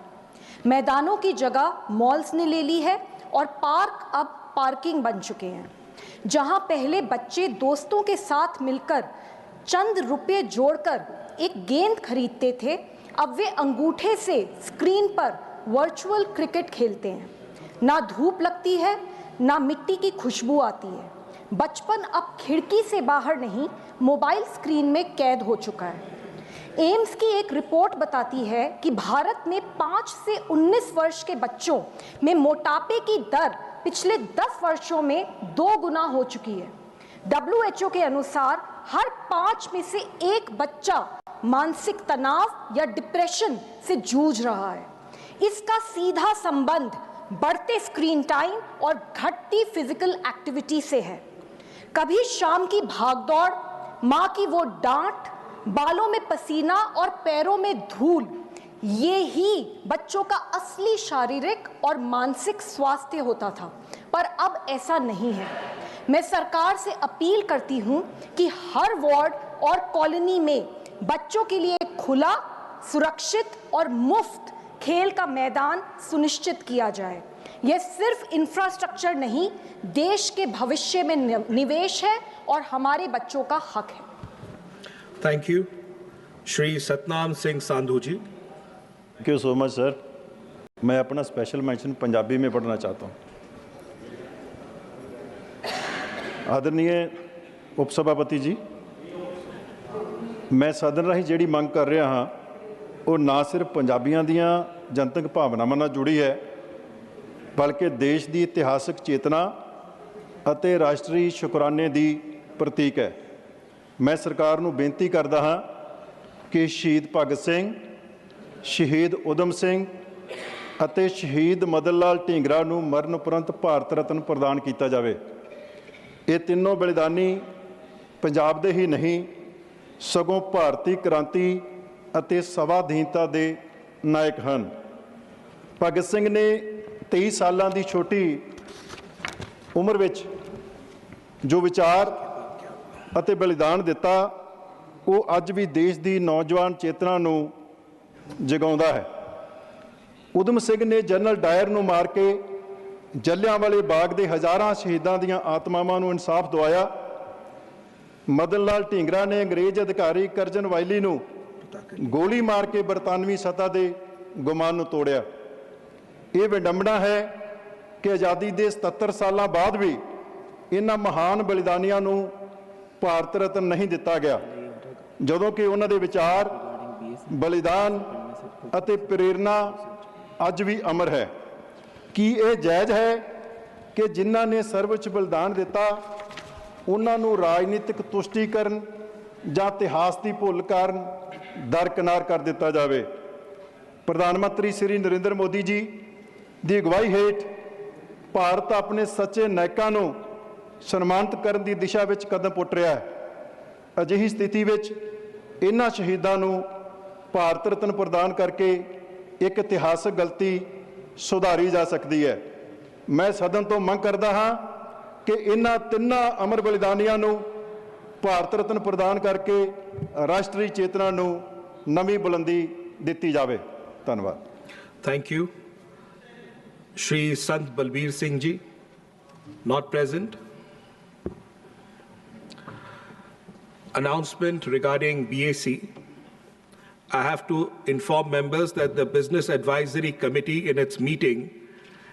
मैदानों की जगह मॉल्स ने ले ली है और पार्क अब पार्किंग बन चुके हैं। जहां पहले बच्चे दोस्तों के साथ मिलकर चंद रुपए जोड़कर एक गेंद खरीदते थे, अब वे अंगूठे से स्क्रीन पर वर्चुअल क्रिकेट खेलते हैं। ना धूप लगती है, ना मिट्टी की खुशबू आती है। बचपन अब खिड़की से बाहर नहीं, मोबाइल स्क्रीन में कैद हो चुका है। एम्स की एक रिपोर्ट बताती है कि भारत में 5 से 19 वर्ष के बच्चों में मोटापे की दर पिछले 10 वर्षों में 2 गुना हो चुकी है। WHO के अनुसार हर 5 में से 1 बच्चा मानसिक तनाव या डिप्रेशन से जूझ रहा है। इसका सीधा संबंध बढ़ते स्क्रीन टाइम और घटती फिजिकल एक्टिविटी से है। कभी शाम की भागदौड़, माँ की वो डांट, बालों में पसीना और पैरों में धूल, ये ही बच्चों का असली शारीरिक और मानसिक स्वास्थ्य होता था, पर अब ऐसा नहीं है। मैं सरकार से अपील करती हूं कि हर वार्ड और कॉलोनी में बच्चों के लिए खुला, सुरक्षित और मुफ्त खेल का मैदान सुनिश्चित किया जाए। यह सिर्फ इंफ्रास्ट्रक्चर नहीं, देश के भविष्य में निवेश है और हमारे बच्चों का हक है। Thank you. Shri Satnam Singh Sandhu ji. Thank you so much sir. मैं अपना स्पेशल मेंशन पंजाबी में पढ़ना चाहता हूँ। आदरणीय उप सभापति जी, मैं सदन राही ਜਿਹੜੀ ਮੰਗ ਕਰ ਰਿਹਾ ਹਾਂ ਉਹ ਨਾ ਸਿਰਫ ਪੰਜਾਬੀਆਂ ਦੀਆਂ ਜਨਤਕ ਭਾਵਨਾਵਾਂ ਨਾਲ ਜੁੜੀ ਹੈ, ਬਲਕਿ ਦੇਸ਼ ਦੀ ਇਤਿਹਾਸਕ ਚੇਤਨਾ ਅਤੇ ਰਾਸ਼ਟਰੀ ਸ਼ੁਕਰਾਨੇ ਦੀ ਪ੍ਰਤੀਕ ਹੈ। ਮੈਂ ਸਰਕਾਰ ਨੂੰ ਬੇਨਤੀ ਕਰਦਾ ਹਾਂ ਕਿ ਸ਼ਹੀਦ ਭਗਤ ਸਿੰਘ, ਸ਼ਹੀਦ ਊਧਮ ਸਿੰਘ ਅਤੇ ਸ਼ਹੀਦ ਮਦਨ ਲਾਲ ਢੀਂਗਰਾ ਨੂੰ ਮਰਨ ਉਪਰੰਤ ਭਾਰਤ ਰਤਨ ਪ੍ਰਦਾਨ ਕੀਤਾ ਜਾਵੇ। ਇਹ ਤਿੰਨੋਂ ਬਲੀਦਾਨੀ ਪੰਜਾਬ ਦੇ ਹੀ ਨਹੀਂ ਸਗੋਂ ਭਾਰਤੀ ਕ੍ਰਾਂਤੀ ਅਤੇ ਸਵਾਧੀਨਤਾ ਦੇ ਨਾਇਕ ਹਨ। ਭਗਤ ਸਿੰਘ ਨੇ 23 ਸਾਲਾਂ ਦੀ ਛੋਟੀ ਉਮਰ ਵਿੱਚ ਜੋ ਵਿਚਾਰ ਅਤੇ ਬਲੀਦਾਨ ਦਿੱਤਾ ਉਹ ਅੱਜ ਵੀ ਦੇਸ਼ ਦੀ ਨੌਜਵਾਨ ਚੇਤਨਾ ਨੂੰ ਜਗਾਉਂਦਾ ਹੈ। ਊਧਮ ਸਿੰਘ ਨੇ ਜਨਰਲ ਡਾਇਰ ਨੂੰ ਮਾਰ ਕੇ ਜਲਿਆਂਵਾਲੇ ਬਾਗ ਦੇ ਹਜ਼ਾਰਾਂ ਸ਼ਹੀਦਾਂ ਦੀਆਂ ਆਤਮਾਵਾਂ ਨੂੰ ਇਨਸਾਫ ਦਿਵਾਇਆ। ਮਦਨ ਲਾਲ ਢੀਂਗਰਾ ਨੇ ਅੰਗਰੇਜ਼ ਅਧਿਕਾਰੀ ਕਰਜਨ ਵਾਇਲੀ ਨੂੰ ਗੋਲੀ ਮਾਰ ਕੇ ਬਰਤਾਨਵੀ ਸੱਤਾ ਦੇ ਗੁਮਾਨ ਨੂੰ ਤੋੜਿਆ। ਇਹ ਵਿਡੰਬਣਾ ਹੈ ਕਿ ਆਜ਼ਾਦੀ ਦੇ 77 ਸਾਲਾਂ ਬਾਅਦ ਵੀ ਇਹਨਾਂ ਮਹਾਨ ਬਲੀਦਾਨੀਆਂ ਨੂੰ ਭਾਰਤ ਰਤਨ ਨਹੀਂ ਦਿੱਤਾ ਗਿਆ, ਜਦੋਂ ਕਿ ਉਹਨਾਂ ਦੇ ਵਿਚਾਰ, ਬਲੀਦਾਨ ਅਤੇ ਪ੍ਰੇਰਨਾ ਅੱਜ ਵੀ ਅਮਰ ਹੈ। ਕੀ ਇਹ ਜਾਇਜ਼ ਹੈ ਕਿ ਜਿਨ੍ਹਾਂ ਨੇ ਸਰਵਉੱਚ ਬਲੀਦਾਨ ਦਿੱਤਾ ਉਹਨਾਂ ਨੂੰ ਰਾਜਨੀਤਿਕ ਤੁਸ਼ਟੀਕਰਨ ਜਾਂ ਇਤਿਹਾਸ ਦੀ ਭੁੱਲ ਕਾਰਨ ਦਰਕਿਨਾਰ ਕਰ ਦਿੱਤਾ ਜਾਵੇ? ਪ੍ਰਧਾਨ ਮੰਤਰੀ ਸ਼੍ਰੀ ਨਰਿੰਦਰ ਮੋਦੀ ਜੀ ਦੀ ਅਗਵਾਈ ਹੇਠ ਭਾਰਤ ਆਪਣੇ ਸੱਚੇ ਨਾਇਕਾਂ ਨੂੰ ਸਨਮਾਨਿਤ ਕਰਨ ਦੀ ਦਿਸ਼ਾ ਵਿੱਚ ਕਦਮ ਪੁੱਟ ਰਿਹਾ ਹੈ। ਅਜਿਹੀ ਸਥਿਤੀ ਵਿੱਚ ਇਹਨਾਂ ਸ਼ਹੀਦਾਂ ਨੂੰ ਭਾਰਤ ਰਤਨ ਪ੍ਰਦਾਨ ਕਰਕੇ ਇੱਕ ਇਤਿਹਾਸਕ ਗਲਤੀ ਸੁਧਾਰੀ ਜਾ ਸਕਦੀ ਹੈ। ਮੈਂ ਸਦਨ ਤੋਂ ਮੰਗ ਕਰਦਾ ਹਾਂ ਕਿ ਇਹਨਾਂ ਤਿੰਨਾਂ ਅਮਰ ਬਲੀਦਾਨੀਆਂ ਨੂੰ ਭਾਰਤ ਰਤਨ ਪ੍ਰਦਾਨ ਕਰਕੇ ਰਾਸ਼ਟਰੀ ਚੇਤਨਾ ਨੂੰ ਨਵੀਂ ਬੁਲੰਦੀ ਦਿੱਤੀ ਜਾਵੇ। ਧੰਨਵਾਦ। Thank you. Shri Sant Balbir Singh ji, not present. Announcement regarding BAC. I have to inform members that the Business Advisory Committee in its meeting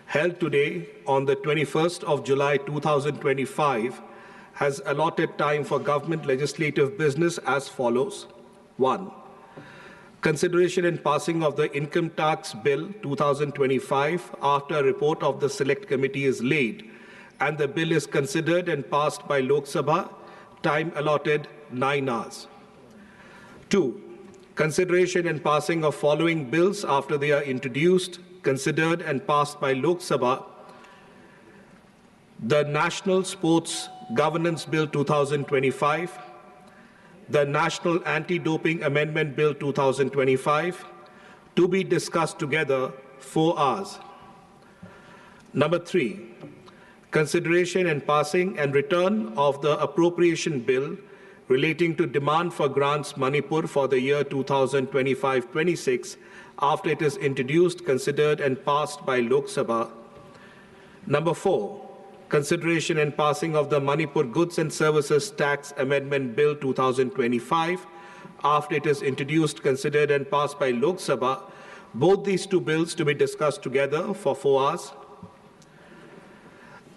held today on the 21st of July 2025 has allotted time for government legislative business as follows. 1. Consideration and passing of the Income Tax Bill 2025 after a report of the Select Committee is laid and the bill is considered and passed by Lok Sabha, time allotted 9 hours. 2. Consideration and passing of following bills after they are introduced, considered and passed by Lok Sabha: the National Sports Governance Bill 2025, the National Anti-Doping Amendment Bill 2025, to be discussed together 4 hours. Number 3, consideration and passing and return of the appropriation bill relating to demand for grants Manipur for the year 2025-26 after it is introduced, considered and passed by Lok Sabha. Number 4, consideration and passing of the Manipur Goods and Services Tax Amendment Bill 2025 after it is introduced, considered and passed by Lok Sabha. Both these two bills to be discussed together for 4 hours.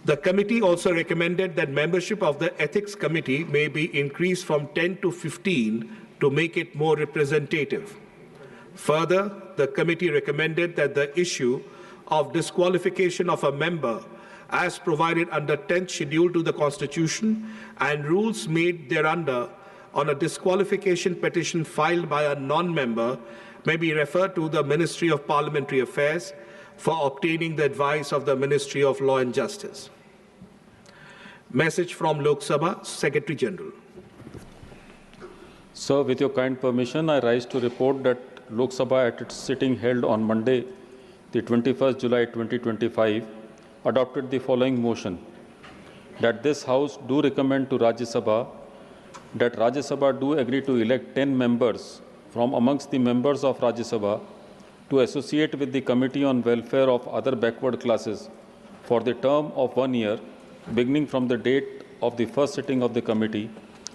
The committee also recommended that membership of the Ethics Committee may be increased from 10 to 15 to make it more representative. Further, the committee recommended that the issue of disqualification of a member as provided under 10th schedule to the Constitution and rules made thereunder on a disqualification petition filed by a non-member may be referred to the Ministry of Parliamentary Affairs for obtaining the advice of the Ministry of Law and Justice. Message from Lok Sabha, Secretary General. Sir, with your kind permission, I rise to report that Lok Sabha at its sitting held on Monday, the 21st July 2025, adopted the following motion: that this House do recommend to Rajya Sabha that Rajya Sabha do agree to elect 10 members from amongst the members of Rajya Sabha to associate with the Committee on Welfare of Other Backward Classes for the term of 1 year, beginning from the date of the first sitting of the committee,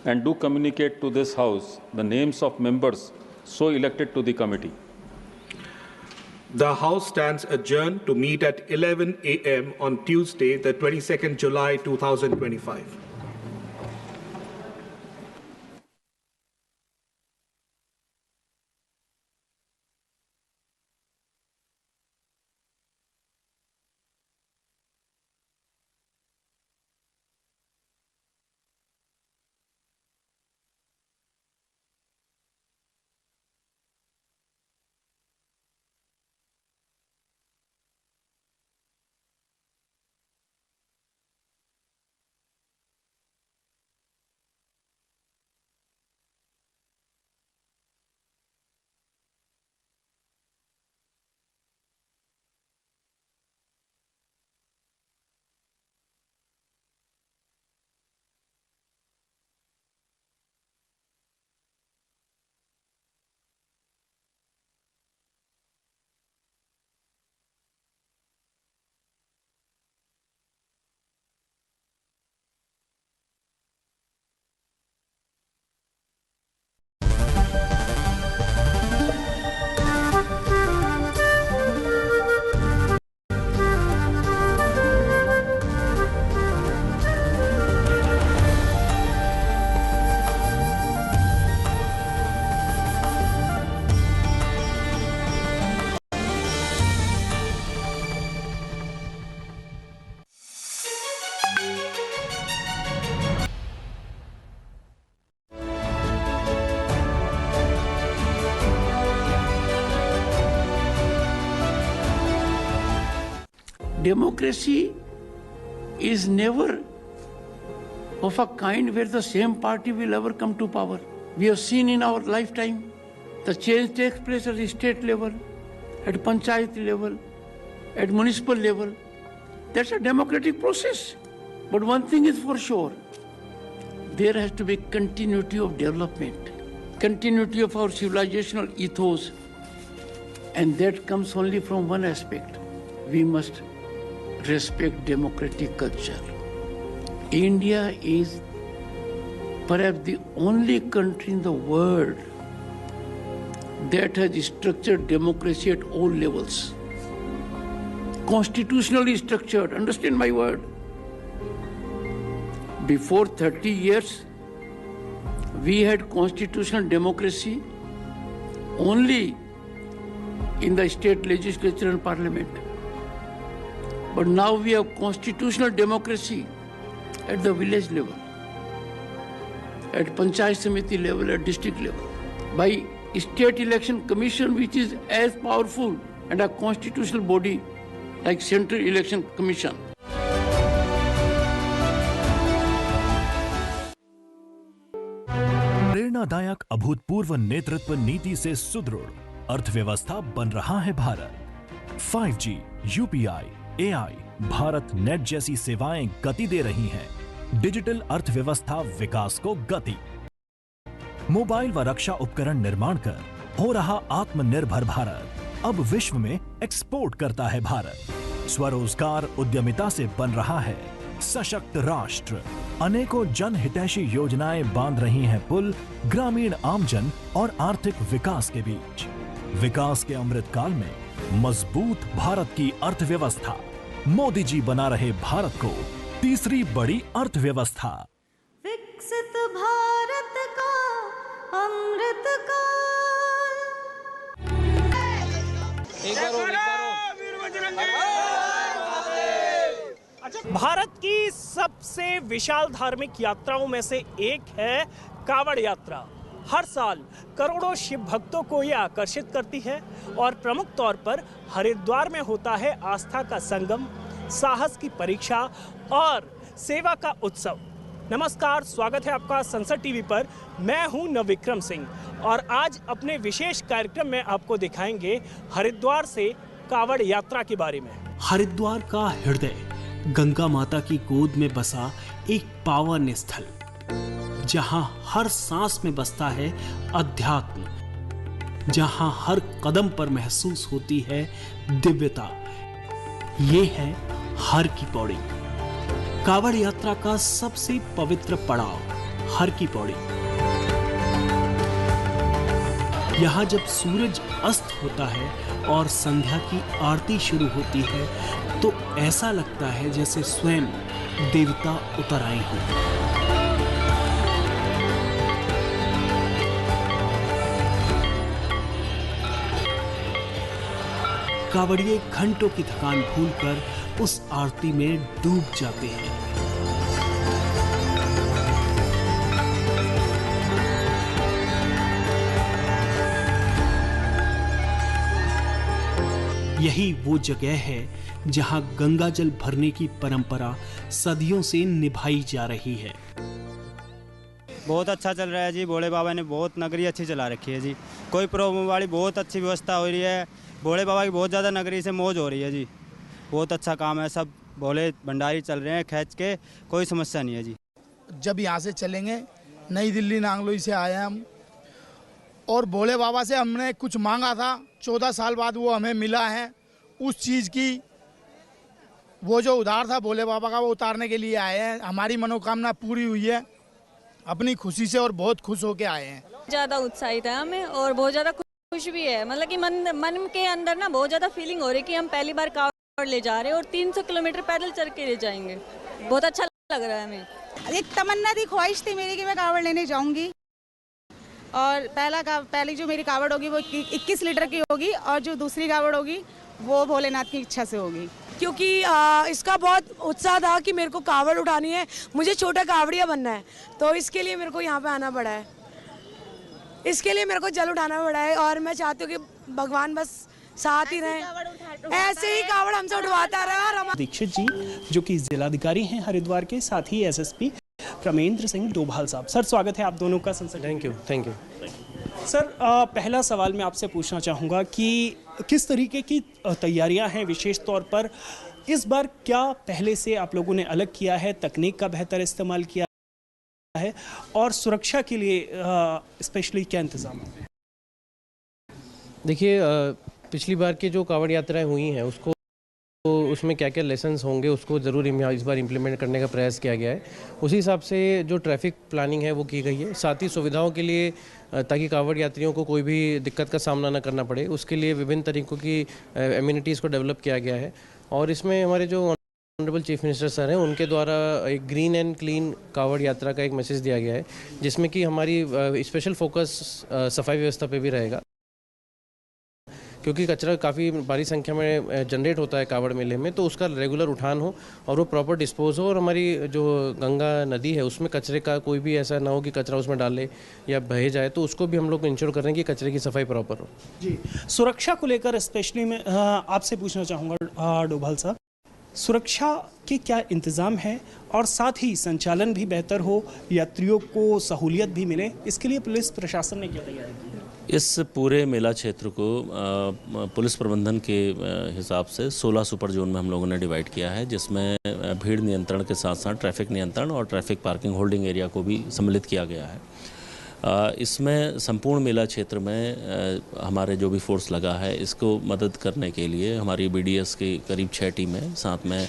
and do communicate to this House the names of members so elected to the committee. The House stands adjourned to meet at 11 a.m. on Tuesday, the 22nd July 2025. Democracy is never of a kind where the same party will ever come to power. We have seen in our lifetime the change takes place at the state level, at panchayat level, at municipal level. That's a democratic process. But one thing is for sure, there has to be continuity of development, continuity of our civilizational ethos, and that comes only from one aspect. We must respect democratic culture. India is perhaps the only country in the world that has structured democracy at all levels. Constitutionally structured, understand my word. Before 30 years, we had constitutional democracy only in the state legislature and parliament. But now we have constitutional democracy at the village level, at Panchayat Samiti level, at district level, by State Election Commission, which is as powerful and a constitutional body like Central Election Commission. प्रेरणादायक अभूतपूर्व नेतृत्व नीति से सुदृढ़ अर्थव्यवस्था बन रहा है Bharat. 5G, UPI, AI, Bharat net जैसी सेवाएं गति दे रही हैं। डिजिटल अर्थव्यवस्था विकास को गति। मोबाइल व रक्षा उपकरण निर्माण कर हो रहा आत्मनिर्भर भारत अब विश्व में एक्सपोर्ट करता है भारत। स्वरोजगार उद्यमिता से बन रहा है सशक्त राष्ट्र। अनेकों जनहितैषी योजनाएं बांध रही हैं पुल ग्रामीण आमजन और आर्थिक विकास के बीच। विकास के अमृत काल में मजबूत भारत की अर्थव्यवस्था। मोदी जी बना रहे भारत को तीसरी बड़ी अर्थव्यवस्था। विकसित भारत का अमृत काल। एक बार और। अच्छा भारत की सबसे विशाल धार्मिक यात्राओं में से एक है कांवड़ यात्रा। हर साल करोड़ों शिव भक्तों को ये आकर्षित करती है और प्रमुख तौर पर हरिद्वार में होता है आस्था का संगम, साहस की परीक्षा और सेवा का उत्सव। नमस्कार, स्वागत है आपका संसद टीवी पर। मैं हूं नवविक्रम सिंह और आज अपने विशेष कार्यक्रम में आपको दिखाएंगे हरिद्वार से कांवड़ यात्रा के बारे में। हरिद्वार का हृदय गंगा माता की गोद में बसा एक पावन स्थल, जहां हर सांस में बसता है अध्यात्म, जहां हर कदम पर महसूस होती है दिव्यता। ये है हर की पौड़ी, कांवड़ यात्रा का सबसे पवित्र पड़ाव हर की पौड़ी। यहाँ जब सूरज अस्त होता है और संध्या की आरती शुरू होती है तो ऐसा लगता है जैसे स्वयं देवता उतर आए हों। कांवड़िए घंटों की थकान भूलकर उस आरती में डूब जाते हैं। यही वो जगह है जहां गंगा जल भरने की परंपरा सदियों से निभाई जा रही है। बहुत अच्छा चल रहा है जी। भोले बाबा ने बहुत नगरी अच्छी चला रखी है जी। कोई प्रॉब्लम वाली बहुत अच्छी व्यवस्था हो रही है। भोले बाबा की बहुत ज़्यादा नगरी से मौज हो रही है जी। बहुत अच्छा काम है। सब भोले भंडारी चल रहे हैं खींच के, कोई समस्या नहीं है जी। जब यहाँ से चलेंगे, नई दिल्ली नांगलोई से आए हम और भोले बाबा से हमने कुछ मांगा था, 14 साल बाद वो हमें मिला है। उस चीज़ की वो जो उधार था भोले बाबा का, वो उतारने के लिए आए हैं। हमारी मनोकामना पूरी हुई है अपनी खुशी से और बहुत खुश होके आए हैं। ज़्यादा उत्साहित है हमें और बहुत ज़्यादा खुश भी है। मतलब कि मन के अंदर ना बहुत ज़्यादा फीलिंग हो रही है कि हम पहली बार कांवड़ ले जा रहे हैं और 300 किलोमीटर पैदल चल के ले जाएंगे। बहुत अच्छा लग रहा है हमें। एक तमन्ना थी, ख्वाहिश थी मेरी कि मैं कांवड़ लेने जाऊंगी और पहली जो मेरी कांवड़ होगी वो 21 लीटर की होगी और जो दूसरी कांवड़ होगी वो भोलेनाथ की इच्छा से होगी। क्योंकि इसका बहुत उत्साह था कि मेरे को कांवड़ उठानी है, मुझे छोटा कांवड़िया बनना है, तो इसके लिए मेरे को यहाँ पे आना पड़ा है। इसके लिए मेरे को जल उठाना पड़ा है और मैं चाहती हूँ कि भगवान बस साथ ही रहें, ऐसे ही कांवड़ हमसे उठवाता रहे। दीक्षित जी जो कि जिलाधिकारी हैं हरिद्वार के, साथ ही एसएसपी प्रमेंद्र सिंह डोभाल साहब। सर, स्वागत है आप दोनों का संसद। Thank you. सर, पहला सवाल मैं आपसे पूछना चाहूँगा कि किस तरीके की तैयारियां हैं, विशेष तौर पर इस बार क्या पहले से आप लोगों ने अलग किया है, तकनीक का बेहतर इस्तेमाल किया है और सुरक्षा के लिए स्पेशली क्या इंतजाम है? देखिए, पिछली बार की जो कांवड़ यात्राएं हुई हैं उसमें क्या क्या लेसन्स होंगे उसको ज़रूर इस बार इम्प्लीमेंट करने का प्रयास किया गया है। उसी हिसाब से जो ट्रैफिक प्लानिंग है वो की गई है। साथ ही सुविधाओं के लिए, ताकि कांवड़ यात्रियों को कोई भी दिक्कत का सामना न करना पड़े, उसके लिए विभिन्न तरीक़ों की एमिनिटीज़ को डेवलप किया गया है। और इसमें हमारे जो ऑनरेबल चीफ मिनिस्टर सर हैं उनके द्वारा एक ग्रीन एंड क्लीन कांवड़ यात्रा का एक मैसेज दिया गया है, जिसमें कि हमारी स्पेशल फोकस सफाई व्यवस्था पे भी रहेगा, क्योंकि कचरा काफ़ी भारी संख्या में जनरेट होता है कांवड़ मेले में, तो उसका रेगुलर उठान हो और वो प्रॉपर डिस्पोज हो और हमारी जो गंगा नदी है उसमें कचरे का कोई भी ऐसा ना हो कि कचरा उसमें डाले या बहे जाए, तो उसको भी हम लोग इंश्योर कर रहे हैं कि कचरे की सफाई प्रॉपर हो। जी, सुरक्षा को लेकर स्पेशली मैं आपसे पूछना चाहूँगा डोभाल साहब, सुरक्षा के क्या इंतज़ाम है और साथ ही संचालन भी बेहतर हो, यात्रियों को सहूलियत भी मिले, इसके लिए पुलिस प्रशासन ने क्या तैयारी की है? इस पूरे मेला क्षेत्र को पुलिस प्रबंधन के हिसाब से 16 सुपर जोन में हम लोगों ने डिवाइड किया है, जिसमें भीड़ नियंत्रण के साथ साथ ट्रैफिक नियंत्रण और ट्रैफिक पार्किंग होल्डिंग एरिया को भी सम्मिलित किया गया है। इसमें संपूर्ण मेला क्षेत्र में हमारे जो भी फोर्स लगा है, इसको मदद करने के लिए हमारी BDS की करीब 6 टीमें, साथ में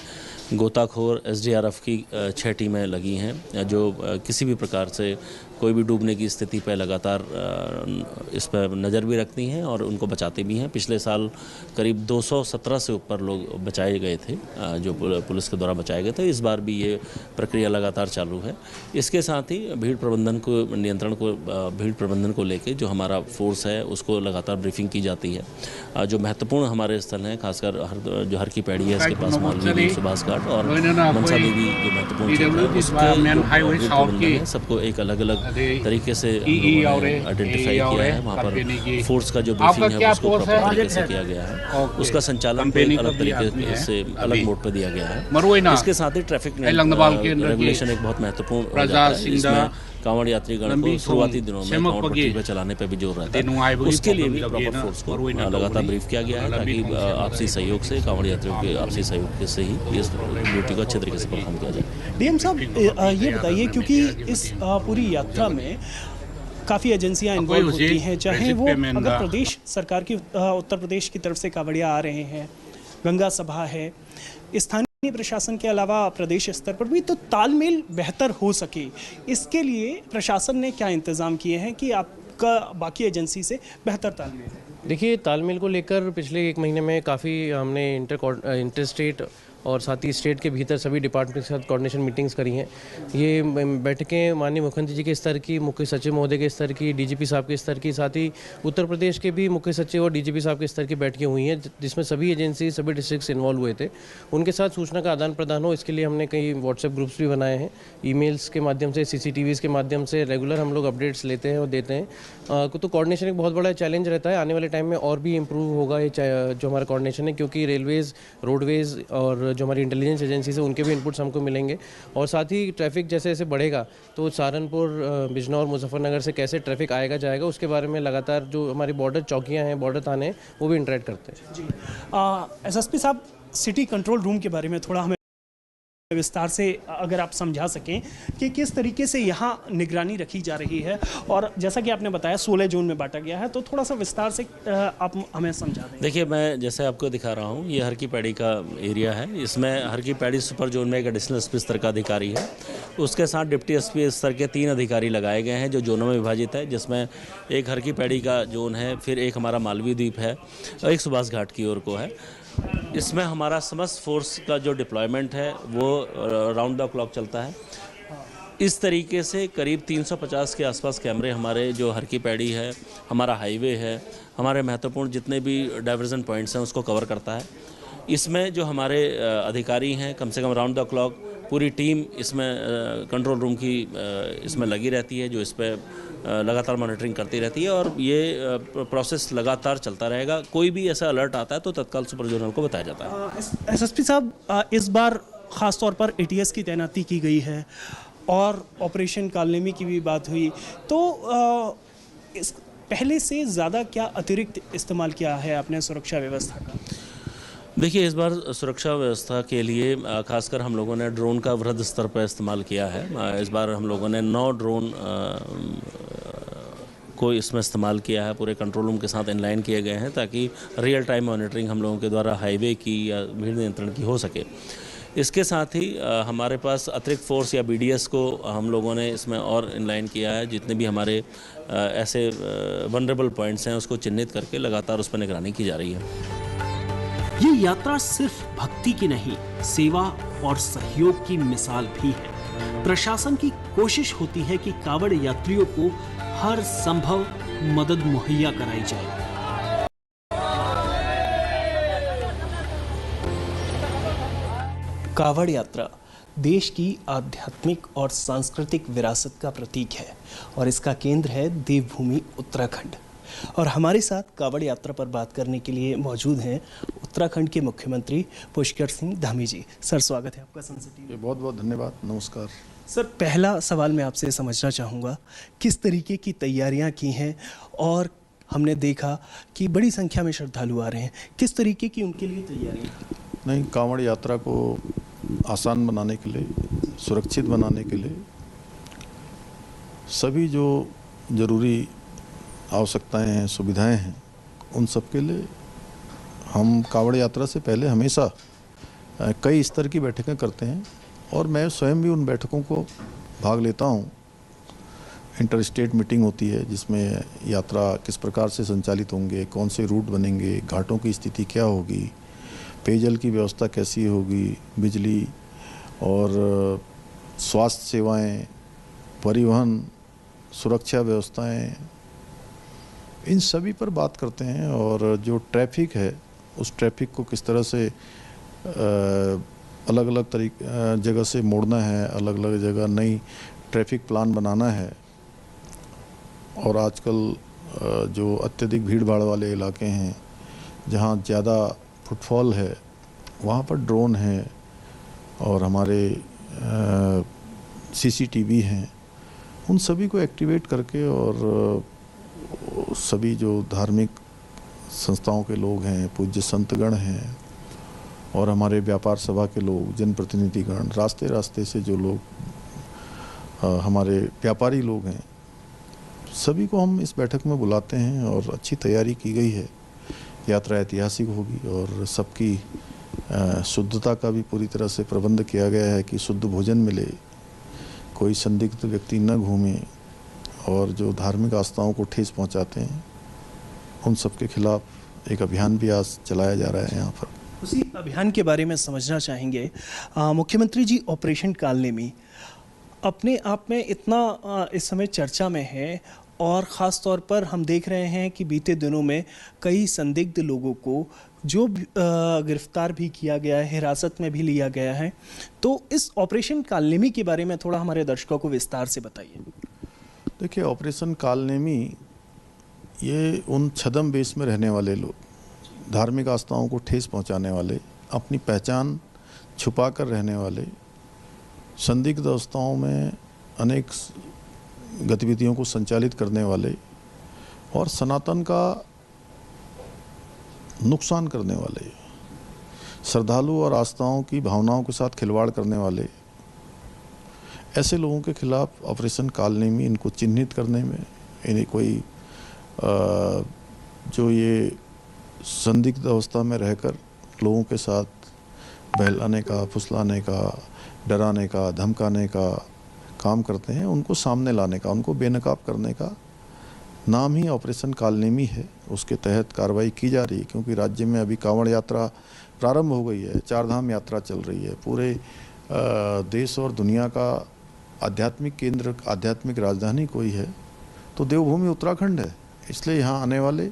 गोताखोर SDRF की 6 टीमें लगी हैं, जो किसी भी प्रकार से कोई भी डूबने की स्थिति पर लगातार इस पर नज़र भी रखती हैं और उनको बचाते भी हैं। पिछले साल करीब 217 से ऊपर लोग बचाए गए थे, जो पुलिस के द्वारा बचाए गए थे। इस बार भी ये प्रक्रिया लगातार चालू है। इसके साथ ही भीड़ प्रबंधन को लेके जो हमारा फोर्स है उसको लगातार ब्रीफिंग की जाती है। जो महत्वपूर्ण हमारे स्थल हैं, खासकर जो हर की पैड़ी है इसके पास मालवीय सुभाष घाट और मनसा देवी जो महत्वपूर्ण क्षेत्र है, सबको एक अलग अलग तरीके से आइडेंटिफाई किया है। वहाँ पर फोर्स का जो ब्रीफिंग है उसको प्रॉपर तरीके से किया गया है, उसका संचालन एक अलग तरीके से अलग मोड पर दिया गया है। इसके साथ ही ट्रैफिक रेगुलेशन एक बहुत महत्वपूर्ण हो जाता है। इसमें कांवड़ यात्रीगण को शुरुआती दिनों में कांवड़ पट्टी पर चलाने पर भी जोर रहता है। उसके लिए भी प्रॉपर फोर्स को लगातार ब्रीफ किया गया है ताकि आपसी सहयोग से, कांवड़ यात्रियों के आपसी सहयोग से ही इस ड्यूटी को अच्छे तरीके से परफॉर्म किया जाए। डीएम साहब, ये बताइए, क्योंकि इस पूरी यात्रा में काफ़ी एजेंसियां इन्वॉल्व होती हैं, चाहे वो अगर प्रदेश सरकार की उत्तर प्रदेश की तरफ से कांवड़िया आ रहे हैं, गंगा सभा है, स्थानीय प्रशासन के अलावा प्रदेश स्तर पर भी, तो तालमेल बेहतर हो सके इसके लिए प्रशासन ने क्या इंतज़ाम किए हैं कि आपका बाकी एजेंसी से बेहतर तालमेल है? देखिए, तालमेल को लेकर पिछले 1 महीने में काफ़ी हमने इंटर स्टेट और साथ ही स्टेट के भीतर सभी डिपार्टमेंट के साथ कोऑर्डिनेशन मीटिंग्स करी हैं। ये बैठकें माननीय मुख्यमंत्री जी के स्तर की, मुख्य सचिव महोदय के स्तर की, डीजीपी साहब के स्तर की, साथ ही उत्तर प्रदेश के भी मुख्य सचिव और डीजीपी साहब के स्तर की बैठकें हुई हैं, जिसमें सभी एजेंसी, सभी डिस्ट्रिक्ट्स इन्वॉल्व हुए थे। उनके साथ सूचना का आदान प्रदान हो, इसके लिए हमने कई व्हाट्सएप ग्रुप्स भी बनाए हैं। ईमेल्स के माध्यम से, CCTVs के माध्यम से रेगुलर हम लोग अपडेट्स लेते हैं और देते हैं। तो कोऑर्डिनेशन एक बहुत बड़ा चैलेंज रहता है। आने वाले टाइम में और भी इम्प्रूव होगा ये जो हमारा कोऑर्डिनेशन है, क्योंकि रेलवेज़, रोडवेज़ और जो हमारी इंटेलिजेंस एजेंसी से उनके भी इनपुट्स हमको मिलेंगे। और साथ ही ट्रैफिक जैसे जैसे बढ़ेगा तो सहारनपुर, बिजनौर, मुजफ्फरनगर से कैसे ट्रैफिक आएगा जाएगा, उसके बारे में लगातार जो हमारी बॉर्डर चौकियां हैं, बॉर्डर थाने हैं, वो भी इंटरेक्ट करते हैं। जी, SSP साहब, सिटी कंट्रोल रूम के बारे में थोड़ा हमें विस्तार से अगर आप समझा सकें कि किस तरीके से यहाँ निगरानी रखी जा रही है, और जैसा कि आपने बताया 16 जोन में बांटा गया है, तो थोड़ा सा विस्तार से आप हमें समझा दें। देखिए, मैं जैसे आपको दिखा रहा हूँ, ये हर की पैड़ी का एरिया है। इसमें हर की पैड़ी सुपर जोन में एक एडिशनल SP स्तर का अधिकारी है, उसके साथ डिप्टी SP स्तर के 3 अधिकारी लगाए गए हैं जो जोनों में विभाजित है, जिसमें एक हर की पैड़ी का जोन है, फिर एक हमारा मालवीय द्वीप है और एक सुभाष घाट की ओर को है। इसमें हमारा समस्त फोर्स का जो डिप्लॉयमेंट है वो राउंड द क्लॉक चलता है। इस तरीके से करीब 350 के आसपास कैमरे हमारे जो हर की पैड़ी है, हमारा हाईवे है, हमारे महत्वपूर्ण जितने भी डाइवर्जन पॉइंट्स हैं उसको कवर करता है। इसमें जो हमारे अधिकारी हैं, कम से कम राउंड द क्लॉक पूरी टीम इसमें कंट्रोल रूम की इसमें लगी रहती है, जो इस पर लगातार मॉनिटरिंग करती रहती है, और ये प्रोसेस लगातार चलता रहेगा। कोई भी ऐसा अलर्ट आता है तो तत्काल सुपर जोनल को बताया जाता है। SSP साहब, इस बार ख़ास तौर पर ATS की तैनाती की गई है और ऑपरेशन कालनेमी की भी बात हुई, तो इस पहले से ज़्यादा क्या अतिरिक्त इस्तेमाल किया है आपने सुरक्षा व्यवस्था का? देखिए, इस बार सुरक्षा व्यवस्था के लिए खासकर हम लोगों ने ड्रोन का वृहद स्तर पर इस्तेमाल किया है। इस बार हम लोगों ने 9 ड्रोन को इसमें इस्तेमाल किया है, पूरे कंट्रोल रूम के साथ इनलाइन किए गए हैं ताकि रियल टाइम मॉनिटरिंग हम लोगों के द्वारा हाईवे की या भीड़ नियंत्रण की हो सके। इसके साथ ही हमारे पास अतिरिक्त फोर्स या BDS को हम लोगों ने इसमें और इनलाइन किया है। जितने भी हमारे ऐसे वनरेबल पॉइंट्स हैं उसको चिन्हित करके लगातार उस पर निगरानी की जा रही है। ये यात्रा सिर्फ भक्ति की नहीं, सेवा और सहयोग की मिसाल भी है। प्रशासन की कोशिश होती है कि कांवड़ यात्रियों को हर संभव मदद मुहैया कराई जाए। कांवड़ यात्रा देश की आध्यात्मिक और सांस्कृतिक विरासत का प्रतीक है और इसका केंद्र है देवभूमि उत्तराखंड। और हमारे साथ कांवड़ यात्रा पर बात करने के लिए मौजूद हैं उत्तराखंड के मुख्यमंत्री पुष्कर सिंह धामी जी। सर, स्वागत है आपका संसद टीवी में। बहुत बहुत धन्यवाद, नमस्कार। सर, पहला सवाल मैं आपसे समझना चाहूँगा, किस तरीके की तैयारियाँ की हैं, और हमने देखा कि बड़ी संख्या में श्रद्धालु आ रहे हैं, किस तरीके की उनके लिए तैयारियाँ? नहीं, कांवड़ यात्रा को आसान बनाने के लिए, सुरक्षित बनाने के लिए सभी जो ज़रूरी आवश्यकताएं हैं, सुविधाएं हैं, उन सब के लिए हम कांवड़ यात्रा से पहले हमेशा कई स्तर की बैठकें करते हैं और मैं स्वयं भी उन बैठकों को भाग लेता हूं। इंटर स्टेट मीटिंग होती है जिसमें यात्रा किस प्रकार से संचालित होंगे, कौन से रूट बनेंगे, घाटों की स्थिति क्या होगी, पेयजल की व्यवस्था कैसी होगी, बिजली और स्वास्थ्य सेवाएं, परिवहन, सुरक्षा व्यवस्थाएं, इन सभी पर बात करते हैं। और जो ट्रैफिक है उस ट्रैफिक को किस तरह से अलग अलग जगह से मोड़ना है, अलग अलग जगह नई ट्रैफिक प्लान बनाना है। और आजकल जो अत्यधिक भीड़ भाड़ वाले इलाके हैं जहाँ ज़्यादा फुटफॉल है वहाँ पर ड्रोन है और हमारे CCTV हैं, उन सभी को एक्टिवेट करके और सभी जो धार्मिक संस्थाओं के लोग हैं, पूज्य संतगण हैं और हमारे व्यापार सभा के लोग, जनप्रतिनिधिगण, रास्ते रास्ते से जो लोग हमारे व्यापारी लोग हैं, सभी को हम इस बैठक में बुलाते हैं और अच्छी तैयारी की गई है। यात्रा ऐतिहासिक होगी और सबकी शुद्धता का भी पूरी तरह से प्रबंध किया गया है कि शुद्ध भोजन मिले, कोई संदिग्ध व्यक्ति न घूमे और जो धार्मिक आस्थाओं को ठेस पहुंचाते हैं उन सब के खिलाफ एक अभियान भी आज चलाया जा रहा है यहाँ पर। उसी अभियान के बारे में समझना चाहेंगे। मुख्यमंत्री जी, ऑपरेशन कालनेमी अपने आप में इतना इस समय चर्चा में है और ख़ास तौर पर हम देख रहे हैं कि बीते दिनों में कई संदिग्ध लोगों को जो गिरफ्तार भी किया गया है, हिरासत में भी लिया गया है। तो इस ऑपरेशन कालनेमी के बारे में थोड़ा हमारे दर्शकों को विस्तार से बताइए। देखिए, ऑपरेशन कालनेमी ये उन छद्म वेश में रहने वाले लोग, धार्मिक आस्थाओं को ठेस पहुंचाने वाले, अपनी पहचान छुपा कर रहने वाले, संदिग्ध अवस्थाओं में अनेक गतिविधियों को संचालित करने वाले और सनातन का नुकसान करने वाले, श्रद्धालु और आस्थाओं की भावनाओं के साथ खिलवाड़ करने वाले, ऐसे लोगों के खिलाफ ऑपरेशन कालनेमी इनको चिन्हित करने में, इन्हें कोई जो ये संदिग्ध अवस्था में रहकर लोगों के साथ बहलाने का, फुसलाने का, डराने का, धमकाने का काम करते हैं, उनको सामने लाने का, उनको बेनकाब करने का नाम ही ऑपरेशन कालनेमी है। उसके तहत कार्रवाई की जा रही है क्योंकि राज्य में अभी कांवड़ यात्रा प्रारंभ हो गई है, चारधाम यात्रा चल रही है। पूरे देश और दुनिया का आध्यात्मिक केंद्र, आध्यात्मिक राजधानी कोई है तो देवभूमि उत्तराखंड है। इसलिए यहाँ आने वाले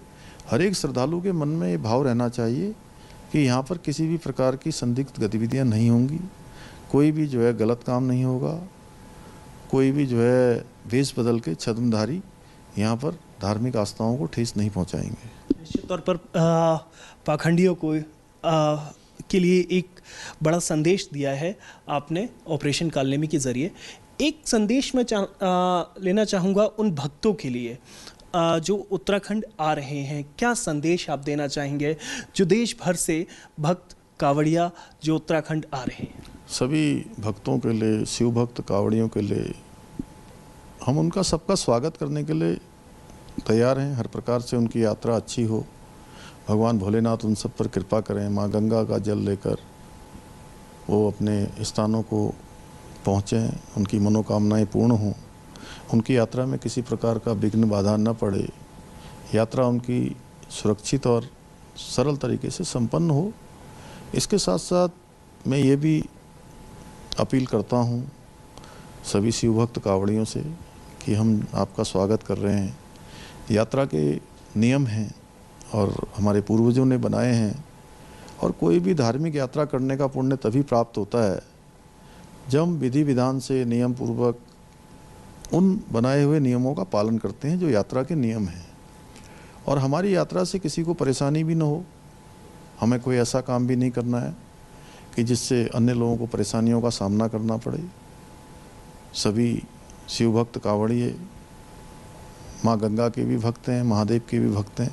हर एक श्रद्धालु के मन में ये भाव रहना चाहिए कि यहाँ पर किसी भी प्रकार की संदिग्ध गतिविधियाँ नहीं होंगी, कोई भी जो है गलत काम नहीं होगा, कोई भी जो है वेश बदल के छद्मधारी यहाँ पर धार्मिक आस्थाओं को ठेस नहीं पहुँचाएंगे। निश्चित तौर पर पाखंडियों को के लिए एक बड़ा संदेश दिया है आपने ऑपरेशन कालनेमी के जरिए। एक संदेश मैं लेना चाहूँगा उन भक्तों के लिए जो उत्तराखंड आ रहे हैं। क्या संदेश आप देना चाहेंगे जो देश भर से भक्त कावड़िया जो उत्तराखंड आ रहे हैं? सभी भक्तों के लिए, शिव भक्त कावड़ियों के लिए हम उनका सबका स्वागत करने के लिए तैयार हैं। हर प्रकार से उनकी यात्रा अच्छी हो, भगवान भोलेनाथ उन सब पर कृपा करें, माँ गंगा का जल लेकर वो अपने स्थानों को पहुँचें, उनकी मनोकामनाएं पूर्ण हों, उनकी यात्रा में किसी प्रकार का विघ्न बाधा न पड़े, यात्रा उनकी सुरक्षित और सरल तरीके से संपन्न हो। इसके साथ साथ मैं ये भी अपील करता हूँ सभी शिव भक्त कावड़ियों से कि हम आपका स्वागत कर रहे हैं। यात्रा के नियम हैं और हमारे पूर्वजों ने बनाए हैं और कोई भी धार्मिक यात्रा करने का पुण्य तभी प्राप्त होता है जब हम विधि विधान से नियम पूर्वक उन बनाए हुए नियमों का पालन करते हैं जो यात्रा के नियम हैं। और हमारी यात्रा से किसी को परेशानी भी न हो, हमें कोई ऐसा काम भी नहीं करना है कि जिससे अन्य लोगों को परेशानियों का सामना करना पड़े। सभी शिव भक्त कावड़िए माँ गंगा के भी भक्त हैं, महादेव के भी भक्त हैं,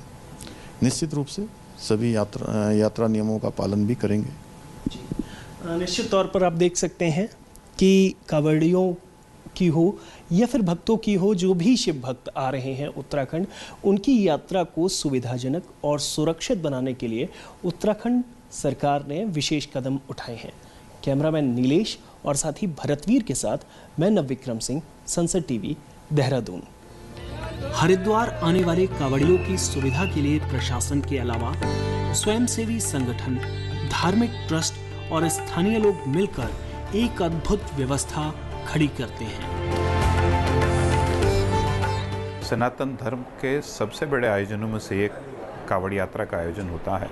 निश्चित रूप से सभी यात्रा नियमों का पालन भी करेंगे। निश्चित तौर पर आप देख सकते हैं कि कावड़ियों की हो या फिर भक्तों की हो, जो भी शिव भक्त आ रहे हैं उत्तराखंड, उनकी यात्रा को सुविधाजनक और सुरक्षित बनाने के लिए उत्तराखंड सरकार ने विशेष कदम उठाए हैं। कैमरामैन नीलेश और साथी भरतवीर के साथ मैं नवविक्रम सिंह, संसद टीवी, देहरादून। हरिद्वार आने वाले कांवड़ियों की सुविधा के लिए प्रशासन के अलावा स्वयंसेवी संगठन, धार्मिक ट्रस्ट और स्थानीय लोग मिलकर एक अद्भुत व्यवस्था खड़ी करते हैं। सनातन धर्म के सबसे बड़े आयोजनों में से एक कांवड़ यात्रा का आयोजन होता है,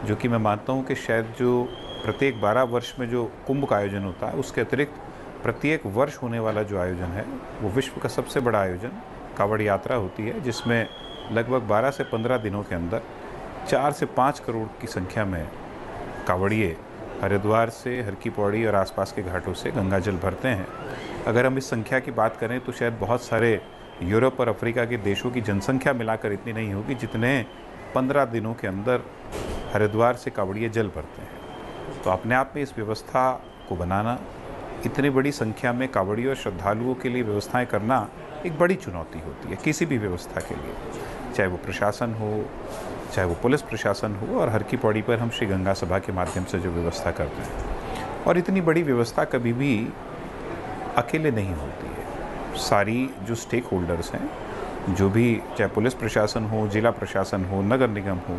जो कि मैं मानता हूँ कि शायद जो प्रत्येक 12 वर्ष में जो कुंभ का आयोजन होता है, उसके अतिरिक्त प्रत्येक वर्ष होने वाला जो आयोजन है वो विश्व का सबसे बड़ा आयोजन कांवड़ यात्रा होती है, जिसमें लगभग 12 से 15 दिनों के अंदर 4 से 5 करोड़ की संख्या में कांवड़िए हरिद्वार से हर की पौड़ी और आसपास के घाटों से गंगा जल भरते हैं। अगर हम इस संख्या की बात करें तो शायद बहुत सारे यूरोप और अफ्रीका के देशों की जनसंख्या मिलाकर इतनी नहीं होगी जितने 15 दिनों के अंदर हरिद्वार से कांवड़िए जल भरते हैं। तो अपने आप में इस व्यवस्था को बनाना, इतनी बड़ी संख्या में कांवड़ियों और श्रद्धालुओं के लिए व्यवस्थाएं करना एक बड़ी चुनौती होती है किसी भी व्यवस्था के लिए, चाहे वो प्रशासन हो, चाहे वो पुलिस प्रशासन हो, और हर की पौड़ी पर हम श्री गंगा सभा के माध्यम से जो व्यवस्था करते हैं। और इतनी बड़ी व्यवस्था कभी भी अकेले नहीं होती है। सारी जो स्टेक होल्डर्स हैं, जो भी चाहे पुलिस प्रशासन हो, जिला प्रशासन हो, नगर निगम हो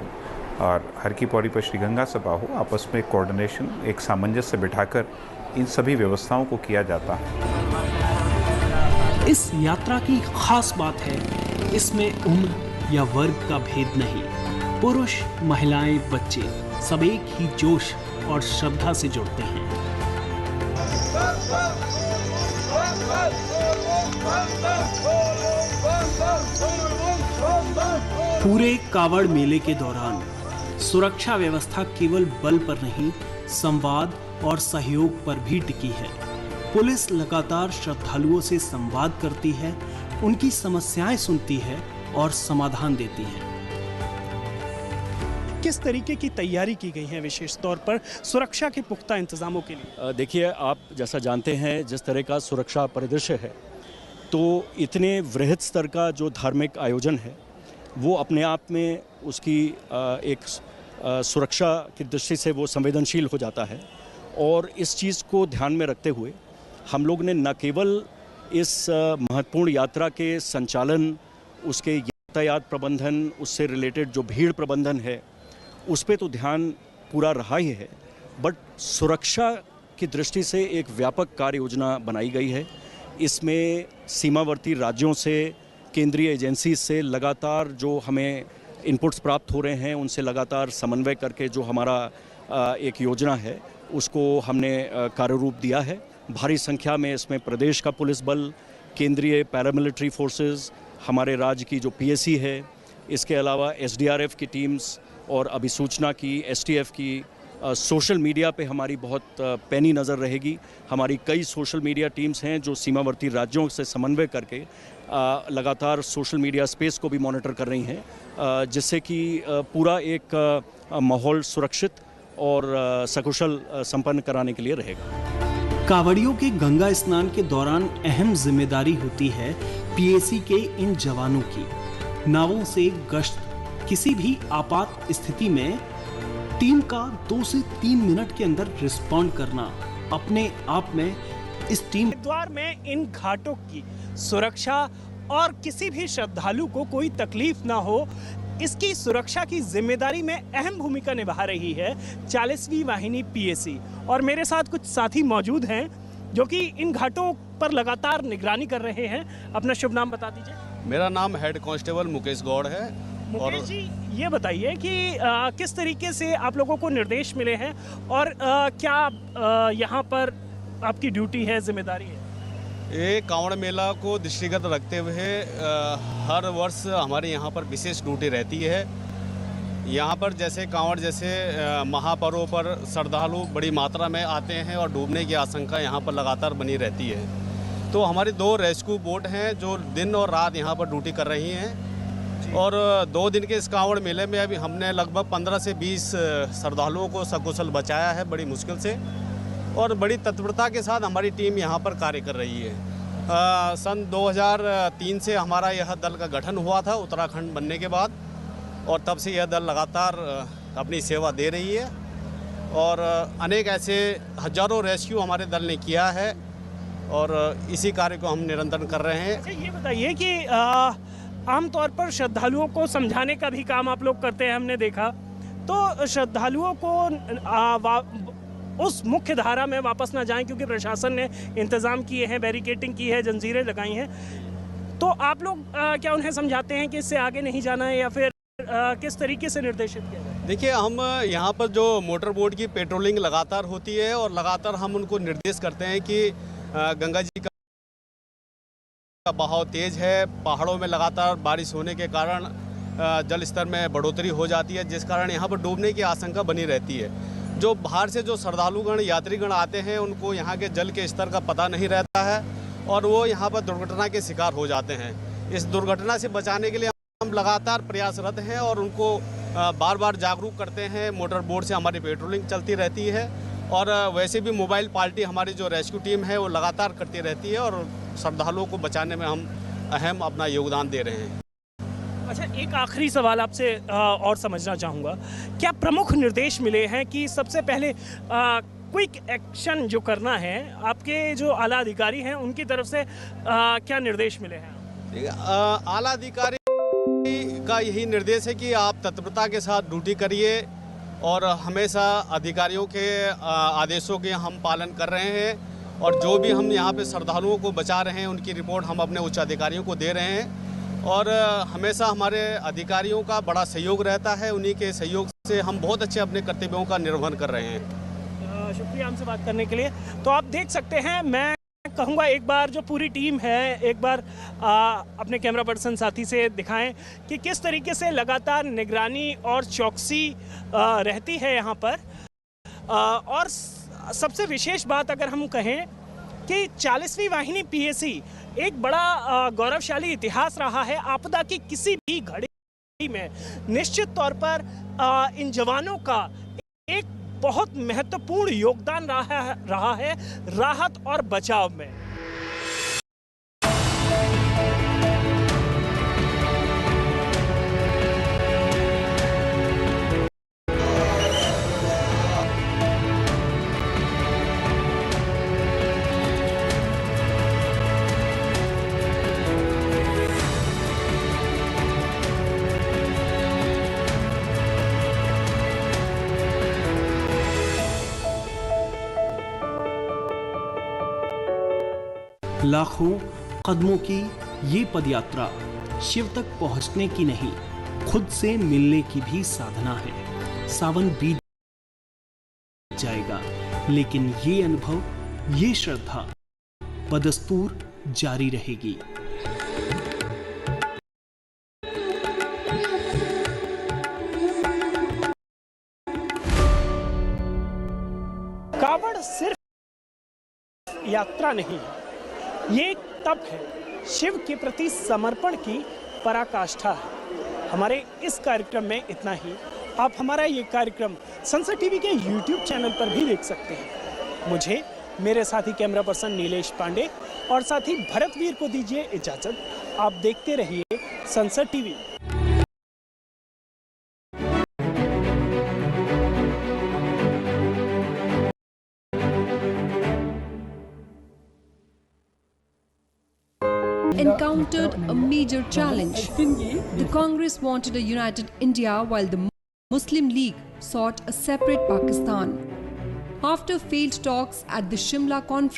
और हर की पौड़ी पर श्री गंगा सभा हो, आपस में कोऑर्डिनेशन, एक सामंजस्य बिठाकर इन सभी व्यवस्थाओं को किया जाता है। इस यात्रा की खास बात है, इसमें उम्र या वर्ग का भेद नहीं। पुरुष, महिलाएं, बच्चे सब एक ही जोश और श्रद्धा से जुड़ते हैं। पूरे कांवड़ मेले के दौरान सुरक्षा व्यवस्था केवल बल पर नहीं, संवाद और सहयोग पर भी टिकी है। पुलिस लगातार श्रद्धालुओं से संवाद करती है, उनकी समस्याएं सुनती है और समाधान देती है। किस तरीके की तैयारी की गई है विशेष तौर पर सुरक्षा के पुख्ता इंतजामों के लिए? देखिए, आप जैसा जानते हैं जिस तरह का सुरक्षा परिदृश्य है, तो इतने वृहद स्तर का जो धार्मिक आयोजन है वो अपने आप में उसकी एक सुरक्षा की दृष्टि से वो संवेदनशील हो जाता है। और इस चीज़ को ध्यान में रखते हुए हम लोग ने न केवल इस महत्वपूर्ण यात्रा के संचालन, उसके यातायात प्रबंधन, उससे रिलेटेड जो भीड़ प्रबंधन है उस पे तो ध्यान पूरा रहा ही है, बट सुरक्षा की दृष्टि से एक व्यापक कार्य योजना बनाई गई है। इसमें सीमावर्ती राज्यों से, केंद्रीय एजेंसी से लगातार जो हमें इनपुट्स प्राप्त हो रहे हैं उनसे लगातार समन्वय करके जो हमारा एक योजना है उसको हमने कार्यरूप दिया है। भारी संख्या में इसमें प्रदेश का पुलिस बल, केंद्रीय पैरामिलिट्री फोर्सेस, हमारे राज्य की जो पीएसी है, इसके अलावा एसडीआरएफ की टीम्स और अभिसूचना की, एसटीएफ की, सोशल मीडिया पे हमारी बहुत पैनी नज़र रहेगी। हमारी कई सोशल मीडिया टीम्स हैं जो सीमावर्ती राज्यों से समन्वय करके लगातार सोशल मीडिया स्पेस को भी मॉनिटर कर रही हैं, जिससे कि पूरा एक माहौल सुरक्षित और सकुशल संपन्न कराने के लिए रहेगा। कांवड़ियों के गंगा स्नान के दौरान अहम जिम्मेदारी होती है पीएसी के इन जवानों की। नावों से गश्त, किसी भी आपात स्थिति में टीम का 2 से 3 मिनट के अंदर रिस्पॉन्ड करना अपने आप में इस टीम हरिद्वार में इन घाटों की सुरक्षा और किसी भी श्रद्धालु को कोई तकलीफ ना हो, इसकी सुरक्षा की जिम्मेदारी में अहम भूमिका निभा रही है 40वीं वाहिनी पीएसी। और मेरे साथ कुछ साथी मौजूद हैं जो कि इन घाटों पर लगातार निगरानी कर रहे हैं। अपना शुभ नाम बता दीजिए। मेरा नाम हेड कांस्टेबल मुकेश गौड़ है। मुकेश जी, ये बताइए कि किस तरीके से आप लोगों को निर्देश मिले हैं और क्या यहाँ पर आपकी ड्यूटी है, जिम्मेदारी है? ये कांवड़ मेला को दृष्टिगत रखते हुए हर वर्ष हमारे यहाँ पर विशेष ड्यूटी रहती है। यहाँ पर जैसे कांवड़ जैसे महापर्वों पर श्रद्धालु बड़ी मात्रा में आते हैं और डूबने की आशंका यहाँ पर लगातार बनी रहती है, तो हमारी 2 रेस्क्यू बोट हैं जो दिन और रात यहाँ पर ड्यूटी कर रही हैं। और 2 दिन के इस कांवड़ मेले में अभी हमने लगभग 15 से 20 श्रद्धालुओं को सकुशल बचाया है बड़ी मुश्किल से, और बड़ी तत्परता के साथ हमारी टीम यहाँ पर कार्य कर रही है। सन 2003 से हमारा यह दल का गठन हुआ था उत्तराखंड बनने के बाद, और तब से यह दल लगातार अपनी सेवा दे रही है। और अनेक ऐसे हजारों रेस्क्यू हमारे दल ने किया है, और इसी कार्य को हम निरंतर कर रहे हैं। अच्छा, ये बताइए कि आमतौर पर श्रद्धालुओं को समझाने का भी काम आप लोग करते हैं, हमने देखा, तो श्रद्धालुओं को उस मुख्य धारा में वापस ना जाएं, क्योंकि प्रशासन ने इंतज़ाम किए हैं, बैरिकेडिंग की है, जंजीरें लगाई हैं, तो आप लोग क्या उन्हें समझाते हैं कि इससे आगे नहीं जाना है, या फिर किस तरीके से निर्देशित किया जाए? देखिए, हम यहाँ पर जो मोटर बोट की पेट्रोलिंग लगातार होती है और लगातार हम उनको निर्देश करते हैं कि गंगा जी का बहाव तेज है, पहाड़ों में लगातार बारिश होने के कारण जल स्तर में बढ़ोतरी हो जाती है, जिस कारण यहाँ पर डूबने की आशंका बनी रहती है। जो बाहर से जो श्रद्धालुगण यात्रीगण आते हैं उनको यहाँ के जल के स्तर का पता नहीं रहता है और वो यहाँ पर दुर्घटना के शिकार हो जाते हैं। इस दुर्घटना से बचाने के लिए हम लगातार प्रयासरत हैं और उनको बार बार जागरूक करते हैं। मोटर बोट से हमारी पेट्रोलिंग चलती रहती है और वैसे भी मोबाइल पार्टी हमारी जो रेस्क्यू टीम है वो लगातार करती रहती है और श्रद्धालुओं को बचाने में हम अहम अपना योगदान दे रहे हैं। अच्छा, एक आखिरी सवाल आपसे और समझना चाहूँगा, क्या प्रमुख निर्देश मिले हैं कि सबसे पहले क्विक एक्शन जो करना है, आपके जो आला अधिकारी हैं उनकी तरफ से क्या निर्देश मिले हैं? आला अधिकारी का यही निर्देश है कि आप तत्परता के साथ ड्यूटी करिए और हमेशा अधिकारियों के आदेशों के हम पालन कर रहे हैं और जो भी हम यहाँ पे श्रद्धालुओं को बचा रहे हैं उनकी रिपोर्ट हम अपने उच्च अधिकारियों को दे रहे हैं और हमेशा हमारे अधिकारियों का बड़ा सहयोग रहता है। उन्हीं के सहयोग से हम बहुत अच्छे अपने कर्तव्यों का निर्वहन कर रहे हैं। शुक्रिया हमसे बात करने के लिए। तो आप देख सकते हैं, मैं कहूँगा एक बार जो पूरी टीम है, एक बार अपने कैमरा पर्सन साथी से दिखाएं कि किस तरीके से लगातार निगरानी और चौकसी रहती है यहाँ पर। और सबसे विशेष बात अगर हम कहें कि 40वीं वाहिनी पीएसी एक बड़ा गौरवशाली इतिहास रहा है। आपदा की किसी भी घड़ी में निश्चित तौर पर इन जवानों का एक बहुत महत्वपूर्ण योगदान रहा है राहत और बचाव में। लाखों कदमों की ये पदयात्रा शिव तक पहुंचने की नहीं, खुद से मिलने की भी साधना है। सावन बीत जाएगा, लेकिन ये अनुभव, ये श्रद्धा बदस्तूर जारी रहेगी। कावड़ सिर्फ यात्रा नहीं है, ये एक तप है, शिव के प्रति समर्पण की पराकाष्ठा है। हमारे इस कार्यक्रम में इतना ही। आप हमारा ये कार्यक्रम संसद टीवी के YouTube चैनल पर भी देख सकते हैं। मुझे, मेरे साथी कैमरा पर्सन नीलेश पांडे और साथी भरतवीर को दीजिए इजाजत। आप देखते रहिए संसद TV. Encountered a major challenge. The Congress wanted a united India while the Muslim League sought a separate Pakistan. After failed talks at the Shimla conference,